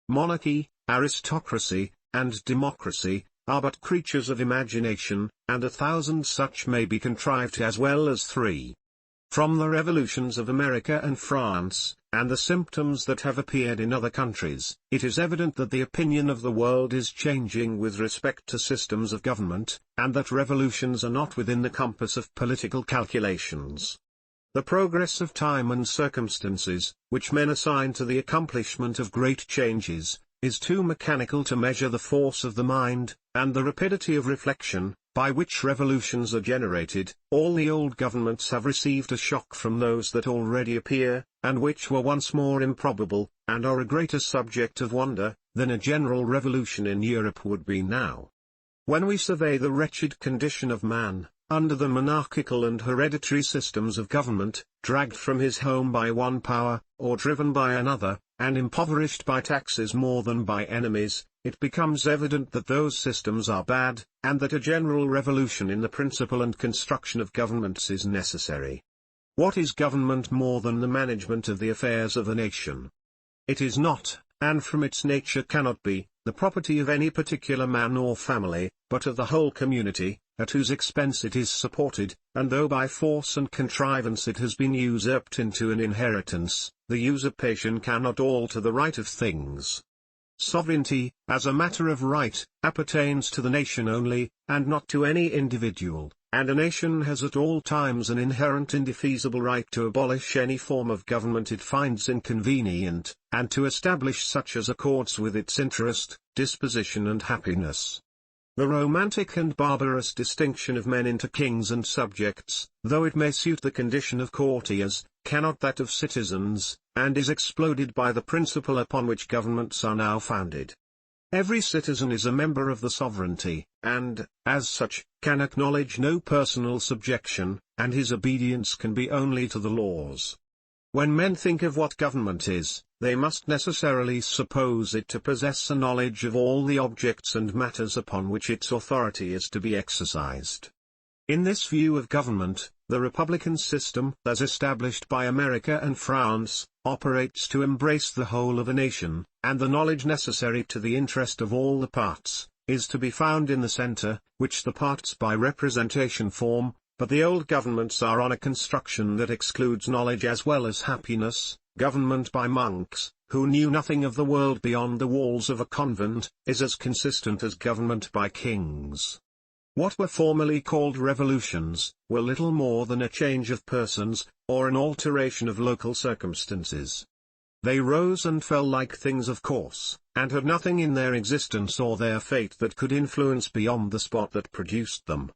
Monarchy, aristocracy, and democracy are but creatures of imagination, and 1,000 such may be contrived as well as 3. From the revolutions of America and France, and the symptoms that have appeared in other countries, it is evident that the opinion of the world is changing with respect to systems of government, and that revolutions are not within the compass of political calculations. The progress of time and circumstances, which men assign to the accomplishment of great changes, is too mechanical to measure the force of the mind, and the rapidity of reflection, by which revolutions are generated. All the old governments have received a shock from those that already appear, and which were once more improbable, and are a greater subject of wonder, than a general revolution in Europe would be now. When we survey the wretched condition of man, under the monarchical and hereditary systems of government, dragged from his home by one power, or driven by another, and impoverished by taxes more than by enemies, it becomes evident that those systems are bad, and that a general revolution in the principle and construction of governments is necessary. What is government more than the management of the affairs of a nation? It is not, and from its nature cannot be, the property of any particular man or family, but of the whole community, at whose expense it is supported, and though by force and contrivance it has been usurped into an inheritance, the usurpation cannot alter the right of things. Sovereignty, as a matter of right, appertains to the nation only, and not to any individual, and a nation has at all times an inherent indefeasible right to abolish any form of government it finds inconvenient, and to establish such as accords with its interest, disposition and happiness. The romantic and barbarous distinction of men into kings and subjects, though it may suit the condition of courtiers, cannot that of citizens, and is exploded by the principle upon which governments are now founded. Every citizen is a member of the sovereignty, and, as such, can acknowledge no personal subjection, and his obedience can be only to the laws. When men think of what government is, they must necessarily suppose it to possess a knowledge of all the objects and matters upon which its authority is to be exercised. In this view of government, the republican system, as established by America and France, operates to embrace the whole of a nation, and the knowledge necessary to the interest of all the parts, is to be found in the center, which the parts by representation form, but the old governments are on a construction that excludes knowledge as well as happiness. Government by monks, who knew nothing of the world beyond the walls of a convent, is as consistent as government by kings. What were formerly called revolutions, were little more than a change of persons, or an alteration of local circumstances. They rose and fell like things of course, and had nothing in their existence or their fate that could influence beyond the spot that produced them.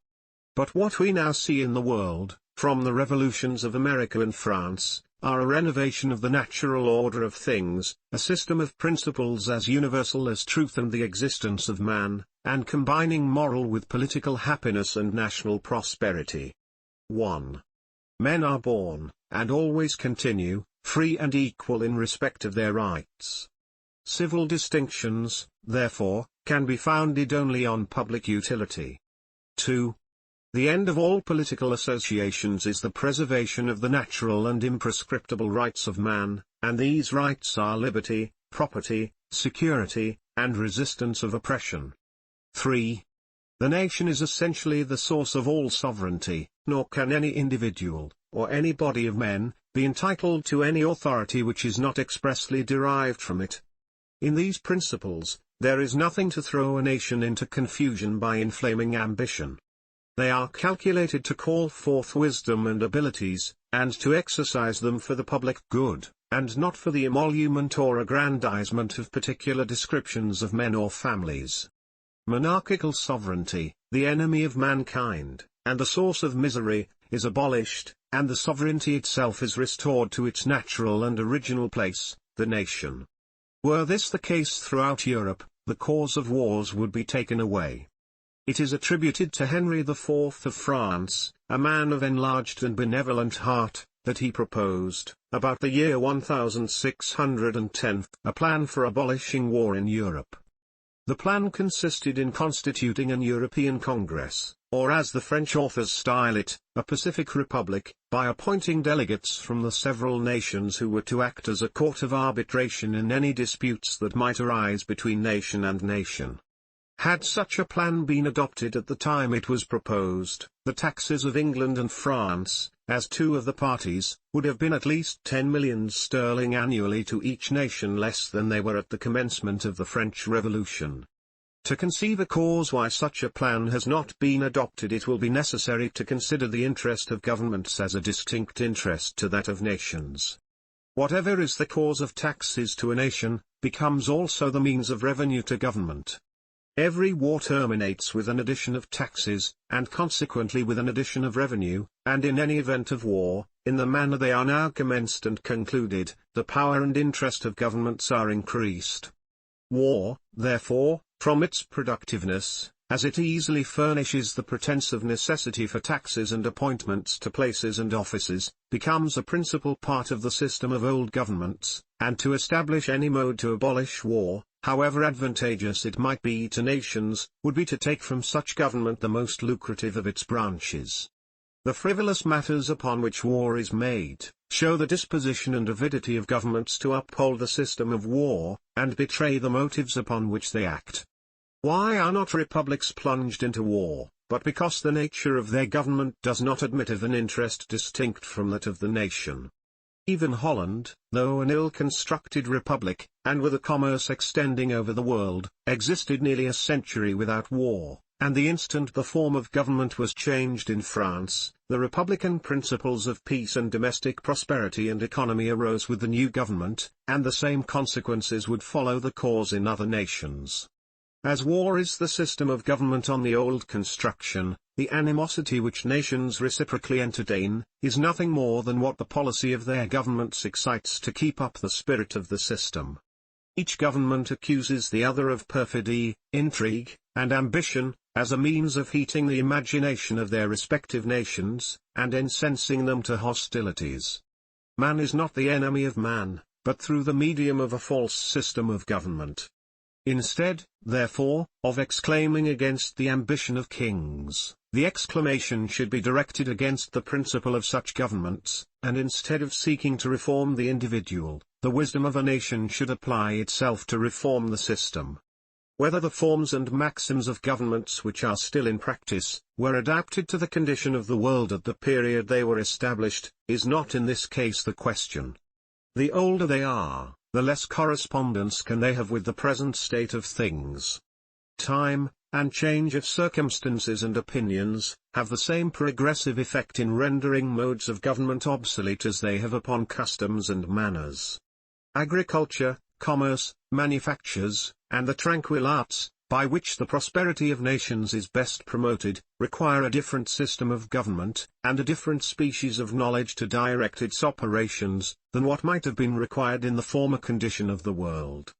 But what we now see in the world, from the revolutions of America and France, are a renovation of the natural order of things, a system of principles as universal as truth and the existence of man, and combining moral with political happiness and national prosperity. 1. Men are born, and always continue, free and equal in respect of their rights. Civil distinctions, therefore, can be founded only on public utility. 2. The end of all political associations is the preservation of the natural and imprescriptible rights of man, and these rights are liberty, property, security, and resistance of oppression. 3. The nation is essentially the source of all sovereignty, nor can any individual, or any body of men, be entitled to any authority which is not expressly derived from it. In these principles, There is nothing to throw a nation into confusion by inflaming ambition. They are calculated to call forth wisdom and abilities, and to exercise them for the public good, and not for the emolument or aggrandizement of particular descriptions of men or families. Monarchical sovereignty, the enemy of mankind, and the source of misery, is abolished, and the sovereignty itself is restored to its natural and original place, the nation. Were this the case throughout Europe, the cause of wars would be taken away. It is attributed to Henry IV of France, a man of enlarged and benevolent heart, that he proposed, about the year 1610, a plan for abolishing war in Europe. The plan consisted in constituting an European Congress, or as the French authors style it, a Pacific Republic, by appointing delegates from the several nations who were to act as a court of arbitration in any disputes that might arise between nation and nation. Had such a plan been adopted at the time it was proposed, the taxes of England and France, as two of the parties, would have been at least 10 millions sterling annually to each nation less than they were at the commencement of the French Revolution. To conceive a cause why such a plan has not been adopted, it will be necessary to consider the interest of governments as a distinct interest to that of nations. Whatever is the cause of taxes to a nation, becomes also the means of revenue to government. Every war terminates with an addition of taxes, and consequently with an addition of revenue, and in any event of war, in the manner they are now commenced and concluded, the power and interest of governments are increased. War, therefore, from its productiveness, as it easily furnishes the pretence of necessity for taxes and appointments to places and offices, becomes a principal part of the system of old governments, and to establish any mode to abolish war, however advantageous it might be to nations, would be to take from such government the most lucrative of its branches. The frivolous matters upon which war is made, show the disposition and avidity of governments to uphold the system of war, and betray the motives upon which they act. Why are not republics plunged into war, but because the nature of their government does not admit of an interest distinct from that of the nation? Even Holland, though an ill-constructed republic, and with a commerce extending over the world, existed nearly a century without war, and the instant the form of government was changed in France, the republican principles of peace and domestic prosperity and economy arose with the new government, and the same consequences would follow the cause in other nations. As war is the system of government on the old construction, the animosity which nations reciprocally entertain, is nothing more than what the policy of their governments excites to keep up the spirit of the system. Each government accuses the other of perfidy, intrigue, and ambition, as a means of heating the imagination of their respective nations, and incensing them to hostilities. Man is not the enemy of man, but through the medium of a false system of government. Instead, therefore, of exclaiming against the ambition of kings, the exclamation should be directed against the principle of such governments, and instead of seeking to reform the individual, the wisdom of a nation should apply itself to reform the system. Whether the forms and maxims of governments which are still in practice, were adapted to the condition of the world at the period they were established, is not in this case the question. The older they are, the less correspondence can they have with the present state of things. Time, and change of circumstances and opinions, have the same progressive effect in rendering modes of government obsolete as they have upon customs and manners. Agriculture, commerce, manufactures, and the tranquil arts, by which the prosperity of nations is best promoted, require a different system of government, and a different species of knowledge to direct its operations, than what might have been required in the former condition of the world.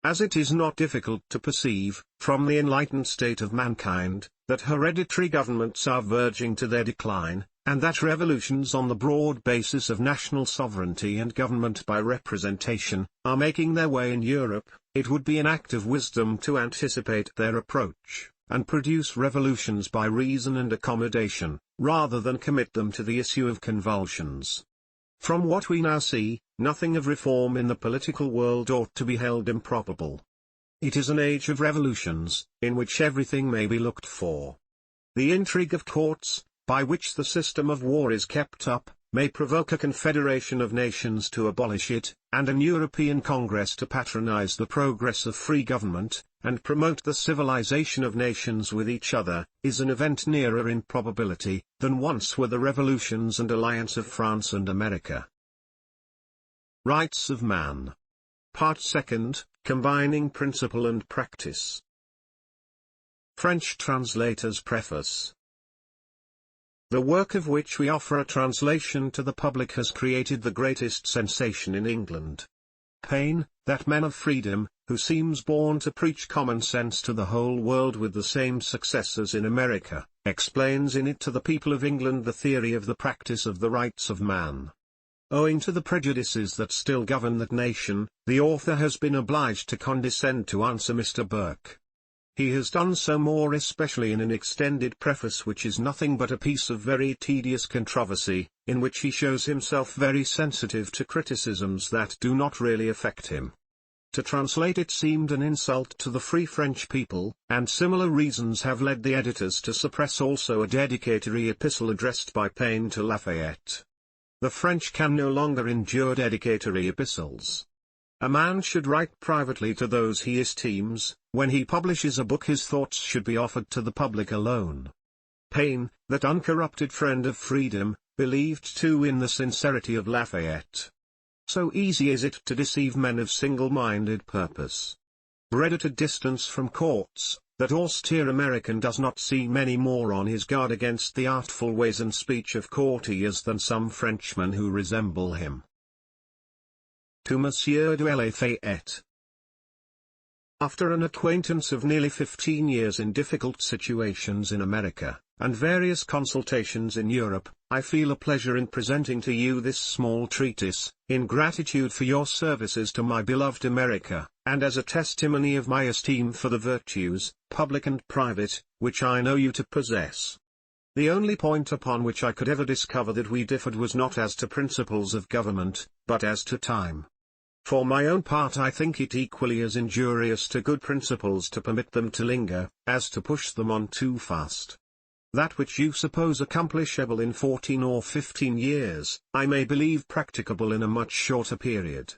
As it is not difficult to perceive, from the enlightened state of mankind, that hereditary governments are verging to their decline, and that revolutions on the broad basis of national sovereignty and government by representation, are making their way in Europe, it would be an act of wisdom to anticipate their approach, and produce revolutions by reason and accommodation, rather than commit them to the issue of convulsions. From what we now see, nothing of reform in the political world ought to be held improbable. It is an age of revolutions, in which everything may be looked for. The intrigue of courts, by which the system of war is kept up, may provoke a confederation of nations to abolish it, and an European Congress to patronize the progress of free government, and promote the civilization of nations with each other, is an event nearer in probability, than once were the revolutions and alliance of France and America. Rights of Man. Part 2, Combining Principle and Practice. French Translator's Preface. The work of which we offer a translation to the public has created the greatest sensation in England. Paine, that man of freedom, who seems born to preach common sense to the whole world with the same success as in America, explains in it to the people of England the theory of the practice of the rights of man. Owing to the prejudices that still govern that nation, the author has been obliged to condescend to answer Mr. Burke. He has done so more especially in an extended preface which is nothing but a piece of very tedious controversy, in which he shows himself very sensitive to criticisms that do not really affect him. To translate it seemed an insult to the free French people, and similar reasons have led the editors to suppress also a dedicatory epistle addressed by Paine to Lafayette. The French can no longer endure dedicatory epistles. A man should write privately to those he esteems. When he publishes a book his thoughts should be offered to the public alone. Paine, that uncorrupted friend of freedom, believed too in the sincerity of Lafayette. So easy is it to deceive men of single-minded purpose. Bred at a distance from courts, that austere American does not seem any more on his guard against the artful ways and speech of courtiers than some Frenchmen who resemble him. To Monsieur de Lafayette. After an acquaintance of nearly 15 years in difficult situations in America, and various consultations in Europe, I feel a pleasure in presenting to you this small treatise, in gratitude for your services to my beloved America, and as a testimony of my esteem for the virtues, public and private, which I know you to possess. The only point upon which I could ever discover that we differed was not as to principles of government, but as to time. For my own part I think it equally as injurious to good principles to permit them to linger, as to push them on too fast. That which you suppose accomplishable in 14 or 15 years, I may believe practicable in a much shorter period.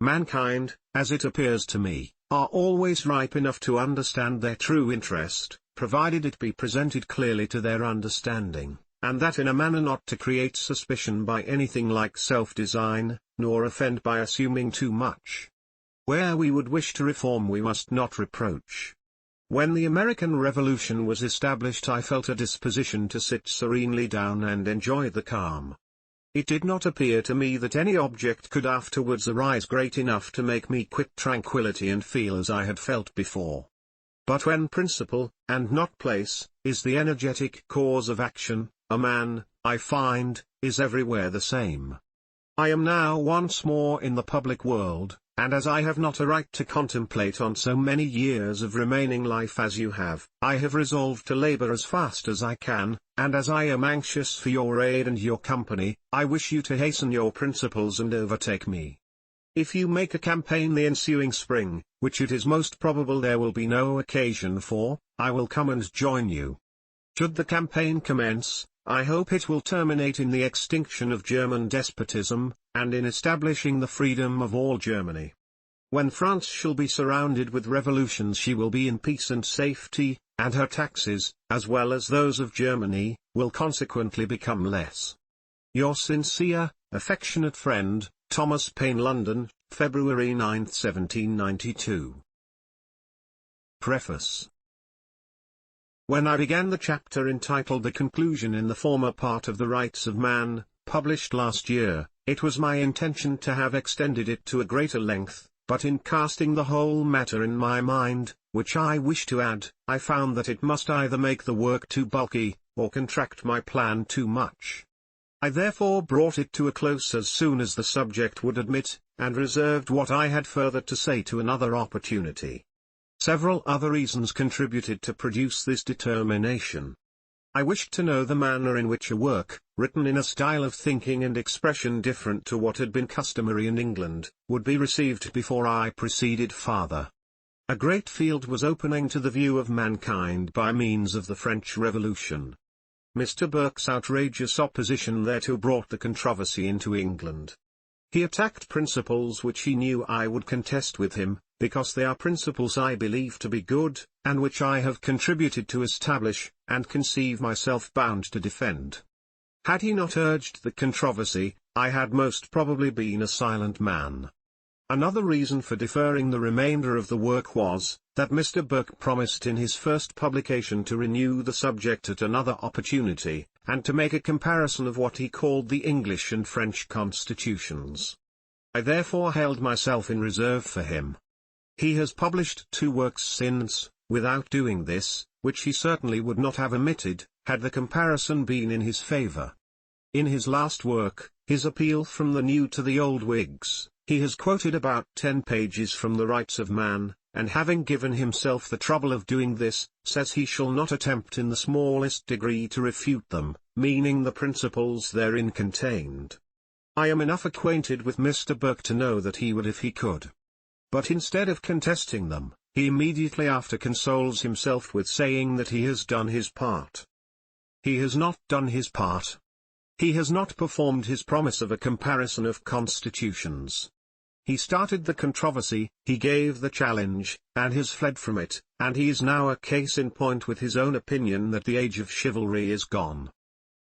Mankind, as it appears to me, are always ripe enough to understand their true interest, provided it be presented clearly to their understanding, and that in a manner not to create suspicion by anything like self-design, nor offend by assuming too much. Where we would wish to reform we must not reproach. When the American Revolution was established I felt a disposition to sit serenely down and enjoy the calm. It did not appear to me that any object could afterwards arise great enough to make me quit tranquillity and feel as I had felt before. But when principle, and not place, is the energetic cause of action, a man, I find, is everywhere the same. I am now once more in the public world, and as I have not a right to contemplate on so many years of remaining life as you have, I have resolved to labor as fast as I can, and as I am anxious for your aid and your company, I wish you to hasten your principles and overtake me. If you make a campaign the ensuing spring, which it is most probable there will be no occasion for, I will come and join you. Should the campaign commence, I hope it will terminate in the extinction of German despotism, and in establishing the freedom of all Germany. When France shall be surrounded with revolutions she will be in peace and safety, and her taxes, as well as those of Germany, will consequently become less. Your sincere, affectionate friend, Thomas Paine. London, February 9, 1792. Preface. When I began the chapter entitled The Conclusion in the former part of The Rights of Man, published last year, it was my intention to have extended it to a greater length, but in casting the whole matter in my mind, which I wish to add, I found that it must either make the work too bulky, or contract my plan too much. I therefore brought it to a close as soon as the subject would admit, and reserved what I had further to say to another opportunity. Several other reasons contributed to produce this determination. I wished to know the manner in which a work, written in a style of thinking and expression different to what had been customary in England, would be received before I proceeded farther. A great field was opening to the view of mankind by means of the French Revolution. Mr. Burke's outrageous opposition thereto brought the controversy into England. He attacked principles which he knew I would contest with him, because they are principles I believe to be good, and which I have contributed to establish, and conceive myself bound to defend. Had he not urged the controversy, I had most probably been a silent man. Another reason for deferring the remainder of the work was, that Mr. Burke promised in his first publication to renew the subject at another opportunity, and to make a comparison of what he called the English and French constitutions. I therefore held myself in reserve for him. He has published 2 works since, without doing this, which he certainly would not have omitted, had the comparison been in his favour. In his last work, his Appeal from the New to the Old Whigs, he has quoted about 10 pages from the Rights of Man, and having given himself the trouble of doing this, says he shall not attempt in the smallest degree to refute them, meaning the principles therein contained. I am enough acquainted with Mr. Burke to know that he would if he could. But instead of contesting them, he immediately after consoles himself with saying that he has done his part. He has not done his part. He has not performed his promise of a comparison of constitutions. He started the controversy, he gave the challenge, and has fled from it, and he is now a case in point with his own opinion that the age of chivalry is gone.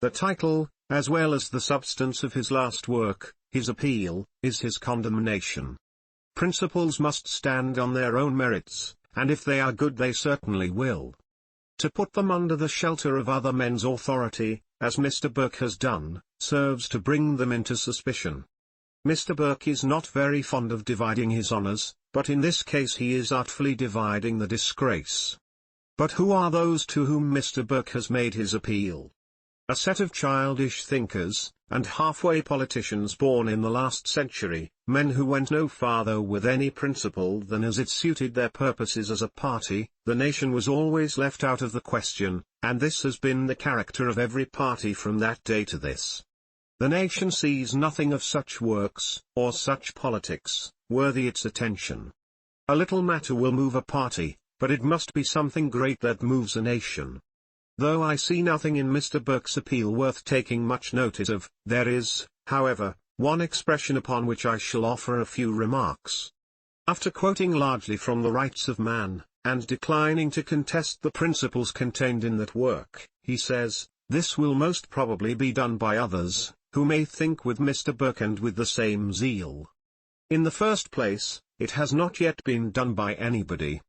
The title, as well as the substance of his last work, his appeal, is his condemnation. Principles must stand on their own merits, and if they are good they certainly will. To put them under the shelter of other men's authority, as Mr. Burke has done, serves to bring them into suspicion. Mr. Burke is not very fond of dividing his honours, but in this case he is artfully dividing the disgrace. But who are those to whom Mr. Burke has made his appeal? A set of childish thinkers, and halfway politicians born in the last century, men who went no farther with any principle than as it suited their purposes as a party. The nation was always left out of the question, and this has been the character of every party from that day to this. The nation sees nothing of such works, or such politics, worthy its attention. A little matter will move a party, but it must be something great that moves a nation. Though I see nothing in Mr. Burke's appeal worth taking much notice of, there is, however, one expression upon which I shall offer a few remarks. After quoting largely from the Rights of Man, and declining to contest the principles contained in that work, he says, "This will most probably be done by others, who may think with Mr. Burke and with the same zeal. In the first place, it has not yet been done by anybody.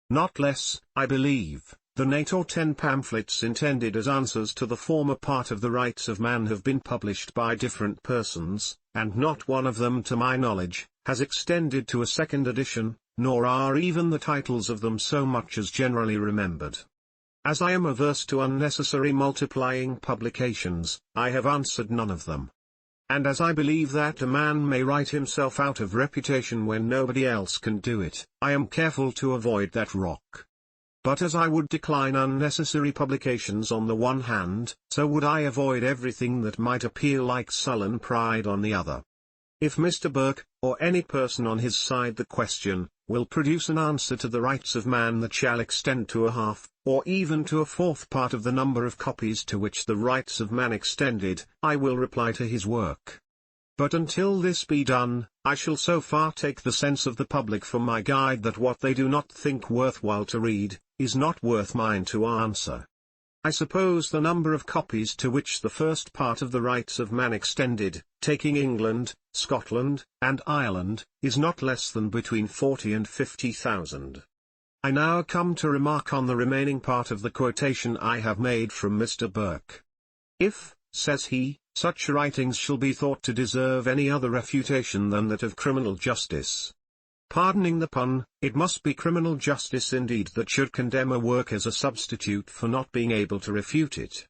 Not less, I believe, than 8 or 10 pamphlets intended as answers to the former part of the Rights of Man have been published by different persons, and not one of them to my knowledge, has extended to a second edition, nor are even the titles of them so much as generally remembered. As I am averse to unnecessary multiplying publications, I have answered none of them. And as I believe that a man may write himself out of reputation when nobody else can do it, I am careful to avoid that rock. But as I would decline unnecessary publications on the one hand, so would I avoid everything that might appear like sullen pride on the other. If Mr. Burke, or any person on his side the question, will produce an answer to the Rights of Man that shall extend to a half, or even to a fourth part of the number of copies to which the Rights of Man extended, I will reply to his work. But until this be done, I shall so far take the sense of the public for my guide that what they do not think worthwhile to read, is not worth mine to answer. I suppose the number of copies to which the first part of the Rights of Man extended, taking England, Scotland, and Ireland, is not less than between 40 and 50,000. I now come to remark on the remaining part of the quotation I have made from Mr. Burke. If, says he, such writings shall be thought to deserve any other refutation than that of criminal justice. Pardoning the pun, it must be criminal justice indeed that should condemn a work as a substitute for not being able to refute it.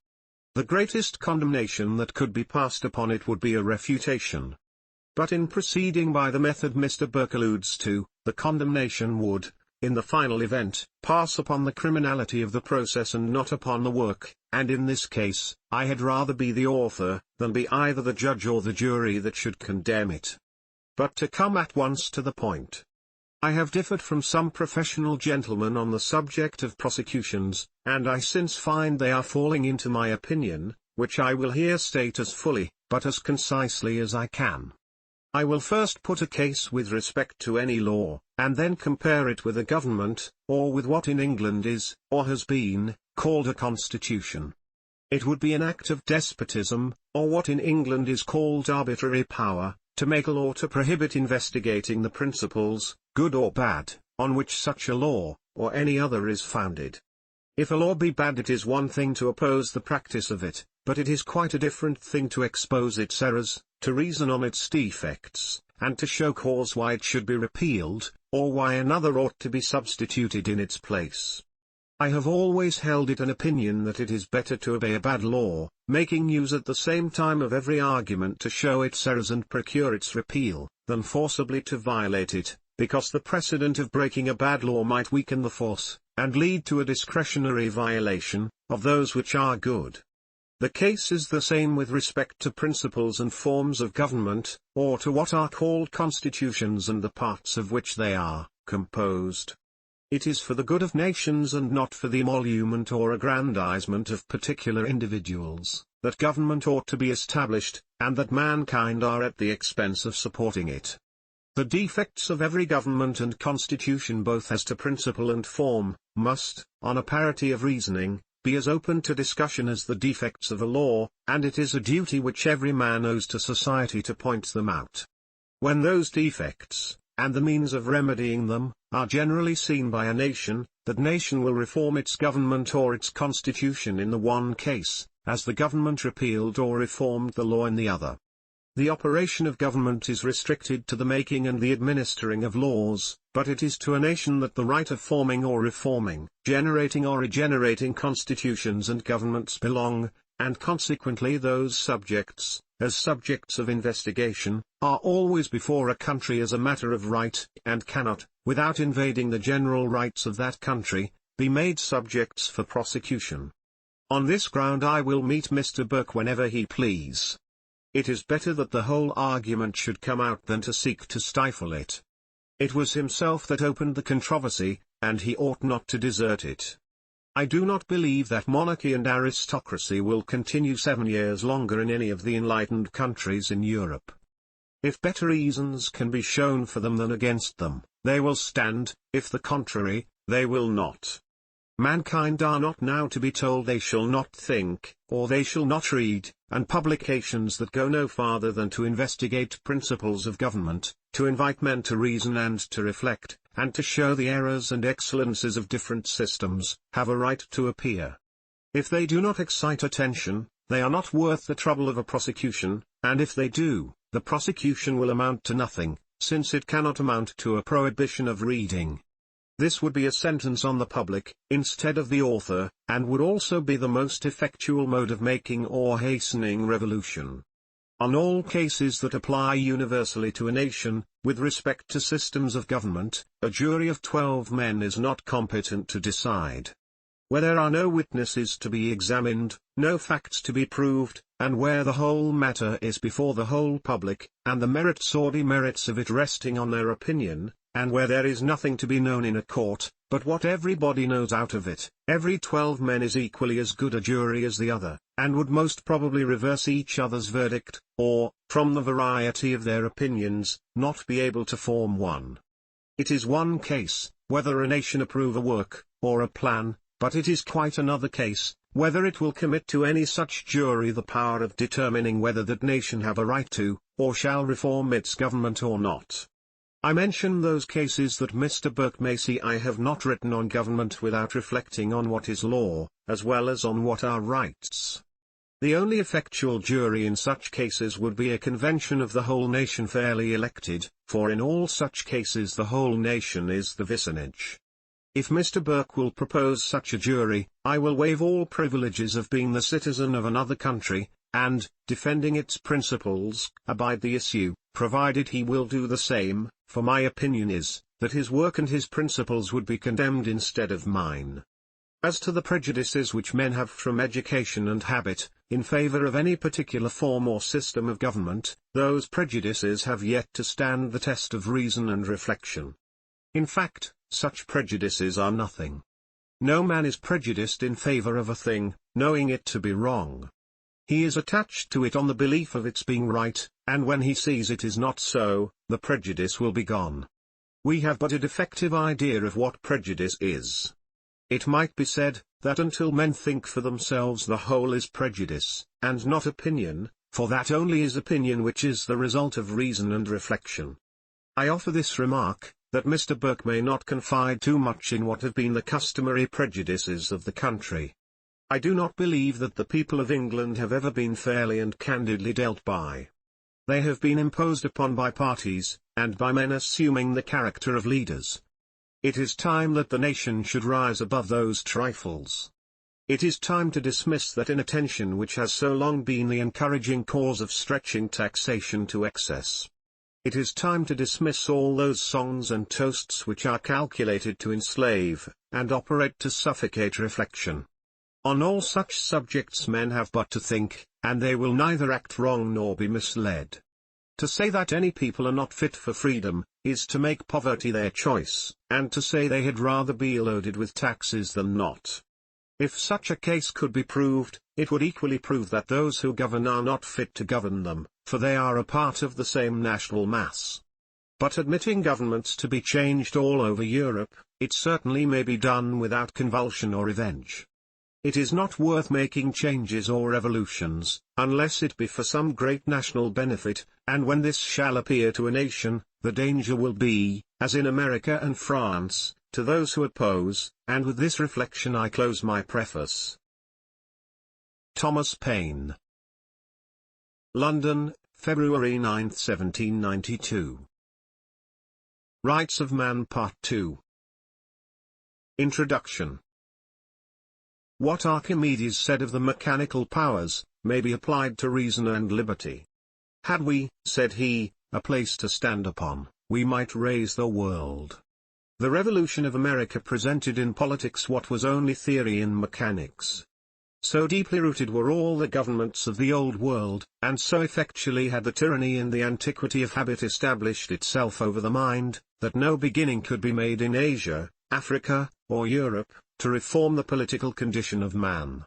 The greatest condemnation that could be passed upon it would be a refutation. But in proceeding by the method Mr. Burke alludes to, the condemnation would, in the final event, pass upon the criminality of the process and not upon the work, and in this case, I had rather be the author, than be either the judge or the jury that should condemn it. But to come at once to the point. I have differed from some professional gentlemen on the subject of prosecutions, and I since find they are falling into my opinion, which I will here state as fully, but as concisely as I can. I will first put a case with respect to any law, and then compare it with a government, or with what in England is, or has been, called a constitution. It would be an act of despotism, or what in England is called arbitrary power, to make a law to prohibit investigating the principles, good or bad, on which such a law, or any other is founded. If a law be bad, it is one thing to oppose the practice of it, but it is quite a different thing to expose its errors, to reason on its defects, and to show cause why it should be repealed, or why another ought to be substituted in its place. I have always held it an opinion that it is better to obey a bad law, making use at the same time of every argument to show its errors and procure its repeal, than forcibly to violate it, because the precedent of breaking a bad law might weaken the force, and lead to a discretionary violation, of those which are good. The case is the same with respect to principles and forms of government, or to what are called constitutions and the parts of which they are composed. It is for the good of nations and not for the emolument or aggrandizement of particular individuals, that government ought to be established, and that mankind are at the expense of supporting it. The defects of every government and constitution both as to principle and form, must, on a parity of reasoning, be as open to discussion as the defects of a law, and it is a duty which every man owes to society to point them out. When those defects, and the means of remedying them, are generally seen by a nation, that nation will reform its government or its constitution in the one case, as the government repealed or reformed the law in the other. The operation of government is restricted to the making and the administering of laws, but it is to a nation that the right of forming or reforming, generating or regenerating constitutions and governments belong, and consequently those subjects, as subjects of investigation, are always before a country as a matter of right, and cannot, without invading the general rights of that country, be made subjects for prosecution. On this ground I will meet Mr. Burke whenever he please. It is better that the whole argument should come out than to seek to stifle it. It was himself that opened the controversy, and he ought not to desert it. I do not believe that monarchy and aristocracy will continue 7 years longer in any of the enlightened countries in Europe. If better reasons can be shown for them than against them, they will stand; if the contrary, they will not. Mankind are not now to be told they shall not think, or they shall not read, and publications that go no farther than to investigate principles of government, to invite men to reason and to reflect, and to show the errors and excellences of different systems, have a right to appear. If they do not excite attention, they are not worth the trouble of a prosecution, and if they do, the prosecution will amount to nothing, since it cannot amount to a prohibition of reading. This would be a sentence on the public, instead of the author, and would also be the most effectual mode of making or hastening revolution. On all cases that apply universally to a nation, with respect to systems of government, a jury of 12 men is not competent to decide. Where there are no witnesses to be examined, no facts to be proved, and where the whole matter is before the whole public, and the merits or demerits of it resting on their opinion, and where there is nothing to be known in a court, but what everybody knows out of it, every 12 men is equally as good a jury as the other, and would most probably reverse each other's verdict, or, from the variety of their opinions, not be able to form one. It is one case, whether a nation approve a work, or a plan, but it is quite another case, whether it will commit to any such jury the power of determining whether that nation have a right to, or shall reform its government or not. I mention those cases that Mr. Burke may see I have not written on government without reflecting on what is law, as well as on what are rights. The only effectual jury in such cases would be a convention of the whole nation fairly elected, for in all such cases the whole nation is the vicinage. If Mr. Burke will propose such a jury, I will waive all privileges of being the citizen of another country, and, defending its principles, abide the issue, provided he will do the same, for my opinion is, that his work and his principles would be condemned instead of mine. As to the prejudices which men have from education and habit, in favor of any particular form or system of government, those prejudices have yet to stand the test of reason and reflection. In fact, such prejudices are nothing. No man is prejudiced in favor of a thing, knowing it to be wrong. He is attached to it on the belief of its being right, and when he sees it is not so, the prejudice will be gone. We have but a defective idea of what prejudice is. It might be said, that until men think for themselves the whole is prejudice, and not opinion, for that only is opinion which is the result of reason and reflection. I offer this remark, that Mr. Burke may not confide too much in what have been the customary prejudices of the country. I do not believe that the people of England have ever been fairly and candidly dealt by. They have been imposed upon by parties, and by men assuming the character of leaders. It is time that the nation should rise above those trifles. It is time to dismiss that inattention which has so long been the encouraging cause of stretching taxation to excess. It is time to dismiss all those songs and toasts which are calculated to enslave, and operate to suffocate reflection. On all such subjects men have but to think, and they will neither act wrong nor be misled. To say that any people are not fit for freedom, is to make poverty their choice, and to say they had rather be loaded with taxes than not. If such a case could be proved, it would equally prove that those who govern are not fit to govern them, for they are a part of the same national mass. But admitting governments to be changed all over Europe, it certainly may be done without convulsion or revenge. It is not worth making changes or revolutions, unless it be for some great national benefit, and when this shall appear to a nation, the danger will be, as in America and France, to those who oppose, and with this reflection I close my preface. Thomas Paine. London, February 9, 1792. Rights of Man Part 2. Introduction. What Archimedes said of the mechanical powers, may be applied to reason and liberty. Had we, said he, a place to stand upon, we might raise the world. The Revolution of America presented in politics what was only theory in mechanics. So deeply rooted were all the governments of the Old World, and so effectually had the tyranny and the antiquity of habit established itself over the mind, that no beginning could be made in Asia, Africa, or Europe, to reform the political condition of man.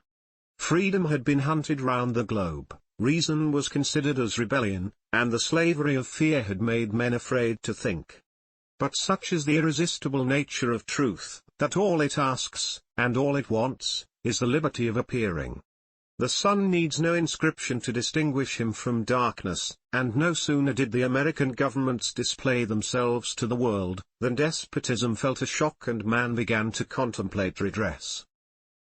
Freedom had been hunted round the globe, reason was considered as rebellion, and the slavery of fear had made men afraid to think. But such is the irresistible nature of truth, that all it asks, and all it wants, is the liberty of appearing. The sun needs no inscription to distinguish him from darkness, and no sooner did the American governments display themselves to the world, than despotism felt a shock and man began to contemplate redress.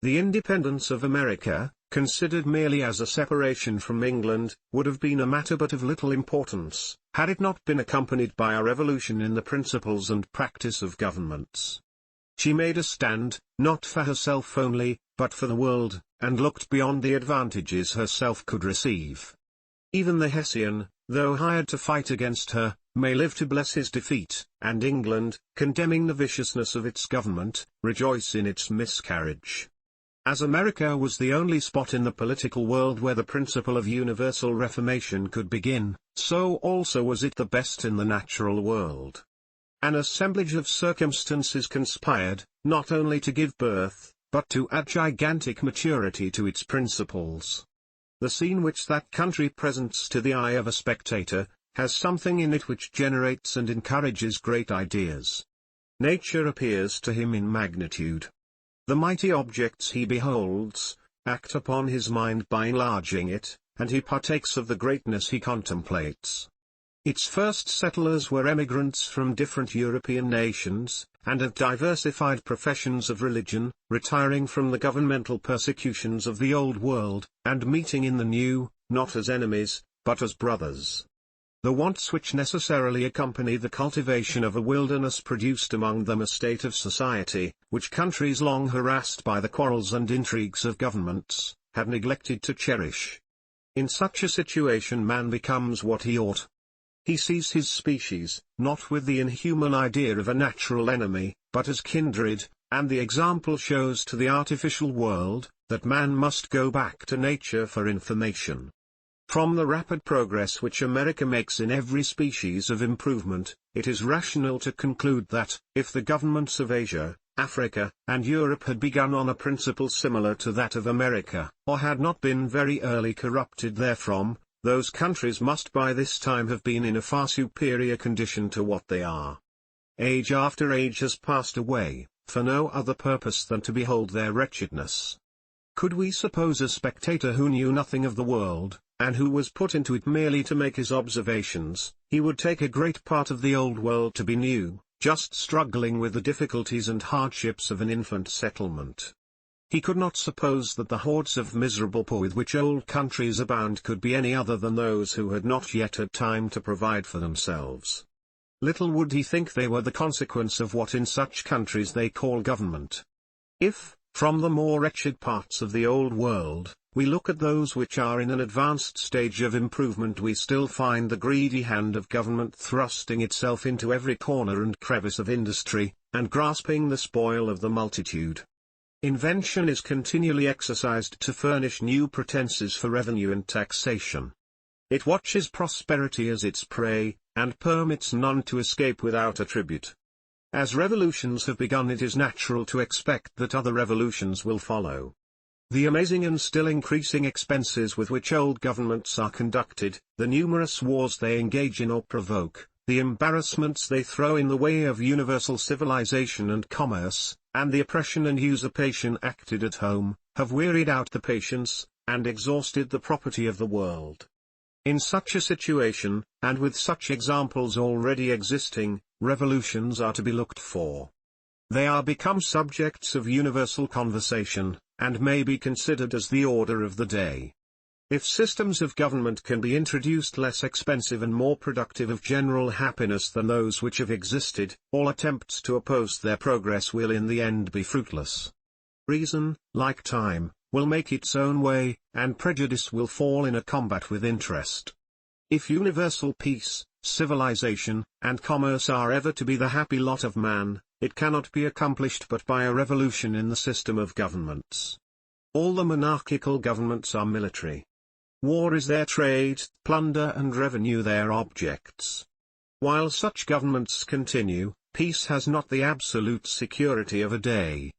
The independence of America, considered merely as a separation from England, would have been a matter but of little importance, had it not been accompanied by a revolution in the principles and practice of governments. She made a stand, not for herself only, but for the world, and looked beyond the advantages herself could receive. Even the Hessian, though hired to fight against her, may live to bless his defeat, and England, condemning the viciousness of its government, rejoice in its miscarriage. As America was the only spot in the political world where the principle of universal reformation could begin, so also was it the best in the natural world. An assemblage of circumstances conspired, not only to give birth, but to add gigantic maturity to its principles. The scene which that country presents to the eye of a spectator, has something in it which generates and encourages great ideas. Nature appears to him in magnitude. The mighty objects he beholds, act upon his mind by enlarging it, and he partakes of the greatness he contemplates. Its first settlers were emigrants from different European nations, and of diversified professions of religion, retiring from the governmental persecutions of the Old World, and meeting in the New, not as enemies, but as brothers. The wants which necessarily accompany the cultivation of a wilderness produced among them a state of society, which countries long harassed by the quarrels and intrigues of governments, had neglected to cherish. In such a situation man becomes what he ought. He sees his species, not with the inhuman idea of a natural enemy, but as kindred, and the example shows to the artificial world, that man must go back to nature for information. From the rapid progress which America makes in every species of improvement, it is rational to conclude that, if the governments of Asia, Africa, and Europe had begun on a principle similar to that of America, or had not been very early corrupted therefrom, those countries must by this time have been in a far superior condition to what they are. Age after age has passed away, for no other purpose than to behold their wretchedness. Could we suppose a spectator who knew nothing of the world, and who was put into it merely to make his observations, he would take a great part of the old world to be new, just struggling with the difficulties and hardships of an infant settlement. He could not suppose that the hordes of miserable poor with which old countries abound could be any other than those who had not yet had time to provide for themselves. Little would he think they were the consequence of what in such countries they call government. If, from the more wretched parts of the old world, we look at those which are in an advanced stage of improvement, we still find the greedy hand of government thrusting itself into every corner and crevice of industry, and grasping the spoil of the multitude. Invention is continually exercised to furnish new pretenses for revenue and taxation. It watches prosperity as its prey, and permits none to escape without a tribute. As revolutions have begun, it is natural to expect that other revolutions will follow. The amazing and still increasing expenses with which old governments are conducted, the numerous wars they engage in or provoke, the embarrassments they throw in the way of universal civilization and commerce, and the oppression and usurpation acted at home, have wearied out the patience, and exhausted the property of the world. In such a situation, and with such examples already existing, revolutions are to be looked for. They are become subjects of universal conversation, and may be considered as the order of the day. If systems of government can be introduced less expensive and more productive of general happiness than those which have existed, all attempts to oppose their progress will in the end be fruitless. Reason, like time, will make its own way, and prejudice will fall in a combat with interest. If universal peace, civilization, and commerce are ever to be the happy lot of man, it cannot be accomplished but by a revolution in the system of governments. All the monarchical governments are military. War is their trade, plunder and revenue their objects. While such governments continue, peace has not the absolute security of a day.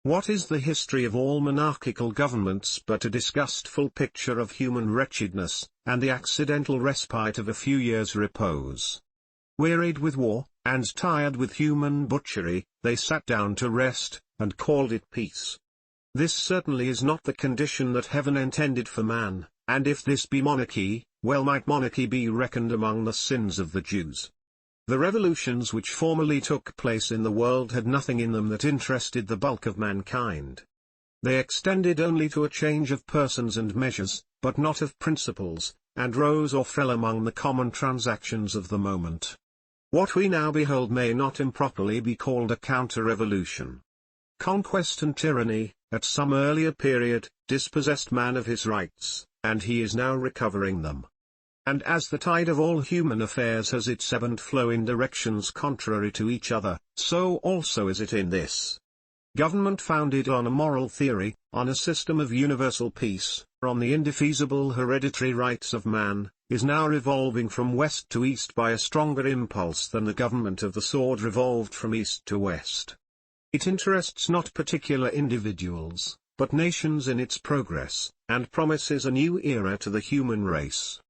What is the history of all monarchical governments but a disgustful picture of human wretchedness, and the accidental respite of a few years' repose? Wearied with war, and tired with human butchery, they sat down to rest, and called it peace. This certainly is not the condition that heaven intended for man, and if this be monarchy, well might monarchy be reckoned among the sins of the Jews. The revolutions which formerly took place in the world had nothing in them that interested the bulk of mankind. They extended only to a change of persons and measures, but not of principles, and rose or fell among the common transactions of the moment. What we now behold may not improperly be called a counter-revolution. Conquest and tyranny, at some earlier period, dispossessed man of his rights, and he is now recovering them. And as the tide of all human affairs has its ebb and flow in directions contrary to each other, so also is it in this. Government founded on a moral theory, on a system of universal peace, on the indefeasible hereditary rights of man, is now revolving from west to east by a stronger impulse than the government of the sword revolved from east to west. It interests not particular individuals, but nations in its progress, and promises a new era to the human race.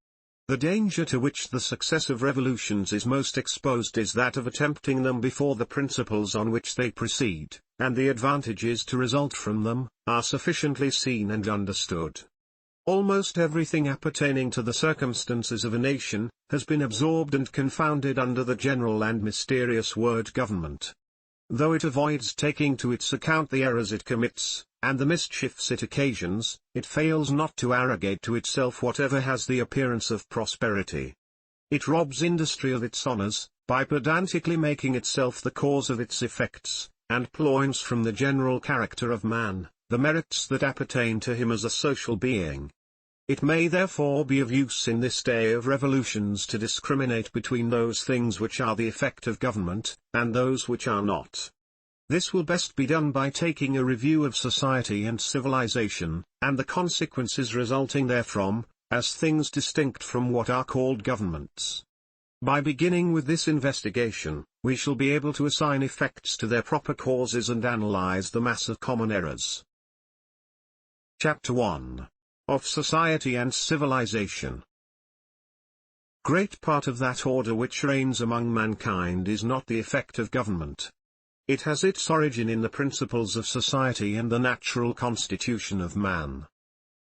The danger to which the successive revolutions is most exposed is that of attempting them before the principles on which they proceed, and the advantages to result from them, are sufficiently seen and understood. Almost everything appertaining to the circumstances of a nation, has been absorbed and confounded under the general and mysterious word government. Though it avoids taking to its account the errors it commits, and the mischiefs it occasions, it fails not to arrogate to itself whatever has the appearance of prosperity. It robs industry of its honors, by pedantically making itself the cause of its effects, and purloins from the general character of man, the merits that appertain to him as a social being. It may therefore be of use in this day of revolutions to discriminate between those things which are the effect of government, and those which are not. This will best be done by taking a review of society and civilization, and the consequences resulting therefrom, as things distinct from what are called governments. By beginning with this investigation, we shall be able to assign effects to their proper causes and analyze the mass of common errors. Chapter 1. Of Society and Civilization. Great part of that order which reigns among mankind is not the effect of government. It has its origin in the principles of society and the natural constitution of man.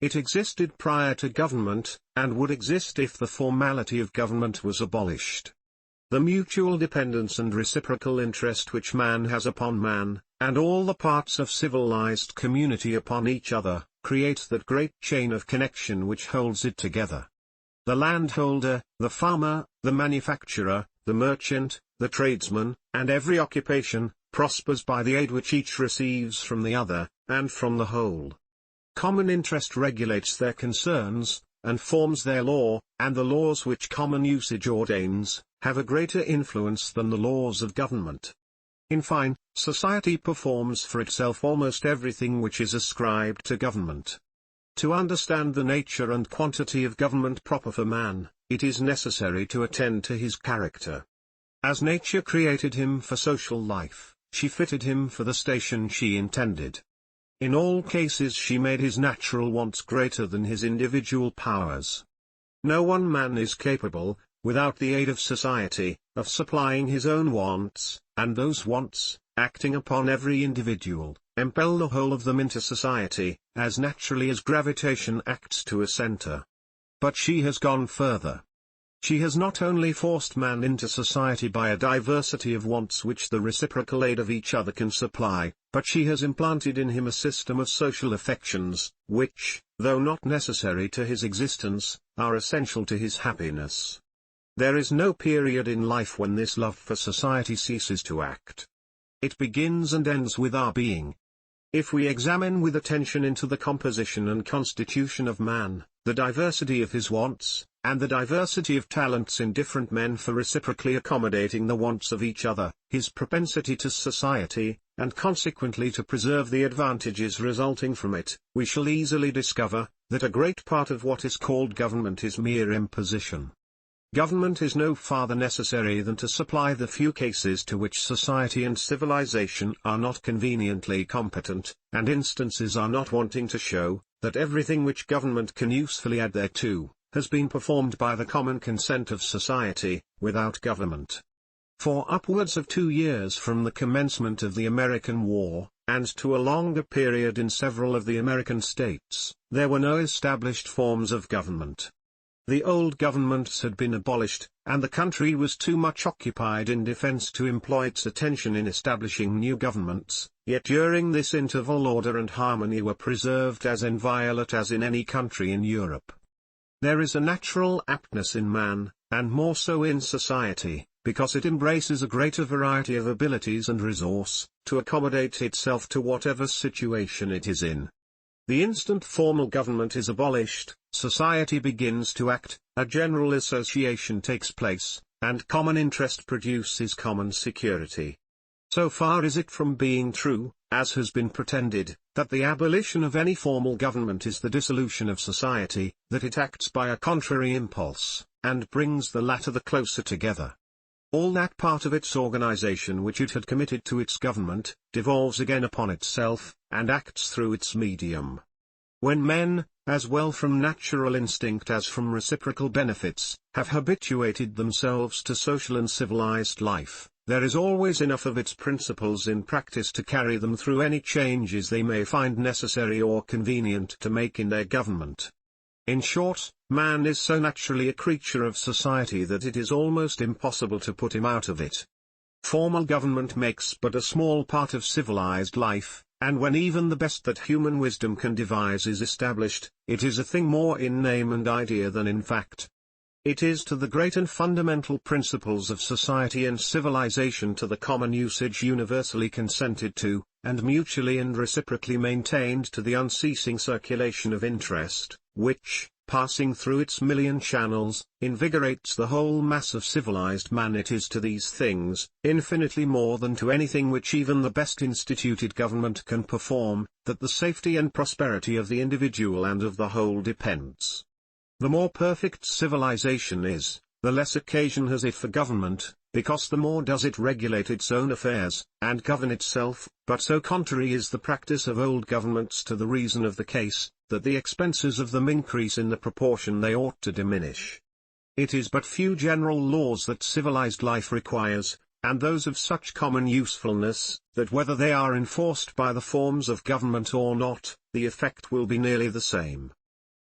It existed prior to government, and would exist if the formality of government was abolished. The mutual dependence and reciprocal interest which man has upon man, and all the parts of civilized community upon each other, create that great chain of connection which holds it together. The landholder, the farmer, the manufacturer, the merchant, the tradesman, and every occupation, prospers by the aid which each receives from the other, and from the whole. Common interest regulates their concerns, and forms their law, and the laws which common usage ordains, have a greater influence than the laws of government. In fine, society performs for itself almost everything which is ascribed to government. To understand the nature and quantity of government proper for man, it is necessary to attend to his character. As nature created him for social life, she fitted him for the station she intended. In all cases she made his natural wants greater than his individual powers. No one man is capable, without the aid of society, of supplying his own wants, and those wants, acting upon every individual, impel the whole of them into society, as naturally as gravitation acts to a center. But she has gone further. She has not only forced man into society by a diversity of wants which the reciprocal aid of each other can supply, but she has implanted in him a system of social affections, which, though not necessary to his existence, are essential to his happiness. There is no period in life when this love for society ceases to act. It begins and ends with our being. If we examine with attention into the composition and constitution of man, the diversity of his wants, and the diversity of talents in different men for reciprocally accommodating the wants of each other, his propensity to society, and consequently to preserve the advantages resulting from it, we shall easily discover, that a great part of what is called government is mere imposition. Government is no farther necessary than to supply the few cases to which society and civilization are not conveniently competent, and instances are not wanting to show, that everything which government can usefully add thereto, has been performed by the common consent of society, without government. For upwards of 2 years from the commencement of the American War, and to a longer period in several of the American states, there were no established forms of government. The old governments had been abolished, and the country was too much occupied in defense to employ its attention in establishing new governments, yet during this interval order and harmony were preserved as inviolate as in any country in Europe. There is a natural aptness in man, and more so in society, because it embraces a greater variety of abilities and resource, to accommodate itself to whatever situation it is in. The instant formal government is abolished, society begins to act, a general association takes place, and common interest produces common security. So far is it from being true, as has been pretended, that the abolition of any formal government is the dissolution of society, that it acts by a contrary impulse, and brings the latter the closer together. All that part of its organization which it had committed to its government, devolves again upon itself, and acts through its medium. When men, as well from natural instinct as from reciprocal benefits, have habituated themselves to social and civilized life, there is always enough of its principles in practice to carry them through any changes they may find necessary or convenient to make in their government. In short, man is so naturally a creature of society that it is almost impossible to put him out of it. Formal government makes but a small part of civilized life, and when even the best that human wisdom can devise is established, it is a thing more in name and idea than in fact. It is to the great and fundamental principles of society and civilization, to the common usage universally consented to, and mutually and reciprocally maintained, to the unceasing circulation of interest, which, passing through its million channels, invigorates the whole mass of civilized man. It is to these things, infinitely more than to anything which even the best instituted government can perform, that the safety and prosperity of the individual and of the whole depends. The more perfect civilization is, the less occasion has it for government, because the more does it regulate its own affairs, and govern itself. But so contrary is the practice of old governments to the reason of the case, that the expenses of them increase in the proportion they ought to diminish. It is but few general laws that civilized life requires, and those of such common usefulness, that whether they are enforced by the forms of government or not, the effect will be nearly the same.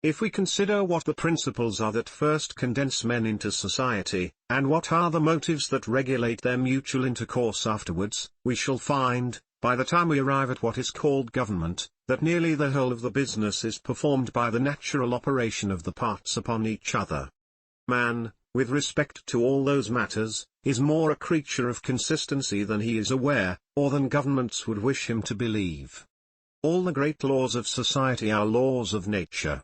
If we consider what the principles are that first condense men into society, and what are the motives that regulate their mutual intercourse afterwards, we shall find, by the time we arrive at what is called government, that nearly the whole of the business is performed by the natural operation of the parts upon each other. Man, with respect to all those matters, is more a creature of consistency than he is aware, or than governments would wish him to believe. All the great laws of society are laws of nature.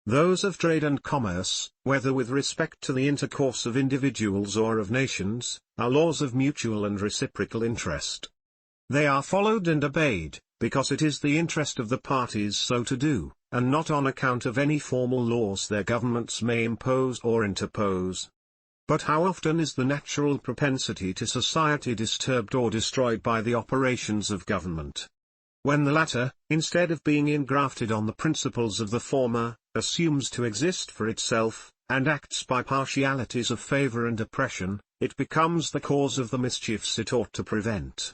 Those of trade and commerce, whether with respect to the intercourse of individuals or of nations, are laws of mutual and reciprocal interest. They are followed and obeyed, because it is the interest of the parties so to do, and not on account of any formal laws their governments may impose or interpose. But how often is the natural propensity to society disturbed or destroyed by the operations of government? When the latter, instead of being engrafted on the principles of the former, assumes to exist for itself, and acts by partialities of favor and oppression, it becomes the cause of the mischiefs it ought to prevent.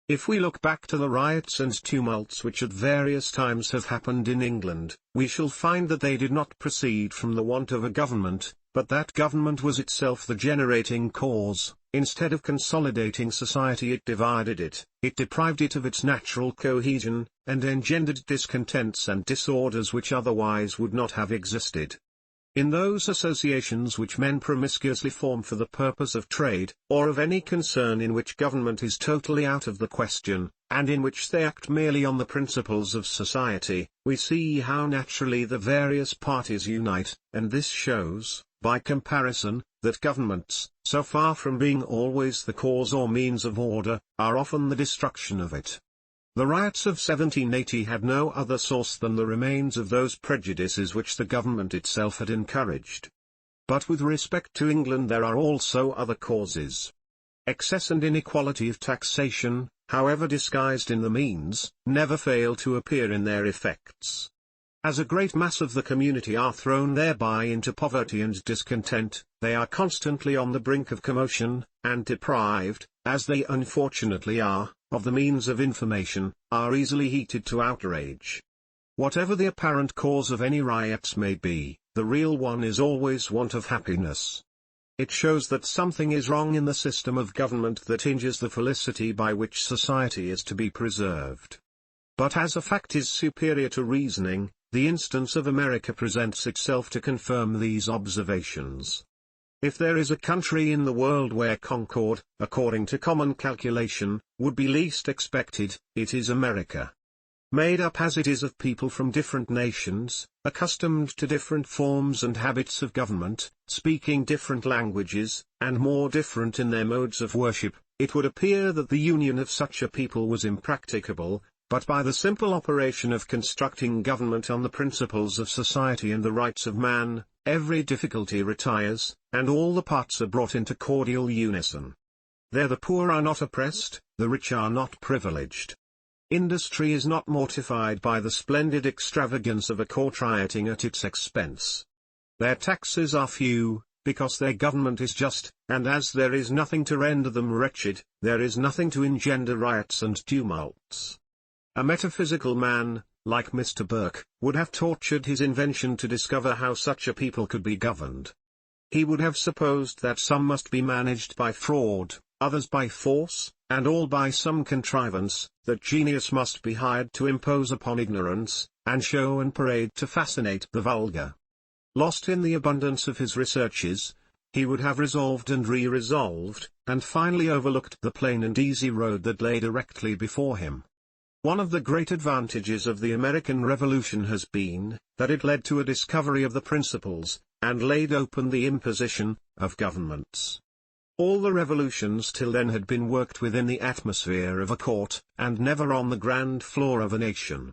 If we look back to the riots and tumults which at various times have happened in England, we shall find that they did not proceed from the want of a government, but that government was itself the generating cause. Instead of consolidating society, it divided it deprived it of its natural cohesion, and engendered discontents and disorders which otherwise would not have existed. In those associations which men promiscuously form for the purpose of trade, or of any concern in which government is totally out of the question, and in which they act merely on the principles of society, we see how naturally the various parties unite, and this shows, by comparison, that governments, so far from being always the cause or means of order, are often the destruction of it. The riots of 1780 had no other source than the remains of those prejudices which the government itself had encouraged. But with respect to England there are also other causes. Excess and inequality of taxation, however disguised in the means, never fail to appear in their effects. As a great mass of the community are thrown thereby into poverty and discontent, they are constantly on the brink of commotion, and deprived, as they unfortunately are, of the means of information, are easily heated to outrage. Whatever the apparent cause of any riots may be, the real one is always want of happiness. It shows that something is wrong in the system of government that injures the felicity by which society is to be preserved. But as a fact is superior to reasoning, the instance of America presents itself to confirm these observations. If there is a country in the world where concord, according to common calculation, would be least expected, it is America. Made up as it is of people from different nations, accustomed to different forms and habits of government, speaking different languages, and more different in their modes of worship, it would appear that the union of such a people was impracticable. But by the simple operation of constructing government on the principles of society and the rights of man, every difficulty retires, and all the parts are brought into cordial unison. There the poor are not oppressed, the rich are not privileged. Industry is not mortified by the splendid extravagance of a court rioting at its expense. Their taxes are few, because their government is just, and as there is nothing to render them wretched, there is nothing to engender riots and tumults. A metaphysical man, like Mr. Burke, would have tortured his invention to discover how such a people could be governed. He would have supposed that some must be managed by fraud, others by force, and all by some contrivance, that genius must be hired to impose upon ignorance, and show and parade to fascinate the vulgar. Lost in the abundance of his researches, he would have resolved and re-resolved, and finally overlooked the plain and easy road that lay directly before him. One of the great advantages of the American Revolution has been, that it led to a discovery of the principles, and laid open the imposition, of governments. All the revolutions till then had been worked within the atmosphere of a court, and never on the grand floor of a nation.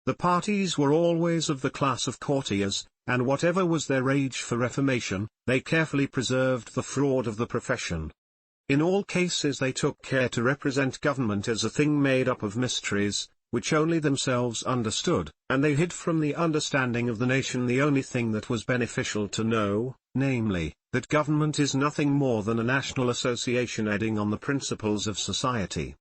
The parties were always of the class of courtiers, and whatever was their rage for reformation, they carefully preserved the fraud of the profession. In all cases they took care to represent government as a thing made up of mysteries, which only themselves understood, and they hid from the understanding of the nation the only thing that was beneficial to know, namely, that government is nothing more than a national association acting on the principles of society.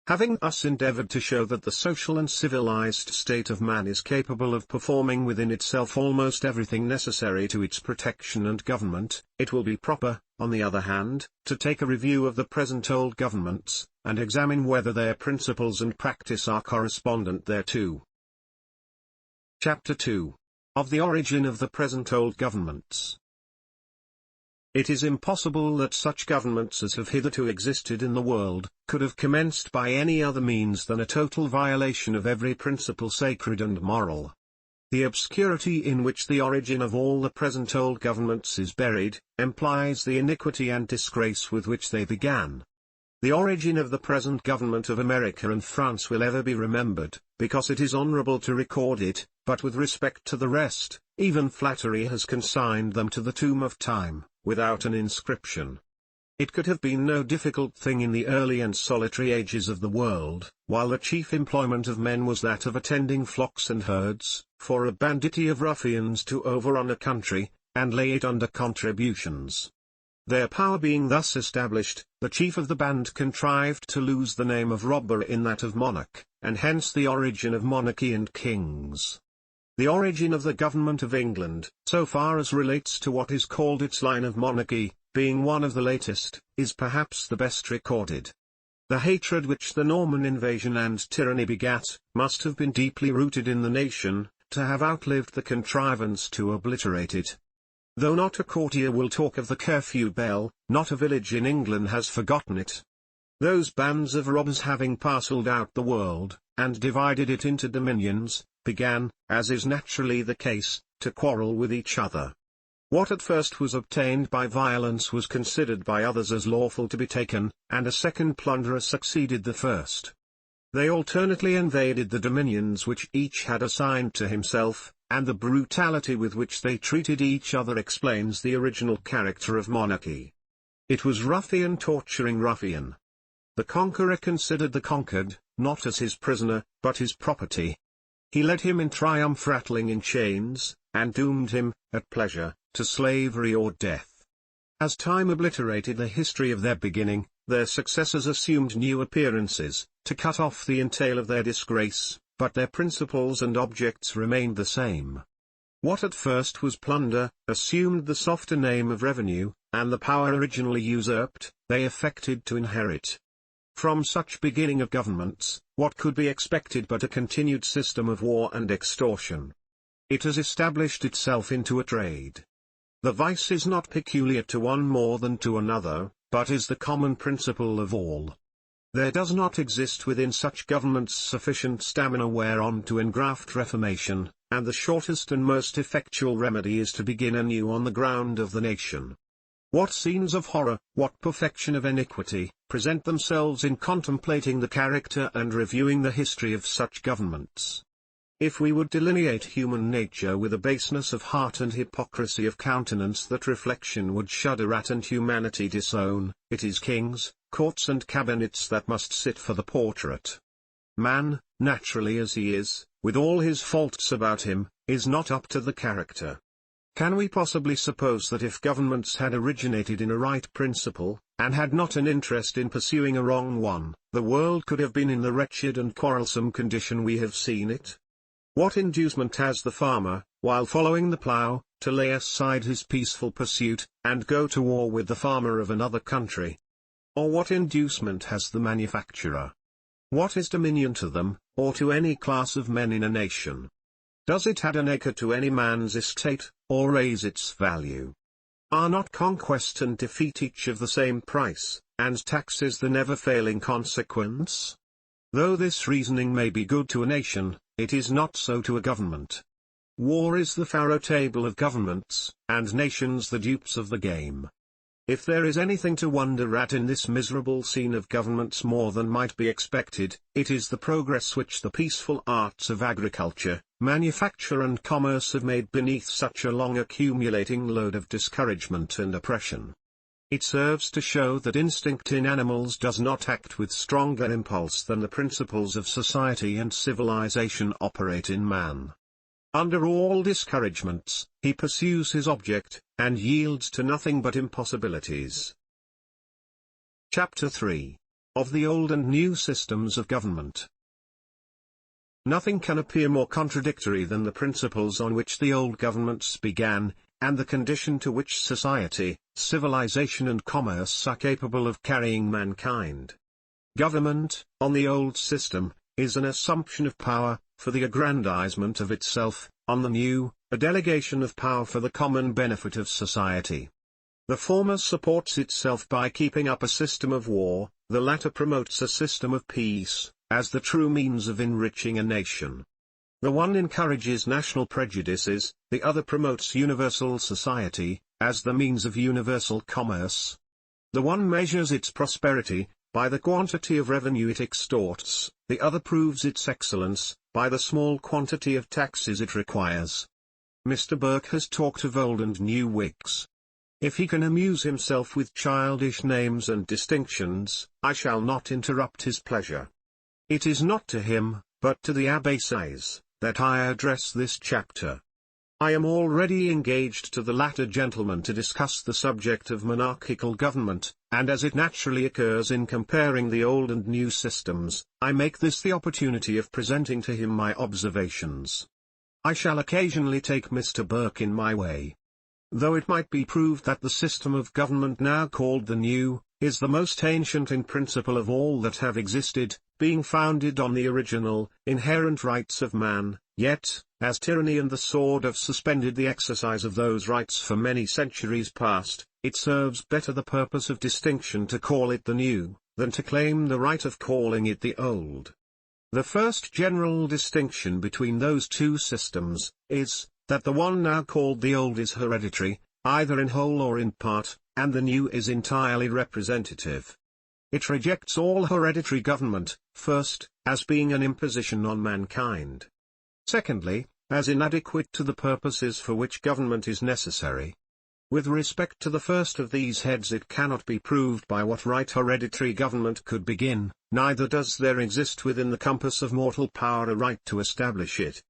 Having thus endeavored to show that the social and civilized state of man is capable of performing within itself almost everything necessary to its protection and government, it will be proper, on the other hand, to take a review of the present old governments, and examine whether their principles and practice are correspondent thereto. Chapter 2. Of the origin of the present old governments. It is impossible that such governments as have hitherto existed in the world, could have commenced by any other means than a total violation of every principle sacred and moral. The obscurity in which the origin of all the present old governments is buried, implies the iniquity and disgrace with which they began. The origin of the present government of America and France will ever be remembered, because it is honorable to record it, but with respect to the rest, even flattery has consigned them to the tomb of time, without an inscription. It could have been no difficult thing in the early and solitary ages of the world, while the chief employment of men was that of attending flocks and herds, for a banditti of ruffians to overrun a country, and lay it under contributions. Their power being thus established, the chief of the band contrived to lose the name of robber in that of monarch, and hence the origin of monarchy and kings. The origin of the government of England, so far as relates to what is called its line of monarchy, being one of the latest, is perhaps the best recorded. The hatred which the Norman invasion and tyranny begat, must have been deeply rooted in the nation, to have outlived the contrivance to obliterate it. Though not a courtier will talk of the curfew bell, not a village in England has forgotten it. Those bands of robbers having parcelled out the world, and divided it into dominions, began, as is naturally the case, to quarrel with each other. What at first was obtained by violence was considered by others as lawful to be taken, and a second plunderer succeeded the first. They alternately invaded the dominions which each had assigned to himself, and the brutality with which they treated each other explains the original character of monarchy. It was ruffian torturing ruffian. The conqueror considered the conquered, not as his prisoner, but his property. He led him in triumph rattling in chains, and doomed him, at pleasure, to slavery or death. As time obliterated the history of their beginning, their successors assumed new appearances, to cut off the entail of their disgrace, but their principles and objects remained the same. What at first was plunder, assumed the softer name of revenue, and the power originally usurped, they affected to inherit. From such beginning of governments, what could be expected but a continued system of war and extortion? It has established itself into a trade. The vice is not peculiar to one more than to another, but is the common principle of all. There does not exist within such governments sufficient stamina whereon to engraft reformation, and the shortest and most effectual remedy is to begin anew on the ground of the nation. What scenes of horror, what perfection of iniquity, present themselves in contemplating the character and reviewing the history of such governments! If we would delineate human nature with a baseness of heart and hypocrisy of countenance that reflection would shudder at and humanity disown, it is kings, courts and cabinets that must sit for the portrait. Man, naturally as he is, with all his faults about him, is not up to the character. Can we possibly suppose that if governments had originated in a right principle, and had not an interest in pursuing a wrong one, the world could have been in the wretched and quarrelsome condition we have seen it? What inducement has the farmer, while following the plough, to lay aside his peaceful pursuit, and go to war with the farmer of another country? Or what inducement has the manufacturer? What is dominion to them, or to any class of men in a nation? Does it add an acre to any man's estate, or raise its value? Are not conquest and defeat each of the same price, and taxes the never-failing consequence? Though this reasoning may be good to a nation, it is not so to a government. War is the faro table of governments, and nations the dupes of the game. if there is anything to wonder at in this miserable scene of governments more than might be expected, it is the progress which the peaceful arts of agriculture, manufacture and commerce have made beneath such a long accumulating load of discouragement and oppression. It serves to show that instinct in animals does not act with stronger impulse than the principles of society and civilization operate in man. Under all discouragements, he pursues his object, and yields to nothing but impossibilities. Chapter 3. Of the Old and New Systems of Government. Nothing can appear more contradictory than the principles on which the old governments began, and the condition to which society, civilization and commerce are capable of carrying mankind. Government, on the old system, is an assumption of power, for the aggrandizement of itself; on the new, a delegation of power for the common benefit of society. The former supports itself by keeping up a system of war, the latter promotes a system of peace, as the true means of enriching a nation. The one encourages national prejudices, the other promotes universal society, as the means of universal commerce. The one measures its prosperity, by the quantity of revenue it extorts; the other proves its excellence, by the small quantity of taxes it requires. Mr. Burke has talked of old and new wigs. If he can amuse himself with childish names and distinctions, I shall not interrupt his pleasure. It is not to him, but to the Abbé Sieyes, that I address this chapter. I am already engaged to the latter gentleman to discuss the subject of monarchical government, and as it naturally occurs in comparing the old and new systems, I make this the opportunity of presenting to him my observations. I shall occasionally take Mr. Burke in my way. Though it might be proved that the system of government now called the new, is the most ancient in principle of all that have existed, being founded on the original, inherent rights of man, yet, as tyranny and the sword have suspended the exercise of those rights for many centuries past, it serves better the purpose of distinction to call it the new, than to claim the right of calling it the old. The first general distinction between those two systems, is, that the one now called the old is hereditary, either in whole or in part, and the new is entirely representative. It rejects all hereditary government, first, as being an imposition on mankind. Secondly, as inadequate to the purposes for which government is necessary. With respect to the first of these heads, it cannot be proved by what right hereditary government could begin, neither does there exist within the compass of mortal power a right to establish it.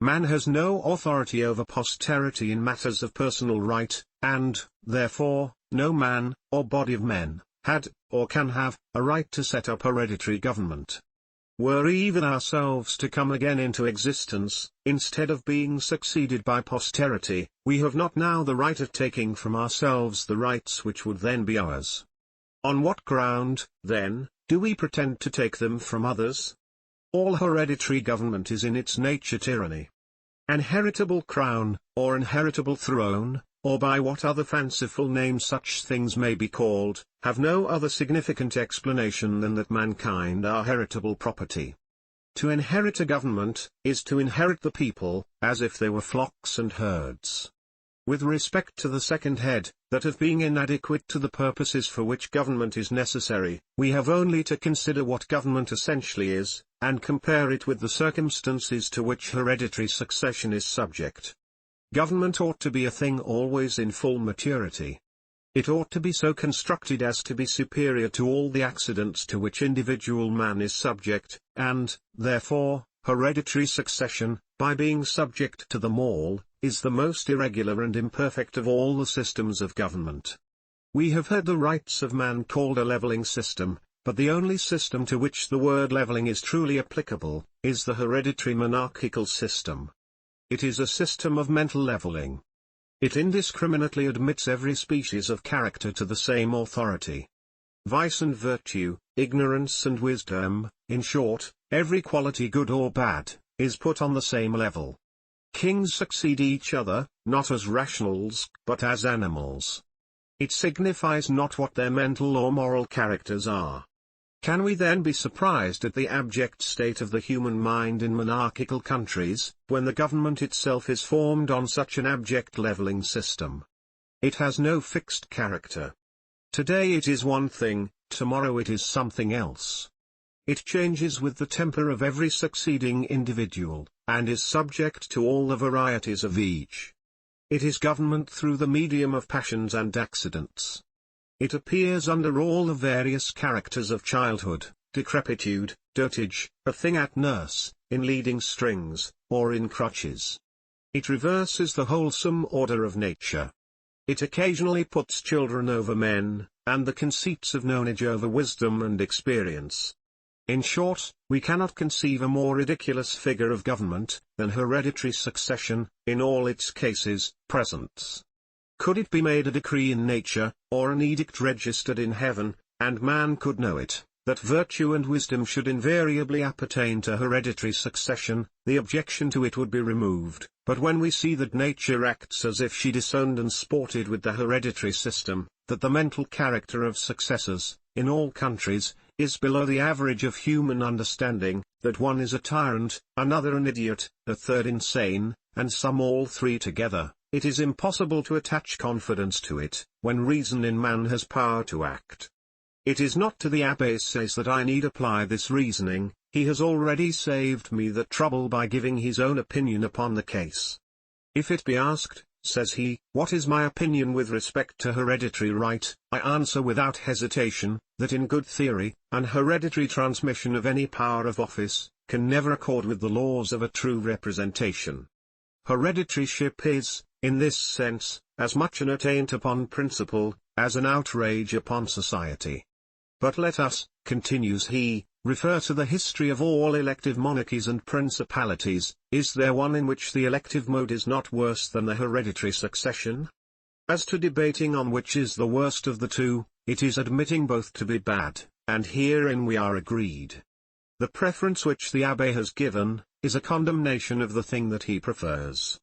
Man has no authority over posterity in matters of personal right, and, therefore, no man, or body of men, had, or can have, a right to set up hereditary government. Were even ourselves to come again into existence, instead of being succeeded by posterity, we have not now the right of taking from ourselves the rights which would then be ours. On what ground, then, do we pretend to take them from others? All hereditary government is in its nature tyranny. An heritable crown, or inheritable throne, or by what other fanciful name such things may be called, have no other significant explanation than that mankind are heritable property. To inherit a government, is to inherit the people, as if they were flocks and herds. With respect to the second head, that of being inadequate to the purposes for which government is necessary, we have only to consider what government essentially is, and compare it with the circumstances to which hereditary succession is subject. Government ought to be a thing always in full maturity. It ought to be so constructed as to be superior to all the accidents to which individual man is subject, and, therefore, hereditary succession, by being subject to them all, is the most irregular and imperfect of all the systems of government. We have heard the rights of man called a levelling system, but the only system to which the word levelling is truly applicable, is the hereditary monarchical system. It is a system of mental levelling. It indiscriminately admits every species of character to the same authority. Vice and virtue, ignorance and wisdom, in short, every quality good or bad, is put on the same level. Kings succeed each other, not as rationals, but as animals. It signifies not what their mental or moral characters are. Can we then be surprised at the abject state of the human mind in monarchical countries, when the government itself is formed on such an abject levelling system? It has no fixed character. Today it is one thing, tomorrow it is something else. It changes with the temper of every succeeding individual, and is subject to all the varieties of each. It is government through the medium of passions and accidents. It appears under all the various characters of childhood, decrepitude, dotage, a thing at nurse, in leading strings, or in crutches. It reverses the wholesome order of nature. It occasionally puts children over men, and the conceits of knowledge over wisdom and experience. In short, we cannot conceive a more ridiculous figure of government than hereditary succession, in all its cases, presents. Could it be made a decree in nature, or an edict registered in heaven, and man could know it, that virtue and wisdom should invariably appertain to hereditary succession, the objection to it would be removed. But when we see that nature acts as if she disowned and sported with the hereditary system, that the mental character of successors, in all countries, is below the average of human understanding, that one is a tyrant, another an idiot, a third insane, and some all three together, it is impossible to attach confidence to it, when reason in man has power to act. It is not to the Abbé says that I need apply this reasoning, he has already saved me the trouble by giving his own opinion upon the case. If it be asked, says he, what is my opinion with respect to hereditary right, I answer without hesitation, that in good theory, an hereditary transmission of any power of office, can never accord with the laws of a true representation. Hereditaryship is, in this sense, as much an attaint upon principle, as an outrage upon society. But let us, continues he, refer to the history of all elective monarchies and principalities. Is there one in which the elective mode is not worse than the hereditary succession? As to debating on which is the worst of the two, it is admitting both to be bad, and herein we are agreed. The preference which the Abbé has given, is a condemnation of the thing that he prefers.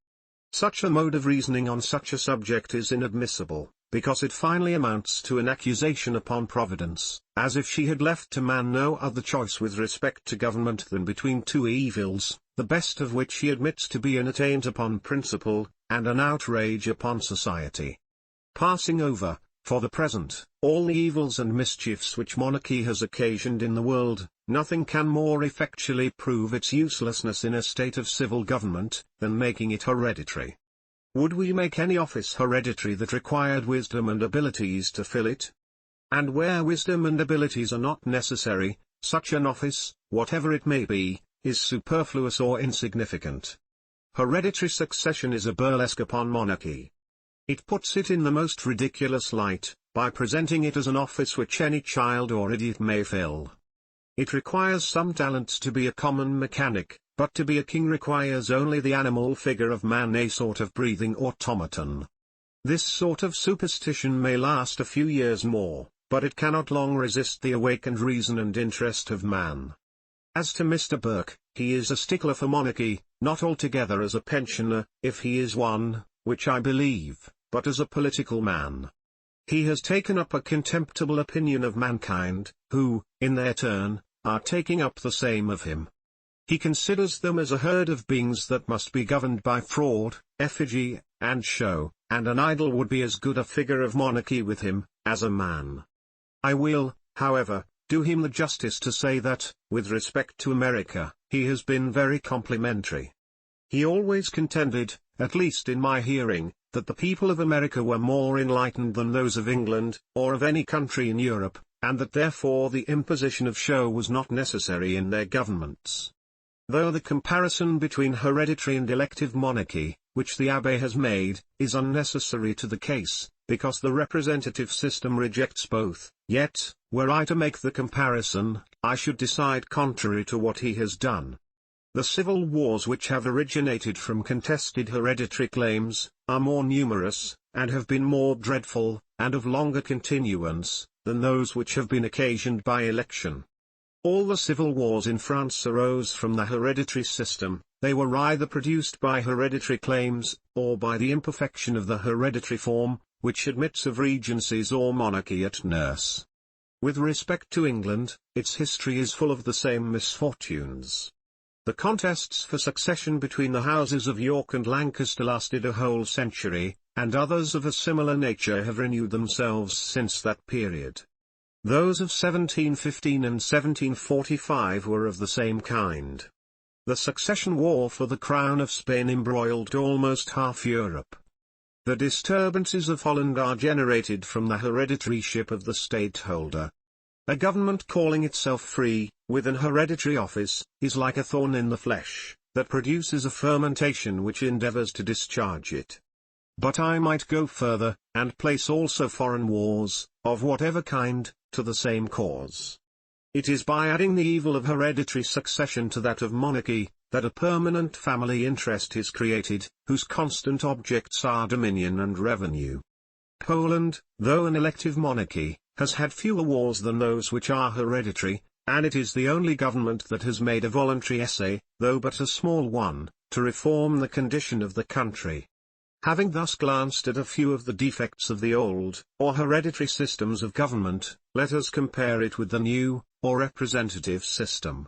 Such a mode of reasoning on such a subject is inadmissible, because it finally amounts to an accusation upon Providence, as if she had left to man no other choice with respect to government than between two evils, the best of which he admits to be an attaint upon principle, and an outrage upon society. Passing over, for the present, all the evils and mischiefs which monarchy has occasioned in the world, nothing can more effectually prove its uselessness in a state of civil government, than making it hereditary. Would we make any office hereditary that required wisdom and abilities to fill it? And where wisdom and abilities are not necessary, such an office, whatever it may be, is superfluous or insignificant. Hereditary succession is a burlesque upon monarchy. It puts it in the most ridiculous light, by presenting it as an office which any child or idiot may fill. It requires some talents to be a common mechanic, but to be a king requires only the animal figure of man, a sort of breathing automaton. This sort of superstition may last a few years more, but it cannot long resist the awakened reason and interest of man. As to Mr. Burke, he is a stickler for monarchy, not altogether as a pensioner, if he is one, which I believe, but as a political man. He has taken up a contemptible opinion of mankind, who, in their turn, are taking up the same of him. He considers them as a herd of beings that must be governed by fraud, effigy, and show, and an idol would be as good a figure of monarchy with him, as a man. I will, however, do him the justice to say that, with respect to America, he has been very complimentary. He always contended, at least in my hearing, that the people of America were more enlightened than those of England, or of any country in Europe, and that therefore the imposition of show was not necessary in their governments. Though the comparison between hereditary and elective monarchy, which the Abbé has made, is unnecessary to the case, because the representative system rejects both, yet, were I to make the comparison, I should decide contrary to what he has done. The civil wars which have originated from contested hereditary claims, are more numerous, and have been more dreadful, and of longer continuance, than those which have been occasioned by election. All the civil wars in France arose from the hereditary system. They were either produced by hereditary claims, or by the imperfection of the hereditary form, which admits of regencies or monarchy at nurse. With respect to England, its history is full of the same misfortunes. The contests for succession between the houses of York and Lancaster lasted a whole century, and others of a similar nature have renewed themselves since that period. Those of 1715 and 1745 were of the same kind. The succession war for the crown of Spain embroiled almost half Europe. The disturbances of Holland are generated from the hereditaryship of the stateholder. A government calling itself free, with an hereditary office, is like a thorn in the flesh, that produces a fermentation which endeavors to discharge it. But I might go further, and place also foreign wars, of whatever kind, to the same cause. It is by adding the evil of hereditary succession to that of monarchy, that a permanent family interest is created, whose constant objects are dominion and revenue. Poland, though an elective monarchy, has had fewer wars than those which are hereditary, and it is the only government that has made a voluntary essay, though but a small one, to reform the condition of the country. Having thus glanced at a few of the defects of the old, or hereditary systems of government, let us compare it with the new, or representative system.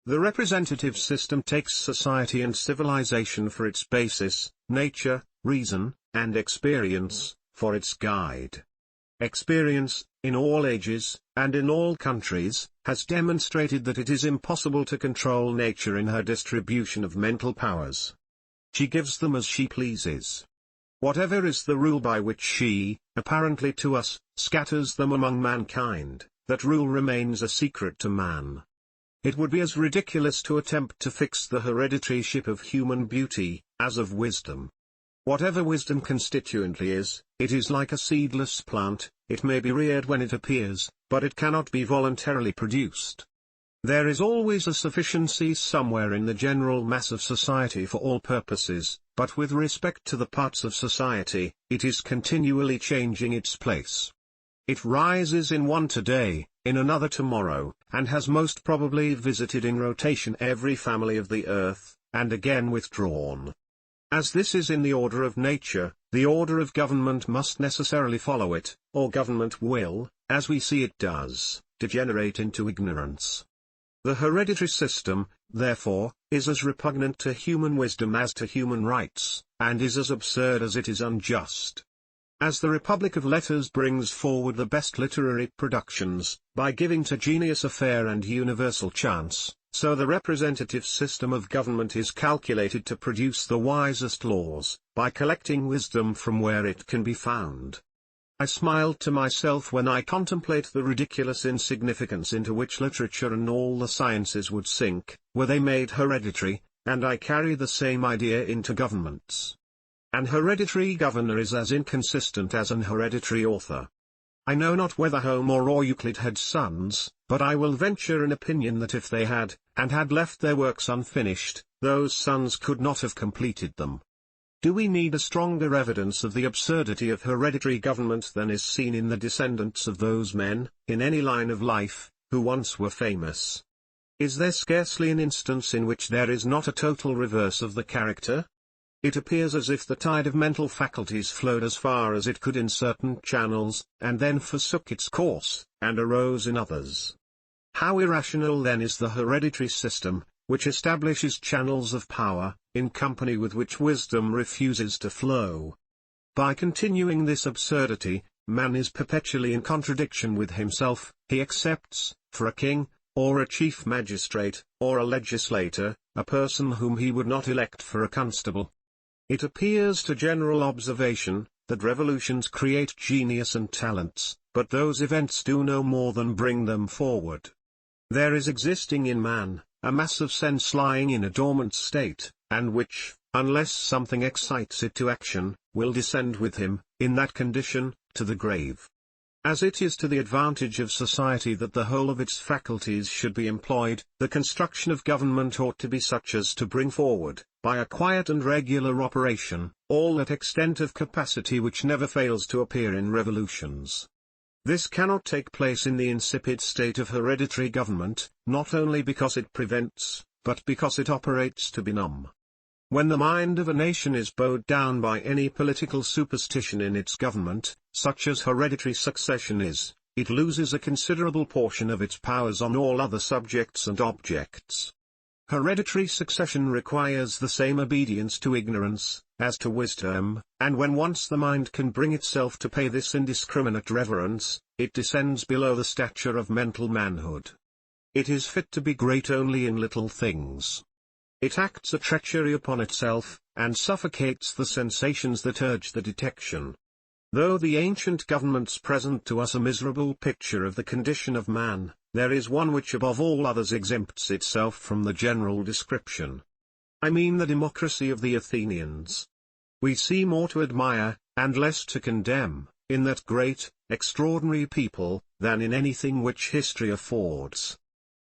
The representative system takes society and civilization for its basis, nature, reason, and experience, for its guide. Experience, in all ages, and in all countries, has demonstrated that it is impossible to control nature in her distribution of mental powers. She gives them as she pleases. Whatever is the rule by which she, apparently to us, scatters them among mankind, that rule remains a secret to man. It would be as ridiculous to attempt to fix the hereditaryship of human beauty, as of wisdom. Whatever wisdom constituently is, it is like a seedless plant, it may be reared when it appears, but it cannot be voluntarily produced. There is always a sufficiency somewhere in the general mass of society for all purposes, but with respect to the parts of society, it is continually changing its place. It rises in one today, in another tomorrow, and has most probably visited in rotation every family of the earth, and again withdrawn. As this is in the order of nature, the order of government must necessarily follow it, or government will, as we see it does, degenerate into ignorance. The hereditary system, therefore, is as repugnant to human wisdom as to human rights, and is as absurd as it is unjust. As the Republic of Letters brings forward the best literary productions, by giving to genius a fair and universal chance, so the representative system of government is calculated to produce the wisest laws, by collecting wisdom from where it can be found. I smiled to myself when I contemplate the ridiculous insignificance into which literature and all the sciences would sink, were they made hereditary, and I carry the same idea into governments. An hereditary governor is as inconsistent as an hereditary author. I know not whether Homer or Euclid had sons, but I will venture an opinion that if they had, and had left their works unfinished, those sons could not have completed them. Do we need a stronger evidence of the absurdity of hereditary government than is seen in the descendants of those men, in any line of life, who once were famous? Is there scarcely an instance in which there is not a total reverse of the character? It appears as if the tide of mental faculties flowed as far as it could in certain channels, and then forsook its course, and arose in others. How irrational then is the hereditary system, which establishes channels of power, in company with which wisdom refuses to flow. By continuing this absurdity, man is perpetually in contradiction with himself. He accepts, for a king, or a chief magistrate, or a legislator, a person whom he would not elect for a constable. It appears to general observation, that revolutions create genius and talents, but those events do no more than bring them forward. There is existing in man, a mass of sense lying in a dormant state, and which, unless something excites it to action, will descend with him, in that condition, to the grave. As it is to the advantage of society that the whole of its faculties should be employed, the construction of government ought to be such as to bring forward, by a quiet and regular operation, all that extent of capacity which never fails to appear in revolutions. This cannot take place in the insipid state of hereditary government, not only because it prevents, but because it operates to benumb. When the mind of a nation is bowed down by any political superstition in its government, such as hereditary succession is, it loses a considerable portion of its powers on all other subjects and objects. Hereditary succession requires the same obedience to ignorance, as to wisdom, and when once the mind can bring itself to pay this indiscriminate reverence, it descends below the stature of mental manhood. It is fit to be great only in little things. It acts a treachery upon itself, and suffocates the sensations that urge the detection. Though the ancient governments present to us a miserable picture of the condition of man, there is one which above all others exempts itself from the general description. I mean the democracy of the Athenians. We see more to admire, and less to condemn, in that great, extraordinary people, than in anything which history affords.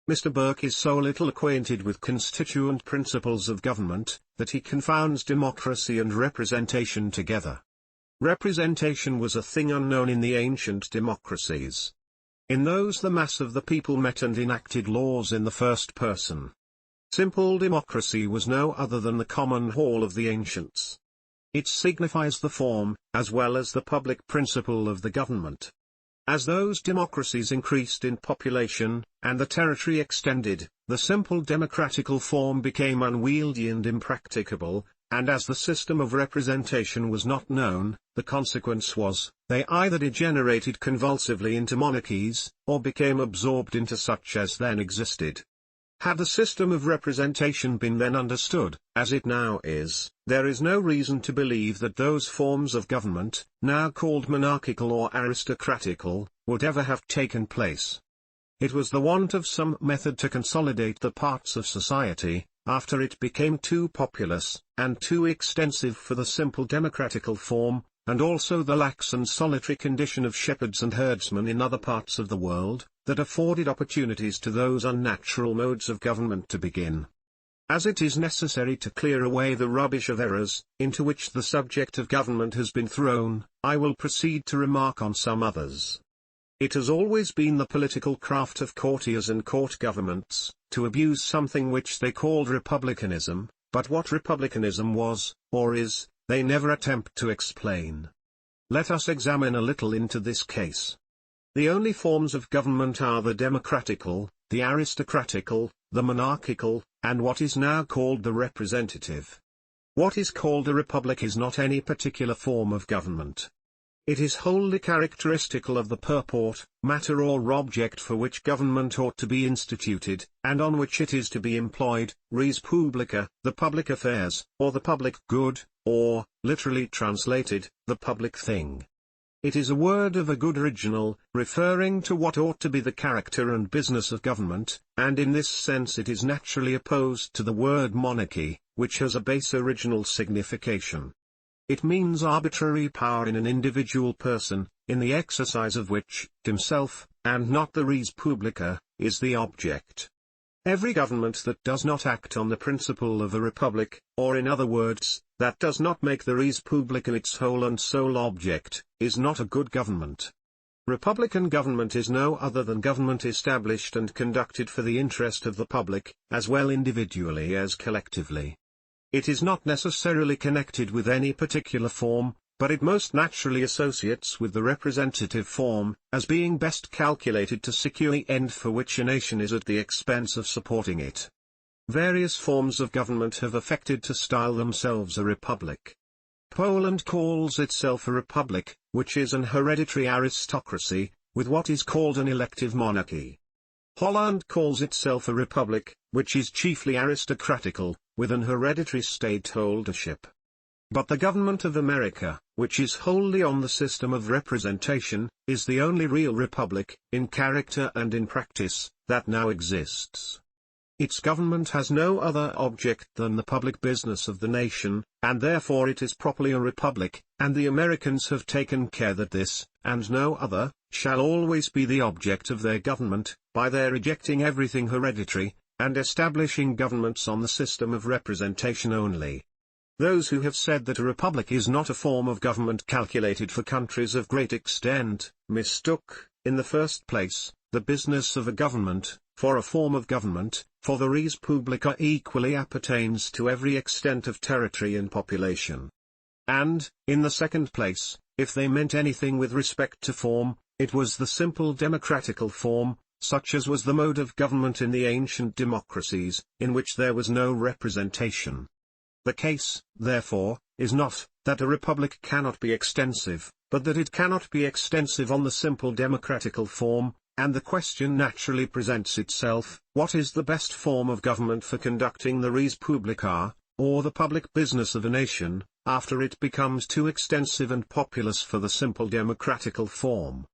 Mr. Burke is so little acquainted with constituent principles of government, that he confounds democracy and representation together. Representation was a thing unknown in the ancient democracies. In those the mass of the people met and enacted laws in the first person. Simple democracy was no other than the common hall of the ancients. It signifies the form, as well as the public principle of the government. As those democracies increased in population, and the territory extended, the simple democratical form became unwieldy and impracticable, and as the system of representation was not known, the consequence was, they either degenerated convulsively into monarchies, or became absorbed into such as then existed. Had the system of representation been then understood, as it now is, there is no reason to believe that those forms of government, now called monarchical or aristocratical, would ever have taken place. It was the want of some method to consolidate the parts of society, after it became too populous, and too extensive for the simple democratical form, and also the lax and solitary condition of shepherds and herdsmen in other parts of the world, that afforded opportunities to those unnatural modes of government to begin. As it is necessary to clear away the rubbish of errors, into which the subject of government has been thrown, I will proceed to remark on some others. It has always been the political craft of courtiers and court governments, to abuse something which they called republicanism, but what republicanism was, or is, they never attempt to explain. Let us examine a little into this case. The only forms of government are the democratical, the aristocratical, the monarchical, and what is now called the representative. What is called a republic is not any particular form of government. It is wholly characteristical of the purport, matter or object for which government ought to be instituted, and on which it is to be employed, res publica, the public affairs, or the public good, or, literally translated, the public thing. It is a word of a good original, referring to what ought to be the character and business of government, and in this sense it is naturally opposed to the word monarchy, which has a base original signification. It means arbitrary power in an individual person, in the exercise of which, himself, and not the res publica, is the object. Every government that does not act on the principle of a republic, or in other words, that does not make the res publica its whole and sole object, is not a good government. Republican government is no other than government established and conducted for the interest of the public, as well individually as collectively. It is not necessarily connected with any particular form, but it most naturally associates with the representative form, as being best calculated to secure the end for which a nation is at the expense of supporting it. Various forms of government have affected to style themselves a republic. Poland calls itself a republic, which is an hereditary aristocracy, with what is called an elective monarchy. Holland calls itself a republic, which is chiefly aristocratical, with an hereditary stateholdership. But the government of America, which is wholly on the system of representation, is the only real republic, in character and in practice, that now exists. Its government has no other object than the public business of the nation, and therefore it is properly a republic, and the Americans have taken care that this, and no other, shall always be the object of their government, by their rejecting everything hereditary, and establishing governments on the system of representation only. Those who have said that a republic is not a form of government calculated for countries of great extent, mistook, in the first place, the business of a government, for a form of government, for the res publica equally appertains to every extent of territory and population. And, in the second place, if they meant anything with respect to form, it was the simple democratical form, such as was the mode of government in the ancient democracies, in which there was no representation. The case, therefore, is not that a republic cannot be extensive, but that it cannot be extensive on the simple democratical form, and the question naturally presents itself: what is the best form of government for conducting the res publica, or the public business of a nation, after it becomes too extensive and populous for the simple democratical form?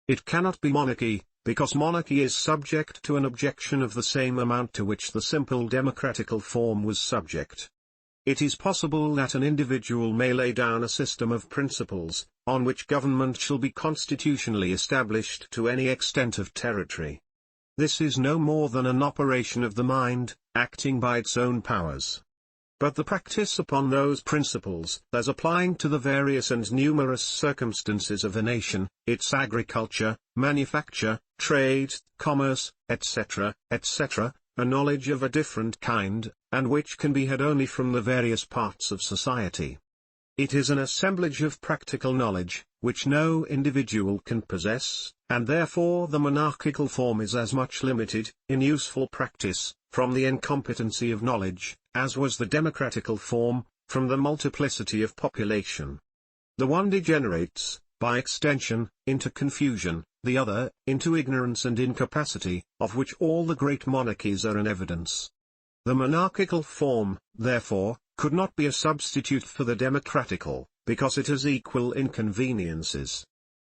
It cannot be monarchy, because monarchy is subject to an objection of the same amount to which the simple democratical form was subject. It is possible that an individual may lay down a system of principles, on which government shall be constitutionally established to any extent of territory. This is no more than an operation of the mind, acting by its own powers. But the practice upon those principles, as applying to the various and numerous circumstances of a nation, its agriculture, manufacture, trade, commerce, etc., etc., a knowledge of a different kind, and which can be had only from the various parts of society. It is an assemblage of practical knowledge, which no individual can possess, and therefore the monarchical form is as much limited, in useful practice, from the incompetency of knowledge, as was the democratical form, from the multiplicity of population. The one degenerates, by extension, into confusion, the other, into ignorance and incapacity, of which all the great monarchies are an evidence. The monarchical form, therefore, could not be a substitute for the democratical, because it has equal inconveniences.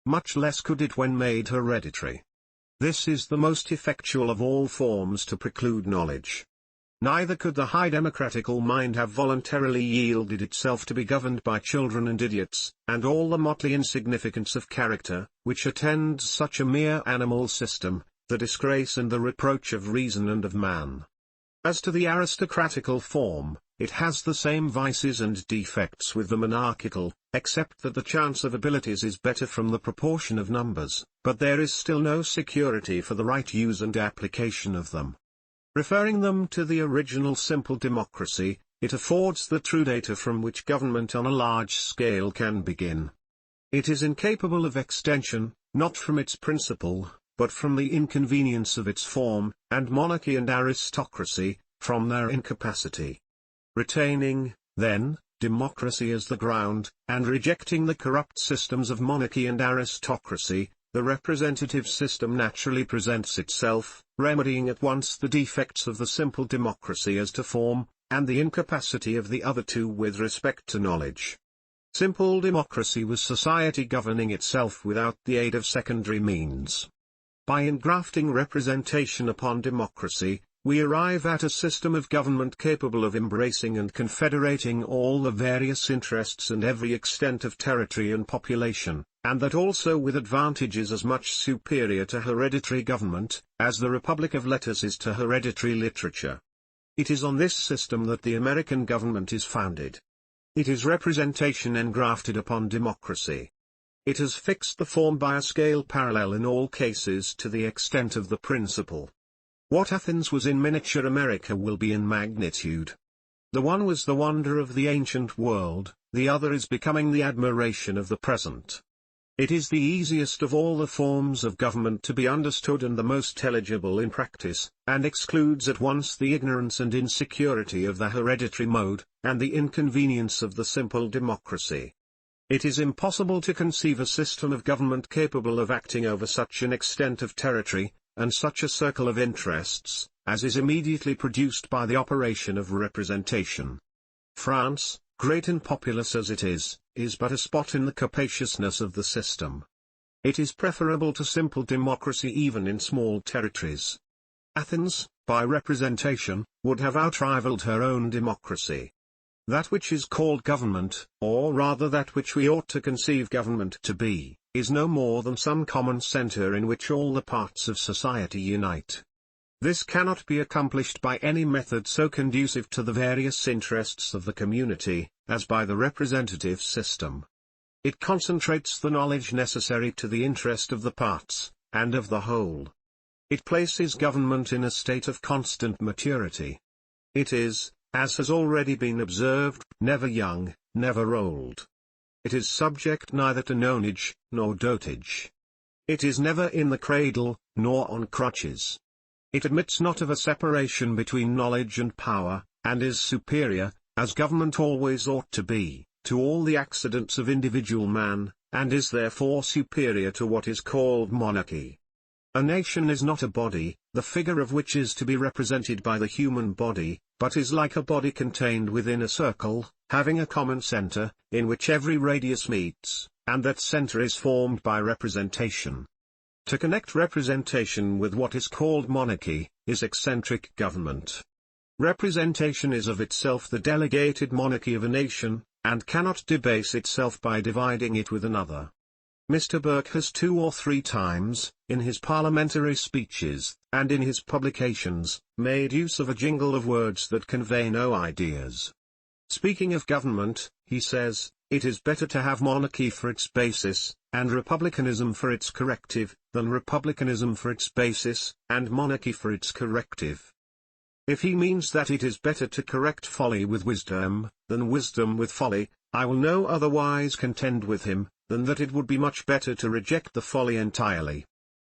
Much less could it when made hereditary. This is the most effectual of all forms to preclude knowledge. Neither could the high democratical mind have voluntarily yielded itself to be governed by children and idiots, and all the motley insignificance of character, which attends such a mere animal system, the disgrace and the reproach of reason and of man. As to the aristocratical form, it has the same vices and defects with the monarchical, except that the chance of abilities is better from the proportion of numbers, but there is still no security for the right use and application of them. Referring them to the original simple democracy, it affords the true data from which government on a large scale can begin. It is incapable of extension, not from its principle, but from the inconvenience of its form, and monarchy and aristocracy, from their incapacity. Retaining, then, democracy as the ground, and rejecting the corrupt systems of monarchy and aristocracy, the representative system naturally presents itself, remedying at once the defects of the simple democracy as to form, and the incapacity of the other two with respect to knowledge. Simple democracy was society governing itself without the aid of secondary means. By engrafting representation upon democracy, we arrive at a system of government capable of embracing and confederating all the various interests and every extent of territory and population, and that also with advantages as much superior to hereditary government, as the Republic of Letters is to hereditary literature. It is on this system that the American government is founded. It is representation engrafted upon democracy. It has fixed the form by a scale parallel in all cases to the extent of the principle. What Athens was in miniature America will be in magnitude. The one was the wonder of the ancient world, the other is becoming the admiration of the present. It is the easiest of all the forms of government to be understood and the most intelligible in practice, and excludes at once the ignorance and insecurity of the hereditary mode, and the inconvenience of the simple democracy. It is impossible to conceive a system of government capable of acting over such an extent of territory, and such a circle of interests, as is immediately produced by the operation of representation. France, great and populous as it is but a spot in the capaciousness of the system. It is preferable to simple democracy even in small territories. Athens, by representation, would have outrivaled her own democracy. That which is called government, or rather that which we ought to conceive government to be, is no more than some common center in which all the parts of society unite. This cannot be accomplished by any method so conducive to the various interests of the community, as by the representative system. It concentrates the knowledge necessary to the interest of the parts, and of the whole. It places government in a state of constant maturity. It is, as has already been observed, never young, never old. It is subject neither to nonage, nor dotage. It is never in the cradle, nor on crutches. It admits not of a separation between knowledge and power, and is superior, as government always ought to be, to all the accidents of individual man, and is therefore superior to what is called monarchy. A nation is not a body, the figure of which is to be represented by the human body, but is like a body contained within a circle, having a common center, in which every radius meets, and that center is formed by representation. To connect representation with what is called monarchy, is eccentric government. Representation is of itself the delegated monarchy of a nation, and cannot debase itself by dividing it with another. Mr. Burke has 2 or 3 times, in his parliamentary speeches, and in his publications, made use of a jingle of words that convey no ideas. Speaking of government, he says, "It is better to have monarchy for its basis, and republicanism for its corrective, than republicanism for its basis, and monarchy for its corrective." If he means that it is better to correct folly with wisdom, than wisdom with folly, I will no otherwise contend with him, than that it would be much better to reject the folly entirely.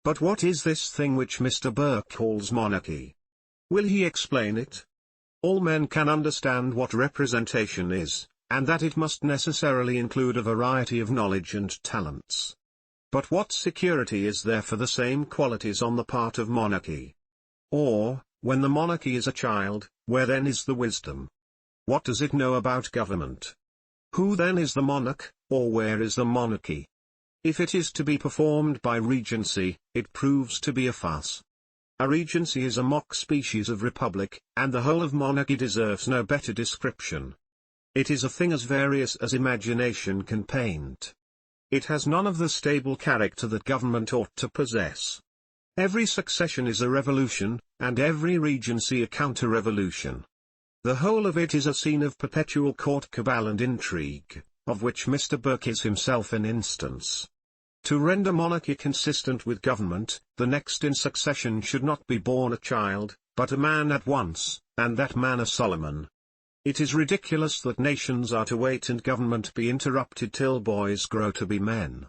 But what is this thing which Mr. Burke calls monarchy? Will he explain it? All men can understand what representation is, and that it must necessarily include a variety of knowledge and talents. But what security is there for the same qualities on the part of monarchy? Or, when the monarchy is a child, where then is the wisdom? What does it know about government? Who then is the monarch, or where is the monarchy? If it is to be performed by regency, it proves to be a farce. A regency is a mock species of republic, and the whole of monarchy deserves no better description. It is a thing as various as imagination can paint. It has none of the stable character that government ought to possess. Every succession is a revolution, and every regency a counter-revolution. The whole of it is a scene of perpetual court cabal and intrigue, of which Mr. Burke is himself an instance. To render monarchy consistent with government, the next in succession should not be born a child, but a man at once, and that man a Solomon. It is ridiculous that nations are to wait and government be interrupted till boys grow to be men.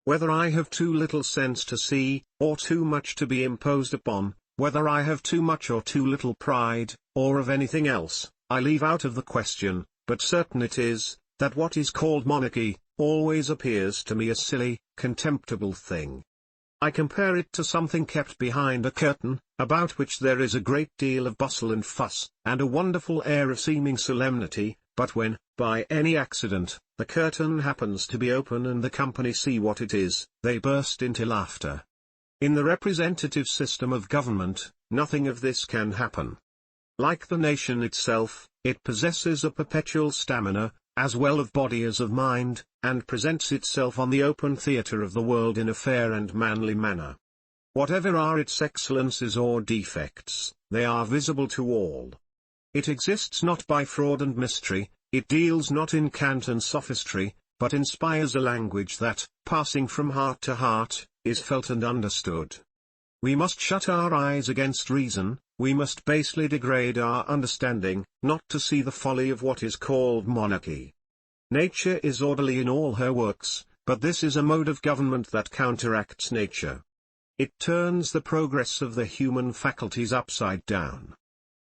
Whether I have too little sense to see, or too much to be imposed upon, whether I have too much or too little pride, or of anything else, I leave out of the question, but certain it is, that what is called monarchy, always appears to me a silly, contemptible thing. I compare it to something kept behind a curtain, about which there is a great deal of bustle and fuss, and a wonderful air of seeming solemnity, but when, by any accident, the curtain happens to be open and the company see what it is, they burst into laughter. In the representative system of government, nothing of this can happen. Like the nation itself, it possesses a perpetual stamina, as well of body as of mind, and presents itself on the open theatre of the world in a fair and manly manner. Whatever are its excellences or defects, they are visible to all. It exists not by fraud and mystery, it deals not in cant and sophistry, but inspires a language that, passing from heart to heart, is felt and understood. We must shut our eyes against reason, we must basely degrade our understanding, not to see the folly of what is called monarchy. Nature is orderly in all her works, but this is a mode of government that counteracts nature. It turns the progress of the human faculties upside down.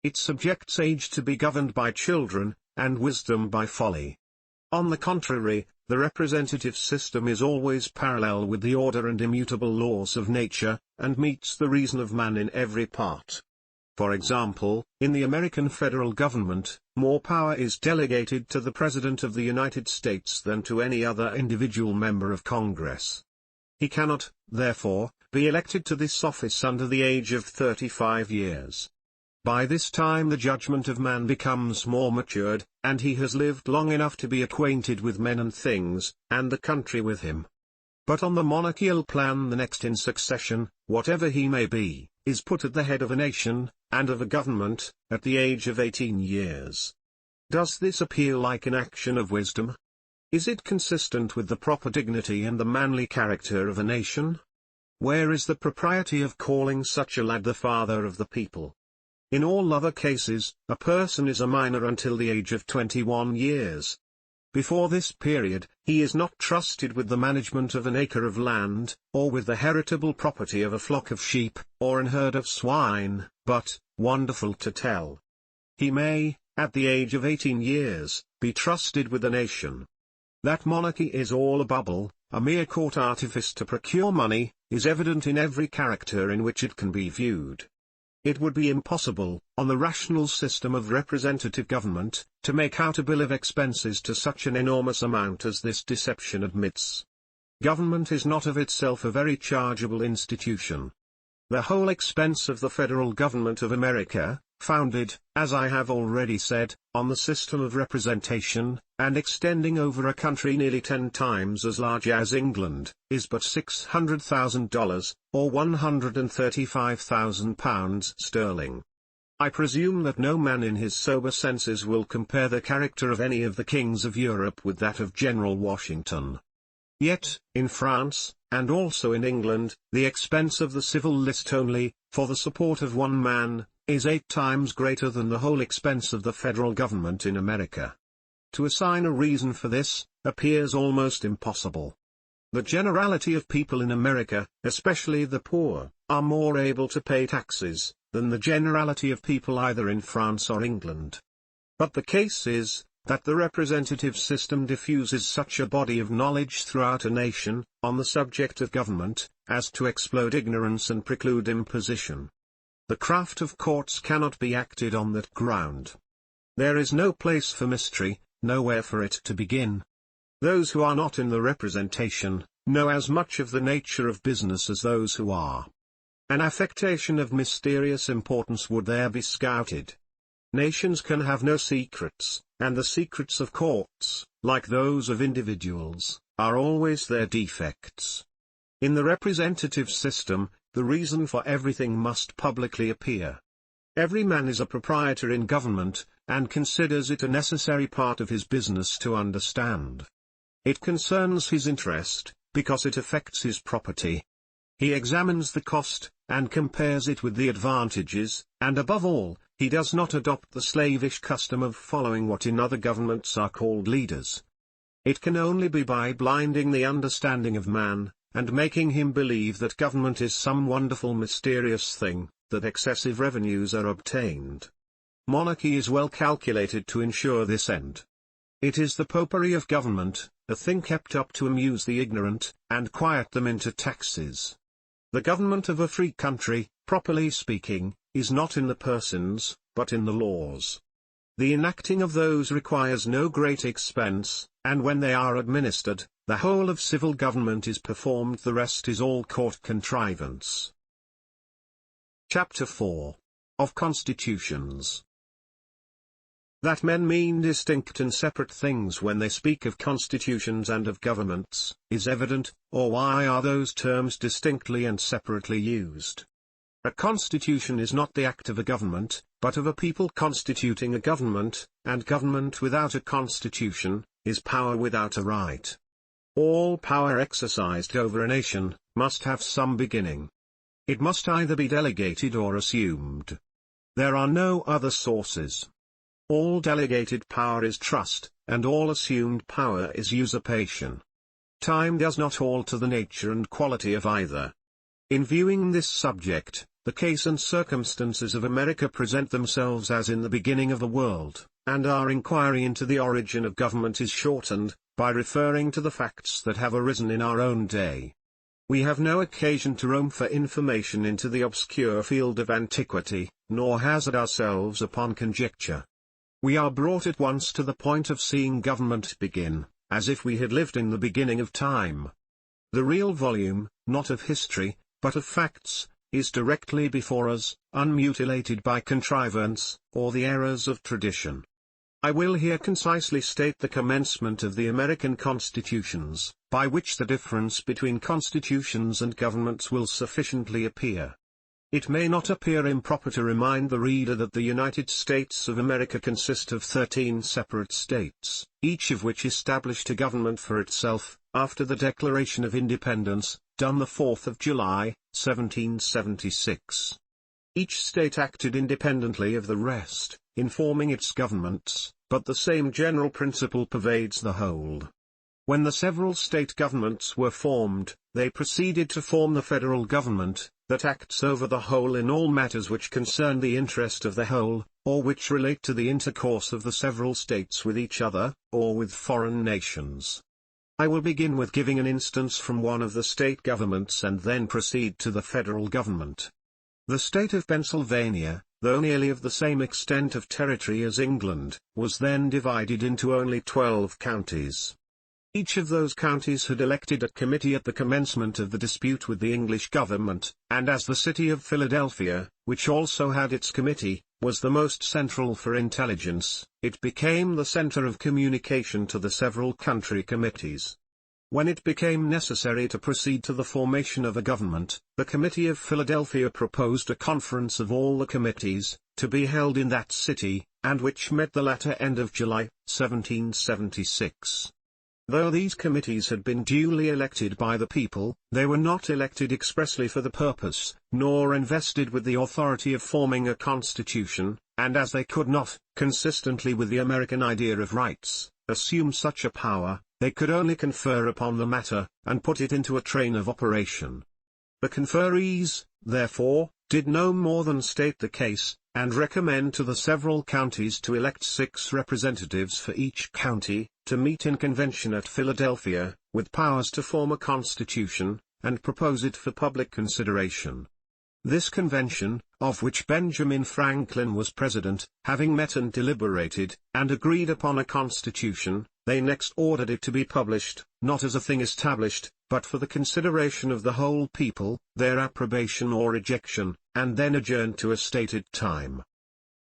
It subjects age to be governed by children, and wisdom by folly. On the contrary, the representative system is always parallel with the order and immutable laws of nature, and meets the reason of man in every part. For example, in the American federal government, more power is delegated to the President of the United States than to any other individual member of Congress. He cannot, therefore, be elected to this office under the age of 35 years. By this time the judgment of man becomes more matured, and he has lived long enough to be acquainted with men and things, and the country with him. But on the monarchical plan the next in succession, whatever he may be, is put at the head of a nation, and of a government, at the age of 18 years. Does this appear like an action of wisdom? Is it consistent with the proper dignity and the manly character of a nation? Where is the propriety of calling such a lad the father of the people? In all other cases, a person is a minor until the age of 21 years. Before this period, he is not trusted with the management of an acre of land, or with the heritable property of a flock of sheep, or an herd of swine, but, wonderful to tell, he may, at the age of 18 years, be trusted with a nation. That monarchy is all a bubble, a mere court artifice to procure money, is evident in every character in which it can be viewed. It would be impossible, on the rational system of representative government, to make out a bill of expenses to such an enormous amount as this deception admits. Government is not of itself a very chargeable institution. The whole expense of the federal government of America, founded, as I have already said, on the system of representation, and extending over a country nearly 10 times as large as England, is but $600,000, or £135,000 sterling. I presume that no man in his sober senses will compare the character of any of the kings of Europe with that of General Washington. Yet, in France, and also in England, the expense of the civil list only, for the support of one man, is 8 times greater than the whole expense of the federal government in America. To assign a reason for this, appears almost impossible. The generality of people in America, especially the poor, are more able to pay taxes, than the generality of people either in France or England. But the case is, that the representative system diffuses such a body of knowledge throughout a nation, on the subject of government, as to explode ignorance and preclude imposition. The craft of courts cannot be acted on that ground. There is no place for mystery, nowhere for it to begin. Those who are not in the representation, know as much of the nature of business as those who are. An affectation of mysterious importance would there be scouted. Nations can have no secrets, and the secrets of courts, like those of individuals, are always their defects. In the representative system, the reason for everything must publicly appear. Every man is a proprietor in government, and considers it a necessary part of his business to understand. It concerns his interest, because it affects his property. He examines the cost, and compares it with the advantages, and above all, he does not adopt the slavish custom of following what in other governments are called leaders. It can only be by blinding the understanding of man, and making him believe that government is some wonderful mysterious thing, that excessive revenues are obtained. Monarchy is well calculated to ensure this end. It is the popery of government, a thing kept up to amuse the ignorant, and quiet them into taxes. The government of a free country, properly speaking, is not in the persons, but in the laws. The enacting of those requires no great expense, and when they are administered, the whole of civil government is performed, the rest is all court contrivance. Chapter 4. Of Constitutions. That men mean distinct and separate things when they speak of constitutions and of governments, is evident, or why are those terms distinctly and separately used? A constitution is not the act of a government, but of a people constituting a government, and government without a constitution, is power without a right. All power exercised over a nation, must have some beginning. It must either be delegated or assumed. There are no other sources. All delegated power is trust, and all assumed power is usurpation. Time does not alter the nature and quality of either. In viewing this subject, the case and circumstances of America present themselves as in the beginning of the world, and our inquiry into the origin of government is shortened, by referring to the facts that have arisen in our own day. We have no occasion to roam for information into the obscure field of antiquity, nor hazard ourselves upon conjecture. We are brought at once to the point of seeing government begin, as if we had lived in the beginning of time. The real volume, not of history, but of facts, is directly before us, unmutilated by contrivance, or the errors of tradition. I will here concisely state the commencement of the American constitutions, by which the difference between constitutions and governments will sufficiently appear. It may not appear improper to remind the reader that the United States of America consist of 13 separate states, each of which established a government for itself, after the Declaration of Independence, done the 4th of July, 1776. Each state acted independently of the rest, in forming its governments, but the same general principle pervades the whole. When the several state governments were formed, they proceeded to form the federal government, that acts over the whole in all matters which concern the interest of the whole, or which relate to the intercourse of the several states with each other, or with foreign nations. I will begin with giving an instance from one of the state governments and then proceed to the federal government. The state of Pennsylvania, though nearly of the same extent of territory as England, was then divided into only 12 counties. Each of those counties had elected a committee at the commencement of the dispute with the English government, and as the city of Philadelphia, which also had its committee, was the most central for intelligence, it became the center of communication to the several country committees. When it became necessary to proceed to the formation of a government, the Committee of Philadelphia proposed a conference of all the committees, to be held in that city, and which met the latter end of July, 1776. Though these committees had been duly elected by the people, they were not elected expressly for the purpose, nor invested with the authority of forming a constitution, and as they could not, consistently with the American idea of rights, assume such a power, they could only confer upon the matter, and put it into a train of operation. The conferees, therefore, did no more than state the case, and recommend to the several counties to elect 6 representatives for each county, to meet in convention at Philadelphia, with powers to form a constitution, and propose it for public consideration. This convention, of which Benjamin Franklin was president, having met and deliberated, and agreed upon a constitution, they next ordered it to be published, not as a thing established, but for the consideration of the whole people, their approbation or rejection, and then adjourned to a stated time.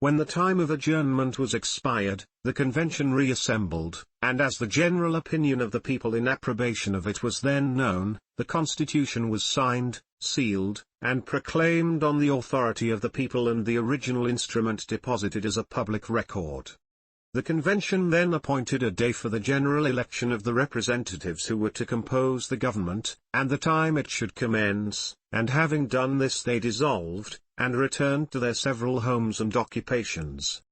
When the time of adjournment was expired, the convention reassembled, and as the general opinion of the people in approbation of it was then known, the constitution was signed, sealed, and proclaimed on the authority of the people and the original instrument deposited as a public record. The convention then appointed a day for the general election of the representatives who were to compose the government, and the time it should commence, and having done this they dissolved, and returned to their several homes and occupations.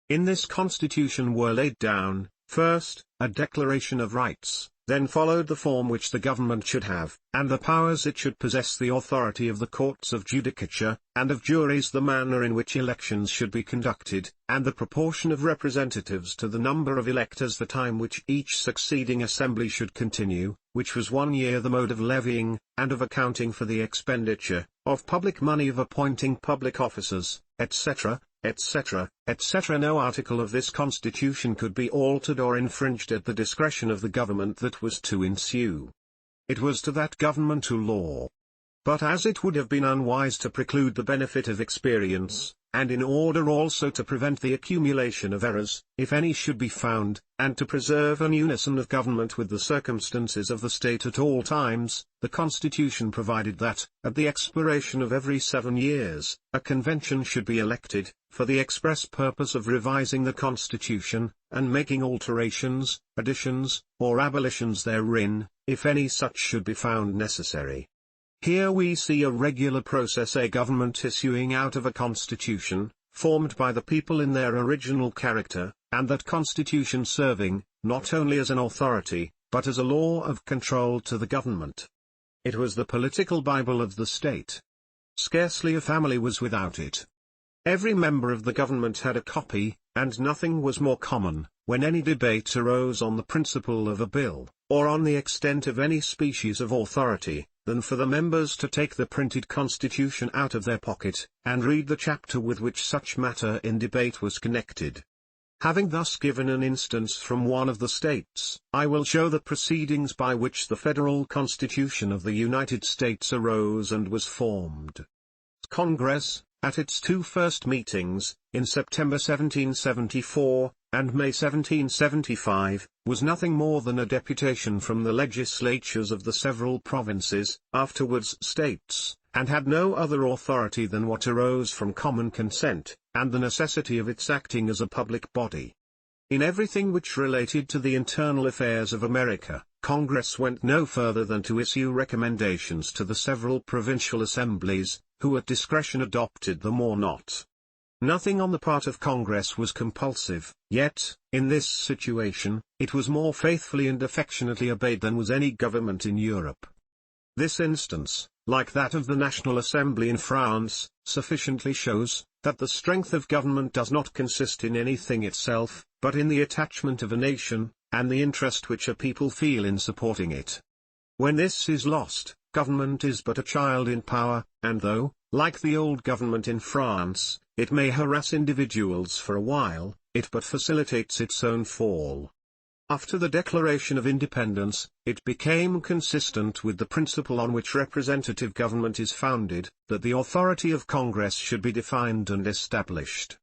In this constitution were laid down, first, a Declaration of Rights, then followed the form which the government should have, and the powers it should possess, the authority of the courts of judicature, and of juries, the manner in which elections should be conducted, and the proportion of representatives to the number of electors, the time which each succeeding assembly should continue, which was 1 year, the mode of levying, and of accounting for the expenditure, of public money, of appointing public officers, etc., etc., etc. No article of this constitution could be altered or infringed at the discretion of the government that was to ensue. It was to that government to law. But as it would have been unwise to preclude the benefit of experience, and in order also to prevent the accumulation of errors, if any should be found, and to preserve an unison of government with the circumstances of the state at all times, the Constitution provided that, at the expiration of every 7 years, a convention should be elected, for the express purpose of revising the Constitution, and making alterations, additions, or abolitions therein, if any such should be found necessary. Here we see a regular process, a government issuing out of a constitution, formed by the people in their original character, and that constitution serving, not only as an authority, but as a law of control to the government. It was the political Bible of the state. Scarcely a family was without it. Every member of the government had a copy, and nothing was more common, when any debate arose on the principle of a bill, or on the extent of any species of authority, than for the members to take the printed constitution out of their pocket, and read the chapter with which such matter in debate was connected. Having thus given an instance from one of the states, I will show the proceedings by which the Federal Constitution of the United States arose and was formed. Congress, at its 2 first meetings, in September 1774, and May 1775, was nothing more than a deputation from the legislatures of the several provinces, afterwards states, and had no other authority than what arose from common consent, and the necessity of its acting as a public body. In everything which related to the internal affairs of America, Congress went no further than to issue recommendations to the several provincial assemblies, who at discretion adopted them or not. Nothing on the part of Congress was compulsive, yet, in this situation, it was more faithfully and affectionately obeyed than was any government in Europe. This instance, like that of the National Assembly in France, sufficiently shows that the strength of government does not consist in anything itself, but in the attachment of a nation, and the interest which a people feel in supporting it. When this is lost, government is but a child in power, and though, like the old government in France, it may harass individuals for a while, it but facilitates its own fall. After the Declaration of Independence, it became consistent with the principle on which representative government is founded, that the authority of Congress should be defined and established.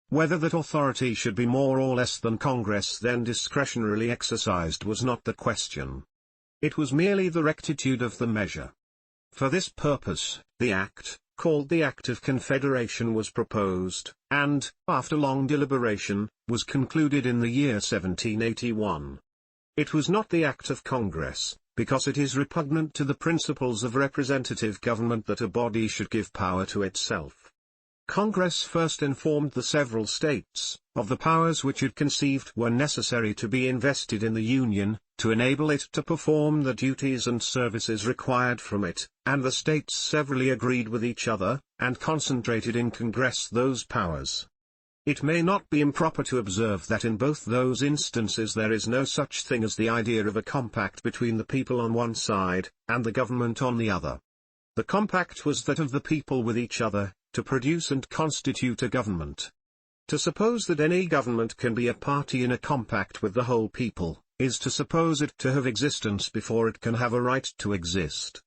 Whether that authority should be more or less than Congress then discretionarily exercised was not the question. It was merely the rectitude of the measure. For this purpose, the Act, called the Act of Confederation, was proposed, and, after long deliberation, was concluded in the year 1781. It was not the Act of Congress, because it is repugnant to the principles of representative government that a body should give power to itself. Congress first informed the several states of the powers which it conceived were necessary to be invested in the Union, to enable it to perform the duties and services required from it, and the states severally agreed with each other, and concentrated in Congress those powers. It may not be improper to observe that in both those instances there is no such thing as the idea of a compact between the people on one side, and the government on the other. The compact was that of the people with each other, to produce and constitute a government. To suppose that any government can be a party in a compact with the whole people, is to suppose it to have existence before it can have a right to exist.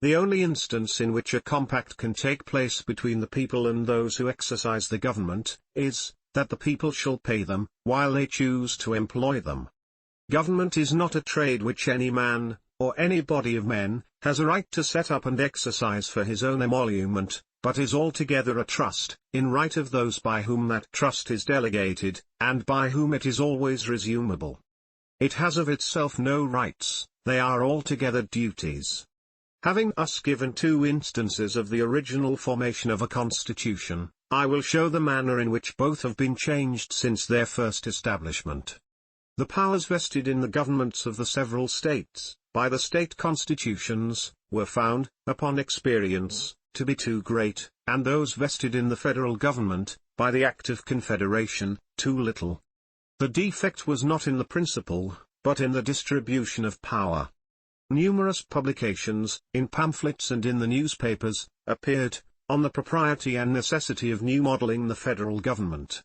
The only instance in which a compact can take place between the people and those who exercise the government, is, that the people shall pay them, while they choose to employ them. Government is not a trade which any man, or any body of men, has a right to set up and exercise for his own emolument, but is altogether a trust, in right of those by whom that trust is delegated, and by whom it is always resumable. It has of itself no rights, they are altogether duties. Having thus given two instances of the original formation of a constitution, I will show the manner in which both have been changed since their first establishment. The powers vested in the governments of the several states, by the state constitutions, were found, upon experience, to be too great, and those vested in the federal government, by the Act of Confederation, too little. The defect was not in the principle, but in the distribution of power. Numerous publications, in pamphlets and in the newspapers, appeared, on the propriety and necessity of new modeling the federal government.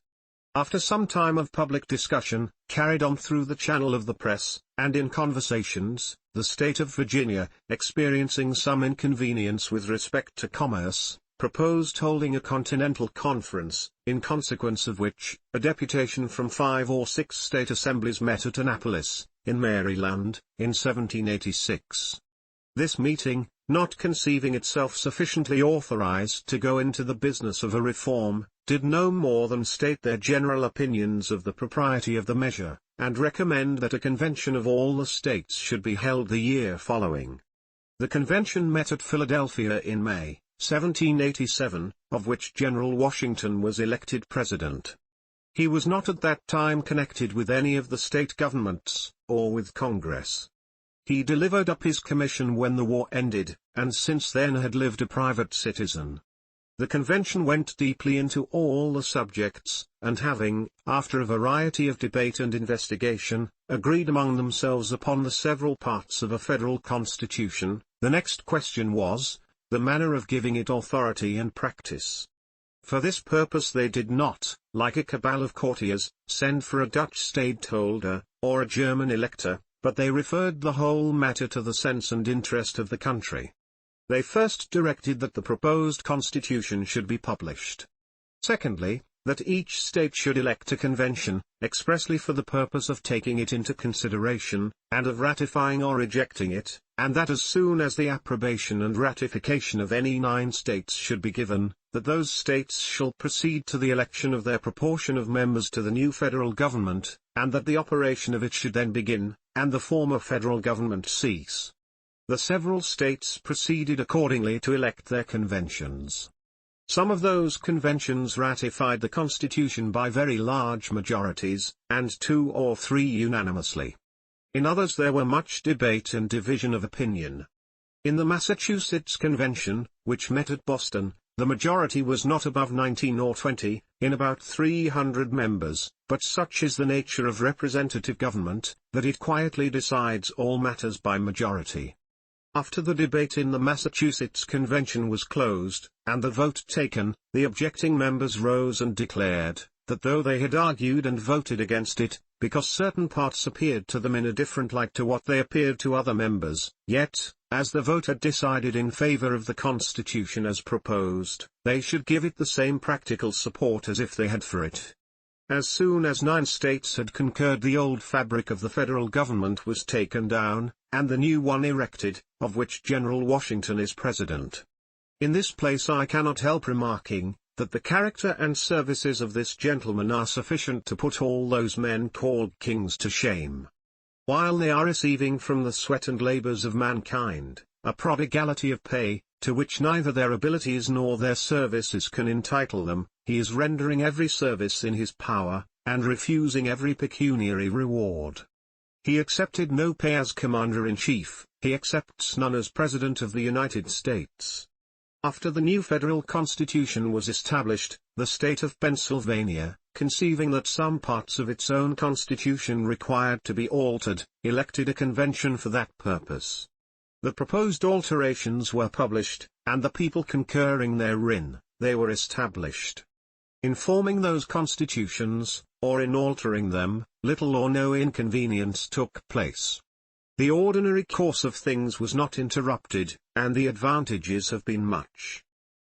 After some time of public discussion, carried on through the channel of the press, and in conversations, the state of Virginia, experiencing some inconvenience with respect to commerce, proposed holding a continental conference, in consequence of which, a deputation from 5 or 6 state assemblies met at Annapolis, in Maryland, in 1786. This meeting, not conceiving itself sufficiently authorized to go into the business of a reform, did no more than state their general opinions of the propriety of the measure, and recommend that a convention of all the states should be held the year following. The convention met at Philadelphia in May, 1787, of which General Washington was elected president. He was not at that time connected with any of the state governments, or with Congress. He delivered up his commission when the war ended, and since then had lived a private citizen. The convention went deeply into all the subjects, and having, after a variety of debate and investigation, agreed among themselves upon the several parts of a federal constitution, the next question was, the manner of giving it authority and practice. For this purpose they did not, like a cabal of courtiers, send for a Dutch stadtholder, or a German elector, but they referred the whole matter to the sense and interest of the country. They first directed that the proposed constitution should be published. Secondly, that each state should elect a convention, expressly for the purpose of taking it into consideration, and of ratifying or rejecting it, and that as soon as the approbation and ratification of any 9 states should be given, that those states shall proceed to the election of their proportion of members to the new federal government, and that the operation of it should then begin, and the former federal government cease. The several states proceeded accordingly to elect their conventions. Some of those conventions ratified the Constitution by very large majorities, and 2 or 3 unanimously. In others there were much debate and division of opinion. In the Massachusetts Convention, which met at Boston, the majority was not above 19 or 20, in about 300 members, but such is the nature of representative government, that it quietly decides all matters by majority. After the debate in the Massachusetts Convention was closed, and the vote taken, the objecting members rose and declared, that though they had argued and voted against it, because certain parts appeared to them in a different light to what they appeared to other members, yet, as the vote had decided in favor of the Constitution as proposed, they should give it the same practical support as if they had for it. As soon as 9 states had concurred, the old fabric of the federal government was taken down, and the new one erected, of which General Washington is president. In this place I cannot help remarking, that the character and services of this gentleman are sufficient to put all those men called kings to shame. While they are receiving from the sweat and labors of mankind, a prodigality of pay, to which neither their abilities nor their services can entitle them, he is rendering every service in his power, and refusing every pecuniary reward. He accepted no pay as Commander-in-Chief, he accepts none as President of the United States. After the new federal constitution was established, the state of Pennsylvania, conceiving that some parts of its own constitution required to be altered, elected a convention for that purpose. The proposed alterations were published, and the people concurring therein, they were established. In forming those constitutions, or in altering them, little or no inconvenience took place. The ordinary course of things was not interrupted, and the advantages have been much.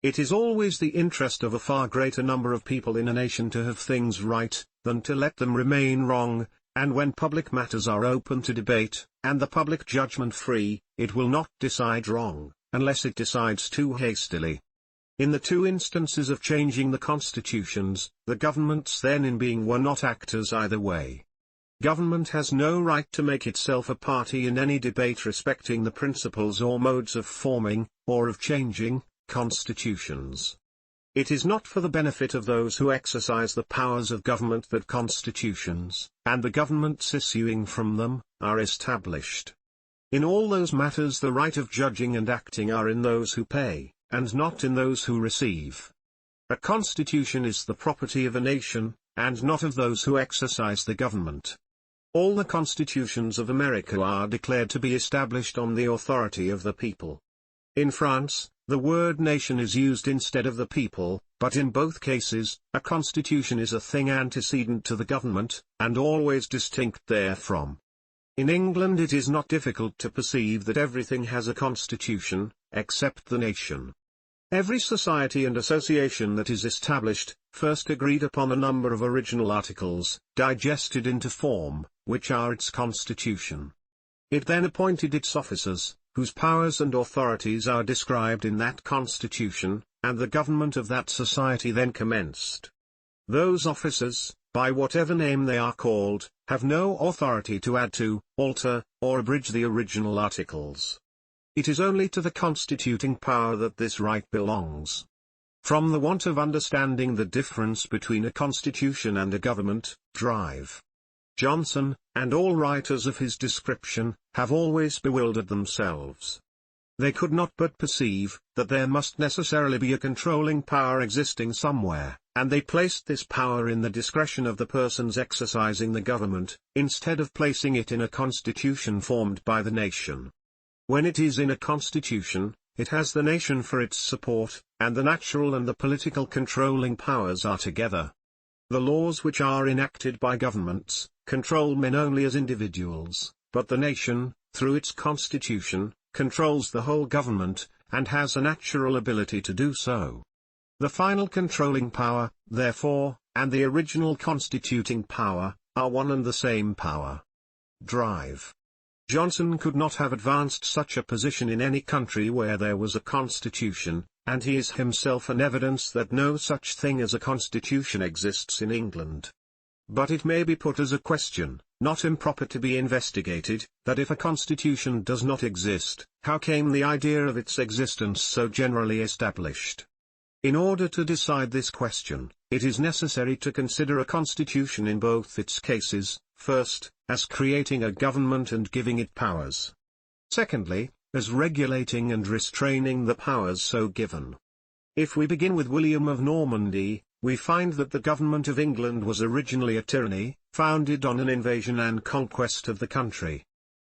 It is always the interest of a far greater number of people in a nation to have things right, than to let them remain wrong, and when public matters are open to debate, and the public judgment free, it will not decide wrong, unless it decides too hastily. In the 2 instances of changing the constitutions, the governments then in being were not actors either way. Government has no right to make itself a party in any debate respecting the principles or modes of forming, or of changing, constitutions. It is not for the benefit of those who exercise the powers of government that constitutions, and the governments issuing from them, are established. In all those matters the right of judging and acting are in those who pay, and not in those who receive. A constitution is the property of a nation, and not of those who exercise the government. All the constitutions of America are declared to be established on the authority of the people. In France, the word nation is used instead of the people, but in both cases, a constitution is a thing antecedent to the government, and always distinct therefrom. In England it is not difficult to perceive that everything has a constitution, except the nation. Every society and association that is established, first agreed upon a number of original articles, digested into form, which are its constitution. It then appointed its officers, whose powers and authorities are described in that constitution, and the government of that society then commenced. Those officers, by whatever name they are called, have no authority to add to, alter, or abridge the original articles. It is only to the constituting power that this right belongs. From the want of understanding the difference between a constitution and a government, Drive, Johnson, and all writers of his description, have always bewildered themselves. They could not but perceive, that there must necessarily be a controlling power existing somewhere, and they placed this power in the discretion of the persons exercising the government, instead of placing it in a constitution formed by the nation. When it is in a constitution, it has the nation for its support, and the natural and the political controlling powers are together. The laws which are enacted by governments, control men only as individuals, but the nation, through its constitution, controls the whole government, and has a natural ability to do so. The final controlling power, therefore, and the original constituting power, are one and the same power. Drive. Johnson could not have advanced such a position in any country where there was a constitution, and he is himself an evidence that no such thing as a constitution exists in England. But it may be put as a question, not improper to be investigated, that if a constitution does not exist, how came the idea of its existence so generally established? In order to decide this question, it is necessary to consider a constitution in both its cases, first, as creating a government and giving it powers. Secondly, as regulating and restraining the powers so given. If we begin with William of Normandy, we find that the government of England was originally a tyranny, founded on an invasion and conquest of the country.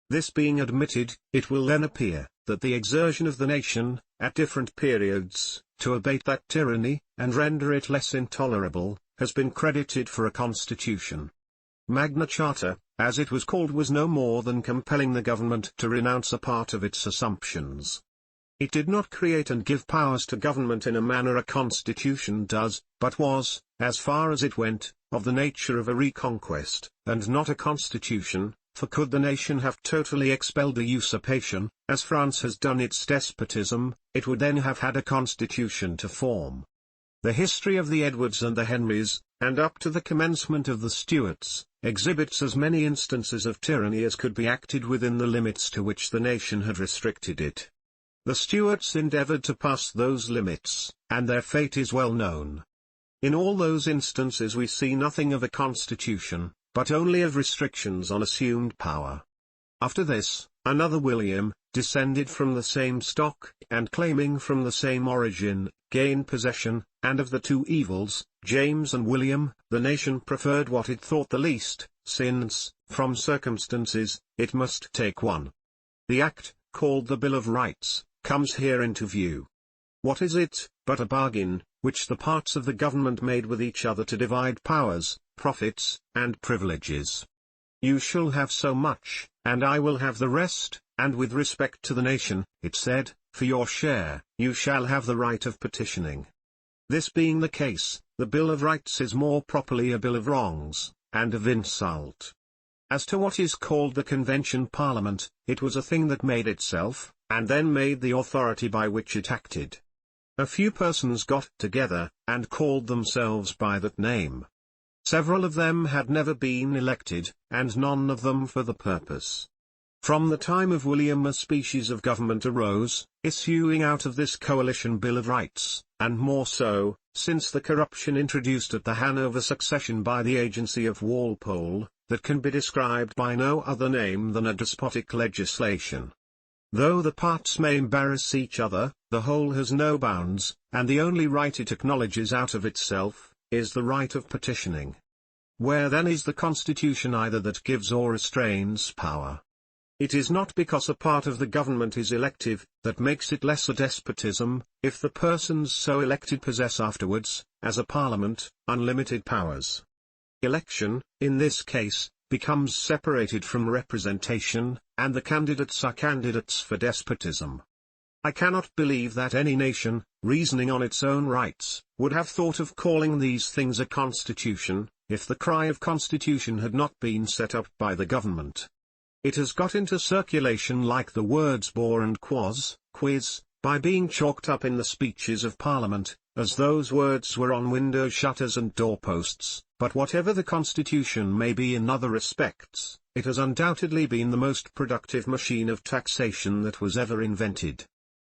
This being admitted, it will then appear that the exertion of the nation, at different periods, to abate that tyranny, and render it less intolerable, has been credited for a constitution. Magna Charta, as it was called, was no more than compelling the government to renounce a part of its assumptions. It did not create and give powers to government in a manner a constitution does, but was, as far as it went, of the nature of a reconquest, and not a constitution, for could the nation have totally expelled a usurpation, as France has done its despotism, it would then have had a constitution to form. The history of the Edwards and the Henrys, and up to the commencement of the Stuarts, exhibits as many instances of tyranny as could be acted within the limits to which the nation had restricted it. The Stuarts endeavoured to pass those limits, and their fate is well known. In all those instances we see nothing of a constitution, but only of restrictions on assumed power. After this, another William, descended from the same stock, and claiming from the same origin, gained possession, and of the two evils, James and William, the nation preferred what it thought the least, since, from circumstances, it must take one. The act, called the Bill of Rights, comes here into view. What is it, but a bargain, which the parts of the government made with each other to divide powers, profits, and privileges? You shall have so much, and I will have the rest, and with respect to the nation, it said, for your share, you shall have the right of petitioning. This being the case, the Bill of Rights is more properly a bill of wrongs, and of insult. As to what is called the Convention Parliament, it was a thing that made itself, and then made the authority by which it acted. A few persons got together, and called themselves by that name. Several of them had never been elected, and none of them for the purpose. From the time of William a species of government arose, issuing out of this coalition Bill of Rights, and more so, since the corruption introduced at the Hanover succession by the agency of Walpole, that can be described by no other name than a despotic legislation. Though the parts may embarrass each other, the whole has no bounds, and the only right it acknowledges out of itself, is the right of petitioning. Where then is the constitution either that gives or restrains power? It is not because a part of the government is elective, that makes it less a despotism, if the persons so elected possess afterwards, as a parliament, unlimited powers. Election, in this case, becomes separated from representation, and the candidates are candidates for despotism. I cannot believe that any nation, reasoning on its own rights, would have thought of calling these things a constitution, if the cry of constitution had not been set up by the government. It has got into circulation like the words bore and quas, quiz, by being chalked up in the speeches of Parliament, as those words were on window shutters and doorposts, but whatever the constitution may be in other respects, it has undoubtedly been the most productive machine of taxation that was ever invented.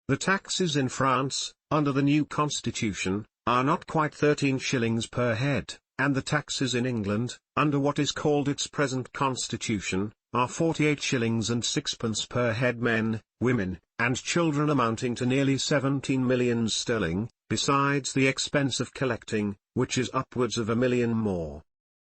The taxes in France, under the new constitution, are not quite 13 shillings per head, and the taxes in England, under what is called its present constitution, are 48 shillings and sixpence per head men, women, and children, amounting to nearly 17 millions sterling, besides the expense of collecting, which is upwards of £1 million more.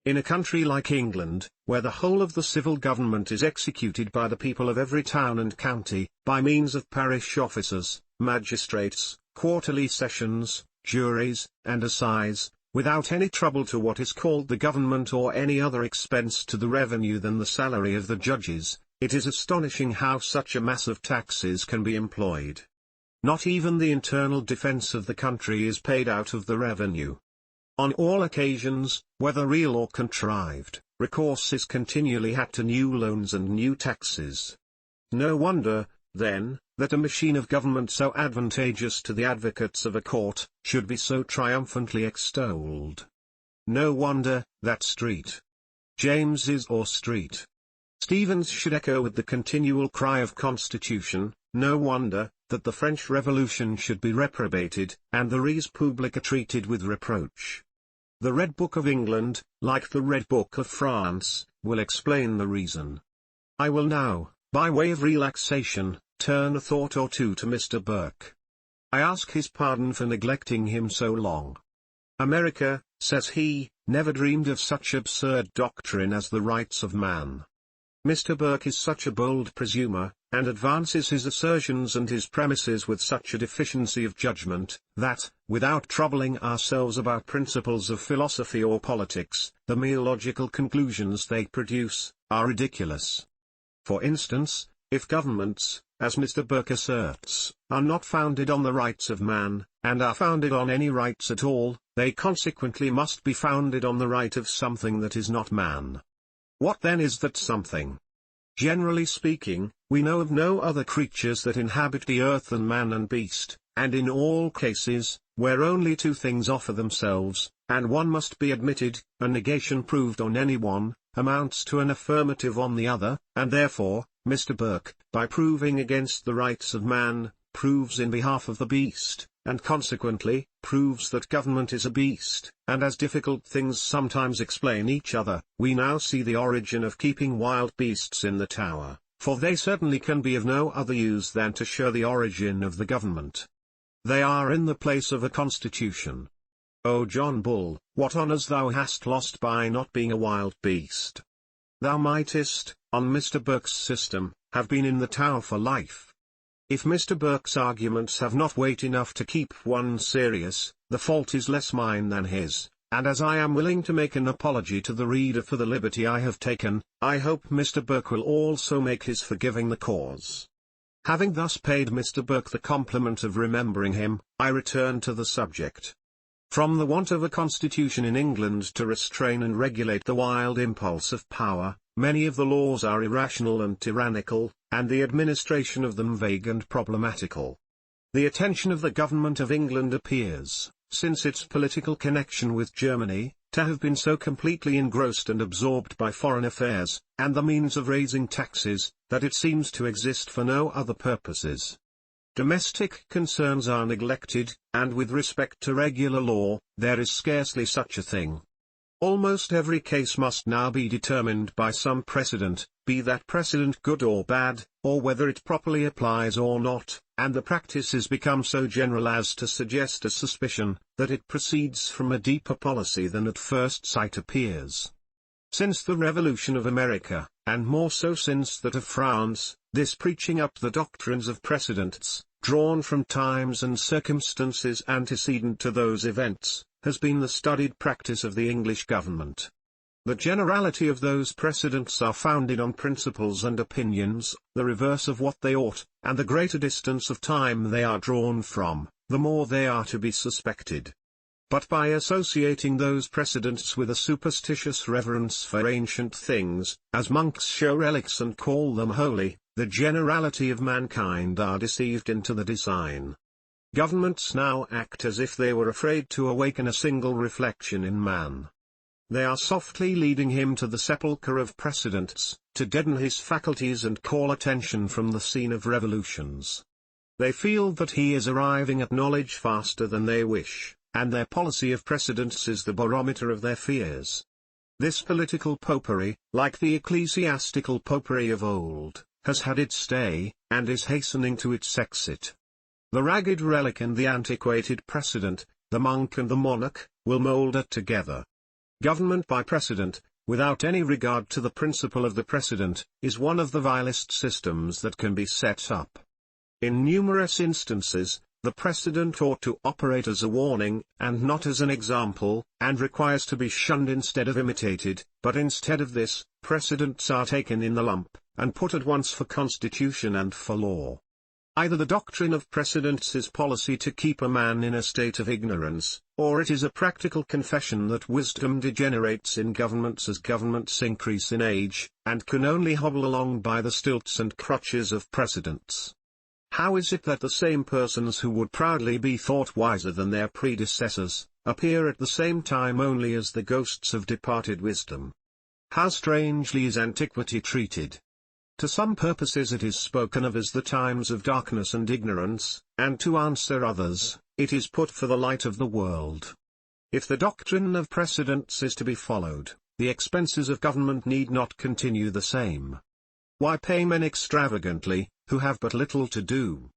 In a country like England, where the whole of the civil government is executed by the people of every town and county, by means of parish officers, magistrates, quarterly sessions, juries, and assize, without any trouble to what is called the government or any other expense to the revenue than the salary of the judges, it is astonishing how such a mass of taxes can be employed. Not even the internal defence of the country is paid out of the revenue. On all occasions, whether real or contrived, recourse is continually had to new loans and new taxes. No wonder, then, that a machine of government so advantageous to the advocates of a court, should be so triumphantly extolled. No wonder, that Street James's or Street Stevens should echo with the continual cry of Constitution, no wonder, that the French Revolution should be reprobated, and the res publica treated with reproach. The Red Book of England, like the Red Book of France, will explain the reason. I will now, by way of relaxation, turn a thought or two to Mr. Burke. I ask his pardon for neglecting him so long. America, says he, never dreamed of such absurd doctrine as the rights of man. Mr. Burke is such a bold presumer, and advances his assertions and his premises with such a deficiency of judgment, that, without troubling ourselves about principles of philosophy or politics, the mere logical conclusions they produce, are ridiculous. For instance, if governments, as Mr. Burke asserts, are not founded on the rights of man, and are founded on any rights at all, they consequently must be founded on the right of something that is not man. What then is that something? Generally speaking, we know of no other creatures that inhabit the earth than man and beast, and in all cases, where only two things offer themselves, and one must be admitted, a negation proved on any one, amounts to an affirmative on the other, and therefore, Mr. Burke, by proving against the rights of man, proves in behalf of the beast, and consequently, proves that government is a beast, and as difficult things sometimes explain each other, we now see the origin of keeping wild beasts in the Tower, for they certainly can be of no other use than to show the origin of the government. They are in the place of a constitution. O John Bull, what honours thou hast lost by not being a wild beast! Thou mightest, on Mr. Burke's system, have been in the Tower for life. If Mr. Burke's arguments have not weight enough to keep one serious, the fault is less mine than his, and as I am willing to make an apology to the reader for the liberty I have taken, I hope Mr. Burke will also make his for giving the cause. Having thus paid Mr. Burke the compliment of remembering him, I return to the subject. From the want of a constitution in England to restrain and regulate the wild impulse of power, many of the laws are irrational and tyrannical, and the administration of them vague and problematical. The attention of the government of England appears, since its political connection with Germany, to have been so completely engrossed and absorbed by foreign affairs, and the means of raising taxes, that it seems to exist for no other purposes. Domestic concerns are neglected, and with respect to regular law, there is scarcely such a thing. Almost every case must now be determined by some precedent, be that precedent good or bad, or whether it properly applies or not, and the practice is become so general as to suggest a suspicion, that it proceeds from a deeper policy than at first sight appears. Since the Revolution of America, and more so since that of France, this preaching up the doctrines of precedents, drawn from times and circumstances antecedent to those events, has been the studied practice of the English government. The generality of those precedents are founded on principles and opinions, the reverse of what they ought, and the greater distance of time they are drawn from, the more they are to be suspected. But by associating those precedents with a superstitious reverence for ancient things, as monks show relics and call them holy, the generality of mankind are deceived into the design. Governments now act as if they were afraid to awaken a single reflection in man. They are softly leading him to the sepulchre of precedents, to deaden his faculties and call attention from the scene of revolutions. They feel that he is arriving at knowledge faster than they wish, and their policy of precedents is the barometer of their fears. This political popery, like the ecclesiastical popery of old, has had its day, and is hastening to its exit. The ragged relic and the antiquated precedent, the monk and the monarch, will moulder together. Government by precedent, without any regard to the principle of the precedent, is one of the vilest systems that can be set up. In numerous instances, the precedent ought to operate as a warning, and not as an example, and requires to be shunned instead of imitated, but instead of this, precedents are taken in the lump, and put at once for constitution and for law. Either the doctrine of precedents is policy to keep a man in a state of ignorance, or it is a practical confession that wisdom degenerates in governments as governments increase in age, and can only hobble along by the stilts and crutches of precedents. How is it that the same persons who would proudly be thought wiser than their predecessors, appear at the same time only as the ghosts of departed wisdom? How strangely is antiquity treated! To some purposes it is spoken of as the times of darkness and ignorance, and to answer others, it is put for the light of the world. If the doctrine of precedents is to be followed, the expenses of government need not continue the same. Why pay men extravagantly, who have but little to do?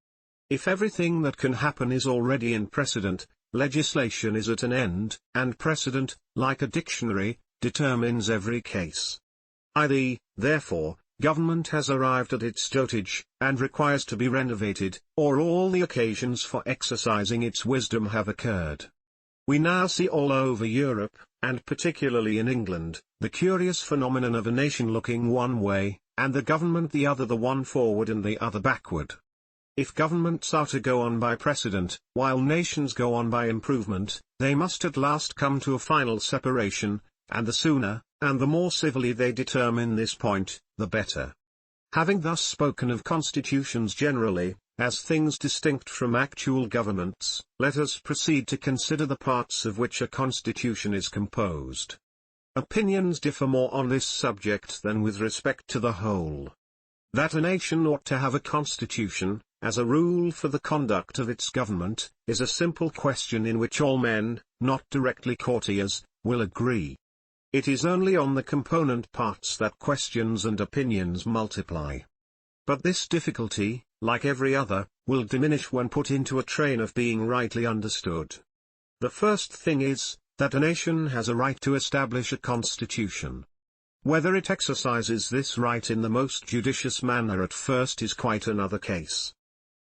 If everything that can happen is already in precedent, legislation is at an end, and precedent, like a dictionary, determines every case. Therefore, government has arrived at its dotage, and requires to be renovated, or all the occasions for exercising its wisdom have occurred. We now see all over Europe, and particularly in England, the curious phenomenon of a nation looking one way, and the government the other, the one forward and the other backward. If governments are to go on by precedent, while nations go on by improvement, they must at last come to a final separation, and the sooner, and the more civilly they determine this point, the better. Having thus spoken of constitutions generally, as things distinct from actual governments, let us proceed to consider the parts of which a constitution is composed. Opinions differ more on this subject than with respect to the whole. That a nation ought to have a constitution, as a rule for the conduct of its government, is a simple question in which all men, not directly courtiers, will agree. It is only on the component parts that questions and opinions multiply. But this difficulty, like every other, will diminish when put into a train of being rightly understood. The first thing is, that a nation has a right to establish a constitution. Whether it exercises this right in the most judicious manner at first is quite another case.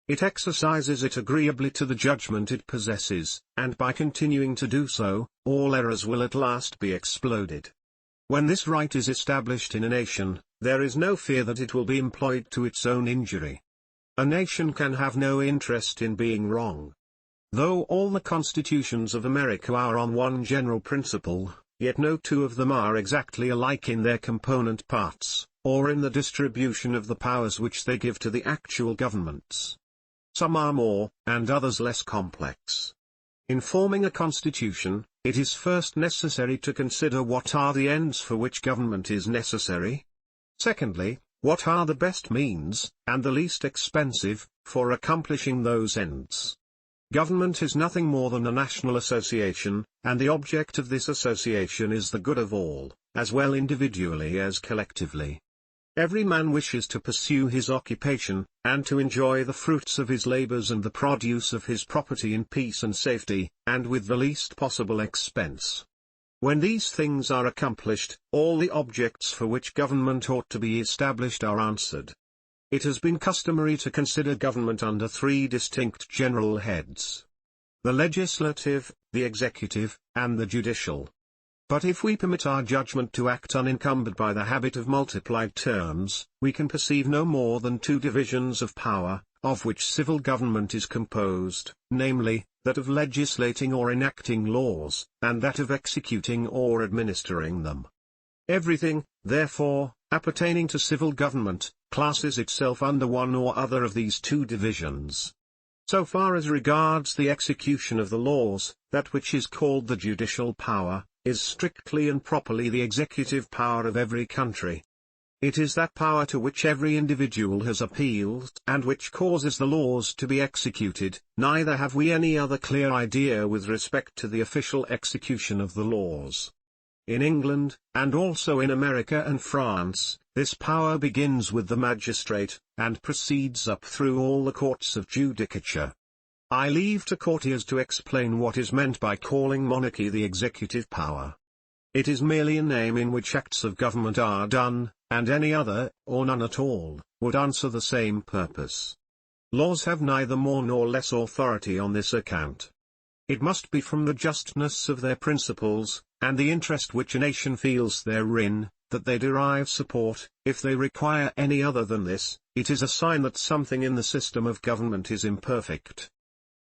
It exercises it agreeably to the judgment it possesses, and by continuing to do so, all errors will at last be exploded. When this right is established in a nation, there is no fear that it will be employed to its own injury. A nation can have no interest in being wrong. Though all the constitutions of America are on one general principle, yet no two of them are exactly alike in their component parts, or in the distribution of the powers which they give to the actual governments. Some are more, and others less complex. In forming a constitution, it is first necessary to consider what are the ends for which government is necessary. Secondly, what are the best means, and the least expensive, for accomplishing those ends. Government is nothing more than a national association, and the object of this association is the good of all, as well individually as collectively. Every man wishes to pursue his occupation, and to enjoy the fruits of his labors and the produce of his property in peace and safety, and with the least possible expense. When these things are accomplished, all the objects for which government ought to be established are answered. It has been customary to consider government under three distinct general heads: the legislative, the executive, and the judicial. But if we permit our judgment to act unencumbered by the habit of multiplied terms, we can perceive no more than two divisions of power, of which civil government is composed, namely, that of legislating or enacting laws, and that of executing or administering them. Everything, therefore, appertaining to civil government, classes itself under one or other of these two divisions. So far as regards the execution of the laws, that which is called the judicial power, is strictly and properly the executive power of every country. It is that power to which every individual has appealed, and which causes the laws to be executed. Neither have we any other clear idea with respect to the official execution of the laws. In England, and also in America and France, this power begins with the magistrate, and proceeds up through all the courts of judicature. I leave to courtiers to explain what is meant by calling monarchy the executive power. It is merely a name in which acts of government are done, and any other, or none at all, would answer the same purpose. Laws have neither more nor less authority on this account. It must be from the justness of their principles, and the interest which a nation feels therein, that they derive support. If they require any other than this, it is a sign that something in the system of government is imperfect.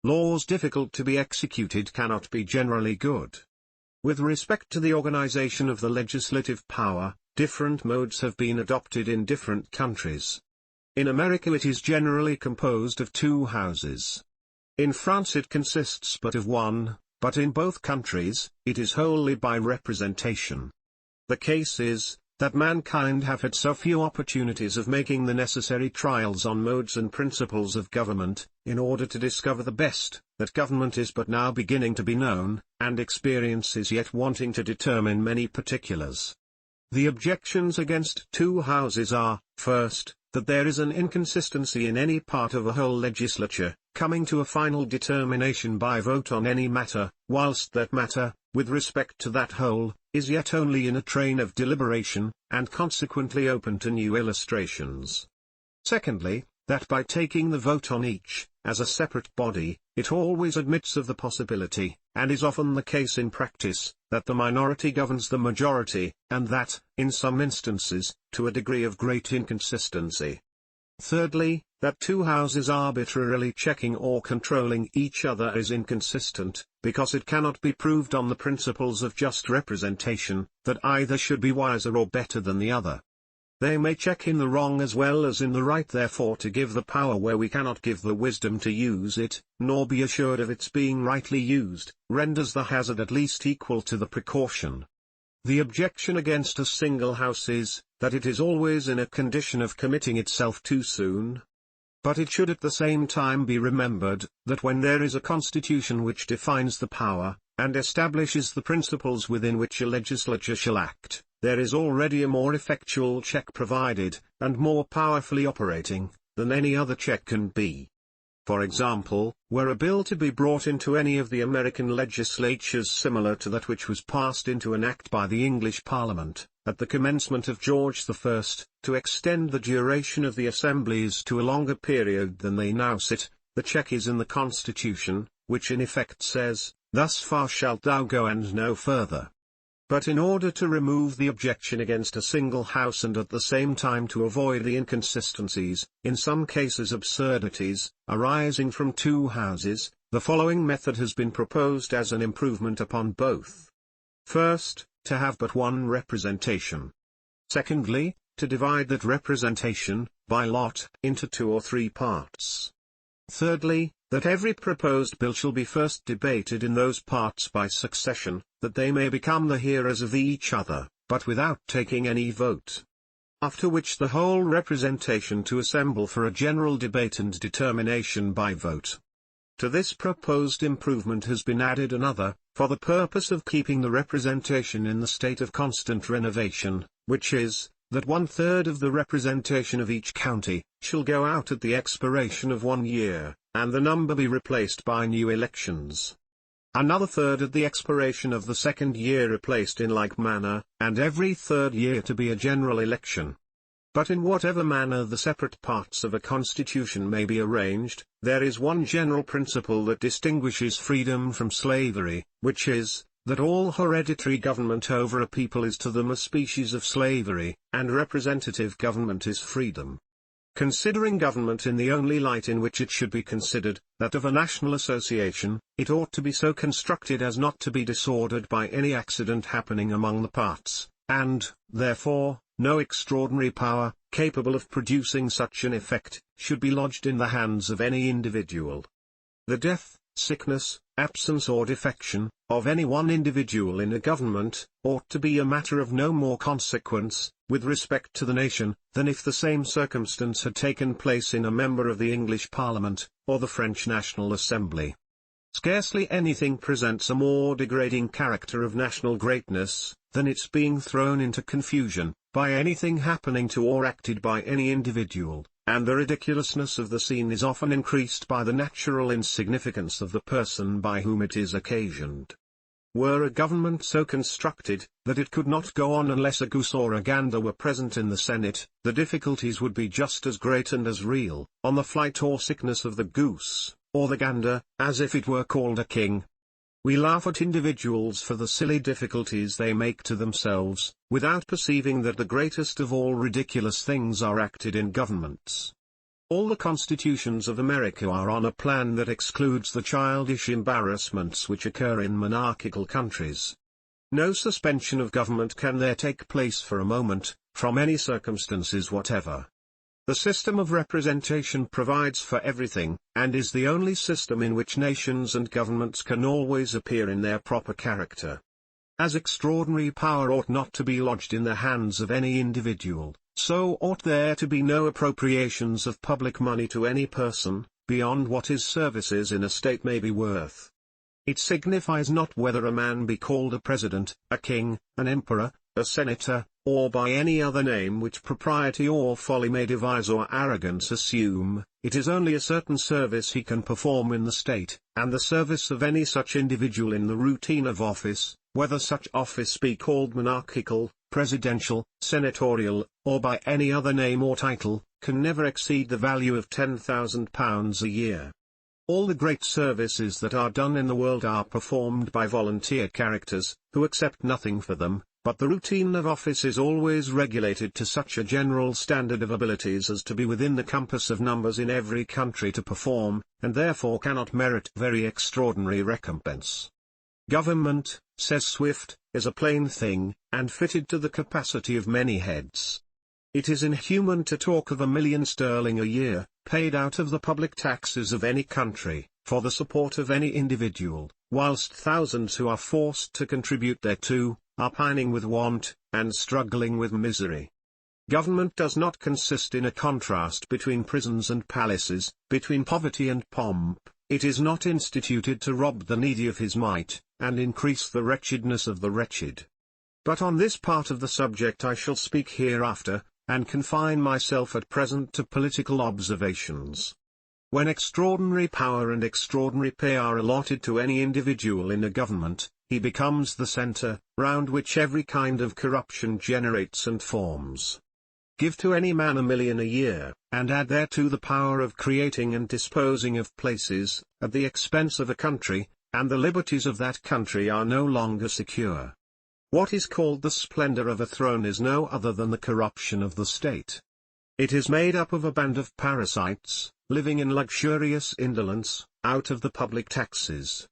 Laws difficult to be executed cannot be generally good. With respect to the organization of the legislative power, different modes have been adopted in different countries. In America it is generally composed of two houses. In France it consists but of one, but in both countries, it is wholly by representation. The case is, that mankind have had so few opportunities of making the necessary trials on modes and principles of government, in order to discover the best, that government is but now beginning to be known, and experience is yet wanting to determine many particulars. The objections against two houses are, first, that there is an inconsistency in any part of a whole legislature, coming to a final determination by vote on any matter, whilst that matter, with respect to that whole, is yet only in a train of deliberation, and consequently open to new illustrations. Secondly, that by taking the vote on each, as a separate body, it always admits of the possibility, and is often the case in practice, that the minority governs the majority, and that, in some instances, to a degree of great inconsistency. Thirdly, that two houses arbitrarily checking or controlling each other is inconsistent, because it cannot be proved on the principles of just representation, that either should be wiser or better than the other. They may check in the wrong as well as in the right, therefore to give the power where we cannot give the wisdom to use it, nor be assured of its being rightly used, renders the hazard at least equal to the precaution. The objection against a single house is, that it is always in a condition of committing itself too soon. But it should at the same time be remembered, that when there is a constitution which defines the power, and establishes the principles within which a legislature shall act, there is already a more effectual check provided, and more powerfully operating, than any other check can be. For example, were a bill to be brought into any of the American legislatures similar to that which was passed into an act by the English Parliament, at the commencement of George I, to extend the duration of the assemblies to a longer period than they now sit, the check is in the Constitution, which in effect says, "Thus far shalt thou go and no further." But in order to remove the objection against a single house and at the same time to avoid the inconsistencies, in some cases absurdities, arising from two houses, the following method has been proposed as an improvement upon both. First, to have but one representation. Secondly, to divide that representation, by lot, into 2 or 3 parts. Thirdly, that every proposed bill shall be first debated in those parts by succession, that they may become the hearers of each other, but without taking any vote. After which the whole representation to assemble for a general debate and determination by vote. To this proposed improvement has been added another, for the purpose of keeping the representation in the state of constant renovation, which is, that 1/3 of the representation of each county, shall go out at the expiration of 1 year, and the number be replaced by new elections. Another 1/3 at the expiration of the 2nd year replaced in like manner, and every 3rd year to be a general election. But in whatever manner the separate parts of a constitution may be arranged, there is one general principle that distinguishes freedom from slavery, which is, that all hereditary government over a people is to them a species of slavery, and representative government is freedom. Considering government in the only light in which it should be considered, that of a national association, it ought to be so constructed as not to be disordered by any accident happening among the parts, and, therefore, no extraordinary power, capable of producing such an effect, should be lodged in the hands of any individual. The death, sickness, absence or defection, of any one individual in a government, ought to be a matter of no more consequence, with respect to the nation, than if the same circumstance had taken place in a member of the English Parliament, or the French National Assembly. Scarcely anything presents a more degrading character of national greatness, than its being thrown into confusion, by anything happening to or acted by any individual, and the ridiculousness of the scene is often increased by the natural insignificance of the person by whom it is occasioned. Were a government so constructed, that it could not go on unless a goose or a gander were present in the Senate, the difficulties would be just as great and as real, on the flight or sickness of the goose, or the gander, as if it were called a king. We laugh at individuals for the silly difficulties they make to themselves, without perceiving that the greatest of all ridiculous things are acted in governments. All the constitutions of America are on a plan that excludes the childish embarrassments which occur in monarchical countries. No suspension of government can there take place for a moment, from any circumstances whatever. The system of representation provides for everything, and is the only system in which nations and governments can always appear in their proper character. As extraordinary power ought not to be lodged in the hands of any individual, so ought there to be no appropriations of public money to any person, beyond what his services in a state may be worth. It signifies not whether a man be called a president, a king, an emperor, a senator, or by any other name which propriety or folly may devise or arrogance assume. It is only a certain service he can perform in the state, and the service of any such individual in the routine of office, whether such office be called monarchical, presidential, senatorial, or by any other name or title, can never exceed the value of £10,000 a year. All the great services that are done in the world are performed by volunteer characters, who accept nothing for them, but the routine of office is always regulated to such a general standard of abilities as to be within the compass of numbers in every country to perform, and therefore cannot merit very extraordinary recompense. Government, says Swift, is a plain thing, and fitted to the capacity of many heads. It is inhuman to talk of £1,000,000 a year, paid out of the public taxes of any country, for the support of any individual, whilst thousands who are forced to contribute thereto, are pining with want, and struggling with misery. Government does not consist in a contrast between prisons and palaces, between poverty and pomp. It is not instituted to rob the needy of his mite, and increase the wretchedness of the wretched. But on this part of the subject I shall speak hereafter, and confine myself at present to political observations. When extraordinary power and extraordinary pay are allotted to any individual in a government, he becomes the centre, round which every kind of corruption generates and forms. Give to any man £1,000,000 a year, and add thereto the power of creating and disposing of places, at the expense of a country, and the liberties of that country are no longer secure. What is called the splendour of a throne is no other than the corruption of the state. It is made up of a band of parasites, living in luxurious indolence, out of the public taxes.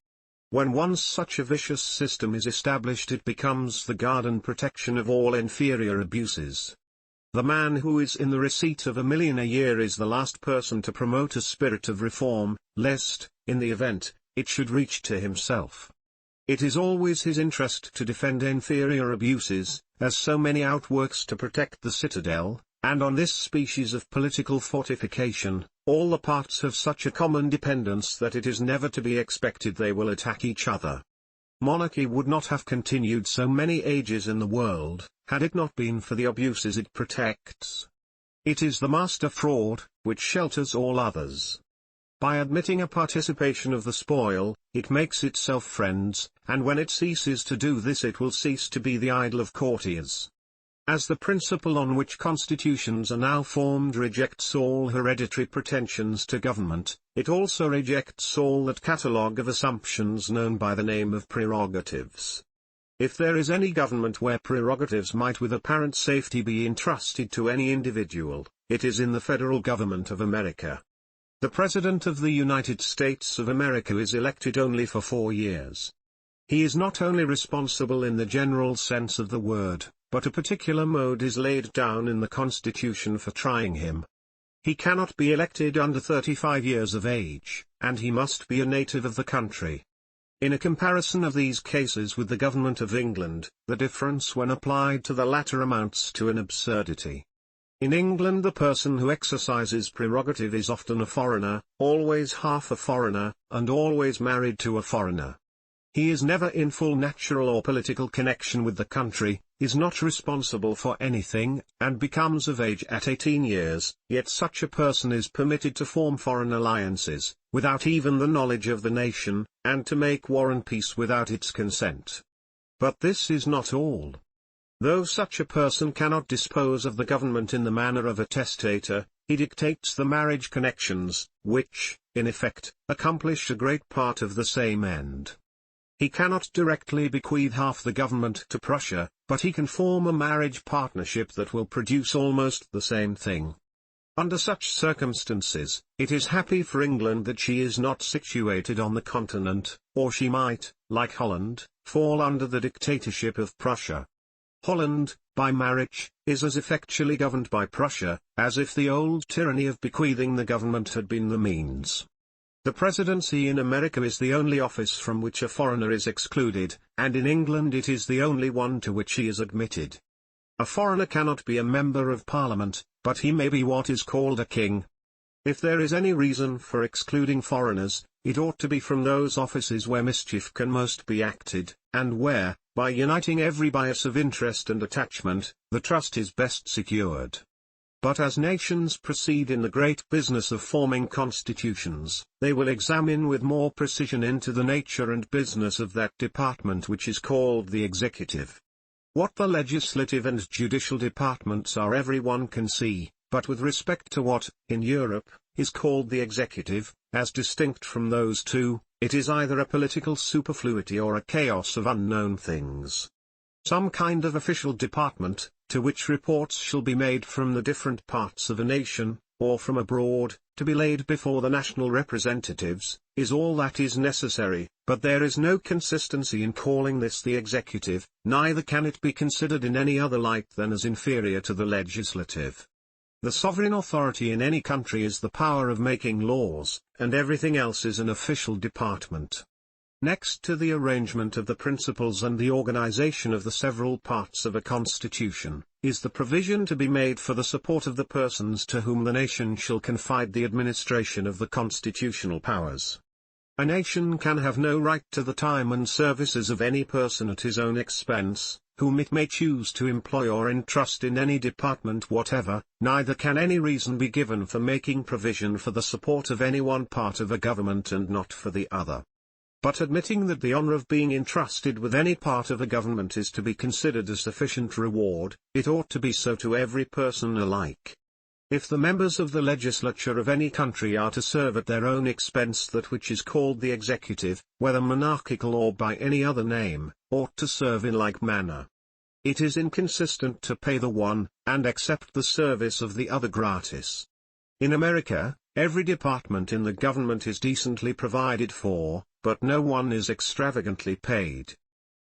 When once such a vicious system is established, it becomes the guard and protection of all inferior abuses. The man who is in the receipt of £1,000,000 a year is the last person to promote a spirit of reform, lest, in the event, it should reach to himself. It is always his interest to defend inferior abuses, as so many outworks to protect the citadel, and on this species of political fortification, all the parts have such a common dependence that it is never to be expected they will attack each other. Monarchy would not have continued so many ages in the world, had it not been for the abuses it protects. It is the master fraud, which shelters all others. By admitting a participation of the spoil, it makes itself friends, and when it ceases to do this it will cease to be the idol of courtiers. As the principle on which constitutions are now formed rejects all hereditary pretensions to government, it also rejects all that catalogue of assumptions known by the name of prerogatives. If there is any government where prerogatives might with apparent safety be entrusted to any individual, it is in the federal government of America. The President of the United States of America is elected only for 4 years. He is not only responsible in the general sense of the word, but a particular mode is laid down in the Constitution for trying him. He cannot be elected under 35 years of age, and he must be a native of the country. In a comparison of these cases with the government of England, the difference when applied to the latter amounts to an absurdity. In England the person who exercises prerogative is often a foreigner, always half a foreigner, and always married to a foreigner. He is never in full natural or political connection with the country, is not responsible for anything, and becomes of age at 18 years, yet such a person is permitted to form foreign alliances, without even the knowledge of the nation, and to make war and peace without its consent. But this is not all. Though such a person cannot dispose of the government in the manner of a testator, he dictates the marriage connections, which, in effect, accomplish a great part of the same end. He cannot directly bequeath half the government to Prussia, but he can form a marriage partnership that will produce almost the same thing. Under such circumstances, it is happy for England that she is not situated on the continent, or she might, like Holland, fall under the dictatorship of Prussia. Holland, by marriage, is as effectually governed by Prussia, as if the old tyranny of bequeathing the government had been the means. The presidency in America is the only office from which a foreigner is excluded, and in England it is the only one to which he is admitted. A foreigner cannot be a member of Parliament, but he may be what is called a king. If there is any reason for excluding foreigners, it ought to be from those offices where mischief can most be acted, and where, by uniting every bias of interest and attachment, the trust is best secured. But as nations proceed in the great business of forming constitutions, they will examine with more precision into the nature and business of that department which is called the executive. What the legislative and judicial departments are everyone can see, but with respect to what, in Europe, is called the executive, as distinct from those two, it is either a political superfluity or a chaos of unknown things. Some kind of official department, to which reports shall be made from the different parts of a nation, or from abroad, to be laid before the national representatives, is all that is necessary, but there is no consistency in calling this the executive, neither can it be considered in any other light than as inferior to the legislative. The sovereign authority in any country is the power of making laws, and everything else is an official department. Next to the arrangement of the principles and the organization of the several parts of a constitution, is the provision to be made for the support of the persons to whom the nation shall confide the administration of the constitutional powers. A nation can have no right to the time and services of any person at his own expense, whom it may choose to employ or entrust in any department whatever, neither can any reason be given for making provision for the support of any one part of a government and not for the other. But admitting that the honor of being entrusted with any part of a government is to be considered a sufficient reward, it ought to be so to every person alike. If the members of the legislature of any country are to serve at their own expense, that which is called the executive, whether monarchical or by any other name, ought to serve in like manner. It is inconsistent to pay the one, and accept the service of the other gratis. In America, every department in the government is decently provided for, but no one is extravagantly paid.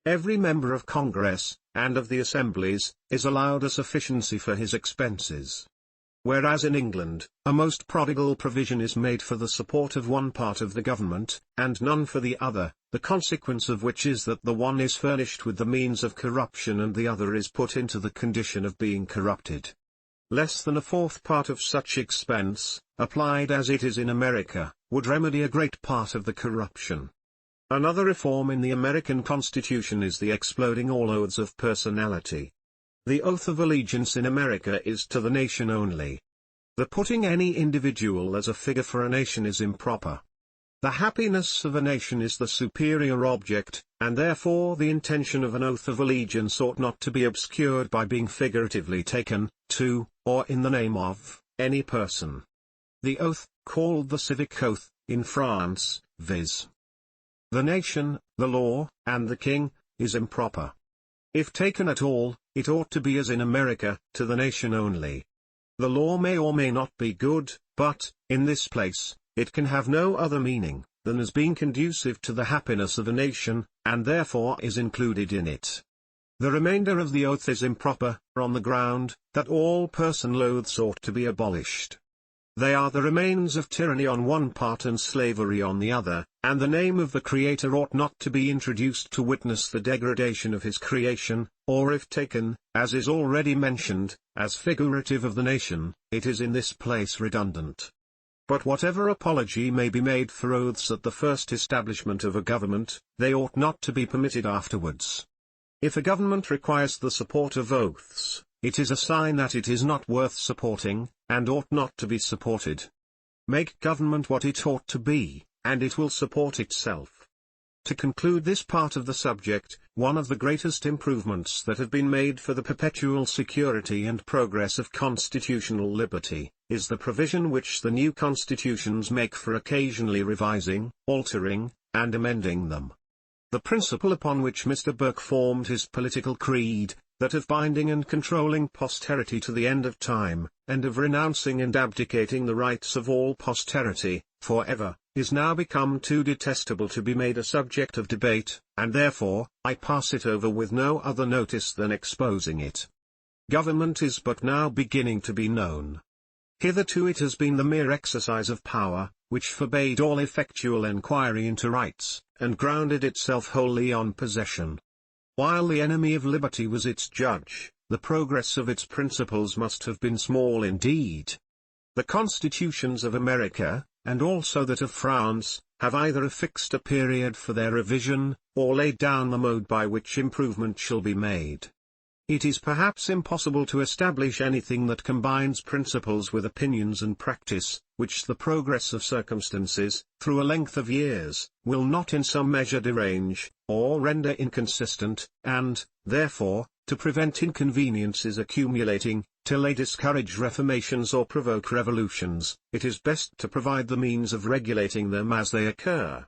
Every member of Congress, and of the assemblies, is allowed a sufficiency for his expenses. Whereas in England, a most prodigal provision is made for the support of one part of the government, and none for the other, the consequence of which is that the one is furnished with the means of corruption and the other is put into the condition of being corrupted. Less than a fourth part of such expense, applied as it is in America, would remedy a great part of the corruption. Another reform in the American Constitution is the exploding all oaths of personality. The oath of allegiance in America is to the nation only. The putting any individual as a figure for a nation is improper. The happiness of a nation is the superior object, and therefore the intention of an oath of allegiance ought not to be obscured by being figuratively taken, to, or in the name of, any person. The oath, called the civic oath, in France, viz. The nation, the law, and the king, is improper. If taken at all, it ought to be as in America, to the nation only. The law may or may not be good, but, in this place, it can have no other meaning, than as being conducive to the happiness of a nation, and therefore is included in it. The remainder of the oath is improper, on the ground, that all personal oaths ought to be abolished. They are the remains of tyranny on one part and slavery on the other, and the name of the Creator ought not to be introduced to witness the degradation of his creation, or if taken, as is already mentioned, as figurative of the nation, it is in this place redundant. But whatever apology may be made for oaths at the first establishment of a government, they ought not to be permitted afterwards. If a government requires the support of oaths, it is a sign that it is not worth supporting, and ought not to be supported. Make government what it ought to be, and it will support itself. To conclude this part of the subject, one of the greatest improvements that have been made for the perpetual security and progress of constitutional liberty, is the provision which the new constitutions make for occasionally revising, altering, and amending them. The principle upon which Mr. Burke formed his political creed, that of binding and controlling posterity to the end of time, and of renouncing and abdicating the rights of all posterity, forever, is now become too detestable to be made a subject of debate, and therefore, I pass it over with no other notice than exposing it. Government is but now beginning to be known. Hitherto it has been the mere exercise of power, which forbade all effectual enquiry into rights, and grounded itself wholly on possession. While the enemy of liberty was its judge, the progress of its principles must have been small indeed. The constitutions of America, and also that of France, have either affixed a period for their revision, or laid down the mode by which improvement shall be made. It is perhaps impossible to establish anything that combines principles with opinions and practice, which the progress of circumstances, through a length of years, will not in some measure derange, or render inconsistent, and, therefore, to prevent inconveniences accumulating, till they discourage reformations or provoke revolutions, it is best to provide the means of regulating them as they occur.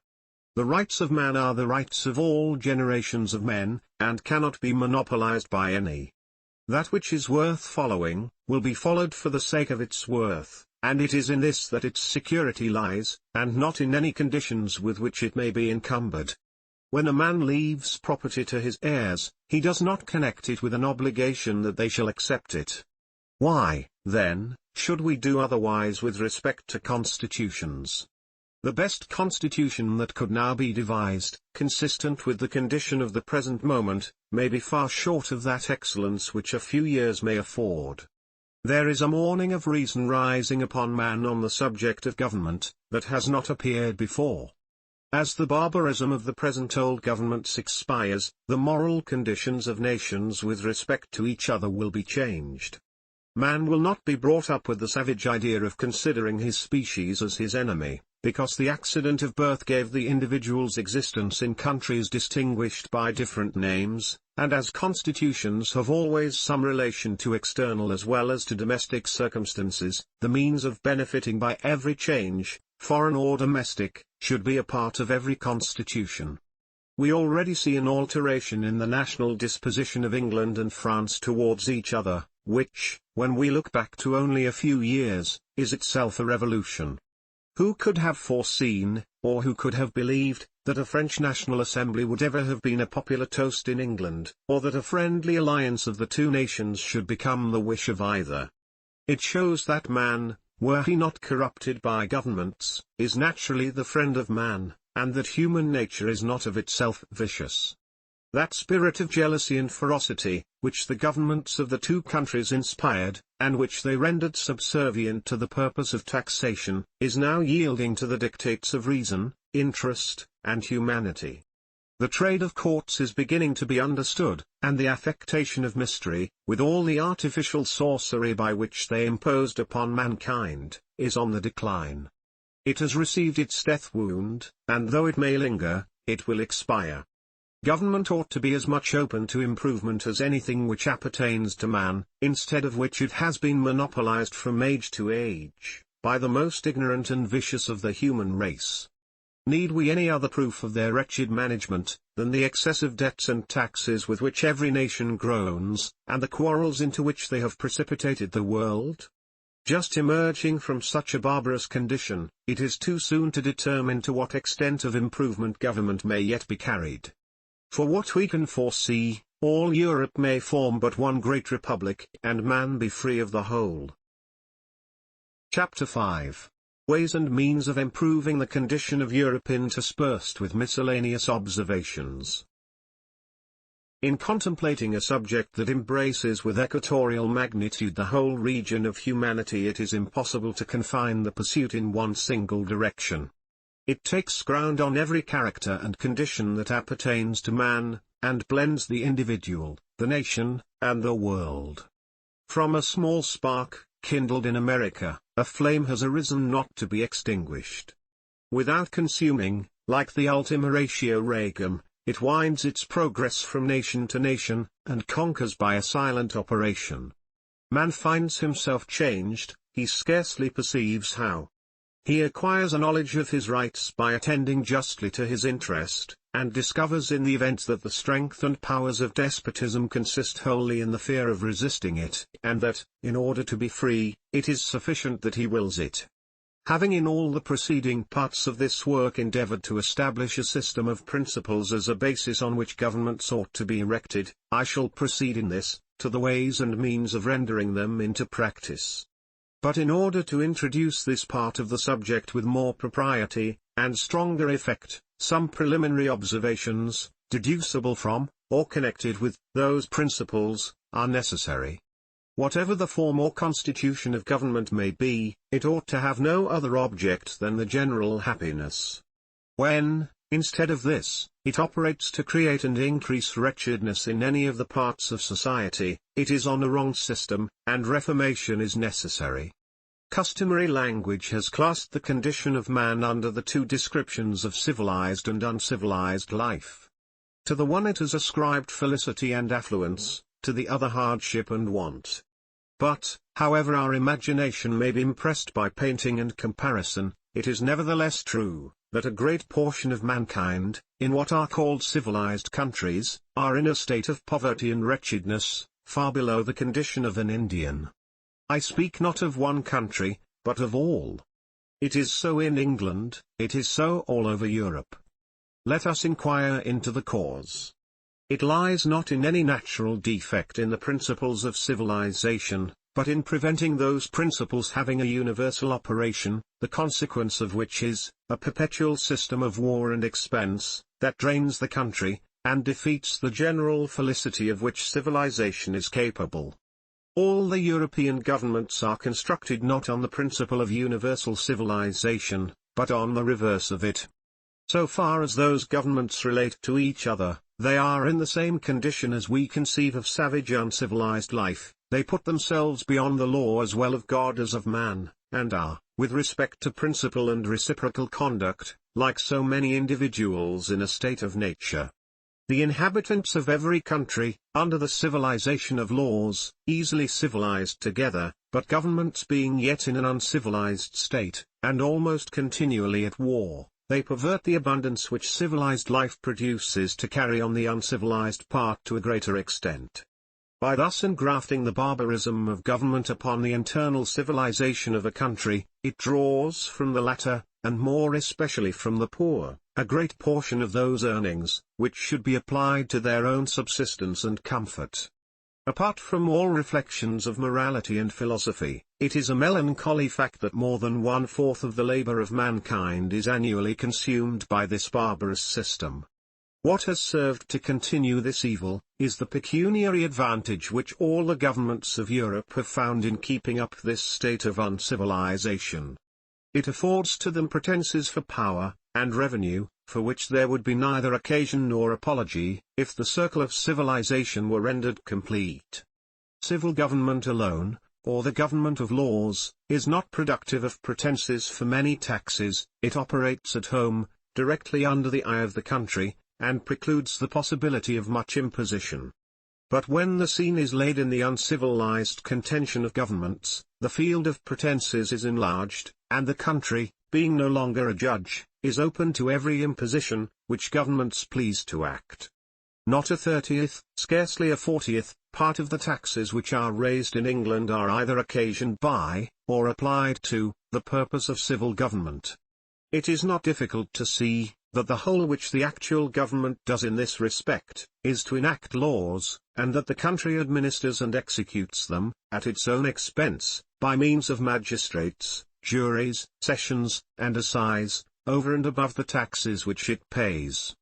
The rights of man are the rights of all generations of men, and cannot be monopolized by any. That which is worth following, will be followed for the sake of its worth, and it is in this that its security lies, and not in any conditions with which it may be encumbered. When a man leaves property to his heirs, he does not connect it with an obligation that they shall accept it. Why, then, should we do otherwise with respect to constitutions? The best constitution that could now be devised, consistent with the condition of the present moment, may be far short of that excellence which a few years may afford. There is a morning of reason rising upon man on the subject of government, that has not appeared before. As the barbarism of the present old governments expires, the moral conditions of nations with respect to each other will be changed. Man will not be brought up with the savage idea of considering his species as his enemy, because the accident of birth gave the individual's existence in countries distinguished by different names, and as constitutions have always some relation to external as well as to domestic circumstances, the means of benefiting by every change, foreign or domestic, should be a part of every constitution. We already see an alteration in the national disposition of England and France towards each other, which, when we look back to only a few years, is itself a revolution. Who could have foreseen, or who could have believed, that a French National Assembly would ever have been a popular toast in England, or that a friendly alliance of the two nations should become the wish of either? It shows that man, were he not corrupted by governments, is naturally the friend of man, and that human nature is not of itself vicious. That spirit of jealousy and ferocity, which the governments of the two countries inspired, and which they rendered subservient to the purpose of taxation, is now yielding to the dictates of reason, interest, and humanity. The trade of courts is beginning to be understood, and the affectation of mystery, with all the artificial sorcery by which they imposed upon mankind, is on the decline. It has received its death wound, and though it may linger, it will expire. Government ought to be as much open to improvement as anything which appertains to man, instead of which it has been monopolized from age to age, by the most ignorant and vicious of the human race. Need we any other proof of their wretched management, than the excessive debts and taxes with which every nation groans, and the quarrels into which they have precipitated the world? Just emerging from such a barbarous condition, it is too soon to determine to what extent of improvement government may yet be carried. For what we can foresee, all Europe may form but one great republic, and man be free of the whole. Chapter 5. Ways and Means of Improving the Condition of Europe, interspersed with miscellaneous observations. In contemplating a subject that embraces with equatorial magnitude the whole region of humanity, it is impossible to confine the pursuit in one single direction. It takes ground on every character and condition that appertains to man, and blends the individual, the nation, and the world. From a small spark, kindled in America, a flame has arisen not to be extinguished. Without consuming, like the ultima ratio regum, it winds its progress from nation to nation, and conquers by a silent operation. Man finds himself changed, he scarcely perceives how. He acquires a knowledge of his rights by attending justly to his interest, and discovers in the event that the strength and powers of despotism consist wholly in the fear of resisting it, and that, in order to be free, it is sufficient that he wills it. Having in all the preceding parts of this work endeavored to establish a system of principles as a basis on which governments ought to be erected, I shall proceed in this, to the ways and means of rendering them into practice. But in order to introduce this part of the subject with more propriety, and stronger effect, some preliminary observations, deducible from, or connected with, those principles, are necessary. Whatever the form or constitution of government may be, it ought to have no other object than the general happiness. When, instead of this, it operates to create and increase wretchedness in any of the parts of society, it is on a wrong system, and reformation is necessary. Customary language has classed the condition of man under the two descriptions of civilized and uncivilized life. To the one it has ascribed felicity and affluence, to the other hardship and want. But, however our imagination may be impressed by painting and comparison, it is nevertheless true, that a great portion of mankind, in what are called civilized countries, are in a state of poverty and wretchedness, far below the condition of an Indian. I speak not of one country, but of all. It is so in England, it is so all over Europe. Let us inquire into the cause. It lies not in any natural defect in the principles of civilization, but in preventing those principles having a universal operation, the consequence of which is, a perpetual system of war and expense, that drains the country, and defeats the general felicity of which civilization is capable. All the European governments are constructed not on the principle of universal civilization, but on the reverse of it. So far as those governments relate to each other, they are in the same condition as we conceive of savage uncivilized life. They put themselves beyond the law as well of God as of man, and are, with respect to principle and reciprocal conduct, like so many individuals in a state of nature. The inhabitants of every country, under the civilization of laws, easily civilized together, but governments being yet in an uncivilized state, and almost continually at war, they pervert the abundance which civilized life produces to carry on the uncivilized part to a greater extent. By thus engrafting the barbarism of government upon the internal civilization of a country, it draws from the latter, and more especially from the poor, a great portion of those earnings, which should be applied to their own subsistence and comfort. Apart from all reflections of morality and philosophy, it is a melancholy fact that more than 1/4 of the labor of mankind is annually consumed by this barbarous system. What has served to continue this evil, is the pecuniary advantage which all the governments of Europe have found in keeping up this state of uncivilization. It affords to them pretenses for power, and revenue, for which there would be neither occasion nor apology, if the circle of civilization were rendered complete. Civil government alone, or the government of laws, is not productive of pretenses for many taxes. It operates at home, directly under the eye of the country, and precludes the possibility of much imposition. But when the scene is laid in the uncivilized contention of governments, the field of pretenses is enlarged, and the country, being no longer a judge, is open to every imposition, which governments please to act. Not a 30th, scarcely a 40th, part of the taxes which are raised in England are either occasioned by, or applied to, the purpose of civil government. It is not difficult to see, that the whole which the actual government does in this respect, is to enact laws, and that the country administers and executes them, at its own expense, by means of magistrates, juries, sessions, and assize, over and above the taxes which it pays.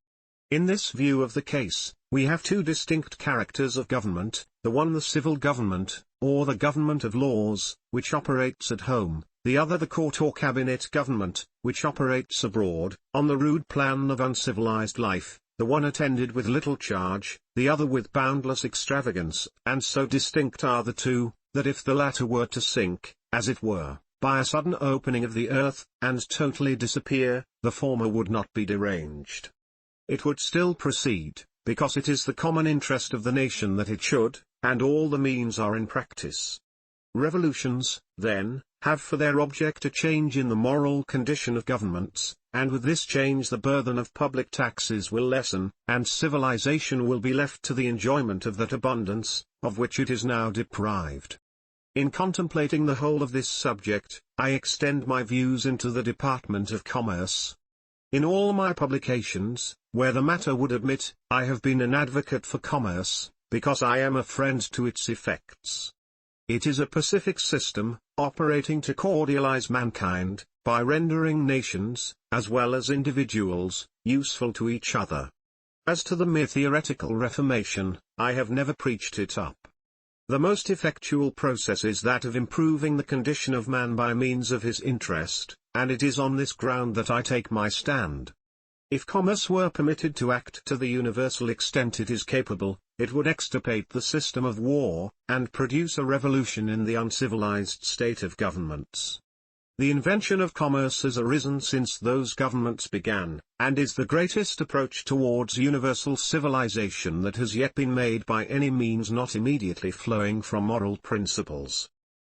In this view of the case, we have two distinct characters of government, the one the civil government, or the government of laws, which operates at home, the other the court or cabinet government, which operates abroad, on the rude plan of uncivilized life, the one attended with little charge, the other with boundless extravagance, and so distinct are the two, that if the latter were to sink, as it were, by a sudden opening of the earth, and totally disappear, the former would not be deranged. It would still proceed, because it is the common interest of the nation that it should, and all the means are in practice. Revolutions, then, have for their object a change in the moral condition of governments, and with this change the burden of public taxes will lessen, and civilization will be left to the enjoyment of that abundance, of which it is now deprived. In contemplating the whole of this subject, I extend my views into the department of commerce. In all my publications, where the matter would admit, I have been an advocate for commerce, because I am a friend to its effects. It is a pacific system, operating to cordialize mankind, by rendering nations, as well as individuals, useful to each other. As to the mere theoretical reformation, I have never preached it up. The most effectual process is that of improving the condition of man by means of his interest, and it is on this ground that I take my stand. If commerce were permitted to act to the universal extent it is capable, it would extirpate the system of war, and produce a revolution in the uncivilized state of governments. The invention of commerce has arisen since those governments began, and is the greatest approach towards universal civilization that has yet been made by any means not immediately flowing from moral principles.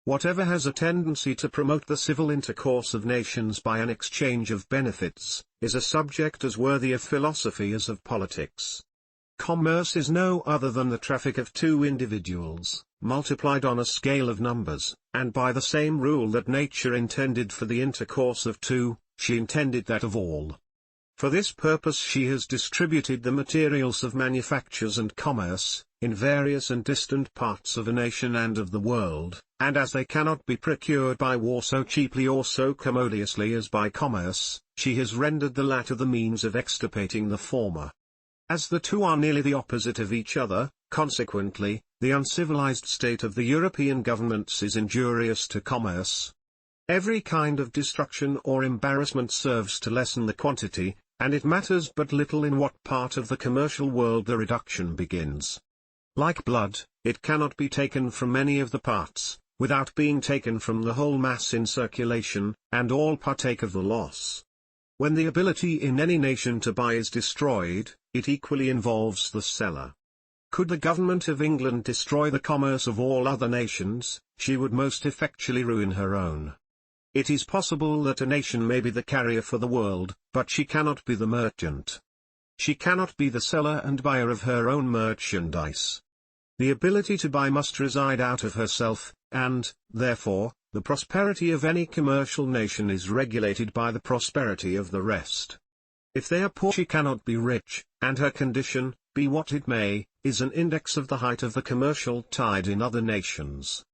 Whatever has a tendency to promote the civil intercourse of nations by an exchange of benefits, is a subject as worthy of philosophy as of politics. Commerce is no other than the traffic of two individuals, multiplied on a scale of numbers, and by the same rule that nature intended for the intercourse of two, she intended that of all. For this purpose she has distributed the materials of manufactures and commerce, in various and distant parts of a nation and of the world, and as they cannot be procured by war so cheaply or so commodiously as by commerce, she has rendered the latter the means of extirpating the former. As the two are nearly the opposite of each other, consequently, the uncivilized state of the European governments is injurious to commerce. Every kind of destruction or embarrassment serves to lessen the quantity, and it matters but little in what part of the commercial world the reduction begins. Like blood, it cannot be taken from any of the parts, without being taken from the whole mass in circulation, and all partake of the loss. When the ability in any nation to buy is destroyed, it equally involves the seller. Could the government of England destroy the commerce of all other nations, she would most effectually ruin her own. It is possible that a nation may be the carrier for the world, but she cannot be the merchant. She cannot be the seller and buyer of her own merchandise. The ability to buy must reside out of herself, and, therefore, the prosperity of any commercial nation is regulated by the prosperity of the rest. If they are poor she cannot be rich, and her condition, be what it may, is an index of the height of the commercial tide in other nations.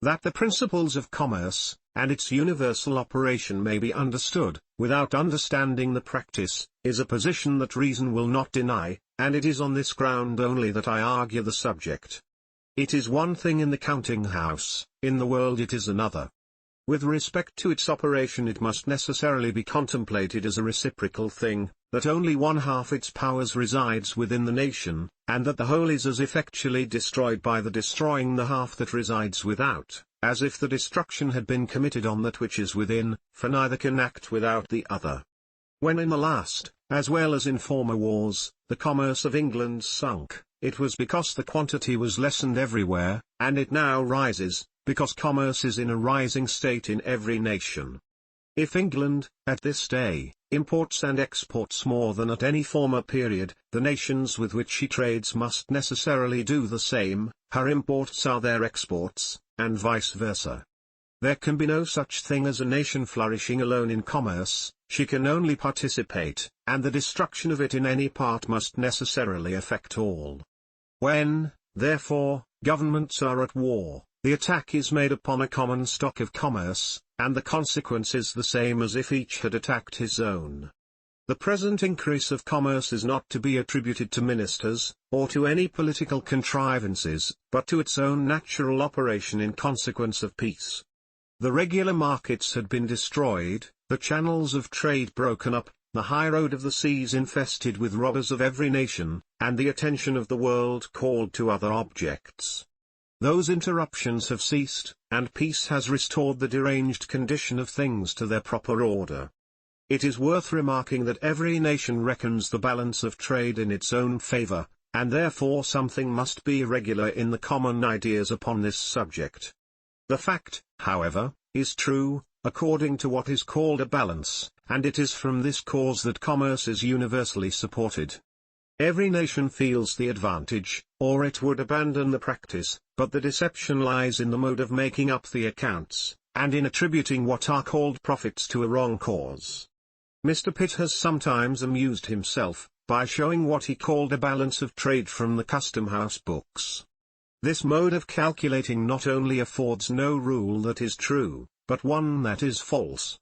That the principles of commerce, and its universal operation may be understood, without understanding the practice, is a position that reason will not deny, and it is on this ground only that I argue the subject. It is one thing in the counting house, in the world it is another. With respect to its operation it must necessarily be contemplated as a reciprocal thing, that only one half its powers resides within the nation, and that the whole is as effectually destroyed by the destroying the half that resides without, as if the destruction had been committed on that which is within, for neither can act without the other. When in the last, as well as in former wars, the commerce of England sunk, it was because the quantity was lessened everywhere, and it now rises, because commerce is in a rising state in every nation. If England, at this day, imports and exports more than at any former period, the nations with which she trades must necessarily do the same, her imports are their exports, and vice versa. There can be no such thing as a nation flourishing alone in commerce, she can only participate, and the destruction of it in any part must necessarily affect all. When, therefore, governments are at war, the attack is made upon a common stock of commerce, and the consequence is the same as if each had attacked his own. The present increase of commerce is not to be attributed to ministers, or to any political contrivances, but to its own natural operation in consequence of peace. The regular markets had been destroyed, the channels of trade broken up, the high road of the seas infested with robbers of every nation, and the attention of the world called to other objects. Those interruptions have ceased, and peace has restored the deranged condition of things to their proper order. It is worth remarking that every nation reckons the balance of trade in its own favor, and therefore something must be irregular in the common ideas upon this subject. The fact, however, is true, according to what is called a balance, and it is from this cause that commerce is universally supported. Every nation feels the advantage, or it would abandon the practice, but the deception lies in the mode of making up the accounts, and in attributing what are called profits to a wrong cause. Mr. Pitt has sometimes amused himself, by showing what he called a balance of trade from the custom house books. This mode of calculating not only affords no rule that is true, but one that is false.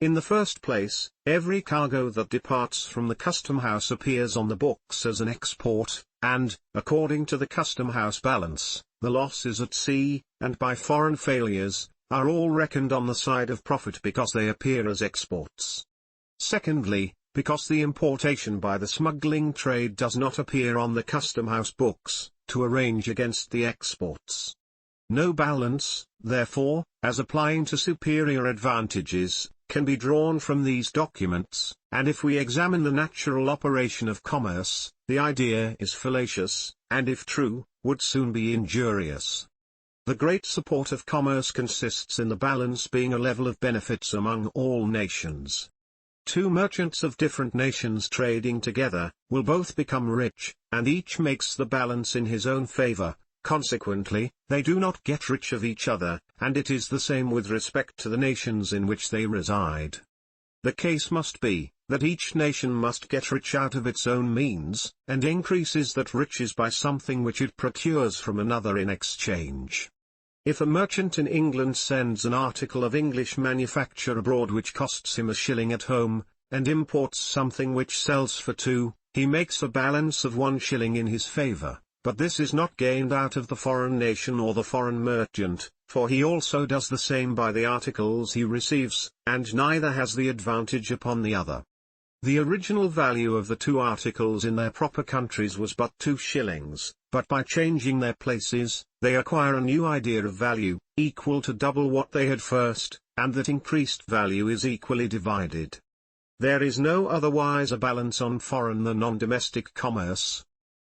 In the first place, every cargo that departs from the custom house appears on the books as an export, and, according to the custom house balance, the losses at sea, and by foreign failures, are all reckoned on the side of profit because they appear as exports. Secondly, because the importation by the smuggling trade does not appear on the custom house books, to arrange against the exports. No balance, therefore, as applying to superior advantages, can be drawn from these documents, and if we examine the natural operation of commerce, the idea is fallacious, and if true, would soon be injurious. The great support of commerce consists in the balance being a level of benefits among all nations. Two merchants of different nations trading together, will both become rich, and each makes the balance in his own favor. Consequently, they do not get rich of each other, and it is the same with respect to the nations in which they reside. The case must be, that each nation must get rich out of its own means, and increases that riches by something which it procures from another in exchange. If a merchant in England sends an article of English manufacture abroad which costs him a shilling at home, and imports something which sells for 2, he makes a balance of 1 shilling in his favor. But this is not gained out of the foreign nation or the foreign merchant, for he also does the same by the articles he receives, and neither has the advantage upon the other. The original value of the 2 articles in their proper countries was but 2 shillings, but by changing their places, they acquire a new idea of value, equal to double what they had first, and that increased value is equally divided. There is no otherwise a balance on foreign than on domestic commerce.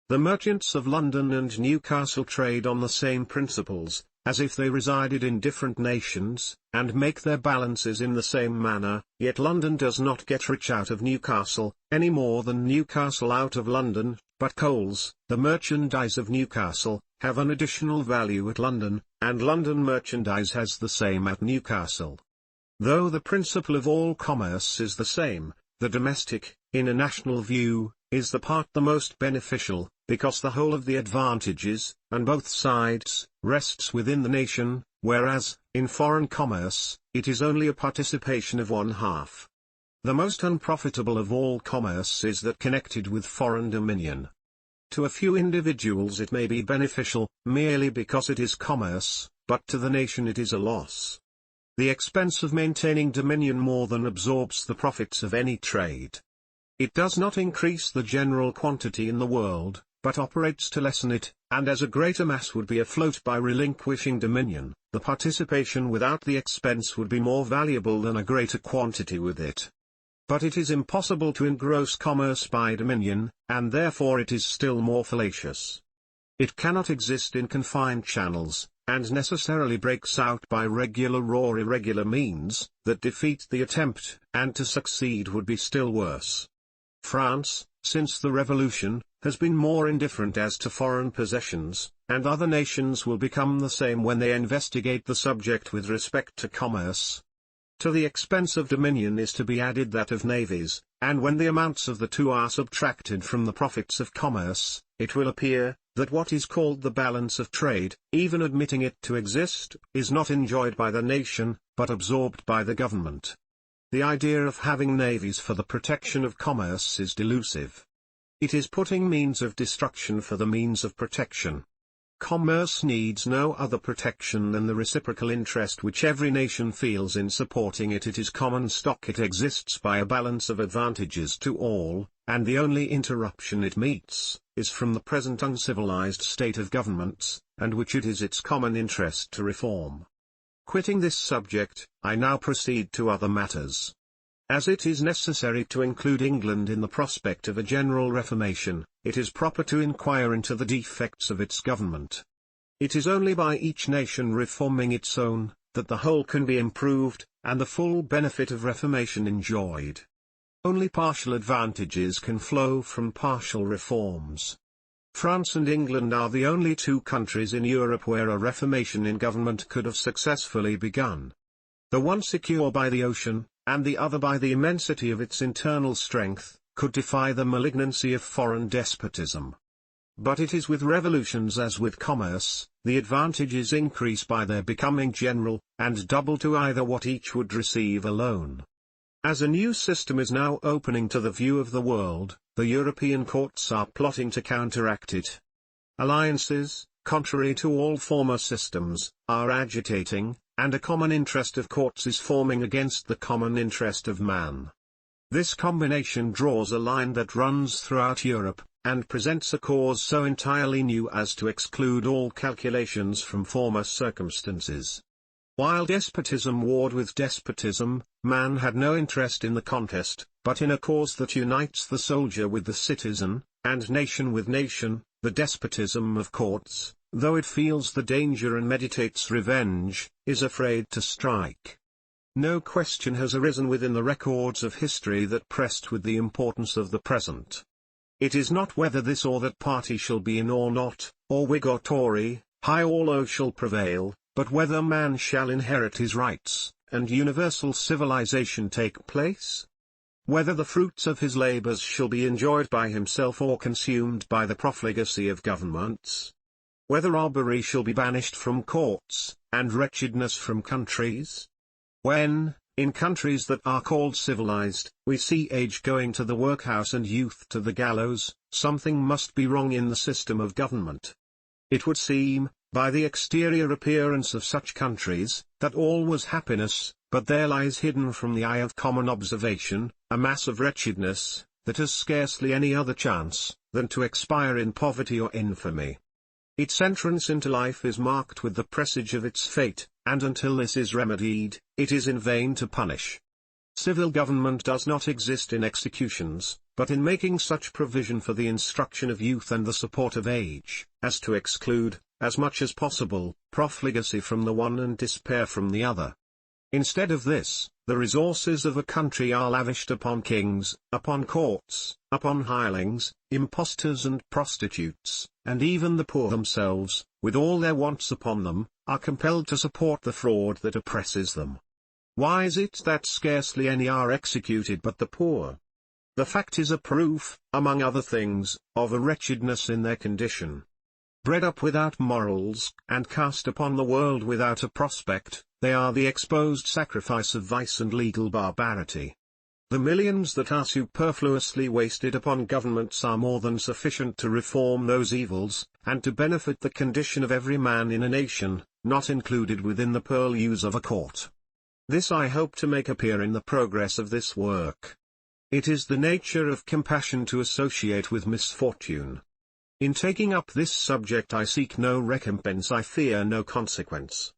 The merchants of London and Newcastle trade on the same principles, as if they resided in different nations, and make their balances in the same manner, yet London does not get rich out of Newcastle, any more than Newcastle out of London, but coals, the merchandise of Newcastle, have an additional value at London, and London merchandise has the same at Newcastle. Though the principle of all commerce is the same, the domestic, in a national view, is the part the most beneficial, because the whole of the advantages, on both sides, rests within the nation, whereas, in foreign commerce, it is only a participation of 1/2. The most unprofitable of all commerce is that connected with foreign dominion. To a few individuals it may be beneficial, merely because it is commerce, but to the nation it is a loss. The expense of maintaining dominion more than absorbs the profits of any trade. It does not increase the general quantity in the world, but operates to lessen it, and as a greater mass would be afloat by relinquishing dominion, the participation without the expense would be more valuable than a greater quantity with it. But it is impossible to engross commerce by dominion, and therefore it is still more fallacious. It cannot exist in confined channels, and necessarily breaks out by regular or irregular means, that defeat the attempt, and to succeed would be still worse. France, since the Revolution, has been more indifferent as to foreign possessions, and other nations will become the same when they investigate the subject with respect to commerce. To the expense of dominion is to be added that of navies, and when the amounts of the two are subtracted from the profits of commerce, it will appear, that what is called the balance of trade, even admitting it to exist, is not enjoyed by the nation, but absorbed by the government. The idea of having navies for the protection of commerce is delusive. It is putting means of destruction for the means of protection. Commerce needs no other protection than the reciprocal interest which every nation feels in supporting it. It is common stock. It exists by a balance of advantages to all, and the only interruption it meets, is from the present uncivilized state of governments, and which it is its common interest to reform. Quitting this subject, I now proceed to other matters. As it is necessary to include England in the prospect of a general reformation, it is proper to inquire into the defects of its government. It is only by each nation reforming its own, that the whole can be improved, and the full benefit of reformation enjoyed. Only partial advantages can flow from partial reforms. France and England are the only two countries in Europe where a reformation in government could have successfully begun. The one secure by the ocean, and the other by the immensity of its internal strength, could defy the malignancy of foreign despotism. but it is with revolutions as with commerce, the advantages increase by their becoming general, and double to either what each would receive alone. As a new system is now opening to the view of the world, the European courts are plotting to counteract it. Alliances, contrary to all former systems, are agitating, and a common interest of courts is forming against the common interest of man. This combination draws a line that runs throughout Europe, and presents a cause so entirely new as to exclude all calculations from former circumstances. While despotism warred with despotism, man had no interest in the contest, but in a cause that unites the soldier with the citizen, and nation with nation. The despotism of courts, though it feels the danger and meditates revenge, is afraid to strike. No question has arisen within the records of history that pressed with the importance of the present. It is not whether this or that party shall be in or not, or Whig or Tory, high or low shall prevail, but whether man shall inherit his rights, and universal civilization take place? Whether the fruits of his labors shall be enjoyed by himself or consumed by the profligacy of governments? Whether robbery shall be banished from courts, and wretchedness from countries? When, in countries that are called civilized, we see age going to the workhouse and youth to the gallows, something must be wrong in the system of government. It would seem, by the exterior appearance of such countries, that all was happiness, but there lies hidden from the eye of common observation, a mass of wretchedness, that has scarcely any other chance, than to expire in poverty or infamy. Its entrance into life is marked with the presage of its fate, and until this is remedied, it is in vain to punish. Civil government does not exist in executions, but in making such provision for the instruction of youth and the support of age, as to exclude, as much as possible, profligacy from the one and despair from the other. Instead of this, the resources of a country are lavished upon kings, upon courts, upon hirelings, impostors and prostitutes, and even the poor themselves, with all their wants upon them, are compelled to support the fraud that oppresses them. Why is it that scarcely any are executed but the poor? The fact is a proof, among other things, of a wretchedness in their condition. Bred up without morals, and cast upon the world without a prospect, they are the exposed sacrifice of vice and legal barbarity. The millions that are superfluously wasted upon governments are more than sufficient to reform those evils, and to benefit the condition of every man in a nation, not included within the purlieus of a court. This I hope to make appear in the progress of this work. It is the nature of compassion to associate with misfortune. In taking up this subject I seek no recompense, I fear no consequence.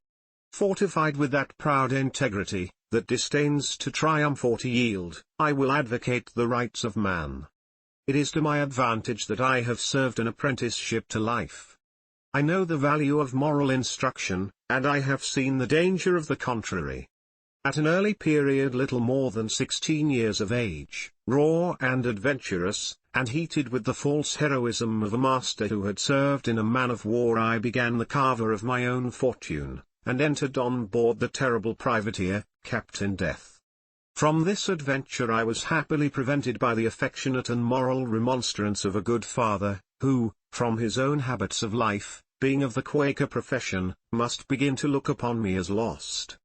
Fortified with that proud integrity, that disdains to triumph or to yield, I will advocate the rights of man. It is to my advantage that I have served an apprenticeship to life. I know the value of moral instruction, and I have seen the danger of the contrary. At an early period, little more than 16 years of age, raw and adventurous, and heated with the false heroism of a master who had served in a man-of-war, I began the carver of my own fortune, and entered on board the terrible privateer, Captain Death. From this adventure I was happily prevented by the affectionate and moral remonstrance of a good father, who, from his own habits of life, being of the Quaker profession, must begin to look upon me as lost.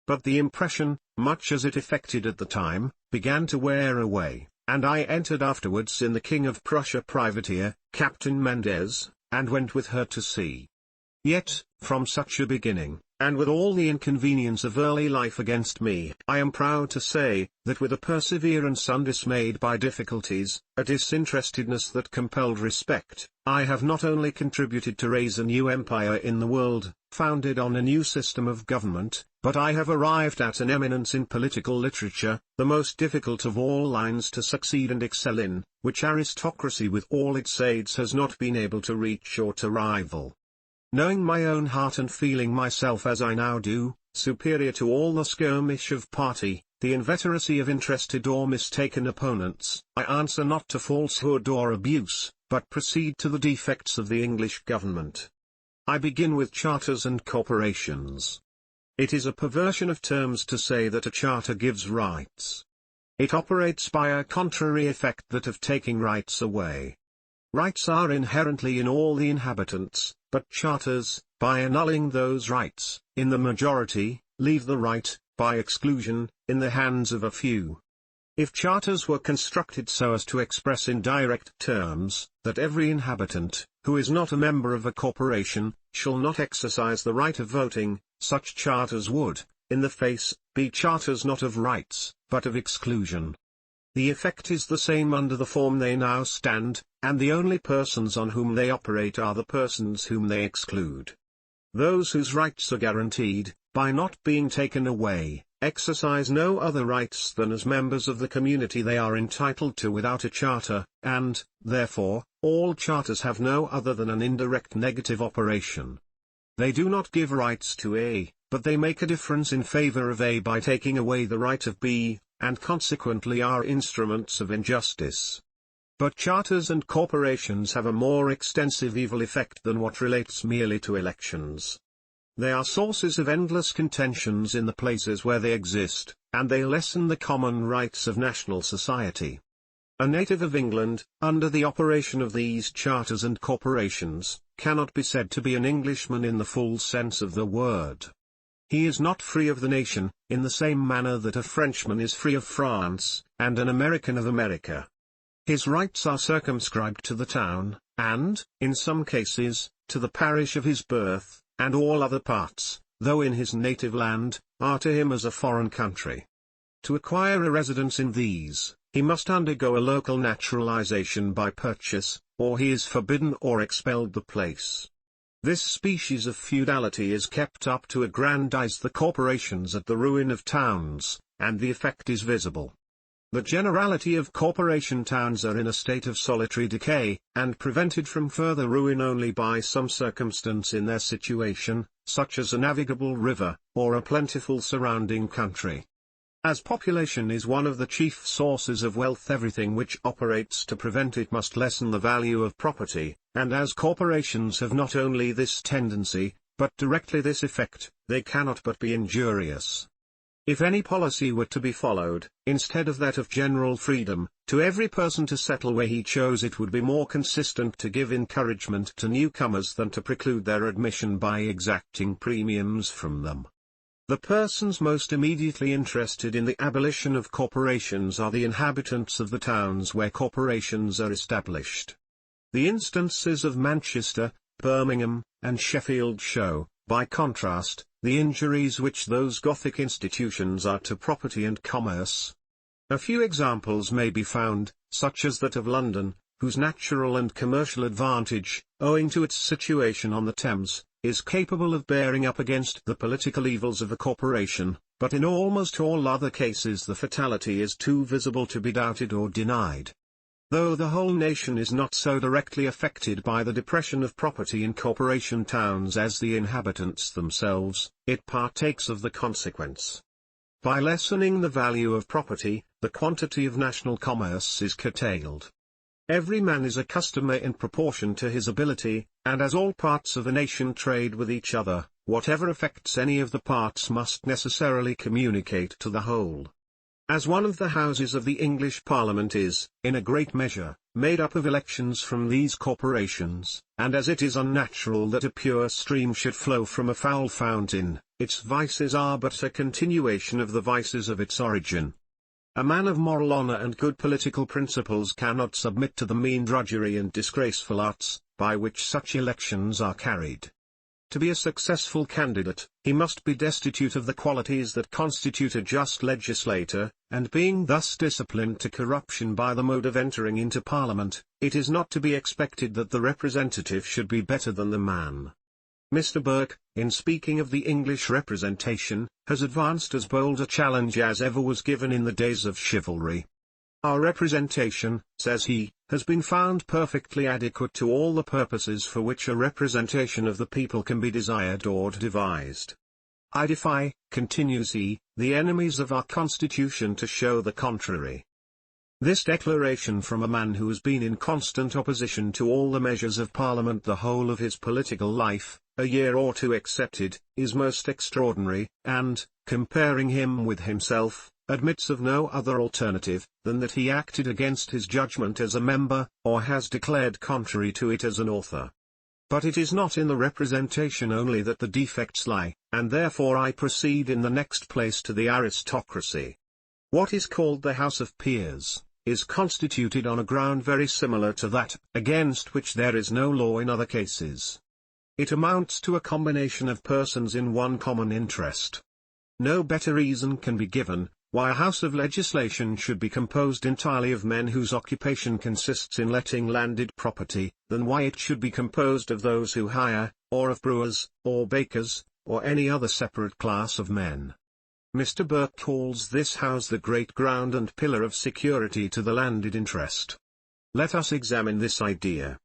But the impression, much as it effected at the time, began to wear away, and I entered afterwards in the King of Prussia privateer, Captain Mendez, and went with her to sea. Yet, from such a beginning, and with all the inconvenience of early life against me, I am proud to say, that with a perseverance undismayed by difficulties, a disinterestedness that compelled respect, I have not only contributed to raise a new empire in the world, founded on a new system of government, but I have arrived at an eminence in political literature, the most difficult of all lines to succeed and excel in, which aristocracy with all its aids has not been able to reach or to rival. Knowing my own heart and feeling myself as I now do, superior to all the skirmish of party, the inveteracy of interested or mistaken opponents, I answer not to falsehood or abuse, but proceed to the defects of the English government. I begin with charters and corporations. It is a perversion of terms to say that a charter gives rights. It operates by a contrary effect, that of taking rights away. rights are inherently in all the inhabitants, but charters, by annulling those rights, in the majority, leave the right, by exclusion, in the hands of a few. If charters were constructed so as to express in direct terms, that every inhabitant, who is not a member of a corporation, shall not exercise the right of voting, such charters would, in the face, be charters not of rights, but of exclusion. The effect is the same under the form they now stand, and the only persons on whom they operate are the persons whom they exclude. Those whose rights are guaranteed, by not being taken away, exercise no other rights than as members of the community they are entitled to without a charter, and, therefore, all charters have no other than an indirect negative operation. They do not give rights to A, but they make a difference in favor of A by taking away the right of B, and consequently are instruments of injustice. But charters and corporations have a more extensive evil effect than what relates merely to elections. They are sources of endless contentions in the places where they exist, and they lessen the common rights of national society. A native of England, under the operation of these charters and corporations, cannot be said to be an Englishman in the full sense of the word. He is not free of the nation, in the same manner that a Frenchman is free of France, and an American of America. His rights are circumscribed to the town, and, in some cases, to the parish of his birth, and all other parts, though in his native land, are to him as a foreign country. To acquire a residence in these, he must undergo a local naturalization by purchase, or he is forbidden or expelled the place. This species of feudality is kept up to aggrandize the corporations at the ruin of towns, and the effect is visible. The generality of corporation towns are in a state of solitary decay, and prevented from further ruin only by some circumstance in their situation, such as a navigable river, or a plentiful surrounding country. As population is one of the chief sources of wealth, everything which operates to prevent it must lessen the value of property, and as corporations have not only this tendency, but directly this effect, they cannot but be injurious. If any policy were to be followed, instead of that of general freedom, to every person to settle where he chose, it would be more consistent to give encouragement to newcomers than to preclude their admission by exacting premiums from them. The persons most immediately interested in the abolition of corporations are the inhabitants of the towns where corporations are established. The instances of Manchester, Birmingham, and Sheffield show, by contrast, the injuries which those Gothic institutions are to property and commerce. A few examples may be found, such as that of London, whose natural and commercial advantage, owing to its situation on the Thames, is capable of bearing up against the political evils of a corporation, but in almost all other cases the fatality is too visible to be doubted or denied. Though the whole nation is not so directly affected by the depression of property in corporation towns as the inhabitants themselves, it partakes of the consequence. By lessening the value of property, the quantity of national commerce is curtailed. Every man is a customer in proportion to his ability, and as all parts of a nation trade with each other, whatever affects any of the parts must necessarily communicate to the whole. As one of the houses of the English Parliament is, in a great measure, made up of elections from these corporations, and as it is unnatural that a pure stream should flow from a foul fountain, its vices are but a continuation of the vices of its origin. A man of moral honor and good political principles cannot submit to the mean drudgery and disgraceful arts, by which such elections are carried. To be a successful candidate, he must be destitute of the qualities that constitute a just legislator, and being thus disciplined to corruption by the mode of entering into Parliament, it is not to be expected that the representative should be better than the man. Mr. Burke, in speaking of the English representation, has advanced as bold a challenge as ever was given in the days of chivalry. Our representation, says he, has been found perfectly adequate to all the purposes for which a representation of the people can be desired or devised. I defy, continues he, the enemies of our Constitution to show the contrary. This declaration from a man who has been in constant opposition to all the measures of Parliament the whole of his political life, a year or two excepted, is most extraordinary, and, comparing him with himself, admits of no other alternative, than that he acted against his judgment as a member, or has declared contrary to it as an author. But it is not in the representation only that the defects lie, and therefore I proceed in the next place to the aristocracy. What is called the House of Peers, is constituted on a ground very similar to that, against which there is no law in other cases. It amounts to a combination of persons in one common interest. No better reason can be given, why a house of legislation should be composed entirely of men whose occupation consists in letting landed property, than why it should be composed of those who hire, or of brewers, or bakers, or any other separate class of men. Mr. Burke calls this house the great ground and pillar of security to the landed interest. Let us examine this idea.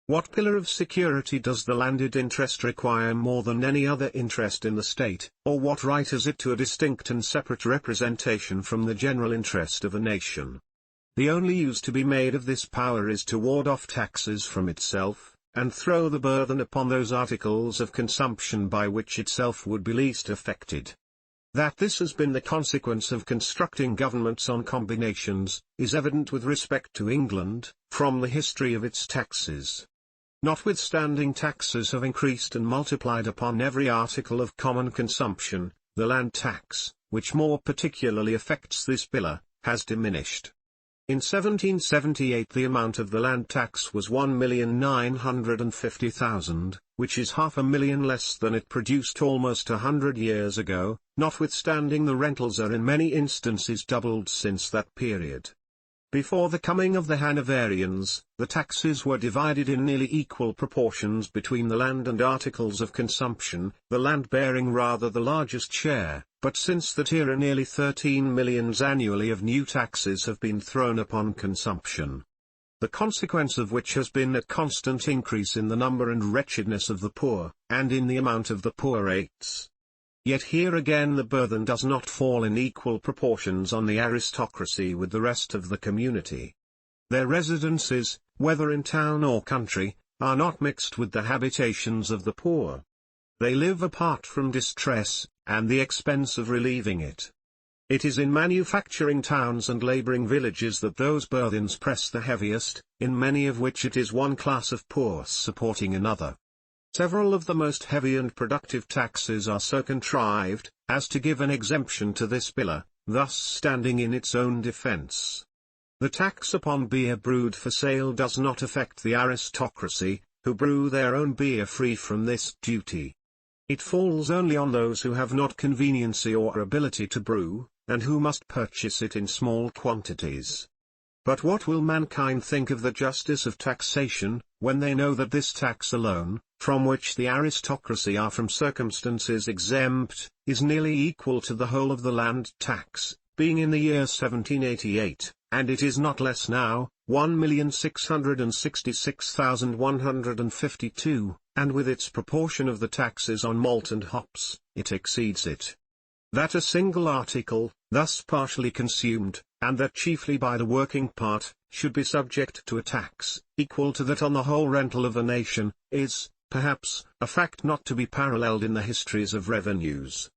What pillar of security does the landed interest require more than any other interest in the state, or what right has it to a distinct and separate representation from the general interest of a nation? The only use to be made of this power is to ward off taxes from itself, and throw the burthen upon those articles of consumption by which itself would be least affected. That this has been the consequence of constructing governments on combinations, is evident with respect to England, from the history of its taxes. Notwithstanding taxes have increased and multiplied upon every article of common consumption, the land tax, which more particularly affects this pillar, has diminished. In 1778 the amount of the land tax was 1,950,000, which is 500,000 less than it produced almost 100 years ago, notwithstanding the rentals are in many instances doubled since that period. Before the coming of the Hanoverians, the taxes were divided in nearly equal proportions between the land and articles of consumption, the land bearing rather the largest share, but since that era nearly 13 millions annually of new taxes have been thrown upon consumption. The consequence of which has been a constant increase in the number and wretchedness of the poor, and in the amount of the poor rates. Yet here again the burthen does not fall in equal proportions on the aristocracy with the rest of the community. Their residences, whether in town or country, are not mixed with the habitations of the poor. They live apart from distress, and the expense of relieving it. It is in manufacturing towns and labouring villages that those burthens press the heaviest, in many of which it is one class of poor supporting another. Several of the most heavy and productive taxes are so contrived, as to give an exemption to this pillar, thus standing in its own defence. The tax upon beer brewed for sale does not affect the aristocracy, who brew their own beer free from this duty. It falls only on those who have not conveniency or ability to brew, and who must purchase it in small quantities. But what will mankind think of the justice of taxation, when they know that this tax alone, from which the aristocracy are from circumstances exempt, is nearly equal to the whole of the land tax, being in the year 1788, and it is not less now, 1,666,152, and with its proportion of the taxes on malt and hops, it exceeds it. That a single article, thus partially consumed, and that chiefly by the working part, should be subject to a tax, equal to that on the whole rental of a nation, is, perhaps, a fact not to be paralleled in the histories of revenues.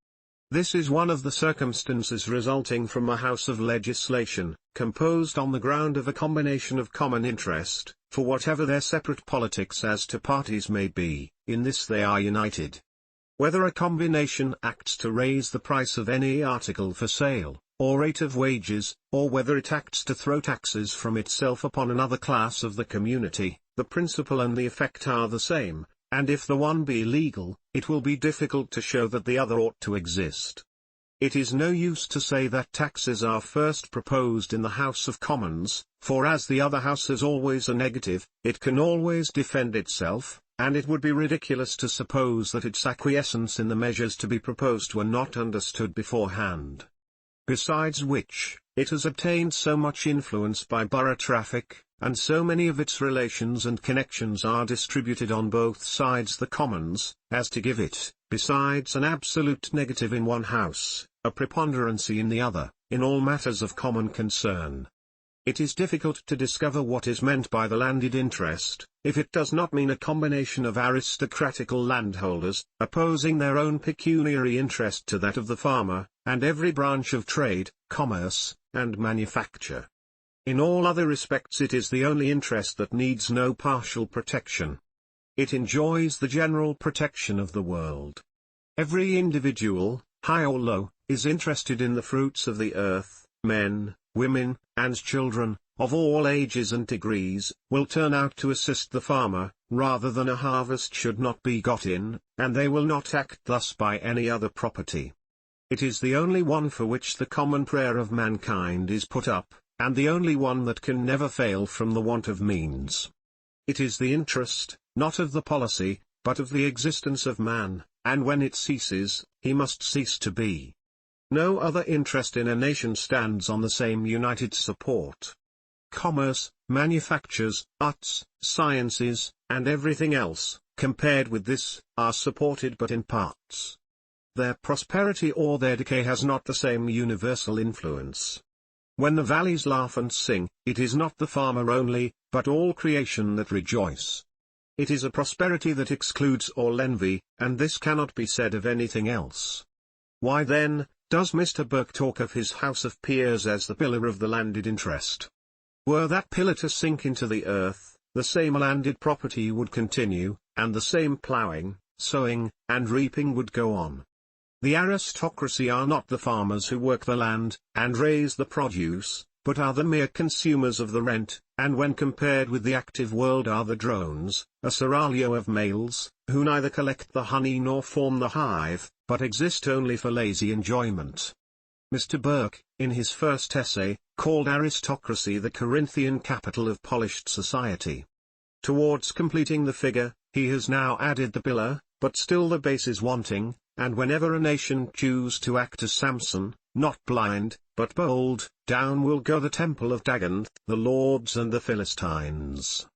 This is one of the circumstances resulting from a house of legislation, composed on the ground of a combination of common interest, for whatever their separate politics as to parties may be, in this they are united. Whether a combination acts to raise the price of any article for sale, or rate of wages, or whether it acts to throw taxes from itself upon another class of the community, the principle and the effect are the same, and if the one be legal, it will be difficult to show that the other ought to exist. It is no use to say that taxes are first proposed in the House of Commons, for as the other house has always a negative, it can always defend itself, and it would be ridiculous to suppose that its acquiescence in the measures to be proposed were not understood beforehand. Besides which, it has obtained so much influence by borough traffic, and so many of its relations and connections are distributed on both sides the commons, as to give it, besides an absolute negative in one house, a preponderancy in the other, in all matters of common concern. It is difficult to discover what is meant by the landed interest, if it does not mean a combination of aristocratical landholders, opposing their own pecuniary interest to that of the farmer, and every branch of trade, commerce, and manufacture. In all other respects it is the only interest that needs no partial protection. It enjoys the general protection of the world. Every individual, high or low, is interested in the fruits of the earth. Men, women, and children, of all ages and degrees, will turn out to assist the farmer, rather than a harvest should not be got in, and they will not act thus by any other property. It is the only one for which the common prayer of mankind is put up, and the only one that can never fail from the want of means. It is the interest, not of the policy, but of the existence of man, and when it ceases, he must cease to be. No other interest in a nation stands on the same united support. Commerce, manufactures, arts, sciences, and everything else, compared with this, are supported but in parts. Their prosperity or their decay has not the same universal influence. When the valleys laugh and sing, it is not the farmer only, but all creation that rejoice. It is a prosperity that excludes all envy, and this cannot be said of anything else. Why then, does Mr. Burke talk of his House of Peers as the pillar of the landed interest? Were that pillar to sink into the earth, the same landed property would continue, and the same ploughing, sowing, and reaping would go on. The aristocracy are not the farmers who work the land, and raise the produce, but are the mere consumers of the rent, and when compared with the active world are the drones, a seraglio of males, who neither collect the honey nor form the hive, but exist only for lazy enjoyment. Mr. Burke, in his first essay, called aristocracy the Corinthian capital of polished society. Towards completing the figure, he has now added the pillar, but still the base is wanting, and whenever a nation choose to act as Samson, not blind, but bold, down will go the temple of Dagon, the lords and the Philistines.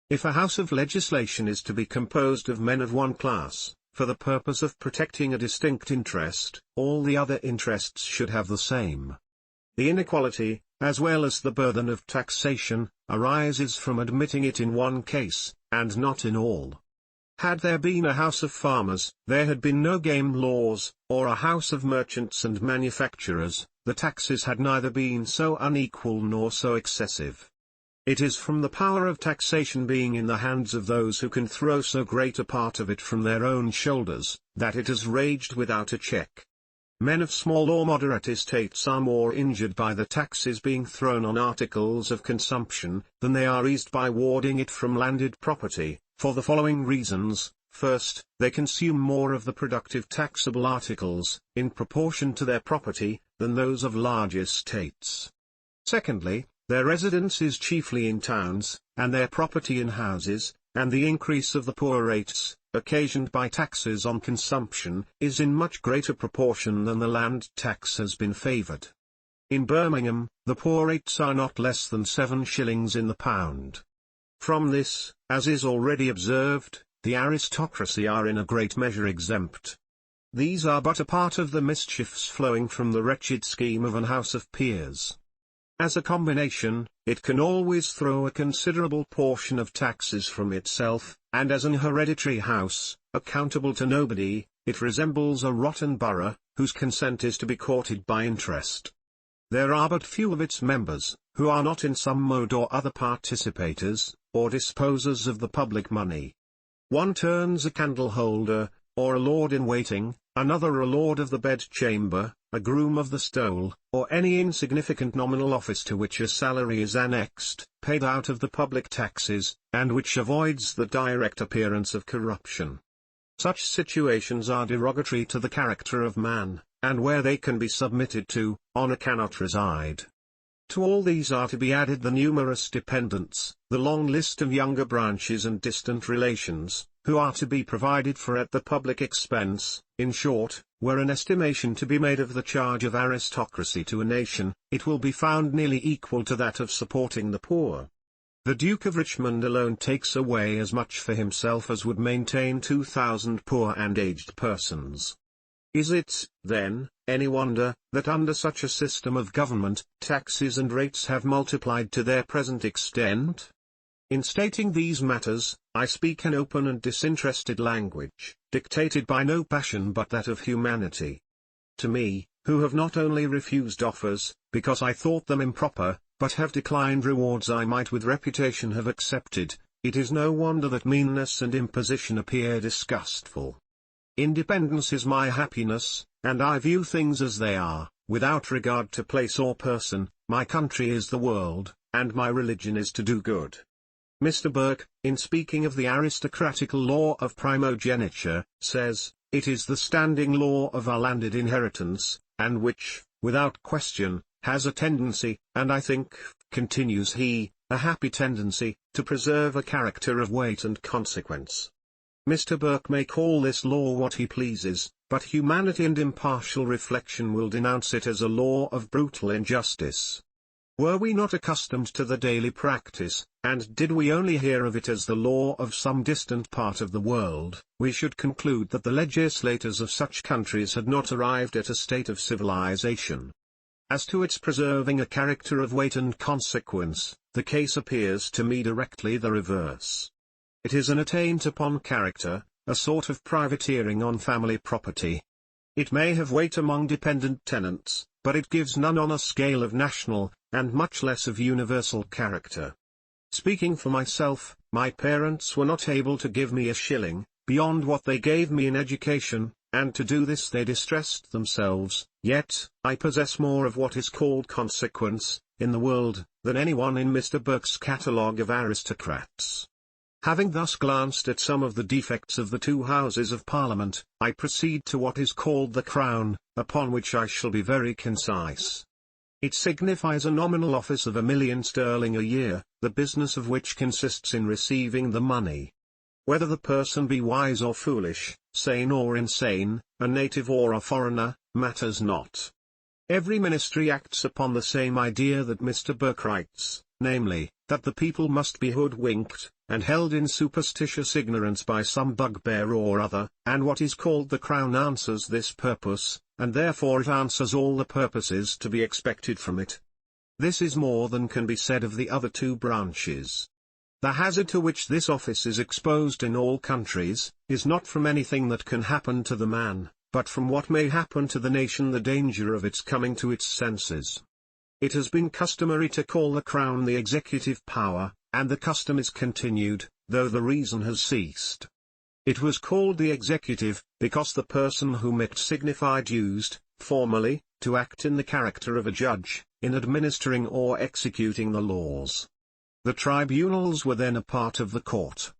If a house of legislation is to be composed of men of one class, for the purpose of protecting a distinct interest, all the other interests should have the same. The inequality, as well as the burden of taxation, arises from admitting it in one case, and not in all. Had there been a house of farmers, there had been no game laws, or a house of merchants and manufacturers, the taxes had neither been so unequal nor so excessive. It is from the power of taxation being in the hands of those who can throw so great a part of it from their own shoulders, that it has raged without a check. Men of small or moderate estates are more injured by the taxes being thrown on articles of consumption, than they are eased by warding it from landed property, for the following reasons. First, they consume more of the productive taxable articles, in proportion to their property, than those of large estates. Secondly, their residence is chiefly in towns, and their property in houses, and the increase of the poor rates, occasioned by taxes on consumption, is in much greater proportion than the land tax has been favoured. In Birmingham, the poor rates are not less than 7 shillings in the pound. From this, as is already observed, the aristocracy are in a great measure exempt. These are but a part of the mischiefs flowing from the wretched scheme of an House of Peers. As a combination, it can always throw a considerable portion of taxes from itself, and as an hereditary house, accountable to nobody, it resembles a rotten borough, whose consent is to be courted by interest. There are but few of its members, who are not in some mode or other participators, or disposers of the public money. One turns a candle holder, or a lord-in-waiting, another a lord of the bedchamber, a groom of the stole, or any insignificant nominal office to which a salary is annexed, paid out of the public taxes, and which avoids the direct appearance of corruption. Such situations are derogatory to the character of man, and where they can be submitted to, honour cannot reside. To all these are to be added the numerous dependents, the long list of younger branches and distant relations, who are to be provided for at the public expense. In short, were an estimation to be made of the charge of aristocracy to a nation, it will be found nearly equal to that of supporting the poor. The Duke of Richmond alone takes away as much for himself as would maintain 2,000 poor and aged persons. Is it, then, any wonder, that under such a system of government, taxes and rates have multiplied to their present extent? In stating these matters, I speak in open and disinterested language, dictated by no passion but that of humanity. To me, who have not only refused offers, because I thought them improper, but have declined rewards I might with reputation have accepted, it is no wonder that meanness and imposition appear disgustful. Independence is my happiness, and I view things as they are, without regard to place or person. My country is the world, and my religion is to do good. Mr. Burke, in speaking of the aristocratical law of primogeniture, says, "It is the standing law of our landed inheritance, and which, without question, has a tendency, and I think," continues he, "a happy tendency, to preserve a character of weight and consequence." Mr. Burke may call this law what he pleases, but humanity and impartial reflection will denounce it as a law of brutal injustice. Were we not accustomed to the daily practice, and did we only hear of it as the law of some distant part of the world, we should conclude that the legislators of such countries had not arrived at a state of civilization. As to its preserving a character of weight and consequence, the case appears to me directly the reverse. It is an attaint upon character, a sort of privateering on family property. It may have weight among dependent tenants, but it gives none on a scale of national, and much less of universal character. Speaking for myself, my parents were not able to give me a shilling, beyond what they gave me in education, and to do this they distressed themselves, yet, I possess more of what is called consequence, in the world, than anyone in Mr. Burke's catalogue of aristocrats. Having thus glanced at some of the defects of the two Houses of Parliament, I proceed to what is called the Crown, upon which I shall be very concise. It signifies a nominal office of £1,000,000 a year, the business of which consists in receiving the money. Whether the person be wise or foolish, sane or insane, a native or a foreigner, matters not. Every ministry acts upon the same idea that Mr. Burke writes, namely, that the people must be hoodwinked, and held in superstitious ignorance by some bugbear or other, and what is called the Crown answers this purpose, and therefore it answers all the purposes to be expected from it. This is more than can be said of the other two branches. The hazard to which this office is exposed in all countries, is not from anything that can happen to the man, but from what may happen to the nation, the danger of its coming to its senses. It has been customary to call the Crown the executive power, and the custom is continued, though the reason has ceased. It was called the executive, because the person whom it signified used, formerly, to act in the character of a judge, in administering or executing the laws. The tribunals were then a part of the court.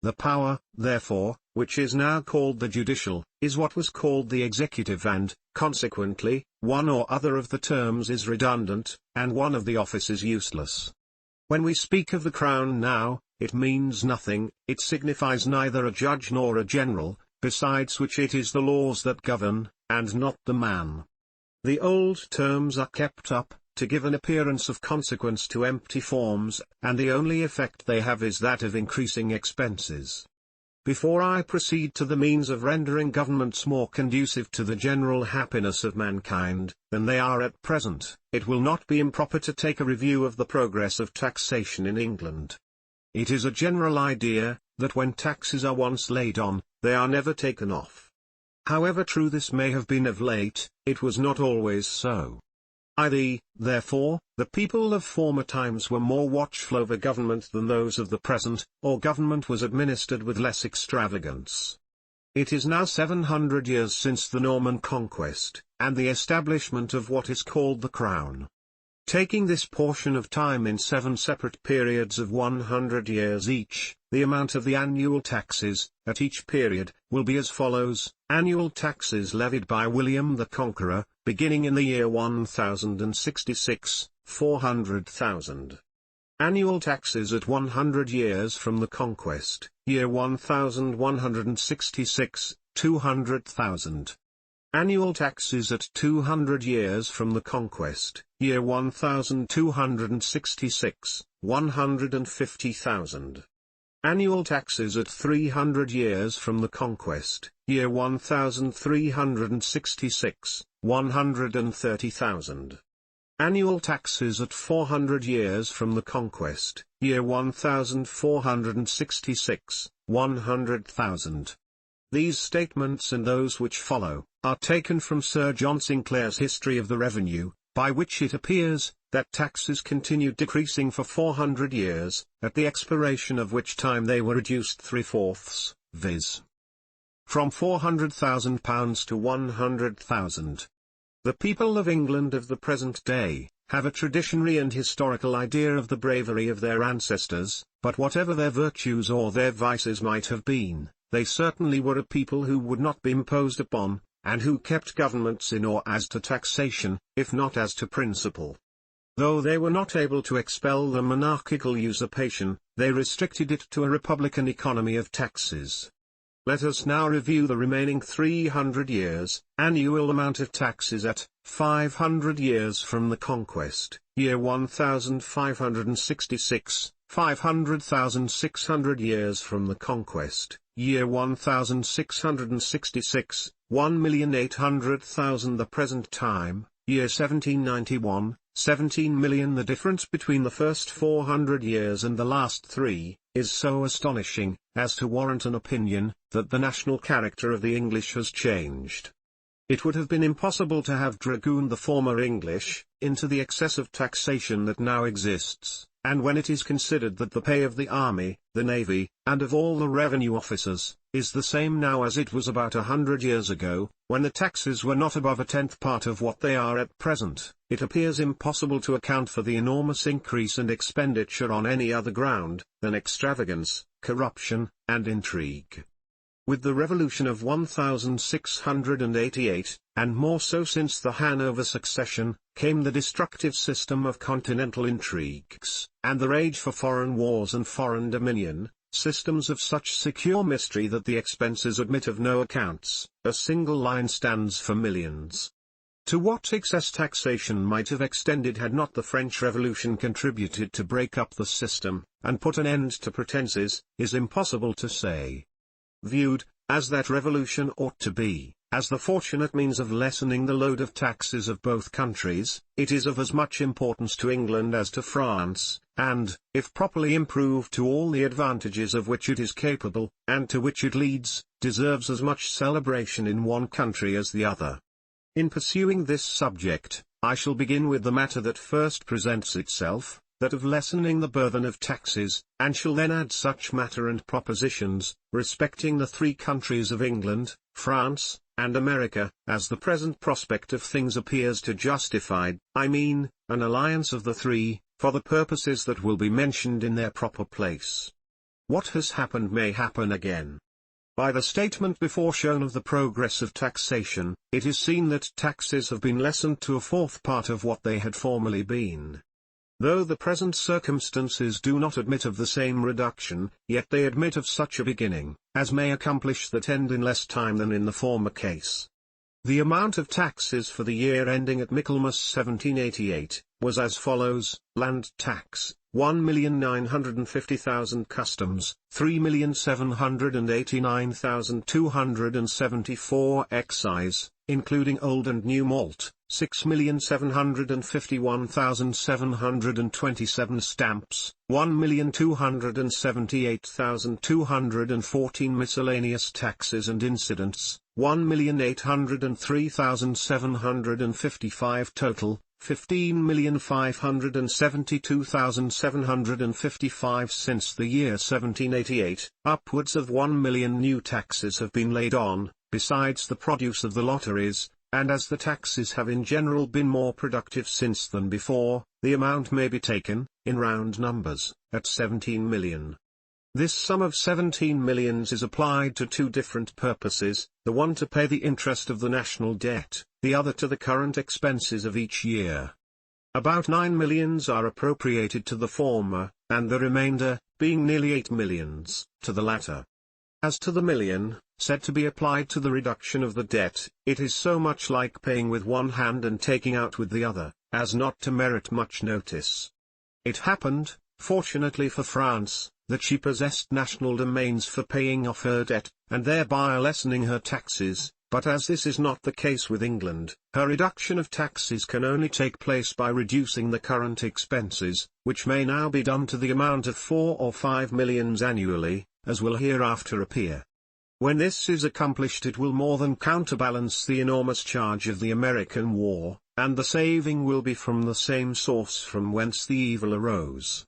The power, therefore, which is now called the judicial, is what was called the executive, and, consequently, one or other of the terms is redundant, and one of the offices useless. When we speak of the Crown now, it means nothing, it signifies neither a judge nor a general, besides which it is the laws that govern, and not the man. The old terms are kept up, to give an appearance of consequence to empty forms, and the only effect they have is that of increasing expenses. Before I proceed to the means of rendering governments more conducive to the general happiness of mankind, than they are at present, it will not be improper to take a review of the progress of taxation in England. It is a general idea, that when taxes are once laid on, they are never taken off. However true this may have been of late, it was not always so. Therefore, the people of former times were more watchful over government than those of the present, or government was administered with less extravagance. It is now 700 years since the Norman Conquest, and the establishment of what is called the Crown. Taking this portion of time in 7 separate periods of 100 years each, the amount of the annual taxes, at each period, will be as follows: annual taxes levied by William the Conqueror, beginning in the year 1066, 400,000. Annual taxes at 100 years from the Conquest, year 1166, 200,000. Annual taxes at 200 years from the Conquest, year 1266, 150,000. Annual taxes at 300 years from the conquest, year 1366, 130,000. Annual taxes at 400 years from the conquest, year 1466, 100,000. These statements and those which follow, are taken from Sir John Sinclair's History of the Revenue, by which it appears, that taxes continued decreasing for 400 years, at the expiration of which time they were reduced 3/4, viz. from £400,000 to 100,000. The people of England of the present day, have a traditionary and historical idea of the bravery of their ancestors, but whatever their virtues or their vices might have been, they certainly were a people who would not be imposed upon, and who kept governments in awe as to taxation, if not as to principle. Though they were not able to expel the monarchical usurpation, they restricted it to a republican economy of taxes. Let us now review the remaining 300 years, annual amount of taxes at 500 years from the conquest, year 1566, 500,600 years from the conquest, year 1666, 1,800,000 the present time, year 1791, 17 million. The difference between the first 400 years and the last three, is so astonishing, as to warrant an opinion, that the national character of the English has changed. It would have been impossible to have dragooned the former English, into the excess of taxation that now exists, and when it is considered that the pay of the army, the navy, and of all the revenue officers, is the same now as it was about 100 years ago, when the taxes were not above a 10th part of what they are at present, it appears impossible to account for the enormous increase and expenditure on any other ground, than extravagance, corruption, and intrigue. With the Revolution of 1688, and more so since the Hanover succession, came the destructive system of continental intrigues, and the rage for foreign wars and foreign dominion, systems of such secure mystery that the expenses admit of no accounts. A single line stands for millions. To what excess taxation might have extended had not the French Revolution contributed to break up the system, and put an end to pretenses, is impossible to say. Viewed, as that revolution ought to be, as the fortunate means of lessening the load of taxes of both countries, it is of as much importance to England as to France, and, if properly improved to all the advantages of which it is capable, and to which it leads, deserves as much celebration in one country as the other. In pursuing this subject, I shall begin with the matter that first presents itself, that of lessening the burthen of taxes, and shall then add such matter and propositions, respecting the three countries of England, France, and America, as the present prospect of things appears to justify, I mean, an alliance of the three, for the purposes that will be mentioned in their proper place. What has happened may happen again. By the statement before shown of the progress of taxation, it is seen that taxes have been lessened to a fourth part of what they had formerly been. Though the present circumstances do not admit of the same reduction, yet they admit of such a beginning, as may accomplish that end in less time than in the former case. The amount of taxes for the year ending at Michaelmas 1788, was as follows: land tax, 1,950,000 customs, 3,789,274 excise, including old and new malt, 6,751,727 stamps, 1,278,214 miscellaneous taxes and incidents, 1,803,755 total, 15,572,755 since the year 1788, upwards of 1 million new taxes have been laid on, besides the produce of the lotteries, and as the taxes have in general been more productive since than before, the amount may be taken, in round numbers, at 17 million. This sum of 17 millions is applied to two different purposes, the one to pay the interest of the national debt, the other to the current expenses of each year. About 9 millions are appropriated to the former, and the remainder, being nearly 8 millions, to the latter. As to the million, said to be applied to the reduction of the debt, it is so much like paying with one hand and taking out with the other, as not to merit much notice. It happened, fortunately for France, that she possessed national domains for paying off her debt, and thereby lessening her taxes, but as this is not the case with England, her reduction of taxes can only take place by reducing the current expenses, which may now be done to the amount of 4 or 5 millions annually, as will hereafter appear. When this is accomplished it will more than counterbalance the enormous charge of the American war, and the saving will be from the same source from whence the evil arose.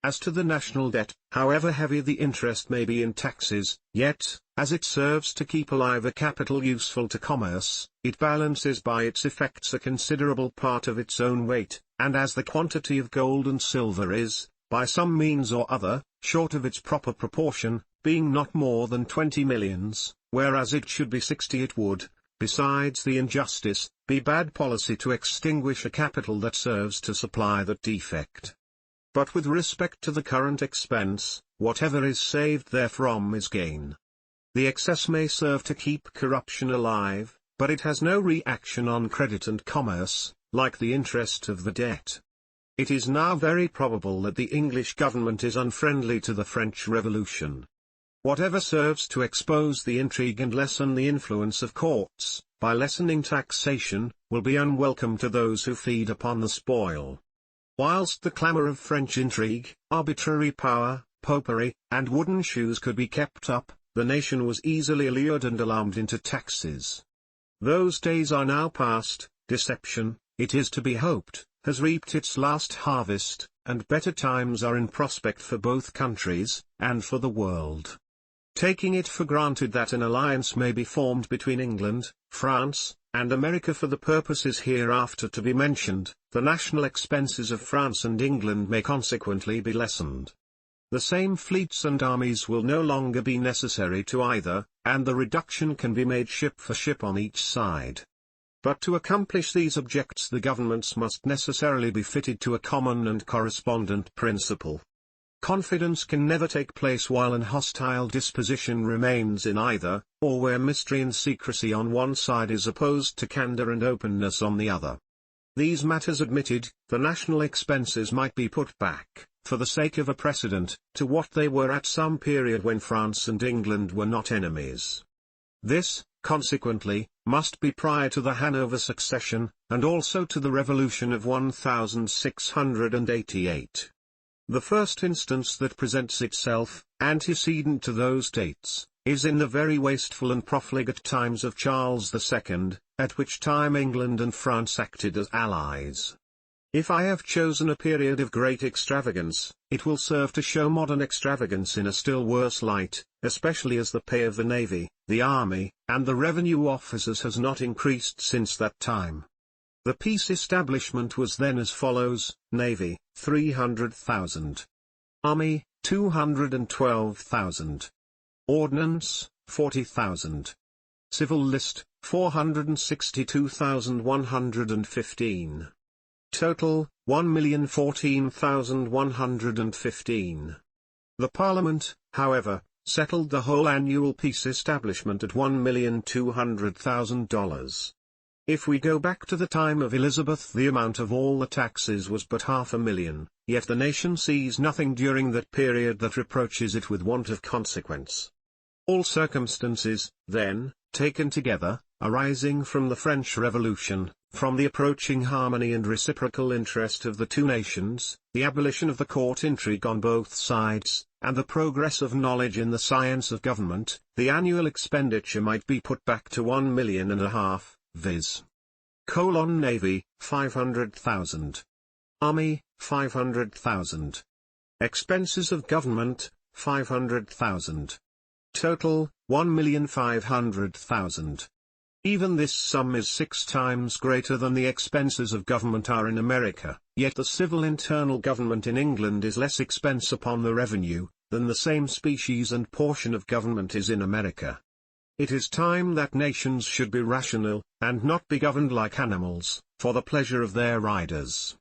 As to the national debt, however heavy the interest may be in taxes, yet, as it serves to keep alive a capital useful to commerce, it balances by its effects a considerable part of its own weight, and as the quantity of gold and silver is, by some means or other, short of its proper proportion, being not more than 20 millions, whereas it should be 60, it would, besides the injustice, be bad policy to extinguish a capital that serves to supply that defect. But with respect to the current expense, whatever is saved therefrom is gain. The excess may serve to keep corruption alive, but it has no reaction on credit and commerce, like the interest of the debt. It is now very probable that the English government is unfriendly to the French Revolution. Whatever serves to expose the intrigue and lessen the influence of courts, by lessening taxation, will be unwelcome to those who feed upon the spoil. Whilst the clamour of French intrigue, arbitrary power, popery, and wooden shoes could be kept up, the nation was easily allured and alarmed into taxes. Those days are now past. Deception, it is to be hoped, has reaped its last harvest, and better times are in prospect for both countries, and for the world. Taking it for granted that an alliance may be formed between England, France, and America for the purposes hereafter to be mentioned, the national expenses of France and England may consequently be lessened. The same fleets and armies will no longer be necessary to either, and the reduction can be made ship for ship on each side. But to accomplish these objects the governments must necessarily be fitted to a common and correspondent principle. Confidence can never take place while an hostile disposition remains in either, or where mystery and secrecy on one side is opposed to candour and openness on the other. These matters admitted, the national expenses might be put back, for the sake of a precedent, to what they were at some period when France and England were not enemies. This, consequently, must be prior to the Hanover succession, and also to the Revolution of 1688. The first instance that presents itself, antecedent to those dates, is in the very wasteful and profligate times of Charles II, at which time England and France acted as allies. If I have chosen a period of great extravagance, it will serve to show modern extravagance in a still worse light, especially as the pay of the navy, the army, and the revenue officers has not increased since that time. The peace establishment was then as follows: Navy, 300,000. Army, 212,000. Ordnance, 40,000. Civil list, 462,115. Total, 1,014,115. The Parliament, however, settled the whole annual peace establishment at $1,200,000. If we go back to the time of Elizabeth, the amount of all the taxes was but 500,000, yet the nation sees nothing during that period that reproaches it with want of consequence. All circumstances, then, taken together, arising from the French Revolution, from the approaching harmony and reciprocal interest of the two nations, the abolition of the court intrigue on both sides, and the progress of knowledge in the science of government, the annual expenditure might be put back to 1,5 million, viz. Navy, 500,000. Army, 500,000. Expenses of government, 500,000. Total, 1,500,000. Even this sum is 6 times greater than the expenses of government are in America, yet the civil internal government in England is less expense upon the revenue, than the same species and portion of government is in America. It is time that nations should be rational, and not be governed like animals, for the pleasure of their riders.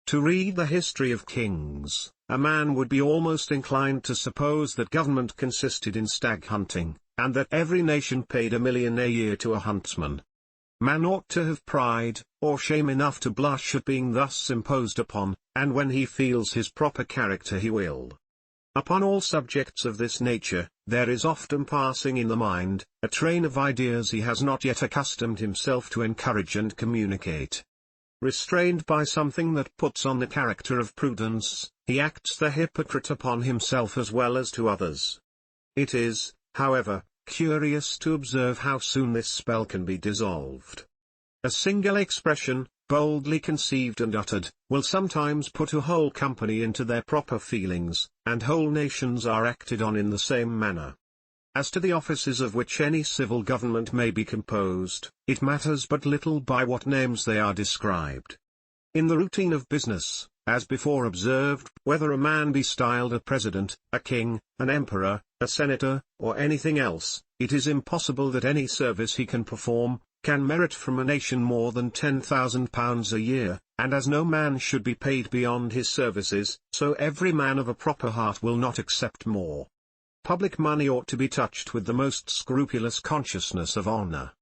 To read the history of kings, a man would be almost inclined to suppose that government consisted in stag hunting, and that every nation paid $1 million a year to a huntsman. Man ought to have pride, or shame enough to blush at being thus imposed upon, and when he feels his proper character he will Upon all subjects of this nature, there is often passing in the mind, a train of ideas he has not yet accustomed himself to encourage and communicate. Restrained by something that puts on the character of prudence, he acts the hypocrite upon himself as well as to others. It is, however, curious to observe how soon this spell can be dissolved. A single expression, boldly conceived and uttered, will sometimes put a whole company into their proper feelings, and whole nations are acted on in the same manner. As to the offices of which any civil government may be composed, it matters but little by what names they are described. In the routine of business, as before observed, whether a man be styled a president, a king, an emperor, a senator, or anything else, it is impossible that any service he can perform, can merit from a nation more than £10,000 a year, and as no man should be paid beyond his services, so every man of a proper heart will not accept more. Public money ought to be touched with the most scrupulous consciousness of honour.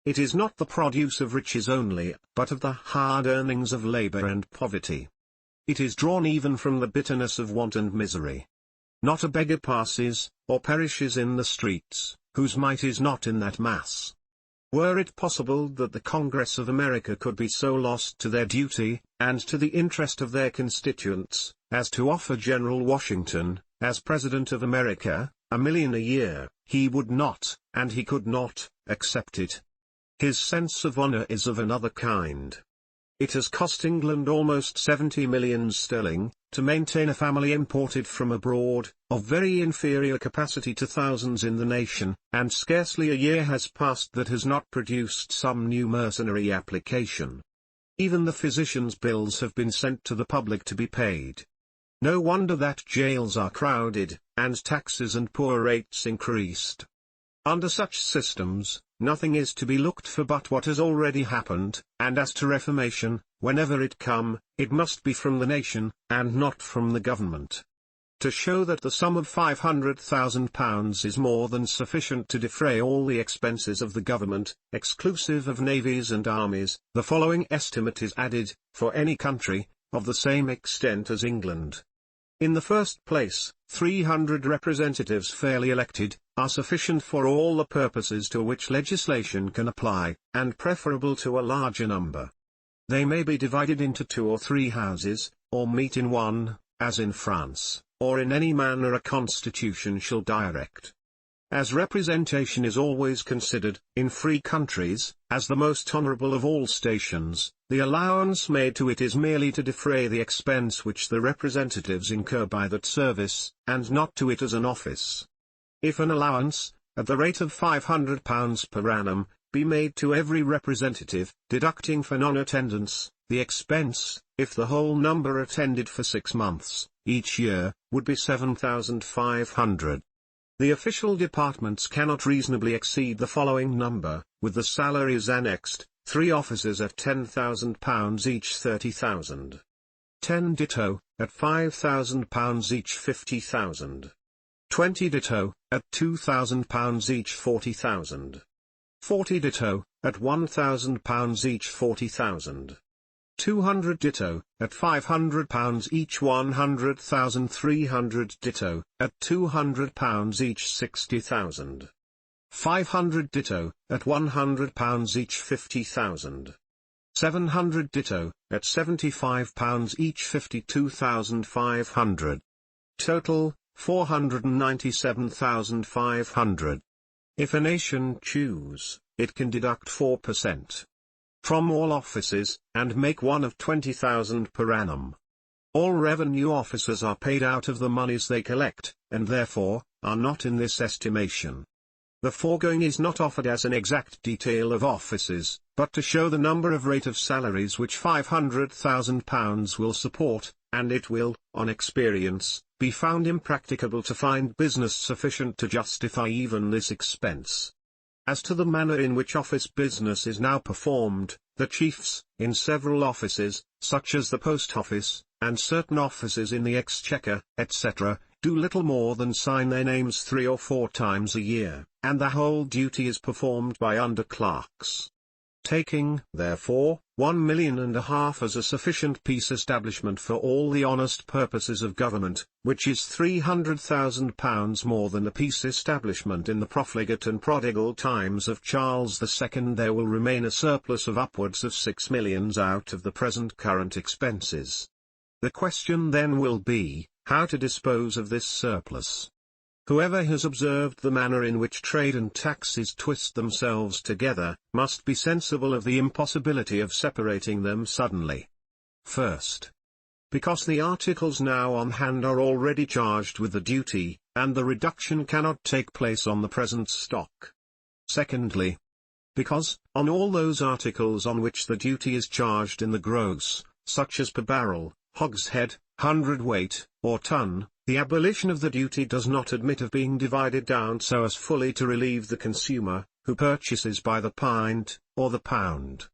It is not the produce of riches only, but of the hard earnings of labour and poverty. It is drawn even from the bitterness of want and misery. Not a beggar passes, or perishes in the streets, whose mite is not in that mass. Were it possible that the Congress of America could be so lost to their duty, and to the interest of their constituents, as to offer General Washington, as President of America, $1 million a year, he would not, and he could not, accept it. His sense of honor is of another kind. It has cost England almost 70 millions sterling, to maintain a family imported from abroad, of very inferior capacity to thousands in the nation, and scarcely a year has passed that has not produced some new mercenary application. Even the physicians' bills have been sent to the public to be paid. No wonder that jails are crowded, and taxes and poor rates increased. Under such systems, nothing is to be looked for but what has already happened, and as to reformation, whenever it come, it must be from the nation, and not from the government. To show that the sum of £500,000 is more than sufficient to defray all the expenses of the government, exclusive of navies and armies, the following estimate is added, for any country, of the same extent as England. In the first place, 300 representatives fairly elected, are sufficient for all the purposes to which legislation can apply, and preferable to a larger number. They may be divided into 2 or 3 houses, or meet in one, as in France, or in any manner a constitution shall direct. As representation is always considered, in free countries, as the most honourable of all stations, the allowance made to it is merely to defray the expense which the representatives incur by that service, and not to it as an office. If an allowance, at the rate of £500 per annum, be made to every representative, deducting for non-attendance, the expense, if the whole number attended for 6 months, each year, would be £7,500. The official departments cannot reasonably exceed the following number, with the salaries annexed: 3 officers at £10,000 each, 30,000. 10 ditto, at £5,000 each, 50,000. 20 ditto, at £2,000 each, 40,000. 40 ditto, at £1,000 each, 40,000. 200 ditto, at £500 each, 100,000. 300 ditto, at £200 each, 60,000. 500 ditto, at £100 each, 50,000. 700 ditto, at £75 each, 52,500. Total, 497,500. If a nation choose, it can deduct 4% from all offices, and make one of 20,000 per annum. All revenue officers are paid out of the monies they collect, and therefore, are not in this estimation. The foregoing is not offered as an exact detail of offices, but to show the number of rate of salaries which £500,000 will support, and it will, on experience, be found impracticable to find business sufficient to justify even this expense. As to the manner in which office business is now performed, the chiefs, in several offices, such as the post office, and certain offices in the exchequer, etc., do little more than sign their names 3 or 4 times a year, and the whole duty is performed by under-clerks. Taking, therefore, 1,500,000 as a sufficient peace establishment for all the honest purposes of government, which is £300,000 more than the peace establishment in the profligate and prodigal times of Charles II. There will remain a surplus of upwards of 6 millions out of the present current expenses. The question then will be, how to dispose of this surplus. Whoever has observed the manner in which trade and taxes twist themselves together, must be sensible of the impossibility of separating them suddenly. First, because the articles now on hand are already charged with the duty, and the reduction cannot take place on the present stock. Secondly, because, on all those articles on which the duty is charged in the gross, such as per barrel, hogshead, hundredweight, or ton, the abolition of the duty does not admit of being divided down so as fully to relieve the consumer, who purchases by the pint, or the pound.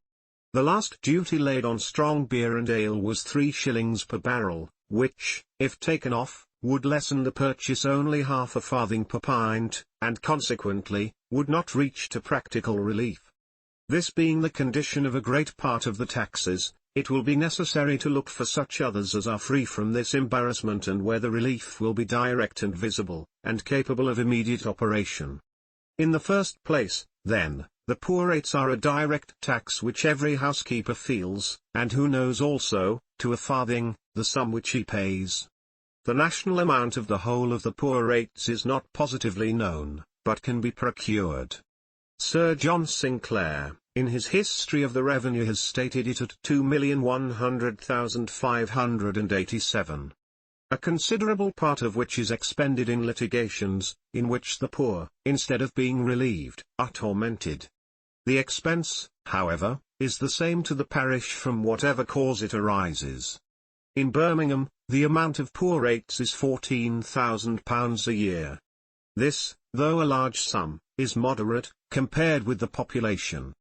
The last duty laid on strong beer and ale was 3 shillings per barrel, which, if taken off, would lessen the purchase only half a farthing per pint, and consequently, would not reach to practical relief. This being the condition of a great part of the taxes, it will be necessary to look for such others as are free from this embarrassment and where the relief will be direct and visible, and capable of immediate operation. In the first place, then, the poor rates are a direct tax which every housekeeper feels, and who knows also, to a farthing, the sum which he pays. The national amount of the whole of the poor rates is not positively known, but can be procured. Sir John Sinclair, in his History of the Revenue, has stated it at 2,100,587. A considerable part of which is expended in litigations, in which the poor, instead of being relieved, are tormented. The expense, however, is the same to the parish from whatever cause it arises. In Birmingham, the amount of poor rates is £14,000 a year. This, though a large sum, is moderate, compared with the population.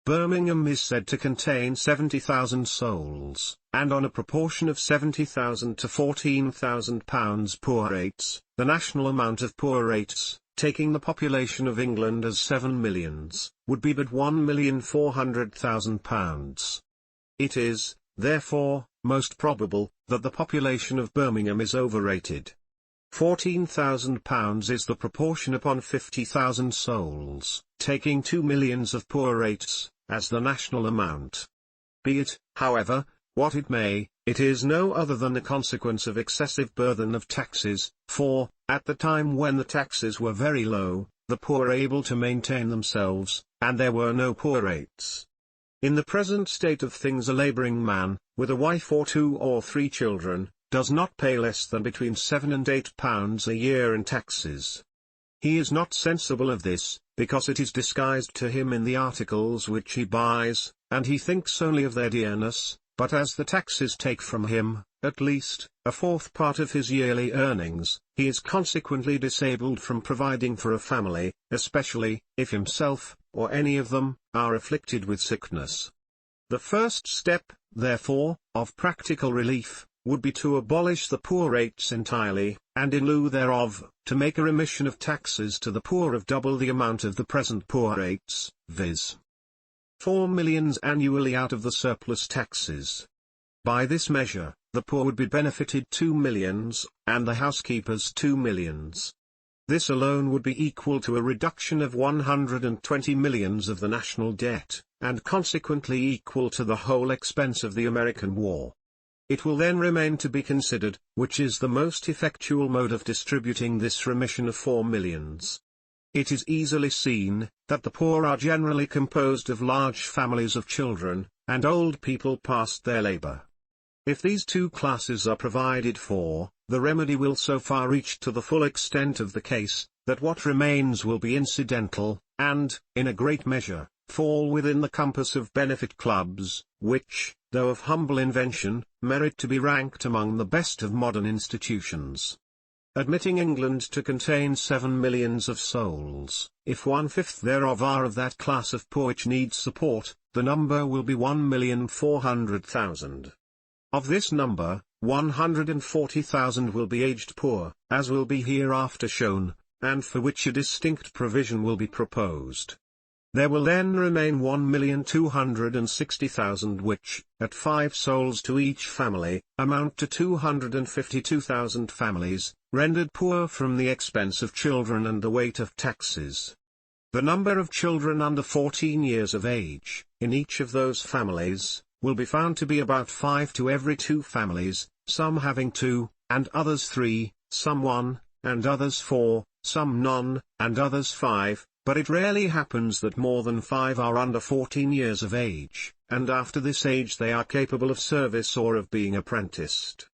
Birmingham is said to contain 70,000 souls, and on a proportion of 70,000 to £14,000 poor rates, the national amount of poor rates, taking the population of England as 7 millions, would be but £1,400,000. It is, therefore, most probable, that the population of Birmingham is overrated. £14,000 is the proportion upon 50,000 souls, taking 2 millions of poor rates, as the national amount. Be it, however, what it may, it is no other than the consequence of excessive burthen of taxes, for, at the time when the taxes were very low, the poor were able to maintain themselves, and there were no poor rates. In the present state of things a labouring man, with a wife or 2 or 3 children, does not pay less than between £7 and £8 a year in taxes. He is not sensible of this, because it is disguised to him in the articles which he buys, and he thinks only of their dearness, but as the taxes take from him, at least, a fourth part of his yearly earnings, he is consequently disabled from providing for a family, especially, if himself, or any of them, are afflicted with sickness. The first step, therefore, of practical relief, would be to abolish the poor rates entirely, and in lieu thereof, to make a remission of taxes to the poor of double the amount of the present poor rates, viz. 4 millions annually out of the surplus taxes. By this measure, the poor would be benefited 2 millions, and the housekeepers 2 millions. This alone would be equal to a reduction of 120 millions of the national debt, and consequently equal to the whole expense of the American war. It will then remain to be considered, which is the most effectual mode of distributing this remission of 4 millions. It is easily seen, that the poor are generally composed of large families of children, and old people past their labour. If these two classes are provided for, the remedy will so far reach to the full extent of the case, that what remains will be incidental, and, in a great measure, fall within the compass of benefit clubs, which, though of humble invention, merit to be ranked among the best of modern institutions. Admitting England to contain 7 millions of souls, if 1/5 thereof are of that class of poor which needs support, the number will be 1,400,000. Of this number, 140,000 will be aged poor, as will be hereafter shown, and for which a distinct provision will be proposed. There will then remain 1,260,000 which, at 5 souls to each family, amount to 252,000 families, rendered poor from the expense of children and the weight of taxes. The number of children under 14 years of age, in each of those families, will be found to be about 5 to every 2 families, some having 2, and others 3, some 1, and others 4, some none, and others 5. But it rarely happens that more than 5 are under 14 years of age, and after this age they are capable of service or of being apprenticed.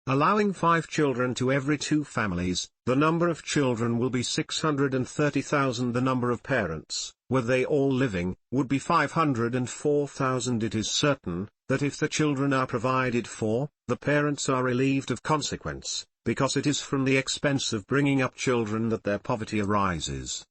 Allowing 5 children to every 2 families, the number of children will be 630,000. The number of parents, were they all living, would be 504,000. It is certain, that if the children are provided for, the parents are relieved of consequence, because it is from the expense of bringing up children that their poverty arises.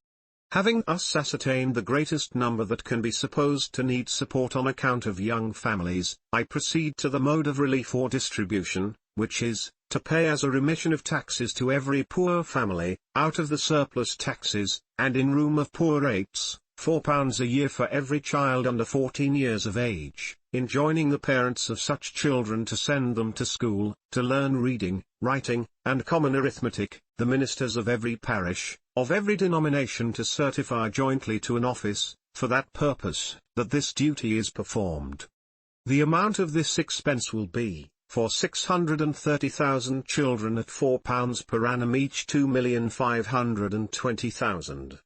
Having thus ascertained the greatest number that can be supposed to need support on account of young families, I proceed to the mode of relief or distribution, which is, to pay as a remission of taxes to every poor family, out of the surplus taxes, and in room of poor rates, £4 a year for every child under 14 years of age, enjoining the parents of such children to send them to school, to learn reading, writing, and common arithmetic, the ministers of every parish, of every denomination to certify jointly to an office, for that purpose, that this duty is performed. The amount of this expense will be, for 630,000 children at £4 per annum each, 2,520,000.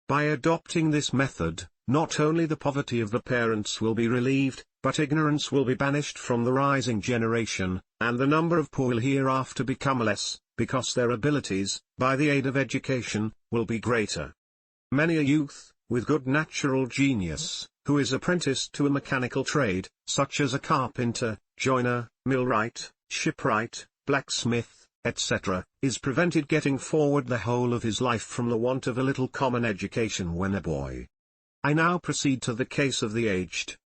By adopting this method, not only the poverty of the parents will be relieved, but ignorance will be banished from the rising generation, and the number of poor will hereafter become less, because their abilities, by the aid of education, will be greater. Many a youth, with good natural genius, who is apprenticed to a mechanical trade, such as a carpenter, joiner, millwright, shipwright, blacksmith, etc., is prevented getting forward the whole of his life from the want of a little common education when a boy. I now proceed to the case of the aged.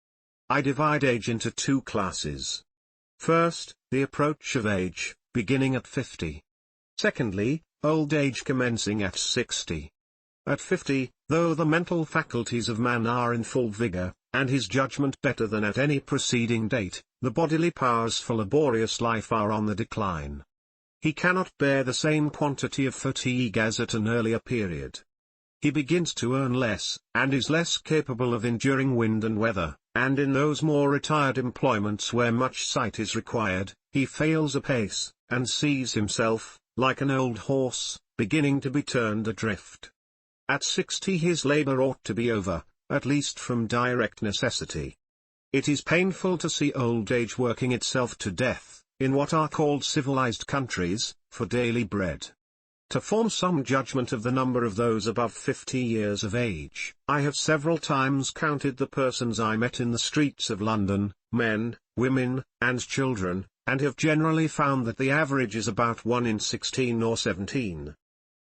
I divide age into 2 classes. First, the approach of age, beginning at 50. Secondly, old age commencing at 60. At 50, though the mental faculties of man are in full vigor, and his judgment better than at any preceding date, the bodily powers for laborious life are on the decline. He cannot bear the same quantity of fatigue as at an earlier period. He begins to earn less, and is less capable of enduring wind and weather, and in those more retired employments where much sight is required, he fails apace, and sees himself, like an old horse, beginning to be turned adrift. At 60 his labor ought to be over, at least from direct necessity. It is painful to see old age working itself to death, in what are called civilized countries, for daily bread. To form some judgment of the number of those above 50 years of age, I have several times counted the persons I met in the streets of London, men, women, and children, and have generally found that the average is about 1 in 16 or 17.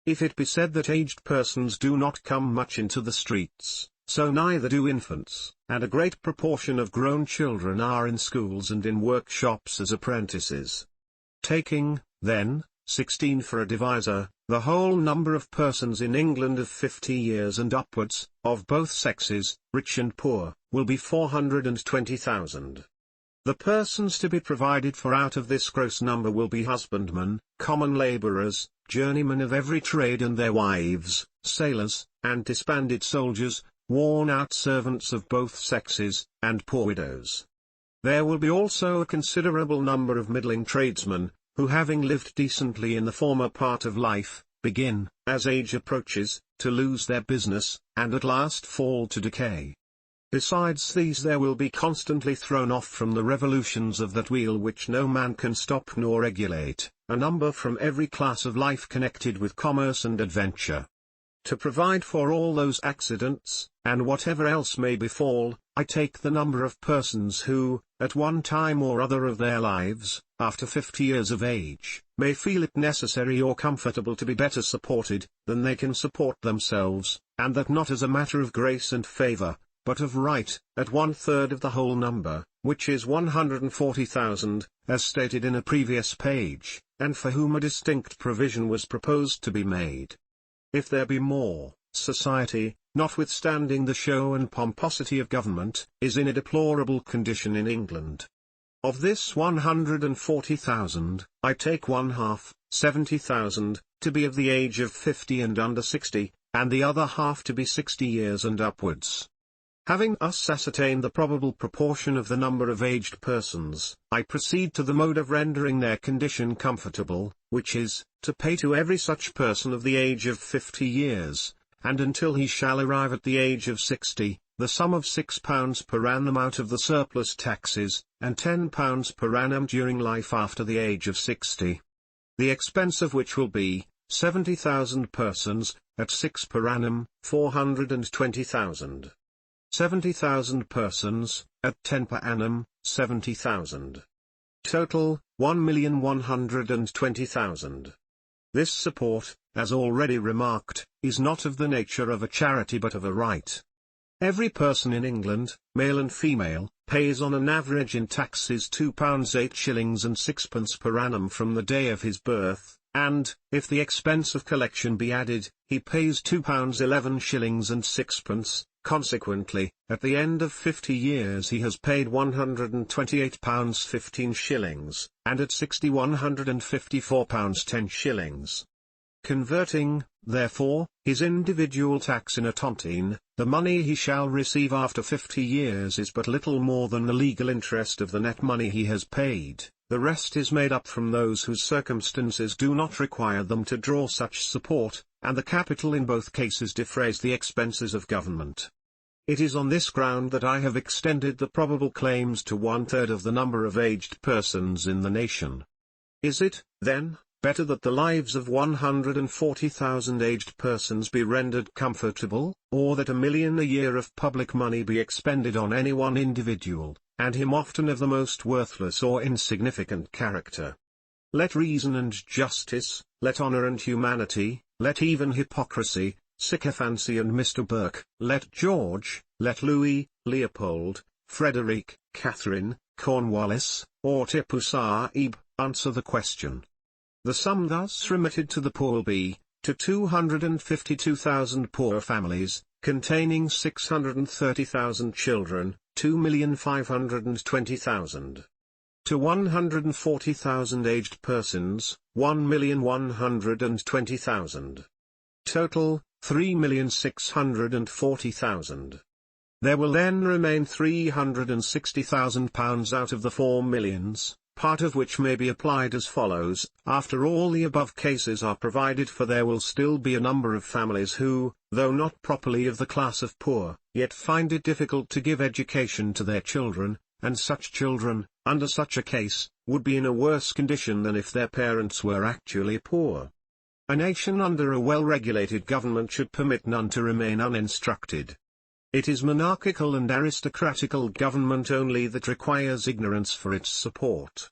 If it be said that aged persons do not come much into the streets, so neither do infants, and a great proportion of grown children are in schools and in workshops as apprentices. Taking, then, 16 for a divisor, the whole number of persons in England of 50 years and upwards, of both sexes, rich and poor, will be 420,000. The persons to be provided for out of this gross number will be husbandmen, common labourers, journeymen of every trade and their wives, sailors, and disbanded soldiers, worn-out servants of both sexes, and poor widows. There will be also a considerable number of middling tradesmen, who having lived decently in the former part of life, begin, as age approaches, to lose their business, and at last fall to decay. Besides these there will be constantly thrown off from the revolutions of that wheel which no man can stop nor regulate, a number from every class of life connected with commerce and adventure. To provide for all those accidents, and whatever else may befall, I take the number of persons who, at one time or other of their lives, after 50 years of age, may feel it necessary or comfortable to be better supported, than they can support themselves, and that not as a matter of grace and favour, but of right, at 1/3 of the whole number, which is 140,000, as stated in a previous page, and for whom a distinct provision was proposed to be made. If there be more, society, notwithstanding the show and pomposity of government, is in a deplorable condition in England. Of this 140,000, I take one half, 70,000, to be of the age of 50 and under 60, and the other half to be 60 years and upwards. Having thus ascertained the probable proportion of the number of aged persons, I proceed to the mode of rendering their condition comfortable, which is, to pay to every such person of the age of 50 years, and until he shall arrive at the age of 60, the sum of £6 per annum out of the surplus taxes, and £10 per annum during life after the age of 60. The expense of which will be, 70,000 persons, at 6 per annum, 420,000. 70,000 persons, at 10 per annum, 70,000. Total, 1,120,000. This support, as already remarked, is not of the nature of a charity but of a right. Every person in England, male and female, pays on an average in taxes £2 8 shillings and sixpence per annum from the day of his birth, and, if the expense of collection be added, he pays £2 11 shillings and sixpence. Consequently, at the end of 50 years he has paid £128 15 shillings, and at 60 £154 10 shillings. Converting, therefore, his individual tax in a tontine, the money he shall receive after 50 years is but little more than the legal interest of the net money he has paid. The rest is made up from those whose circumstances do not require them to draw such support, and the capital in both cases defrays the expenses of government. It is on this ground that I have extended the probable claims to 1/3 of the number of aged persons in the nation. Is it, then, better that the lives of 140,000 aged persons be rendered comfortable, or that 1,000,000 a year of public money be expended on any one individual, and him often of the most worthless or insignificant character? Let reason and justice, let honor and humanity, let even hypocrisy, sycophancy and Mr. Burke, let George, let Louis, Leopold, Frederick, Catherine, Cornwallis, or Tippoo Sahib, answer the question. The sum thus remitted to the poor will be, to 252,000 poor families, containing 630,000 children, 2,520,000. To 140,000 aged persons, 1,120,000. Total, 3,640,000. There will then remain £360,000 out of the 4 millions, part of which may be applied as follows. After all the above cases are provided for, there will still be a number of families who, though not properly of the class of poor, yet find it difficult to give education to their children, and such children, under such a case, would be in a worse condition than if their parents were actually poor. A nation under a well-regulated government should permit none to remain uninstructed. It is monarchical and aristocratical government only that requires ignorance for its support.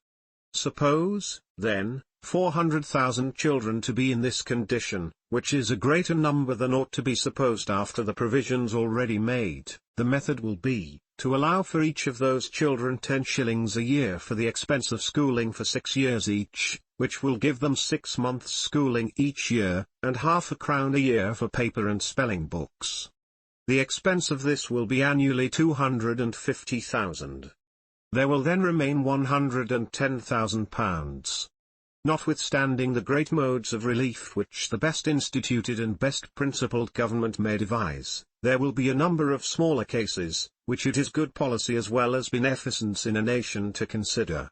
Suppose, then, 400,000 children to be in this condition, which is a greater number than ought to be supposed after the provisions already made. The method will be, to allow for each of those children 10 shillings a year for the expense of schooling for 6 years each, which will give them 6 months' schooling each year, and half a crown a year for paper and spelling books. The expense of this will be annually £250,000. There will then remain £110,000. Notwithstanding the great modes of relief which the best instituted and best principled government may devise, there will be a number of smaller cases, which it is good policy as well as beneficence in a nation to consider.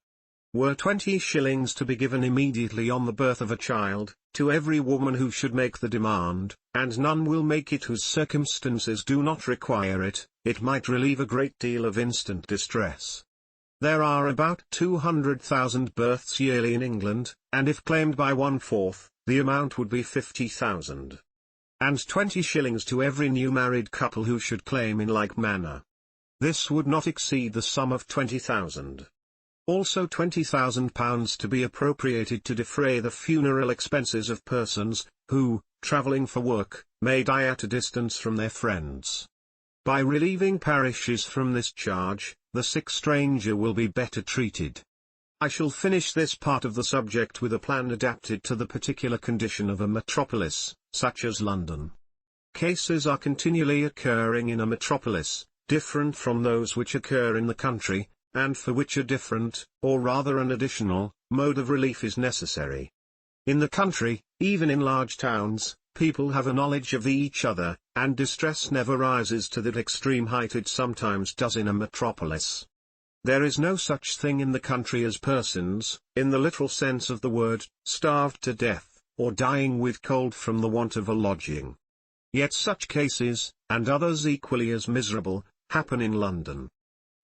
Were 20 shillings to be given immediately on the birth of a child, to every woman who should make the demand, and none will make it whose circumstances do not require it, it might relieve a great deal of instant distress. There are about 200,000 births yearly in England, and if claimed by 1/4, the amount would be 50,000. And 20 shillings to every new married couple who should claim in like manner. This would not exceed the sum of 20,000. Also £20,000 to be appropriated to defray the funeral expenses of persons, who, travelling for work, may die at a distance from their friends. By relieving parishes from this charge, the sick stranger will be better treated. I shall finish this part of the subject with a plan adapted to the particular condition of a metropolis, such as London. cases are continually occurring in a metropolis, different from those which occur in the country, and for which a different, or rather an additional, mode of relief is necessary. In the country, even in large towns, people have a knowledge of each other, and distress never rises to that extreme height it sometimes does in a metropolis. There is no such thing in the country as persons, in the literal sense of the word, starved to death, or dying with cold from the want of a lodging. Yet such cases, and others equally as miserable, happen in London.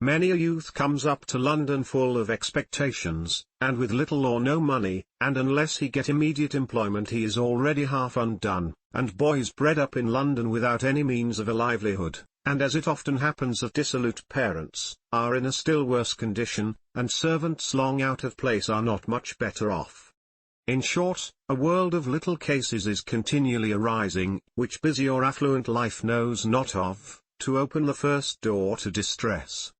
Many a youth comes up to London full of expectations, and with little or no money, and unless he get immediate employment he is already half undone, and boys bred up in London without any means of a livelihood, and as it often happens of dissolute parents, are in a still worse condition, and servants long out of place are not much better off. In short, a world of little cases is continually arising, which busy or affluent life knows not of, to open the first door to distress.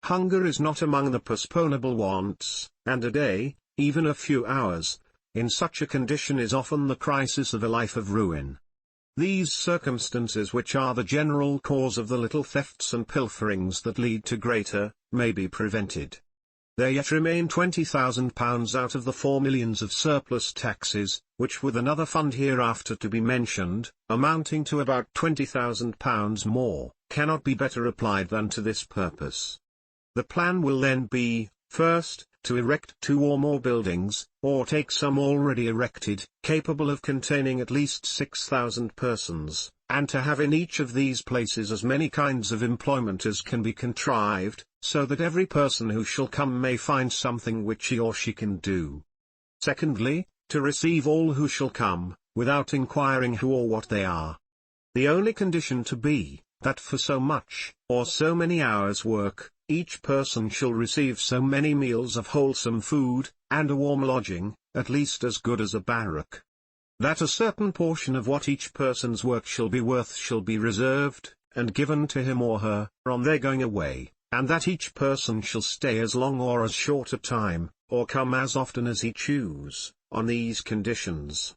Hunger is not among the postponable wants, and a day, even a few hours, in such a condition is often the crisis of a life of ruin. These circumstances, which are the general cause of the little thefts and pilferings that lead to greater, may be prevented. There yet remain £20,000 out of the 4 millions of surplus taxes, which with another fund hereafter to be mentioned, amounting to about £20,000 more, cannot be better applied than to this purpose. The plan will then be, first, to erect 2 or more buildings, or take some already erected, capable of containing at least 6,000 persons, and to have in each of these places as many kinds of employment as can be contrived, so that every person who shall come may find something which he or she can do. Secondly, to receive all who shall come, without inquiring who or what they are. The only condition to be, that for so much, or so many hours' work, each person shall receive so many meals of wholesome food, and a warm lodging, at least as good as a barrack. That a certain portion of what each person's work shall be worth shall be reserved, and given to him or her, on their going away, and that each person shall stay as long or as short a time, or come as often as he choose, on these conditions.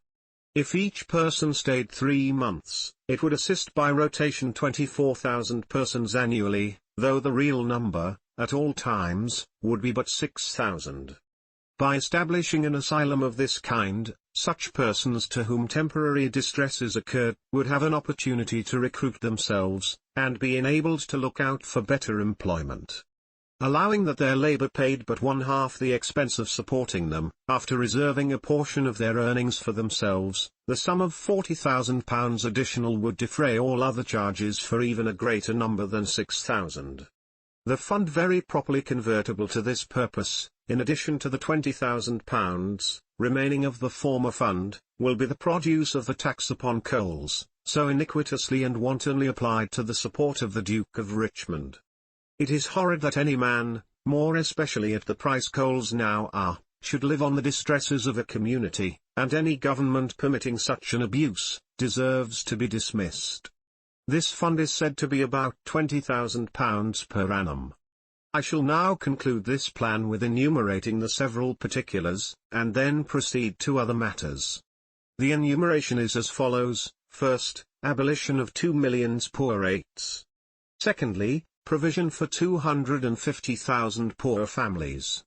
If each person stayed 3 months, it would assist by rotation 24,000 persons annually, though the real number, at all times, would be but 6,000. By establishing an asylum of this kind, such persons to whom temporary distresses occurred, would have an opportunity to recruit themselves, and be enabled to look out for better employment. Allowing that their labour paid but 1/2 the expense of supporting them, after reserving a portion of their earnings for themselves, the sum of £40,000 additional would defray all other charges for even a greater number than 6,000. The fund very properly convertible to this purpose, in addition to the £20,000, remaining of the former fund, will be the produce of the tax upon coals, so iniquitously and wantonly applied to the support of the Duke of Richmond. It is horrid that any man, more especially at the price coals now are, should live on the distresses of a community, and any government permitting such an abuse, deserves to be dismissed. This fund is said to be about £20,000 per annum. I shall now conclude this plan with enumerating the several particulars, and then proceed to other matters. The enumeration is as follows: first, abolition of 2 millions poor rates. Secondly, provision for 250,000 poor families.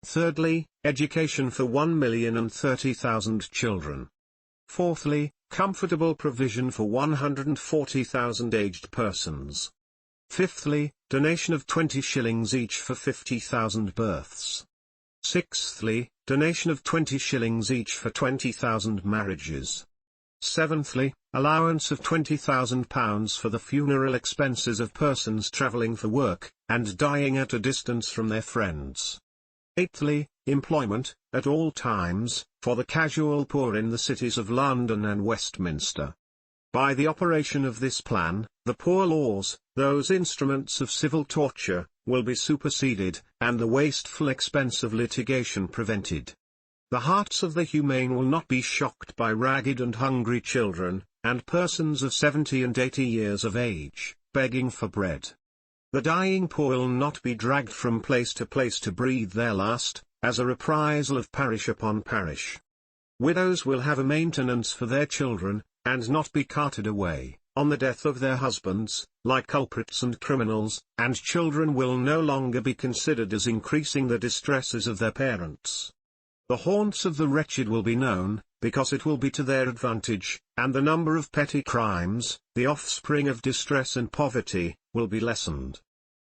Thirdly, education for 1,030,000 children. Fourthly, comfortable provision for 140,000 aged persons. Fifthly, donation of 20 shillings each for 50,000 births. Sixthly, donation of 20 shillings each for 20,000 marriages. Seventhly, allowance of £20,000 for the funeral expenses of persons travelling for work, and dying at a distance from their friends. Eighthly, employment, at all times, for the casual poor in the cities of London and Westminster. By the operation of this plan, the poor laws, those instruments of civil torture, will be superseded, and the wasteful expense of litigation prevented. The hearts of the humane will not be shocked by ragged and hungry children, and persons of 70 and 80 years of age, begging for bread. The dying poor will not be dragged from place to place to breathe their last, as a reprisal of parish upon parish. Widows will have a maintenance for their children, and not be carted away, on the death of their husbands, like culprits and criminals, and children will no longer be considered as increasing the distresses of their parents. The haunts of the wretched will be known, because it will be to their advantage, and the number of petty crimes, the offspring of distress and poverty, will be lessened.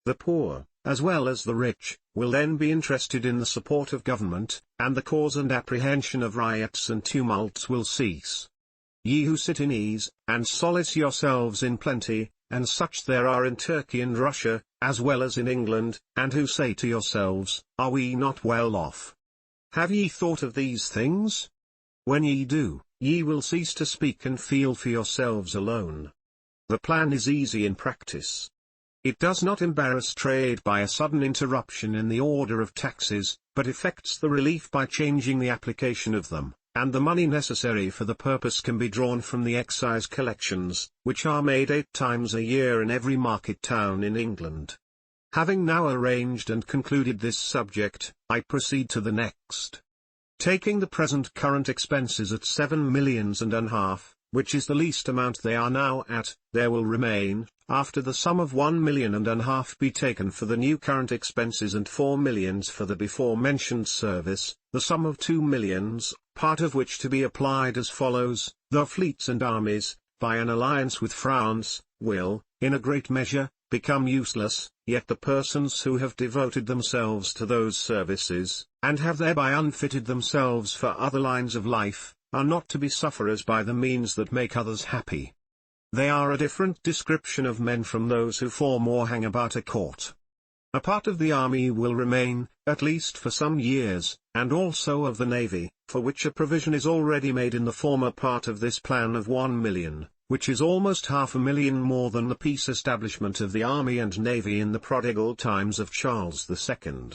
The poor, as well as the rich, will then be interested in the support of government, and the cause and apprehension of riots and tumults will cease. Ye who sit in ease, and solace yourselves in plenty, and such there are in Turkey and Russia, as well as in England, and who say to yourselves, Are we not well off? Have ye thought of these things? When ye do, ye will cease to speak and feel for yourselves alone. The plan is easy in practice. It does not embarrass trade by a sudden interruption in the order of taxes, but effects the relief by changing the application of them, and the money necessary for the purpose can be drawn from the excise collections, which are made 8 times a year in every market town in England. Having now arranged and concluded this subject, I proceed to the next. Taking the present current expenses at 7 millions and a half, which is the least amount they are now at, there will remain, after the sum of 1 million and a half be taken for the new current expenses and 4 millions for the before-mentioned service, the sum of 2 millions, part of which to be applied as follows: the fleets and armies, by an alliance with France, will, in a great measure, become useless, yet the persons who have devoted themselves to those services, and have thereby unfitted themselves for other lines of life, are not to be sufferers by the means that make others happy. They are a different description of men from those who form or hang about a court. A part of the army will remain, at least for some years, and also of the navy, for which a provision is already made in the former part of this plan of 1 million, which is almost 500,000 more than the peace establishment of the army and navy in the prodigal times of Charles II.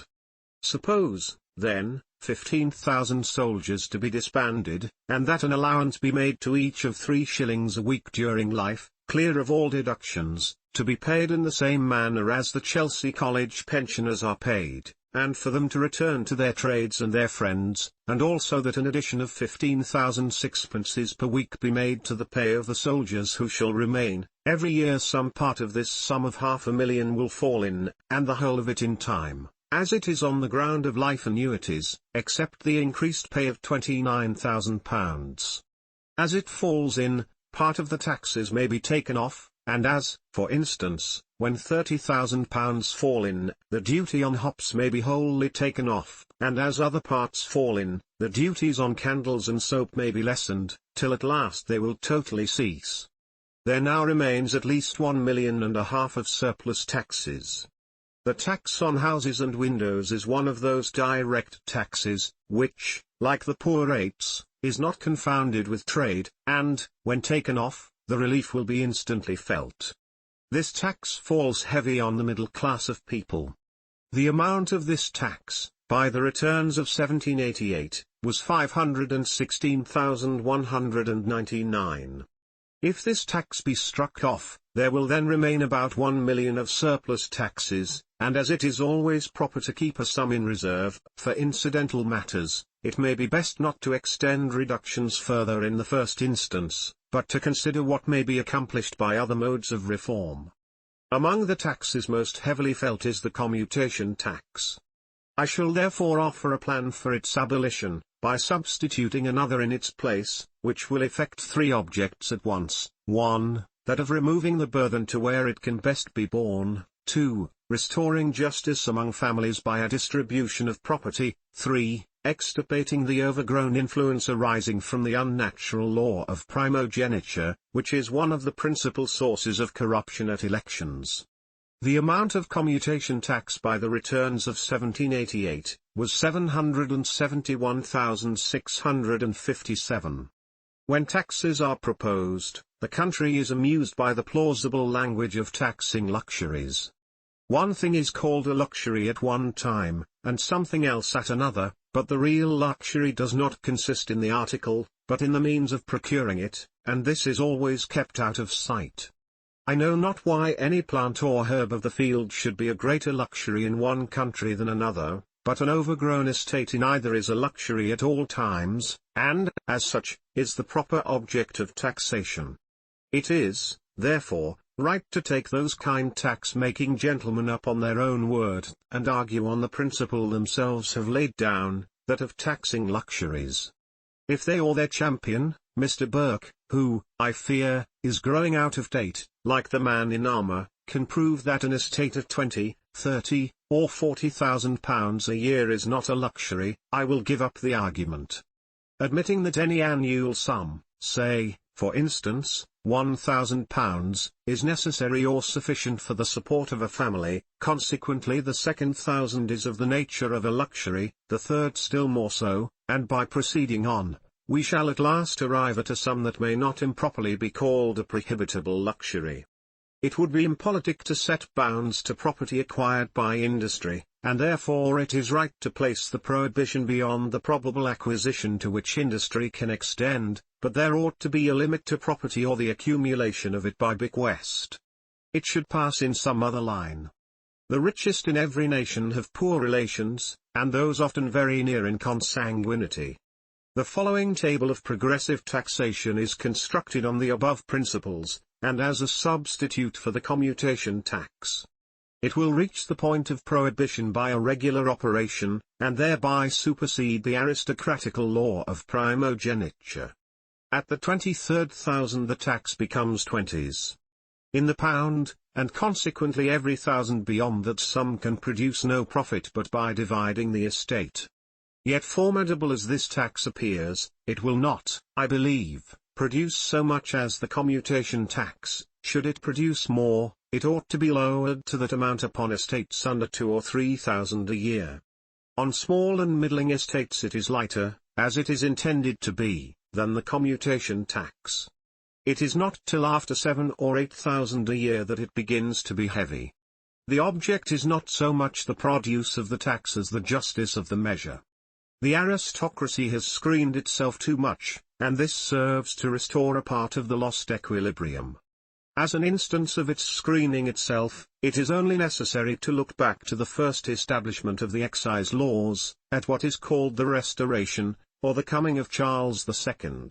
Suppose, then, 15,000 soldiers to be disbanded, and that an allowance be made to each of 3 shillings a week during life, clear of all deductions, to be paid in the same manner as the Chelsea College pensioners are paid, and for them to return to their trades and their friends, and also that an addition of 15,000 sixpences per week be made to the pay of the soldiers who shall remain. Every year some part of this sum of 500,000 will fall in, and the whole of it in time, as it is on the ground of life annuities, except the increased pay of £29,000. As it falls in, part of the taxes may be taken off, and as, for instance, when £30,000 fall in, the duty on hops may be wholly taken off, and as other parts fall in, the duties on candles and soap may be lessened, till at last they will totally cease. There now remains at least 1 million and a half of surplus taxes. The tax on houses and windows is one of those direct taxes, which, like the poor rates, is not confounded with trade, and, when taken off, the relief will be instantly felt. This tax falls heavy on the middle class of people. The amount of this tax, by the returns of 1788, was 516,199. If this tax be struck off, there will then remain about 1 million of surplus taxes, and as it is always proper to keep a sum in reserve, for incidental matters, it may be best not to extend reductions further in the first instance, but to consider what may be accomplished by other modes of reform. Among the taxes most heavily felt is the commutation tax. I shall therefore offer a plan for its abolition, by substituting another in its place, which will effect 3 objects at once: 1, that of removing the burthen to where it can best be borne; 2, restoring justice among families by a distribution of property; 3, extirpating the overgrown influence arising from the unnatural law of primogeniture, which is one of the principal sources of corruption at elections. The amount of commutation tax by the returns of 1788, was 771,657. When taxes are proposed, the country is amused by the plausible language of taxing luxuries. One thing is called a luxury at one time, and something else at another, but the real luxury does not consist in the article, but in the means of procuring it, and this is always kept out of sight. I know not why any plant or herb of the field should be a greater luxury in one country than another, but an overgrown estate in either is a luxury at all times, and, as such, is the proper object of taxation. It is, therefore, right to take those kind tax-making gentlemen up on their own word, and argue on the principle themselves have laid down, that of taxing luxuries. If they or their champion, Mr. Burke, who, I fear, is growing out of date, like the man in armour, can prove that an estate of 20, 30, or 40,000 pounds a year is not a luxury, I will give up the argument. Admitting that any annual sum, say, for instance, £1,000, is necessary or sufficient for the support of a family, consequently the second 1,000 is of the nature of a luxury, the third still more so, and by proceeding on, we shall at last arrive at a sum that may not improperly be called a prohibitable luxury. It would be impolitic to set bounds to property acquired by industry, and therefore it is right to place the prohibition beyond the probable acquisition to which industry can extend, but there ought to be a limit to property or the accumulation of it by bequest. It should pass in some other line. The richest in every nation have poor relations, and those often very near in consanguinity. The following table of progressive taxation is constructed on the above principles, and as a substitute for the commutation tax. It will reach the point of prohibition by a regular operation, and thereby supersede the aristocratical law of primogeniture. At the 23rd thousand the tax becomes 20s. In the pound, and consequently every 1,000 beyond that sum can produce no profit but by dividing the estate. Yet formidable as this tax appears, it will not, I believe, produce so much as the commutation tax. Should it produce more, it ought to be lowered to that amount upon estates under 2,000 or 3,000 a year. On small and middling estates it is lighter, as it is intended to be, than the commutation tax. It is not till after 7,000 or 8,000 a year that it begins to be heavy. The object is not so much the produce of the tax as the justice of the measure. The aristocracy has screened itself too much, and this serves to restore a part of the lost equilibrium. As an instance of its screening itself, it is only necessary to look back to the first establishment of the excise laws, at what is called the Restoration, or the coming of Charles II.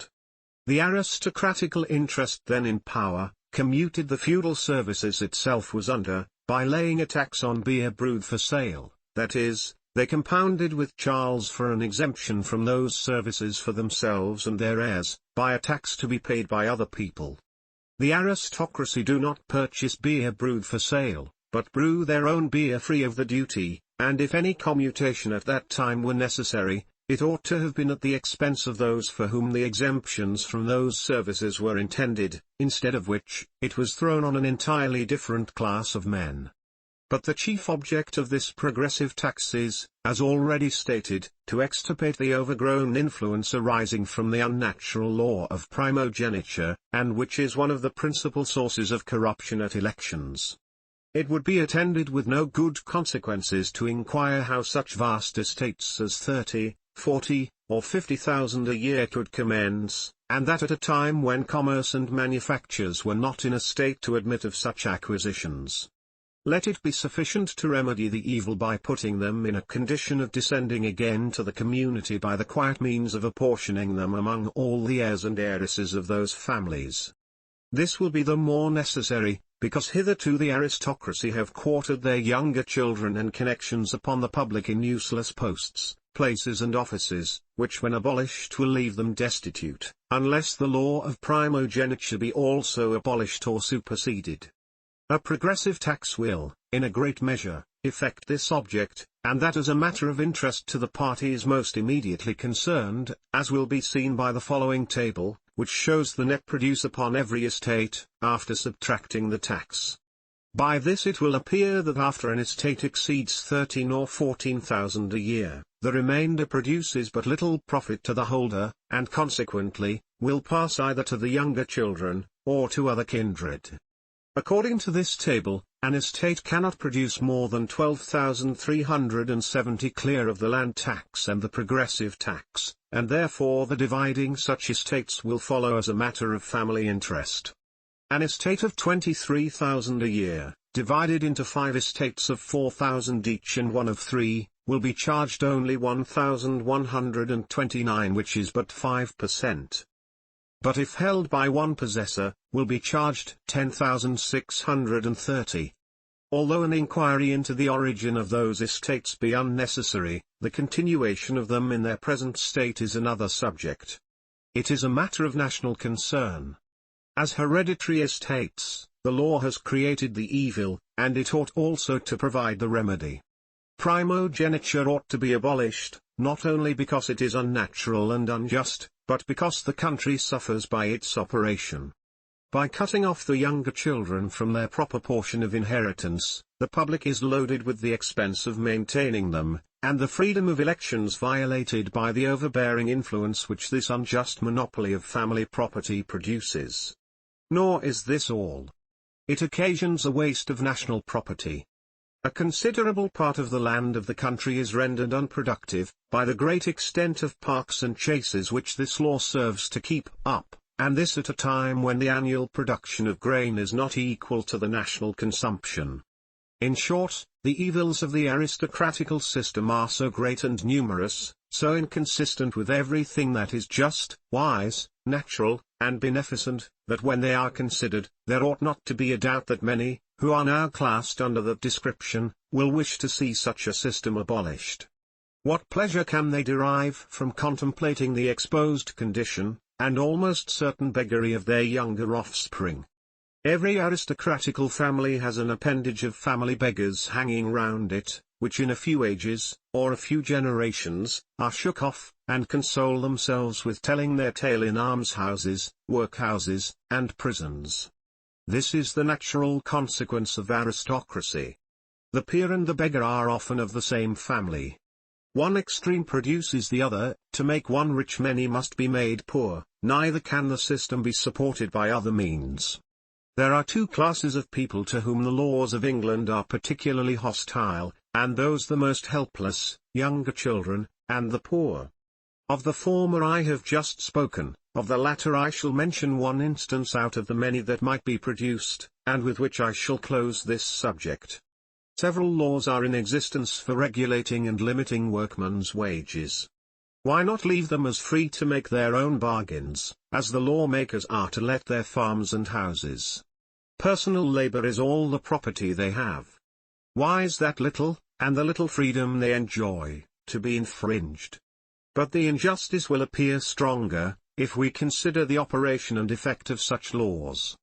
The aristocratical interest then in power, commuted the feudal services itself was under, by laying a tax on beer brewed for sale, that is, they compounded with Charles for an exemption from those services for themselves and their heirs, by a tax to be paid by other people. The aristocracy do not purchase beer brewed for sale, but brew their own beer free of the duty, and if any commutation at that time were necessary, it ought to have been at the expense of those for whom the exemptions from those services were intended, instead of which, it was thrown on an entirely different class of men. But the chief object of this progressive tax is, as already stated, to extirpate the overgrown influence arising from the unnatural law of primogeniture, and which is one of the principal sources of corruption at elections. It would be attended with no good consequences to inquire how such vast estates as 30, 40, or 50,000 a year could commence, and that at a time when commerce and manufactures were not in a state to admit of such acquisitions. Let it be sufficient to remedy the evil by putting them in a condition of descending again to the community by the quiet means of apportioning them among all the heirs and heiresses of those families. This will be the more necessary, because hitherto the aristocracy have quartered their younger children and connections upon the public in useless posts, places and offices, which when abolished will leave them destitute, unless the law of primogeniture be also abolished or superseded. A progressive tax will, in a great measure, effect this object, and that as a matter of interest to the parties most immediately concerned, as will be seen by the following table, which shows the net produce upon every estate, after subtracting the tax. By this it will appear that after an estate exceeds 13 or 14,000 a year, the remainder produces but little profit to the holder, and consequently, will pass either to the younger children, or to other kindred. According to this table, an estate cannot produce more than 12,370 clear of the land tax and the progressive tax, and therefore the dividing such estates will follow as a matter of family interest. An estate of 23,000 a year, divided into 5 estates of 4,000 each and one of 3, will be charged only 1,129, which is but 5%. but if held by one possessor, will be charged 10,630. Although an inquiry into the origin of those estates be unnecessary, the continuation of them in their present state is another subject. It is a matter of national concern. As hereditary estates, the law has created the evil, and it ought also to provide the remedy. Primogeniture ought to be abolished, not only because it is unnatural and unjust, but because the country suffers by its operation. By cutting off the younger children from their proper portion of inheritance, the public is loaded with the expense of maintaining them, and the freedom of elections violated by the overbearing influence which this unjust monopoly of family property produces. Nor is this all. It occasions a waste of national property. A considerable part of the land of the country is rendered unproductive, by the great extent of parks and chases which this law serves to keep up, and this at a time when the annual production of grain is not equal to the national consumption. In short, the evils of the aristocratical system are so great and numerous, so inconsistent with everything that is just, wise, natural, and beneficent, that when they are considered, there ought not to be a doubt that many, who are now classed under that description, will wish to see such a system abolished. What pleasure can they derive from contemplating the exposed condition, and almost certain beggary of their younger offspring? Every aristocratical family has an appendage of family beggars hanging round it, which in a few ages, or a few generations, are shook off, and console themselves with telling their tale in almshouses, workhouses, and prisons. This is the natural consequence of aristocracy. The peer and the beggar are often of the same family. One extreme produces the other. To make one rich many must be made poor, neither can the system be supported by other means. There are two classes of people to whom the laws of England are particularly hostile, and those the most helpless, younger children, and the poor. Of the former I have just spoken, of the latter I shall mention one instance out of the many that might be produced, and with which I shall close this subject. Several laws are in existence for regulating and limiting workmen's wages. Why not leave them as free to make their own bargains, as the lawmakers are to let their farms and houses? Personal labor is all the property they have. Why is that little, and the little freedom they enjoy, to be infringed? But the injustice will appear stronger, if we consider the operation and effect of such laws.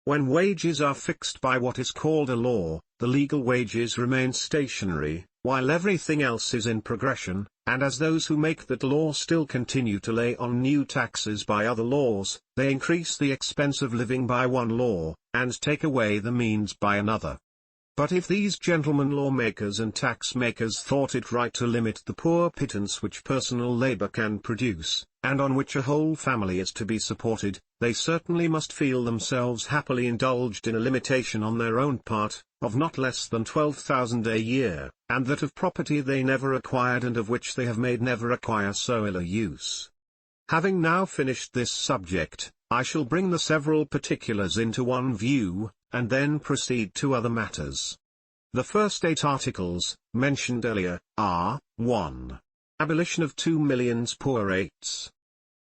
When wages are fixed by what is called a law, the legal wages remain stationary, while everything else is in progression, and as those who make that law still continue to lay on new taxes by other laws, they increase the expense of living by one law, and take away the means by another. But if these gentlemen lawmakers and tax makers thought it right to limit the poor pittance which personal labor can produce, and on which a whole family is to be supported, they certainly must feel themselves happily indulged in a limitation on their own part, of not less than 12,000 a year, and that of property they never acquired and of which they have made never acquire so ill a use. Having now finished this subject, I shall bring the several particulars into one view, and then proceed to other matters. The first 8 articles, mentioned earlier, are, 1. Abolition of 2 millions poor rates.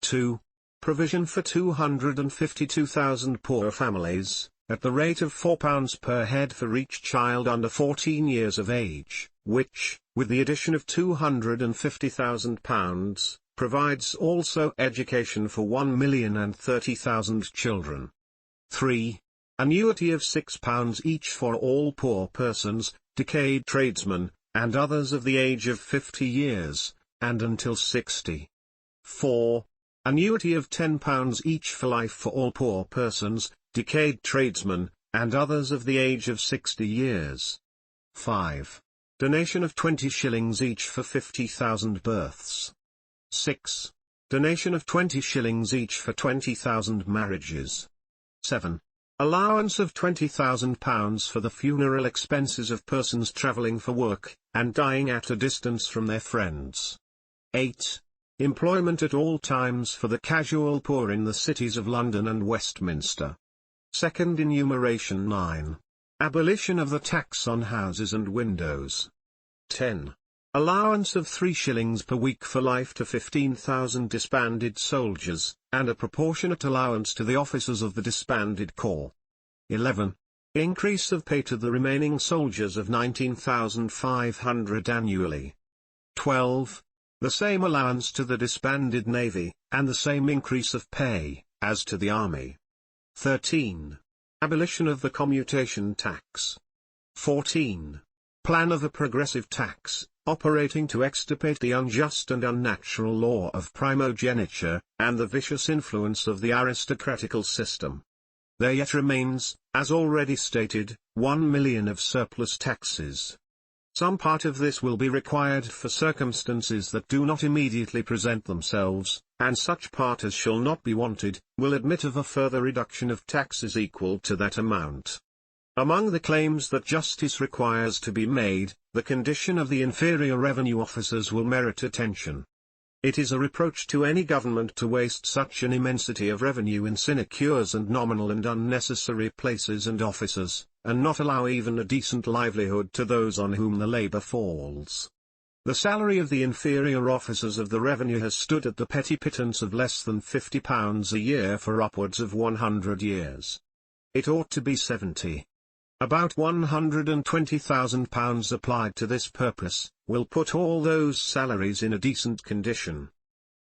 2. Provision for 252,000 poor families, at the rate of £4 per head for each child under 14 years of age, which, with the addition of £250,000, provides also education for 1,030,000 children. 3. Annuity of £6 each for all poor persons, decayed tradesmen, and others of the age of 50 years, and until 60. 4. Annuity of £10 each for life for all poor persons, decayed tradesmen, and others of the age of 60 years. 5. Donation of 20 shillings each for 50,000 births. 6. Donation of 20 shillings each for 20,000 marriages. 7. Allowance of £20,000 for the funeral expenses of persons travelling for work, and dying at a distance from their friends. 8. Employment at all times for the casual poor in the cities of London and Westminster. Second enumeration 9. Abolition of the tax on houses and windows. 10. allowance of 3 shillings per week for life to 15,000 disbanded soldiers, and a proportionate allowance to the officers of the disbanded corps. 11. Increase of pay to the remaining soldiers of 19,500 annually. 12. The same allowance to the disbanded navy, and the same increase of pay, as to the army. 13. Abolition of the commutation tax. 14. Plan of a progressive tax, operating to extirpate the unjust and unnatural law of primogeniture, and the vicious influence of the aristocratical system. There yet remains, as already stated, 1 million of surplus taxes. Some part of this will be required for circumstances that do not immediately present themselves, and such part as shall not be wanted, will admit of a further reduction of taxes equal to that amount. Among the claims that justice requires to be made, the condition of the inferior revenue officers will merit attention. It is a reproach to any government to waste such an immensity of revenue in sinecures and nominal and unnecessary places and officers, and not allow even a decent livelihood to those on whom the labour falls. The salary of the inferior officers of the revenue has stood at the petty pittance of less than £50 a year for upwards of 100 years. It ought to be 70. About £120,000 applied to this purpose, will put all those salaries in a decent condition.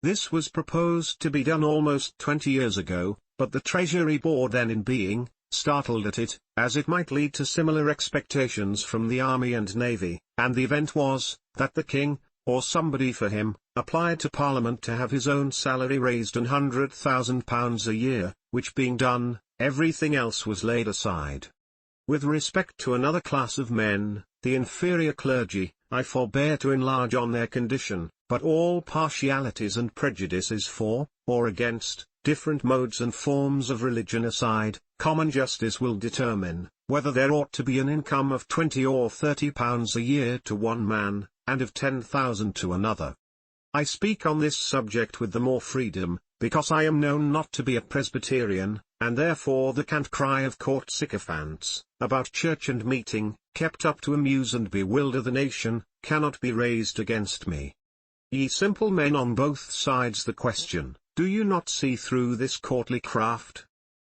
This was proposed to be done almost 20 years ago, but the Treasury Board then in being, startled at it, as it might lead to similar expectations from the Army and Navy, and the event was, that the King, or somebody for him, applied to Parliament to have his own salary raised £100,000 a year, which being done, everything else was laid aside. With respect to another class of men, the inferior clergy, I forbear to enlarge on their condition, but all partialities and prejudices for, or against, different modes and forms of religion aside, common justice will determine, whether there ought to be an income of £20 or £30 a year to one man, and of 10,000 to another. I speak on this subject with the more freedom, because I am known not to be a Presbyterian, and therefore the cant cry of court sycophants, about church and meeting, kept up to amuse and bewilder the nation, cannot be raised against me. Ye simple men on both sides the question, do you not see through this courtly craft?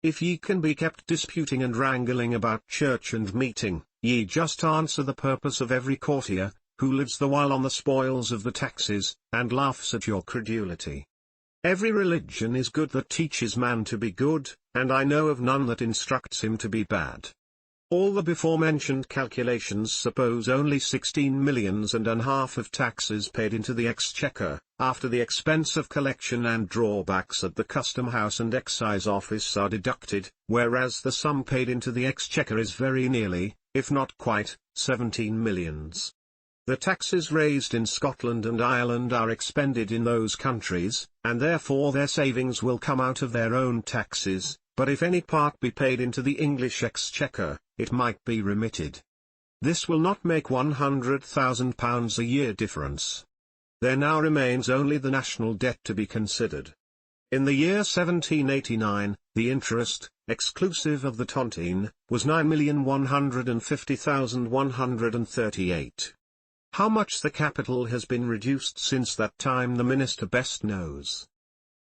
If ye can be kept disputing and wrangling about church and meeting, ye just answer the purpose of every courtier, who lives the while on the spoils of the taxes, and laughs at your credulity. Every religion is good that teaches man to be good, and I know of none that instructs him to be bad. All the before-mentioned calculations suppose only 16 millions and a half of taxes paid into the exchequer, after the expense of collection and drawbacks at the Custom House and Excise Office are deducted, whereas the sum paid into the exchequer is very nearly, if not quite, 17 millions. The taxes raised in Scotland and Ireland are expended in those countries, and therefore their savings will come out of their own taxes, but if any part be paid into the English exchequer, it might be remitted. This will not make £100,000 a year difference. There now remains only the national debt to be considered. In the year 1789, the interest, exclusive of the tontine, was 9,150,138. How much the capital has been reduced since that time the Minister best knows.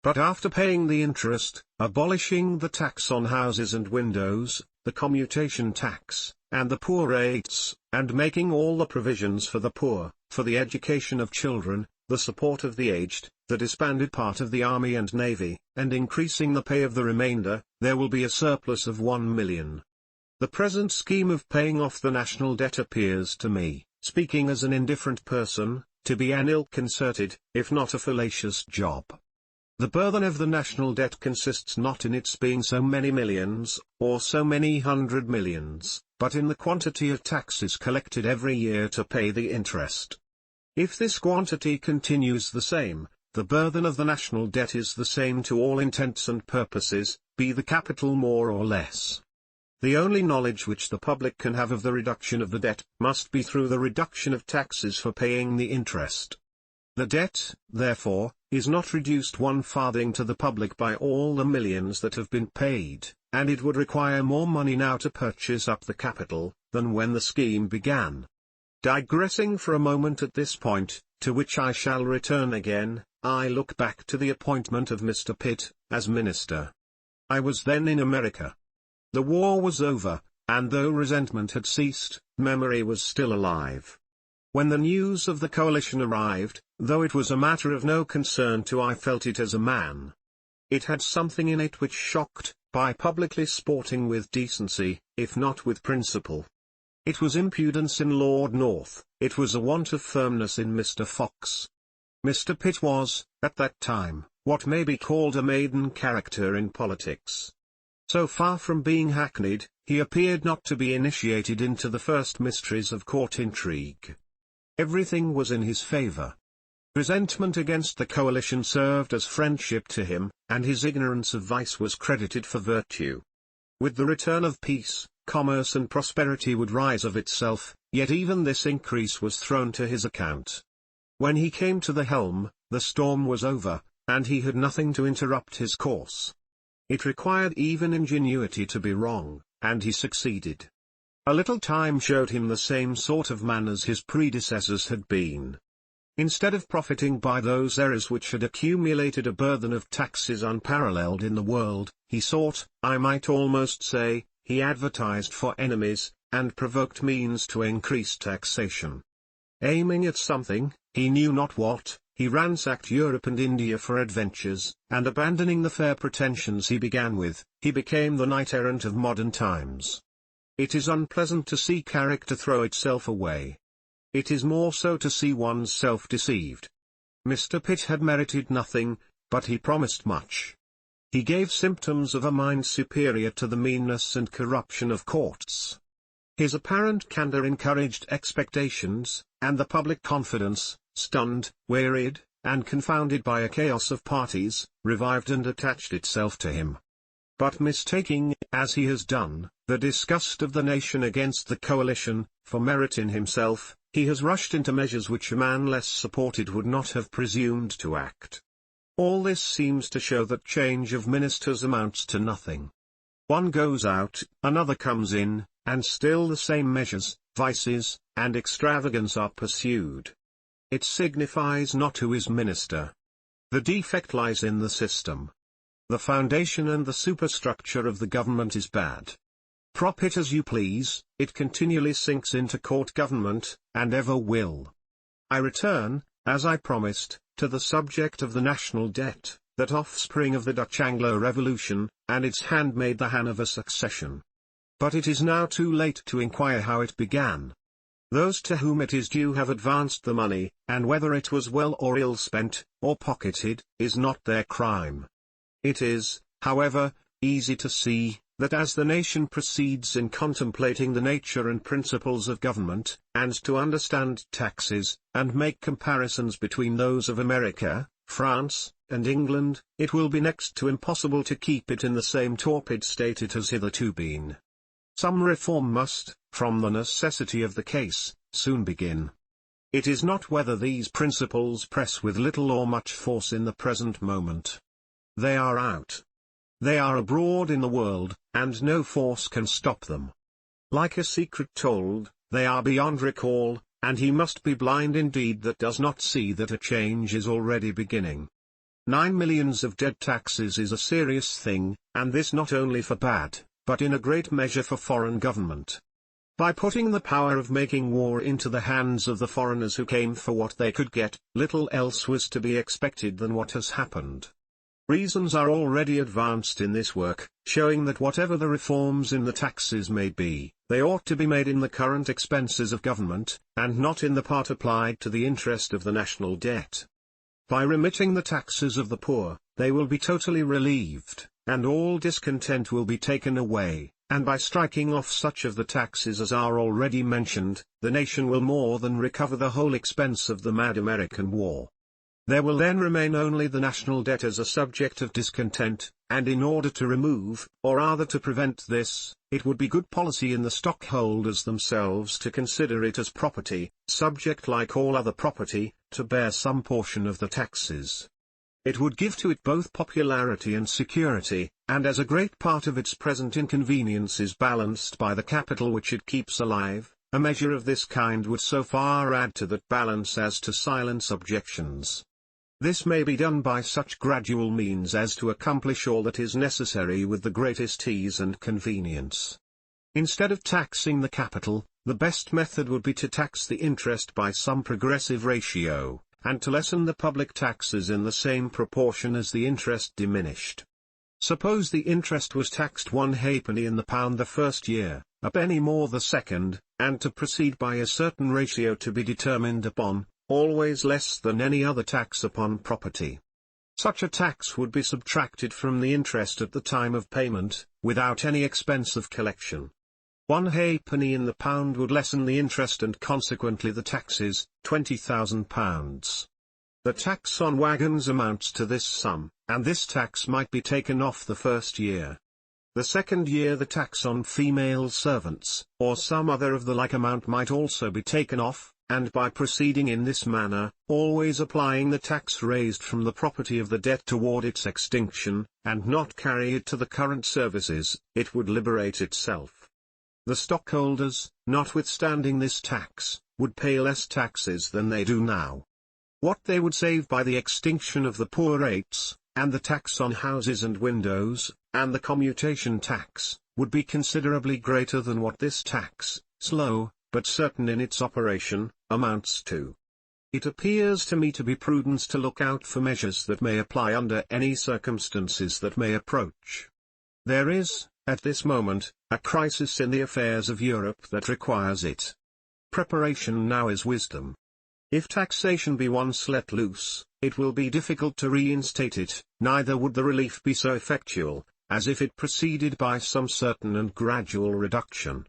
But after paying the interest, abolishing the tax on houses and windows, the commutation tax, and the poor rates, and making all the provisions for the poor, for the education of children, the support of the aged, the disbanded part of the Army and Navy, and increasing the pay of the remainder, there will be a surplus of 1 million. The present scheme of paying off the national debt appears to me, speaking as an indifferent person, to be an ill-concerted, if not a fallacious job. The burthen of the national debt consists not in its being so many millions, or so many 100 millions, but in the quantity of taxes collected every year to pay the interest. If this quantity continues the same, the burthen of the national debt is the same to all intents and purposes, be the capital more or less. The only knowledge which the public can have of the reduction of the debt must be through the reduction of taxes for paying the interest. The debt, therefore, is not reduced one farthing to the public by all the millions that have been paid, and it would require more money now to purchase up the capital, than when the scheme began. Digressing for a moment at this point, to which I shall return again, I look back to the appointment of Mr. Pitt, as minister. I was then in America. The war was over, and though resentment had ceased, memory was still alive. When the news of the coalition arrived, though it was a matter of no concern to I felt it as a man. It had something in it which shocked, by publicly sporting with decency, if not with principle. It was impudence in Lord North, it was a want of firmness in Mr. Fox. Mr. Pitt was, at that time, what may be called a maiden character in politics. So far from being hackneyed, he appeared not to be initiated into the first mysteries of court intrigue. Everything was in his favour. Resentment against the coalition served as friendship to him, and his ignorance of vice was credited for virtue. With the return of peace, commerce and prosperity would rise of itself, yet even this increase was thrown to his account. When he came to the helm, the storm was over, and he had nothing to interrupt his course. It required even ingenuity to be wrong, and he succeeded. A little time showed him the same sort of man as his predecessors had been. Instead of profiting by those errors which had accumulated a burthen of taxes unparalleled in the world, he sought, I might almost say, he advertised for enemies, and provoked means to increase taxation. Aiming at something, he knew not what, he ransacked Europe and India for adventures, and abandoning the fair pretensions he began with, he became the knight-errant of modern times. It is unpleasant to see character throw itself away. It is more so to see one's self deceived. Mr. Pitt had merited nothing, but he promised much. He gave symptoms of a mind superior to the meanness and corruption of courts. His apparent candour encouraged expectations, and the public confidence, stunned, wearied, and confounded by a chaos of parties, revived and attached itself to him. But mistaking, as he has done, the disgust of the nation against the coalition, for merit in himself, he has rushed into measures which a man less supported would not have presumed to act. All this seems to show that change of ministers amounts to nothing. One goes out, another comes in, and still the same measures, vices, and extravagance are pursued. It signifies not who is minister. The defect lies in the system. The foundation and the superstructure of the government is bad. Prop it as you please, it continually sinks into court government, and ever will. I return, as I promised, to the subject of the national debt, that offspring of the Dutch Anglo Revolution, and its handmaid the Hanover succession. But it is now too late to inquire how it began. Those to whom it is due have advanced the money, and whether it was well or ill spent, or pocketed, is not their crime. It is, however, easy to see, that as the nation proceeds in contemplating the nature and principles of government, and to understand taxes, and make comparisons between those of America, France, and England, it will be next to impossible to keep it in the same torpid state it has hitherto been. Some reform must, from the necessity of the case, soon begin. It is not whether these principles press with little or much force in the present moment. They are out. They are abroad in the world, and no force can stop them. Like a secret told, they are beyond recall, and he must be blind indeed that does not see that a change is already beginning. 9 millions of dead taxes is a serious thing, and this not only for bad, but in a great measure for foreign government. By putting the power of making war into the hands of the foreigners who came for what they could get, little else was to be expected than what has happened. Reasons are already advanced in this work, showing that whatever the reforms in the taxes may be, they ought to be made in the current expenses of government, and not in the part applied to the interest of the national debt. By remitting the taxes of the poor, they will be totally relieved, and all discontent will be taken away, and by striking off such of the taxes as are already mentioned, the nation will more than recover the whole expense of the mad American war. There will then remain only the national debt as a subject of discontent, and in order to remove, or rather to prevent this, it would be good policy in the stockholders themselves to consider it as property, subject like all other property, to bear some portion of the taxes. It would give to it both popularity and security, and as a great part of its present inconvenience is balanced by the capital which it keeps alive, A measure of this kind would so far add to that balance as to silence objections. This may be done by such gradual means as to accomplish all that is necessary with the greatest ease and convenience. Instead of taxing the capital, the best method would be to tax the interest by some progressive ratio, and to lessen the public taxes in the same proportion as the interest diminished. Suppose the interest was taxed 1 halfpenny in the pound the first year, a penny more the second, and to proceed by a certain ratio to be determined upon, always less than any other tax upon property. Such a tax would be subtracted from the interest at the time of payment, without any expense of collection. 1 halfpenny in the pound would lessen the interest and consequently the taxes, £20,000. The tax on wagons amounts to this sum, and this tax might be taken off the first year. The second year the tax on female servants, or some other of the like amount might also be taken off, and by proceeding in this manner, always applying the tax raised from the property of the debt toward its extinction, and not carry it to the current services, it would liberate itself. The stockholders, notwithstanding this tax, would pay less taxes than they do now. What they would save by the extinction of the poor rates, and the tax on houses and windows, and the commutation tax, would be considerably greater than what this tax, slow, but certain in its operation, amounts to. It appears to me to be prudence to look out for measures that may apply under any circumstances that may approach. There is, at this moment, a crisis in the affairs of Europe that requires it. Preparation now is wisdom. If taxation be once let loose, it will be difficult to reinstate it, neither would the relief be so effectual, as if it proceeded by some certain and gradual reduction.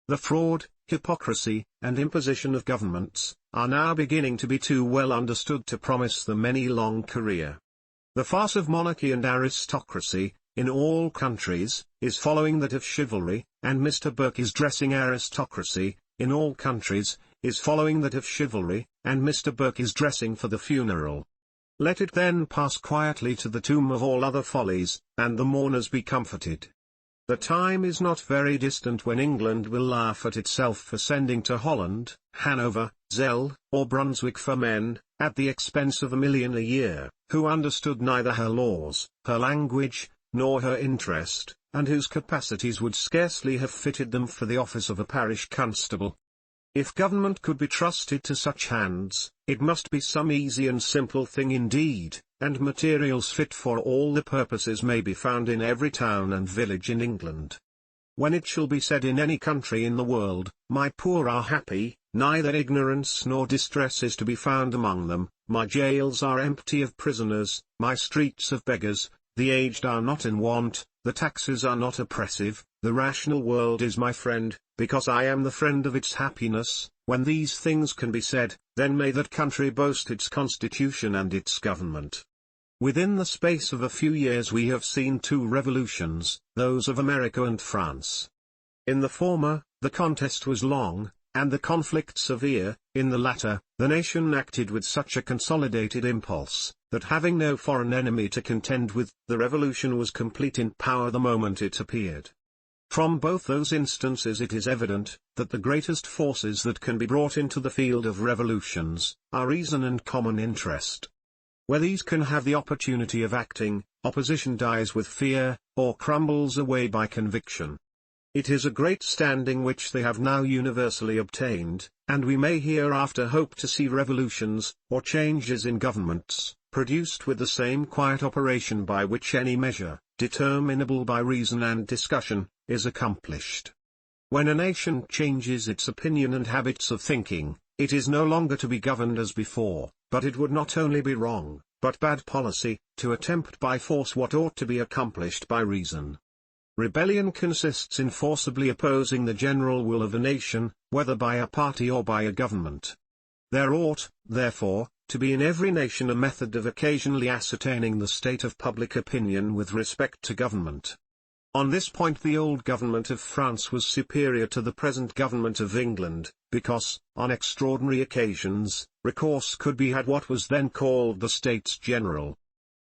The fraud, hypocrisy, and imposition of governments, are now beginning to be too well understood to promise them any long career. The farce of monarchy and aristocracy, in all countries, is following that of chivalry, and Mr. Burke is dressing aristocracy, in all countries, is following that of chivalry, and Mr. Burke is dressing for the funeral. Let it then pass quietly to the tomb of all other follies, and the mourners be comforted. The time is not very distant when England will laugh at itself for sending to Holland, Hanover, Zell, or Brunswick for men, at the expense of £1,000,000 a year, who understood neither her laws, her language, nor her interest, and whose capacities would scarcely have fitted them for the office of a parish constable. If government could be trusted to such hands, it must be some easy and simple thing indeed, and materials fit for all the purposes may be found in every town and village in England. When it shall be said in any country in the world, my poor are happy, neither ignorance nor distress is to be found among them, my jails are empty of prisoners, my streets of beggars, the aged are not in want, the taxes are not oppressive, the rational world is my friend, because I am the friend of its happiness. When these things can be said, then may that country boast its constitution and its government. Within the space of a few years we have seen 2 revolutions, those of America and France. In the former, the contest was long, and the conflict severe; in the latter, the nation acted with such a consolidated impulse, that having no foreign enemy to contend with, the revolution was complete in power the moment it appeared. From both those instances it is evident, that the greatest forces that can be brought into the field of revolutions, are reason and common interest. Where these can have the opportunity of acting, opposition dies with fear, or crumbles away by conviction. It is a great standing which they have now universally obtained, and we may hereafter hope to see revolutions, or changes in governments, produced with the same quiet operation by which any measure, determinable by reason and discussion, is accomplished. When a nation changes its opinion and habits of thinking, it is no longer to be governed as before, but it would not only be wrong, but bad policy, to attempt by force what ought to be accomplished by reason. Rebellion consists in forcibly opposing the general will of a nation, whether by a party or by a government. There ought, therefore, to be in every nation a method of occasionally ascertaining the state of public opinion with respect to government. On this point the old government of France was superior to the present government of England, because, on extraordinary occasions, recourse could be had what was then called the States General.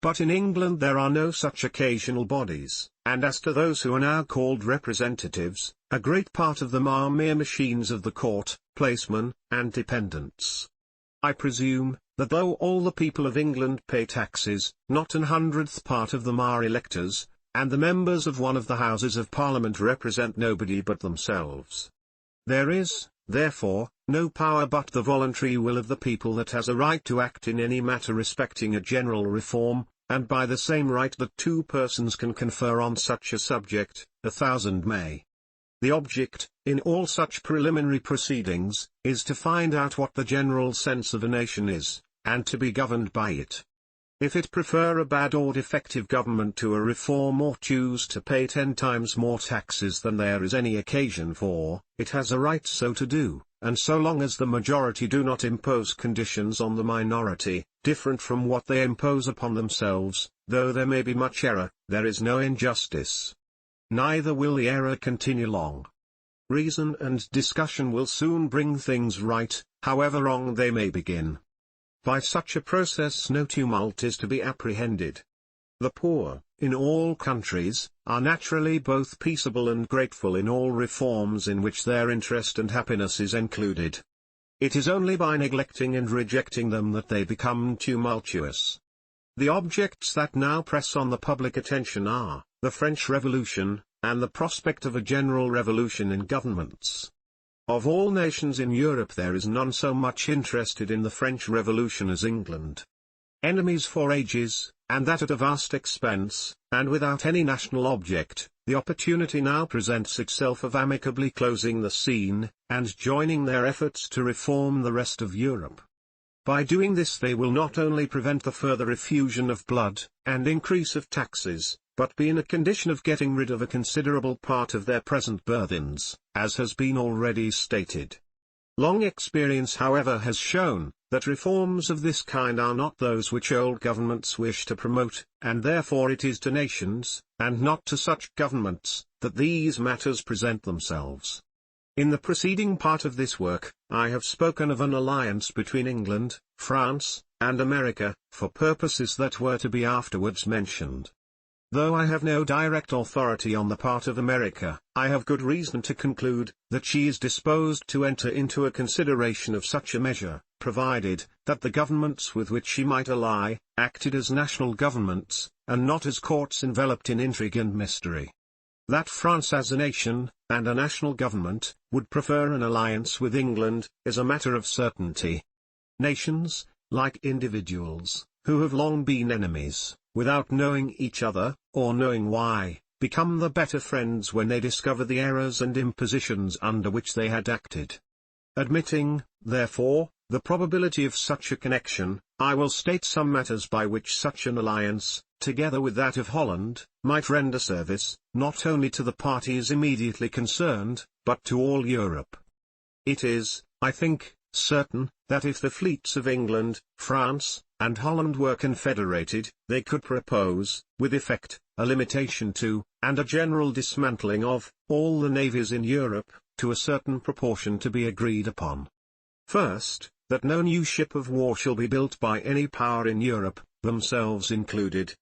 But in England there are no such occasional bodies, and as to those who are now called representatives, a great part of them are mere machines of the court, placemen, and dependents. I presume, that though all the people of England pay taxes, not 1/100th part of them are electors, and the members of one of the Houses of Parliament represent nobody but themselves. There is, therefore, no power but the voluntary will of the people that has a right to act in any matter respecting a general reform, and by the same right that two persons can confer on such a subject, 1,000 may. The object, in all such preliminary proceedings, is to find out what the general sense of a nation is, and to be governed by it. If it prefer a bad or defective government to a reform or choose to pay 10 times more taxes than there is any occasion for, it has a right so to do, and so long as the majority do not impose conditions on the minority, different from what they impose upon themselves, though there may be much error, there is no injustice. Neither will the error continue long. Reason and discussion will soon bring things right, however wrong they may begin. By such a process no tumult is to be apprehended. The poor, in all countries, are naturally both peaceable and grateful in all reforms in which their interest and happiness is included. It is only by neglecting and rejecting them that they become tumultuous. The objects that now press on the public attention are, the French Revolution, and the prospect of a general revolution in governments. Of all nations in Europe there is none so much interested in the French Revolution as England. Enemies for ages, and that at a vast expense, and without any national object, the opportunity now presents itself of amicably closing the scene, and joining their efforts to reform the rest of Europe. By doing this they will not only prevent the further effusion of blood, and increase of taxes, but be in a condition of getting rid of a considerable part of their present burthens, as has been already stated. Long experience however has shown, that reforms of this kind are not those which old governments wish to promote, and therefore it is to nations, and not to such governments, that these matters present themselves. In the preceding part of this work, I have spoken of an alliance between England, France, and America, for purposes that were to be afterwards mentioned. Though I have no direct authority on the part of America, I have good reason to conclude, that she is disposed to enter into a consideration of such a measure, provided, that the governments with which she might ally, acted as national governments, and not as courts enveloped in intrigue and mystery. That France as a nation, and a national government, would prefer an alliance with England, is a matter of certainty. Nations, like individuals, who have long been enemies, without knowing each other, or knowing why, become the better friends when they discover the errors and impositions under which they had acted. Admitting, therefore, the probability of such a connection, I will state some matters by which such an alliance, together with that of Holland, might render service, not only to the parties immediately concerned, but to all Europe. It is, I think, certain, that if the fleets of England, France, and Holland were confederated, they could propose, with effect, a limitation to, and a general dismantling of, all the navies in Europe, to a certain proportion to be agreed upon. First, that no new ship of war shall be built by any power in Europe, themselves included.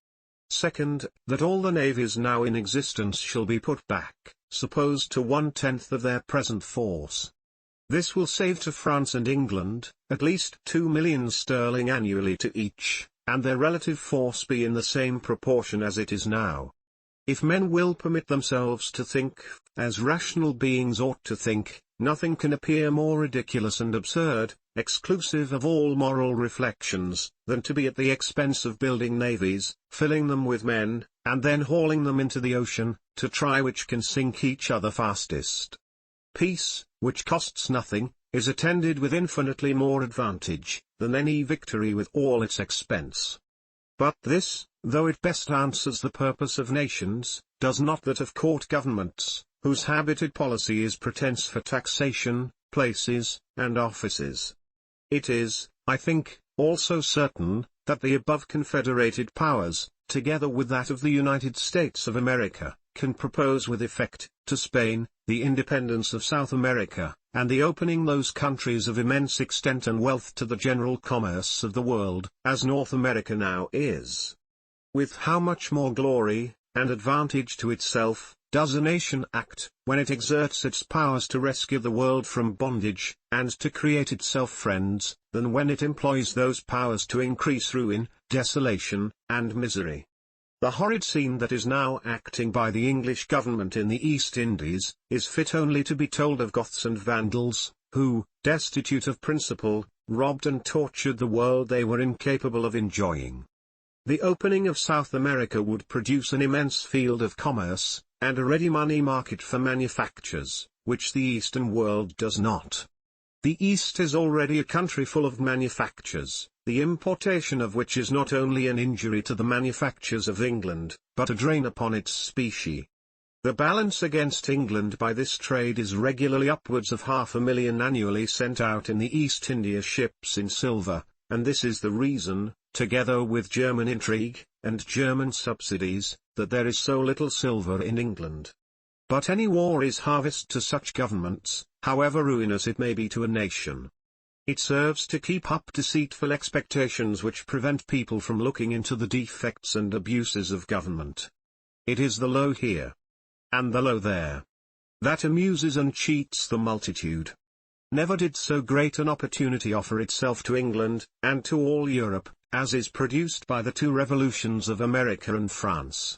Second, that all the navies now in existence shall be put back, supposed to 1/10 of their present force. This will save to France and England, at least 2 millions sterling annually to each, and their relative force be in the same proportion as it is now. If men will permit themselves to think, as rational beings ought to think, nothing can appear more ridiculous and absurd, exclusive of all moral reflections, than to be at the expense of building navies, filling them with men, and then hauling them into the ocean, to try which can sink each other fastest. Peace, which costs nothing, is attended with infinitely more advantage, than any victory with all its expense. But this, though it best answers the purpose of nations, does not that of court governments, whose habited policy is pretense for taxation, places, and offices. It is, I think, also certain, that the above confederated powers, together with that of the United States of America, can propose with effect, to Spain, the independence of South America, and the opening those countries of immense extent and wealth to the general commerce of the world, as North America now is. With how much more glory, and advantage to itself, does a nation act, when it exerts its powers to rescue the world from bondage, and to create itself friends, than when it employs those powers to increase ruin, desolation, and misery. The horrid scene that is now acting by the English government in the East Indies, is fit only to be told of Goths and Vandals, who, destitute of principle, robbed and tortured the world they were incapable of enjoying. The opening of South America would produce an immense field of commerce, and a ready money market for manufactures, which the Eastern world does not. The East is already a country full of manufactures, the importation of which is not only an injury to the manufactures of England, but a drain upon its specie. The balance against England by this trade is regularly upwards of 500,000 annually sent out in the East India ships in silver, and this is the reason, together with German intrigue, and German subsidies, that there is so little silver in England. But any war is harvest to such governments, however ruinous it may be to a nation. It serves to keep up deceitful expectations which prevent people from looking into the defects and abuses of government. It is the low here, and the low there, that amuses and cheats the multitude. Never did so great an opportunity offer itself to England, and to all Europe, as is produced by the two revolutions of America and France.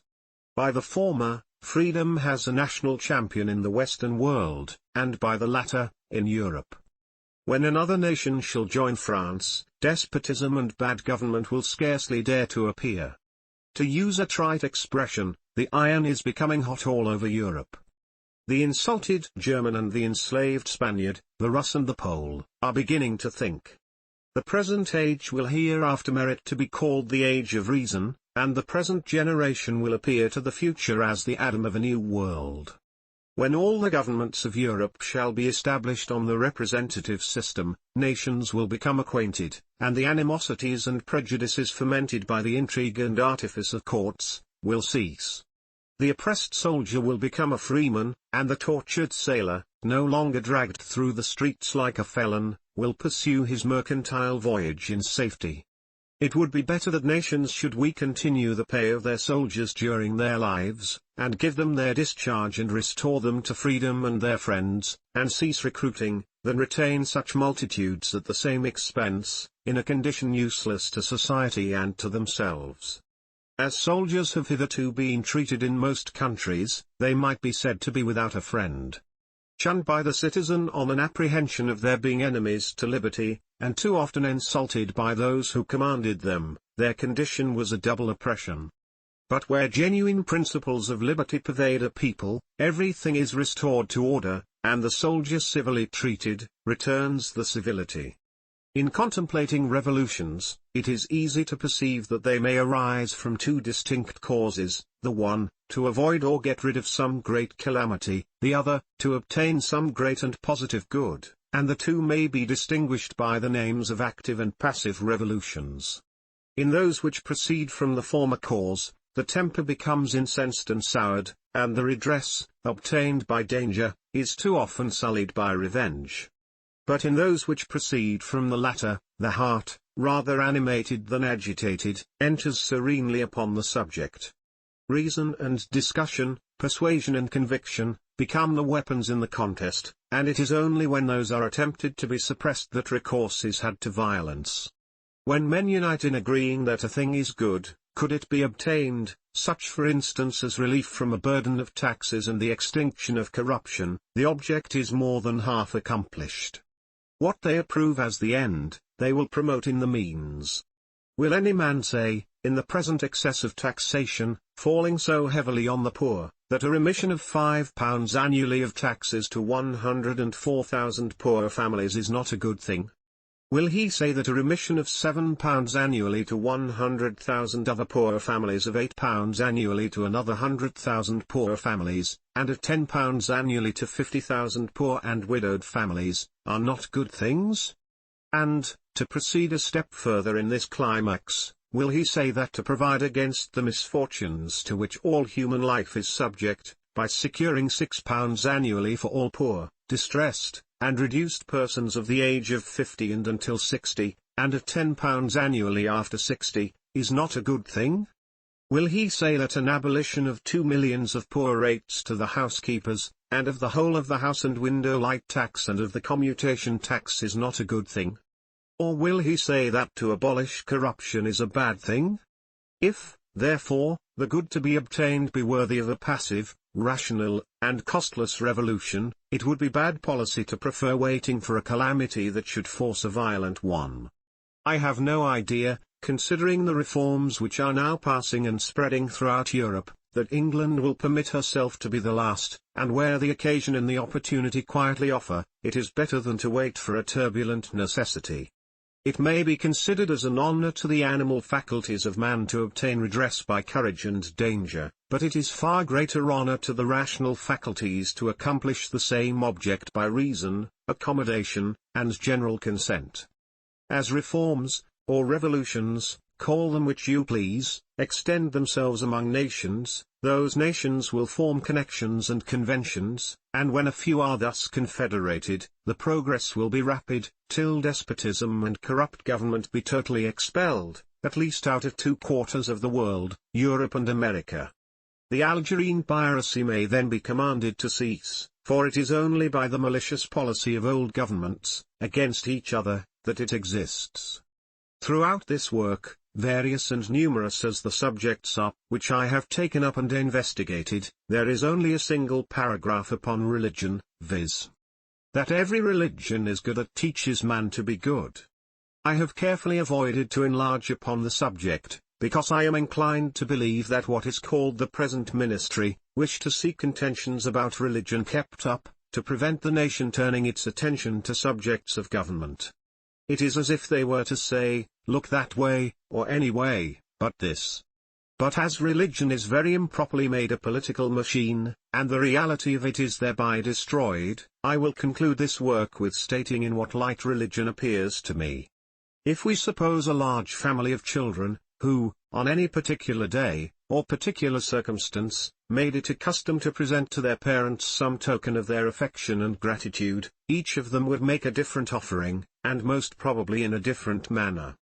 By the former, freedom has a national champion in the Western world, and by the latter, in Europe. When another nation shall join France, despotism and bad government will scarcely dare to appear. To use a trite expression, the iron is becoming hot all over Europe. The insulted German and the enslaved Spaniard, the Russ and the Pole, are beginning to think. The present age will hereafter merit to be called the age of reason, and the present generation will appear to the future as the Adam of a new world. When all the governments of Europe shall be established on the representative system, nations will become acquainted, and the animosities and prejudices fomented by the intrigue and artifice of courts, will cease. The oppressed soldier will become a freeman, and the tortured sailor, no longer dragged through the streets like a felon, will pursue his mercantile voyage in safety. It would be better that nations should continue the pay of their soldiers during their lives, and give them their discharge and restore them to freedom and their friends, and cease recruiting, than retain such multitudes at the same expense, in a condition useless to society and to themselves. As soldiers have hitherto been treated in most countries, they might be said to be without a friend. Shunned by the citizen on an apprehension of their being enemies to liberty, and too often insulted by those who commanded them, their condition was a double oppression. But where genuine principles of liberty pervade a people, everything is restored to order, and the soldier civilly treated, returns the civility. In contemplating revolutions, it is easy to perceive that they may arise from two distinct causes, the one, to avoid or get rid of some great calamity, the other, to obtain some great and positive good, and the two may be distinguished by the names of active and passive revolutions. In those which proceed from the former cause, the temper becomes incensed and soured, and the redress, obtained by danger, is too often sullied by revenge. But in those which proceed from the latter, the heart, rather animated than agitated, enters serenely upon the subject. Reason and discussion, persuasion and conviction, become the weapons in the contest, and it is only when those are attempted to be suppressed that recourse is had to violence. When men unite in agreeing that a thing is good, could it be obtained, such for instance as relief from a burden of taxes and the extinction of corruption, the object is more than half accomplished. What they approve as the end, they will promote in the means. Will any man say, in the present excess of taxation, falling so heavily on the poor, that a remission of £5 annually of taxes to 104,000 poor families is not a good thing? Will he say that a remission of £7 annually to 100,000 other poor families, of £8 annually to another 100,000 poor families, and of £10 annually to 50,000 poor and widowed families, are not good things? And, to proceed a step further in this climax, will he say that to provide against the misfortunes to which all human life is subject, by securing £6 annually for all poor, distressed, and reduced persons of the age of 50 and until 60, and of £10 annually after 60, is not a good thing? Will he say that an abolition of 2 millions of poor rates to the housekeepers, and of the whole of the house and window light tax and of the commutation tax is not a good thing? Or will he say that to abolish corruption is a bad thing? If, therefore, the good to be obtained be worthy of a passive, rational, and costless revolution, it would be bad policy to prefer waiting for a calamity that should force a violent one. I have no idea, considering the reforms which are now passing and spreading throughout Europe, that England will permit herself to be the last, and where the occasion and the opportunity quietly offer, it is better than to wait for a turbulent necessity. It may be considered as an honor to the animal faculties of man to obtain redress by courage and danger, but it is far greater honor to the rational faculties to accomplish the same object by reason, accommodation, and general consent. As reforms, or revolutions, call them which you please, extend themselves among nations, those nations will form connections and conventions, and when a few are thus confederated, the progress will be rapid, till despotism and corrupt government be totally expelled, at least out of 2/4 of the world, Europe and America. The Algerine piracy may then be commanded to cease, for it is only by the malicious policy of old governments, against each other, that it exists. Throughout this work, various and numerous as the subjects are, which I have taken up and investigated, there is only a single paragraph upon religion, viz. That every religion is good that teaches man to be good. I have carefully avoided to enlarge upon the subject, because I am inclined to believe that what is called the present ministry, wish to see contentions about religion kept up, to prevent the nation turning its attention to subjects of government. It is as if they were to say, look that way, or any way, but this. But as religion is very improperly made a political machine, and the reality of it is thereby destroyed, I will conclude this work with stating in what light religion appears to me. If we suppose a large family of children, who, on any particular day, or particular circumstance, made it a custom to present to their parents some token of their affection and gratitude, each of them would make a different offering, and most probably in a different manner.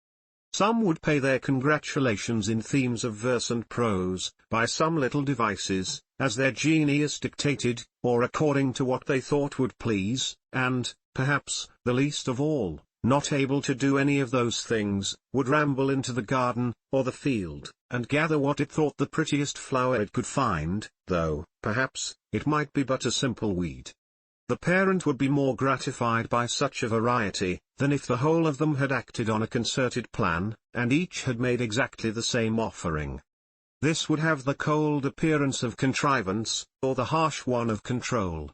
Some would pay their congratulations in themes of verse and prose, by some little devices, as their genius dictated, or according to what they thought would please, and, perhaps, the least of all, not able to do any of those things, would ramble into the garden, or the field, and gather what it thought the prettiest flower it could find, though, perhaps, it might be but a simple weed. The parent would be more gratified by such a variety, than if the whole of them had acted on a concerted plan, and each had made exactly the same offering. This would have the cold appearance of contrivance, or the harsh one of control.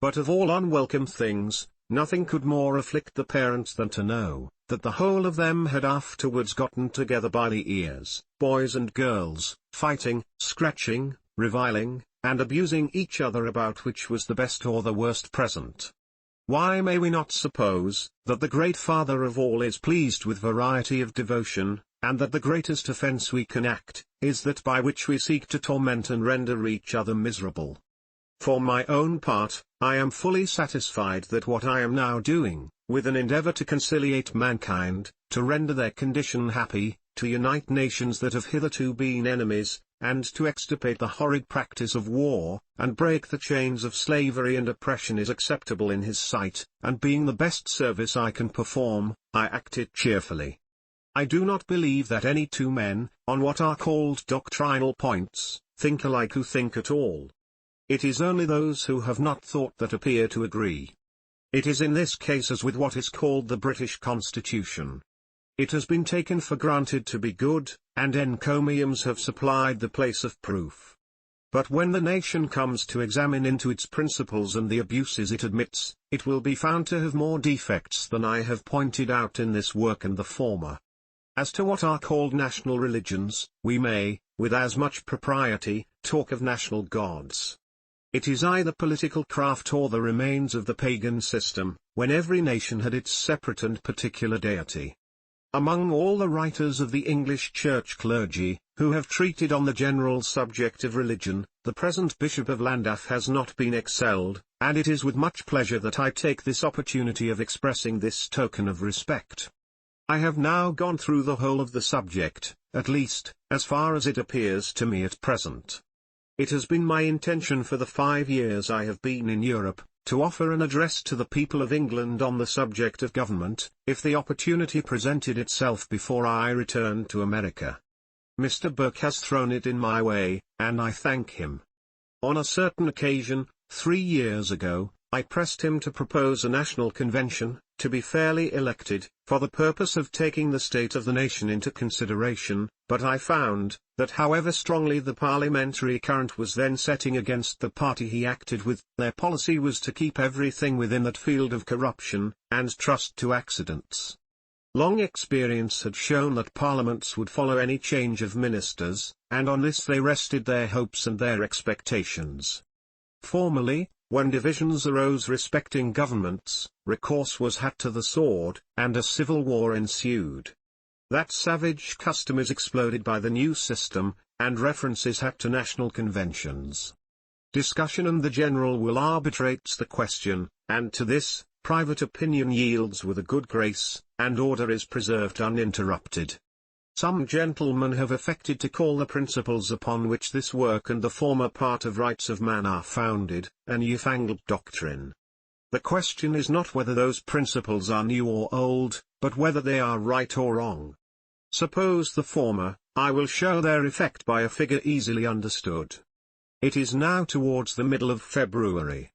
But of all unwelcome things, nothing could more afflict the parents than to know, that the whole of them had afterwards gotten together by the ears, boys and girls, fighting, scratching, reviling, and abusing each other about which was the best or the worst present. Why may we not suppose, that the great Father of all is pleased with variety of devotion, and that the greatest offence we can act, is that by which we seek to torment and render each other miserable? For my own part, I am fully satisfied that what I am now doing, with an endeavour to conciliate mankind, to render their condition happy, to unite nations that have hitherto been enemies, and to extirpate the horrid practice of war, and break the chains of slavery and oppression is acceptable in his sight, and being the best service I can perform, I act it cheerfully. I do not believe that any two men, on what are called doctrinal points, think alike who think at all. It is only those who have not thought that appear to agree. It is in this case as with what is called the British Constitution. It has been taken for granted to be good, and encomiums have supplied the place of proof. But when the nation comes to examine into its principles and the abuses it admits, it will be found to have more defects than I have pointed out in this work and the former. As to what are called national religions, we may, with as much propriety, talk of national gods. It is either political craft or the remains of the pagan system, when every nation had its separate and particular deity. Among all the writers of the English church clergy, who have treated on the general subject of religion, the present Bishop of Llandaff has not been excelled, and it is with much pleasure that I take this opportunity of expressing this token of respect. I have now gone through the whole of the subject, at least, as far as it appears to me at present. It has been my intention for the 5 years I have been in Europe, to offer an address to the people of England on the subject of government, if the opportunity presented itself before I returned to America. Mr. Burke has thrown it in my way, and I thank him. On a certain occasion, 3 years ago, I pressed him to propose a national convention, to be fairly elected, for the purpose of taking the state of the nation into consideration, but I found, that however strongly the parliamentary current was then setting against the party he acted with, their policy was to keep everything within that field of corruption, and trust to accidents. Long experience had shown that parliaments would follow any change of ministers, and on this they rested their hopes and their expectations. Formerly, when divisions arose respecting governments, recourse was had to the sword, and a civil war ensued. That savage custom is exploded by the new system, and reference is had to national conventions. Discussion and the general will arbitrates the question, and to this, private opinion yields with a good grace, and order is preserved uninterrupted. Some gentlemen have affected to call the principles upon which this work and the former part of Rights of Man are founded, a newfangled doctrine. The question is not whether those principles are new or old, but whether they are right or wrong. Suppose the former, I will show their effect by a figure easily understood. It is now towards the middle of February.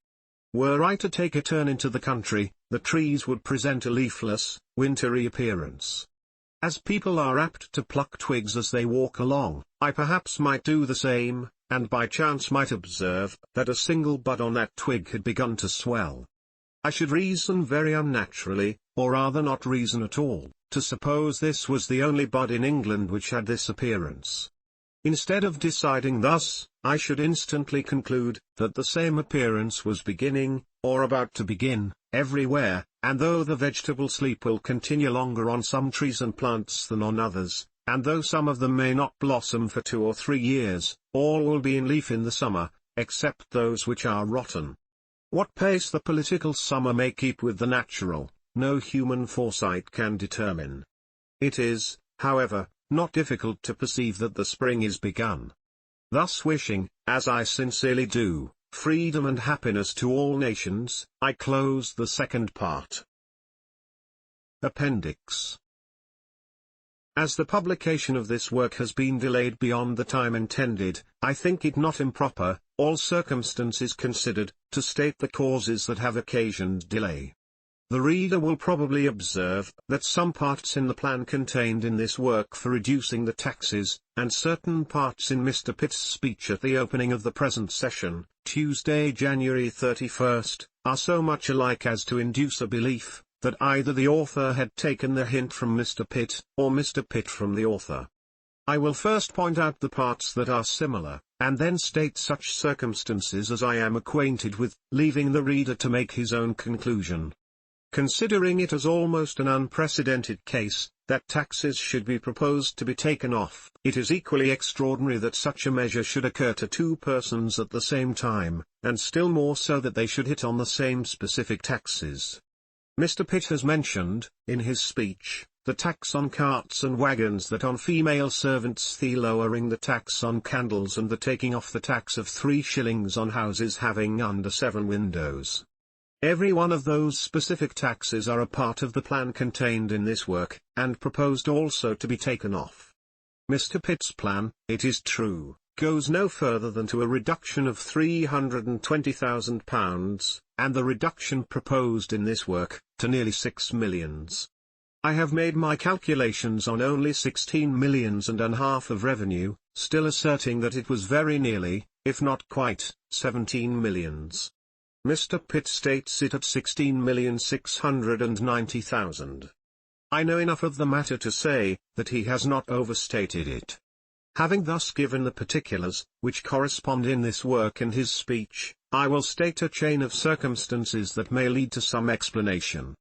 Were I to take a turn into the country, the trees would present a leafless, wintry appearance. As people are apt to pluck twigs as they walk along, I perhaps might do the same, and by chance might observe that a single bud on that twig had begun to swell. I should reason very unnaturally, or rather not reason at all, to suppose this was the only bud in England which had this appearance. Instead of deciding thus, I should instantly conclude that the same appearance was beginning, or about to begin, everywhere, and though the vegetable sleep will continue longer on some trees and plants than on others, and though some of them may not blossom for 2 or 3 years, all will be in leaf in the summer, except those which are rotten. What pace the political summer may keep with the natural, no human foresight can determine. It is, however, not difficult to perceive that the spring is begun. Thus wishing, as I sincerely do, freedom and happiness to all nations, I close the second part. Appendix. As the publication of this work has been delayed beyond the time intended, I think it not improper, all circumstances considered, to state the causes that have occasioned delay. The reader will probably observe that some parts in the plan contained in this work for reducing the taxes, and certain parts in Mr. Pitt's speech at the opening of the present session, Tuesday, January 31st, are so much alike as to induce a belief that either the author had taken the hint from Mr. Pitt, or Mr. Pitt from the author. I will first point out the parts that are similar, and then state such circumstances as I am acquainted with, leaving the reader to make his own conclusion. Considering it as almost an unprecedented case, that taxes should be proposed to be taken off, it is equally extraordinary that such a measure should occur to 2 persons at the same time, and still more so that they should hit on the same specific taxes. Mr. Pitt has mentioned, in his speech, the tax on carts and wagons, that on female servants, the lowering the tax on candles, and the taking off the tax of 3 shillings on houses having under 7 windows. Every one of those specific taxes are a part of the plan contained in this work, and proposed also to be taken off. Mr. Pitt's plan, it is true, goes no further than to a reduction of £320,000, and the reduction proposed in this work, to nearly 6 millions. I have made my calculations on only 16 millions and a half of revenue, still asserting that it was very nearly, if not quite, 17 millions. Mr. Pitt states it at 16,690,000. I know enough of the matter to say that he has not overstated it. Having thus given the particulars, which correspond in this work and his speech, I will state a chain of circumstances that may lead to some explanation.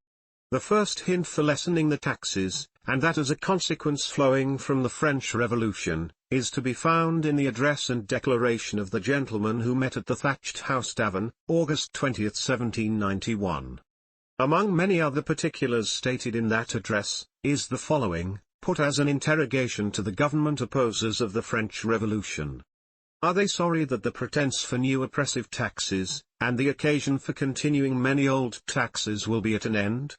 The first hint for lessening the taxes, and that as a consequence flowing from the French Revolution, is to be found in the address and declaration of the gentlemen who met at the thatched house Davon, August 20, 1791. Among many other particulars stated in that address, is the following, put as an interrogation to the government opposers of the French Revolution. Are they sorry that the pretense for new oppressive taxes, and the occasion for continuing many old taxes will be at an end?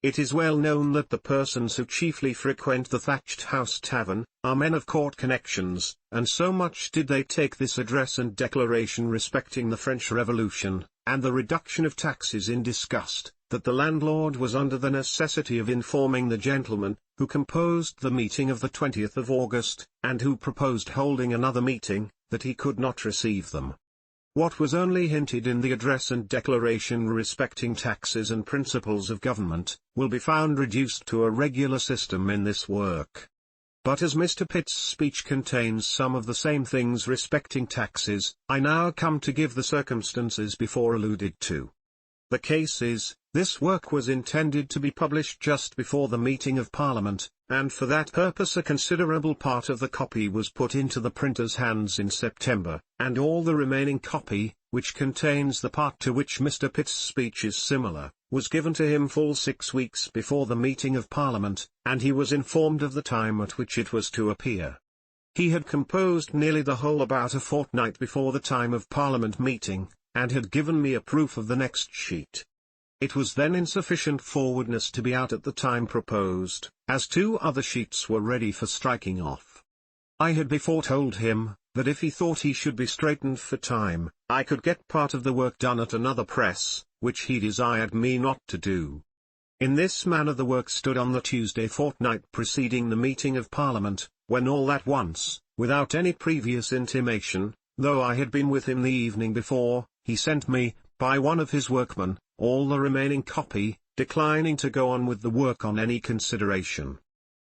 It is well known that the persons who chiefly frequent the Thatched House Tavern, are men of court connections, and so much did they take this address and declaration respecting the French Revolution, and the reduction of taxes in disgust, that the landlord was under the necessity of informing the gentlemen, who composed the meeting of the 20th of August, and who proposed holding another meeting, that he could not receive them. What was only hinted in the address and declaration respecting taxes and principles of government, will be found reduced to a regular system in this work. But as Mr. Pitt's speech contains some of the same things respecting taxes, I now come to give the circumstances before alluded to. The case is, this work was intended to be published just before the meeting of Parliament, and for that purpose a considerable part of the copy was put into the printer's hands in September, and all the remaining copy, which contains the part to which Mr. Pitt's speech is similar, was given to him full 6 weeks before the meeting of Parliament, and he was informed of the time at which it was to appear. He had composed nearly the whole about a fortnight before the time of Parliament meeting, and had given me a proof of the next sheet. It was then in sufficient forwardness to be out at the time proposed, as 2 other sheets were ready for striking off. I had before told him, that if he thought he should be straitened for time, I could get part of the work done at another press, which he desired me not to do. In this manner the work stood on the Tuesday fortnight preceding the meeting of Parliament, when all at once, without any previous intimation, though I had been with him the evening before, he sent me, by one of his workmen, all the remaining copy, declining to go on with the work on any consideration.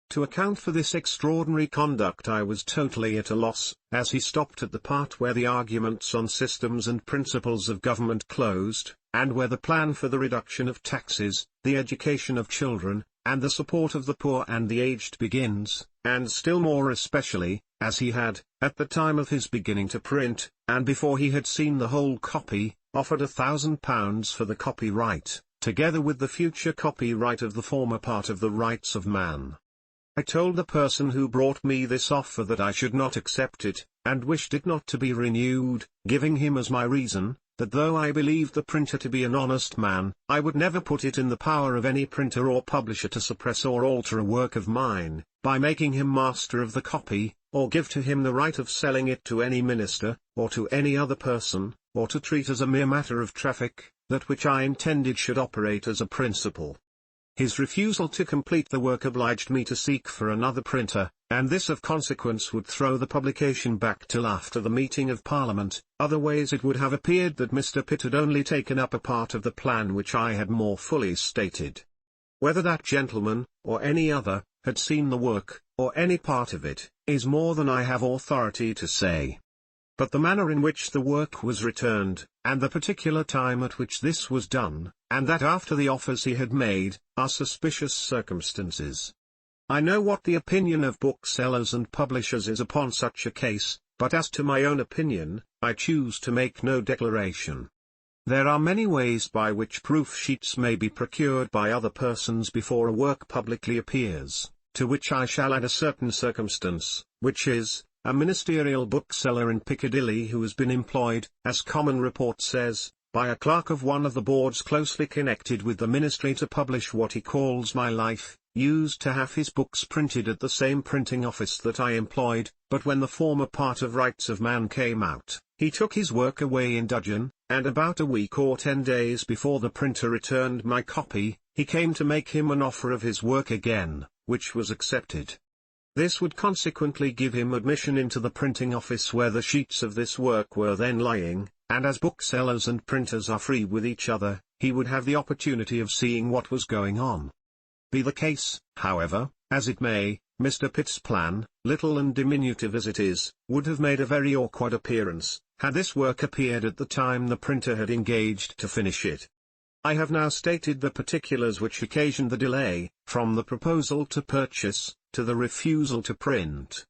To account for this extraordinary conduct I was totally at a loss, as he stopped at the part where the arguments on systems and principles of government closed, and where the plan for the reduction of taxes, the education of children, and the support of the poor and the aged begins, and still more especially, as he had, at the time of his beginning to print, and before he had seen the whole copy, offered £1,000 for the copyright, together with the future copyright of the former part of the Rights of Man. I told the person who brought me this offer that I should not accept it, and wished it not to be renewed, giving him as my reason, that though I believed the printer to be an honest man, I would never put it in the power of any printer or publisher to suppress or alter a work of mine, by making him master of the copy, or give to him the right of selling it to any minister, or to any other person, or to treat as a mere matter of traffic, that which I intended should operate as a principle. His refusal to complete the work obliged me to seek for another printer, and this of consequence would throw the publication back till after the meeting of Parliament, otherwise it would have appeared that Mr. Pitt had only taken up a part of the plan which I had more fully stated. Whether that gentleman, or any other, had seen the work, or any part of it, is more than I have authority to say. But the manner in which the work was returned, and the particular time at which this was done, and that after the offers he had made, are suspicious circumstances. I know what the opinion of booksellers and publishers is upon such a case, but as to my own opinion, I choose to make no declaration. There are many ways by which proof sheets may be procured by other persons before a work publicly appears, to which I shall add a certain circumstance, which is, a ministerial bookseller in Piccadilly who has been employed, as common report says, by a clerk of one of the boards closely connected with the ministry to publish what he calls my life, used to have his books printed at the same printing office that I employed, but when the former part of Rights of Man came out, he took his work away in dudgeon, and about a week or 10 days before the printer returned my copy, he came to make him an offer of his work again, which was accepted. This would consequently give him admission into the printing office where the sheets of this work were then lying, and as booksellers and printers are free with each other, he would have the opportunity of seeing what was going on. Be the case, however, as it may, Mr. Pitt's plan, little and diminutive as it is, would have made a very awkward appearance, had this work appeared at the time the printer had engaged to finish it. I have now stated the particulars which occasioned the delay, from the proposal to purchase, to the refusal to print.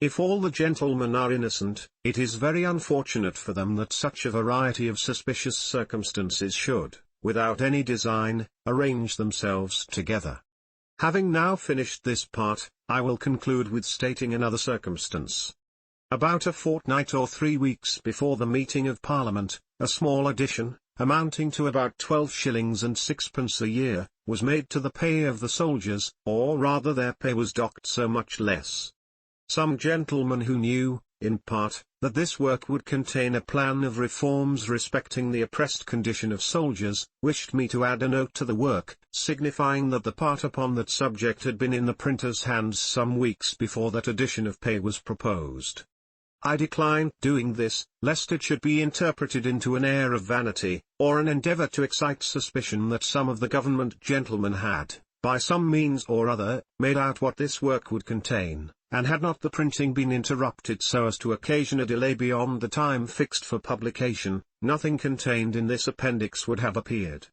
If all the gentlemen are innocent, it is very unfortunate for them that such a variety of suspicious circumstances should, without any design, arrange themselves together. Having now finished this part, I will conclude with stating another circumstance. About a fortnight or 3 weeks before the meeting of Parliament, a small addition, amounting to about 12 shillings and sixpence a year, was made to the pay of the soldiers, or rather their pay was docked so much less. Some gentlemen who knew, in part, that this work would contain a plan of reforms respecting the oppressed condition of soldiers, wished me to add a note to the work, signifying that the part upon that subject had been in the printer's hands some weeks before that addition of pay was proposed. I declined doing this, lest it should be interpreted into an air of vanity, or an endeavour to excite suspicion that some of the government gentlemen had, by some means or other, made out what this work would contain, and had not the printing been interrupted so as to occasion a delay beyond the time fixed for publication, nothing contained in this appendix would have appeared.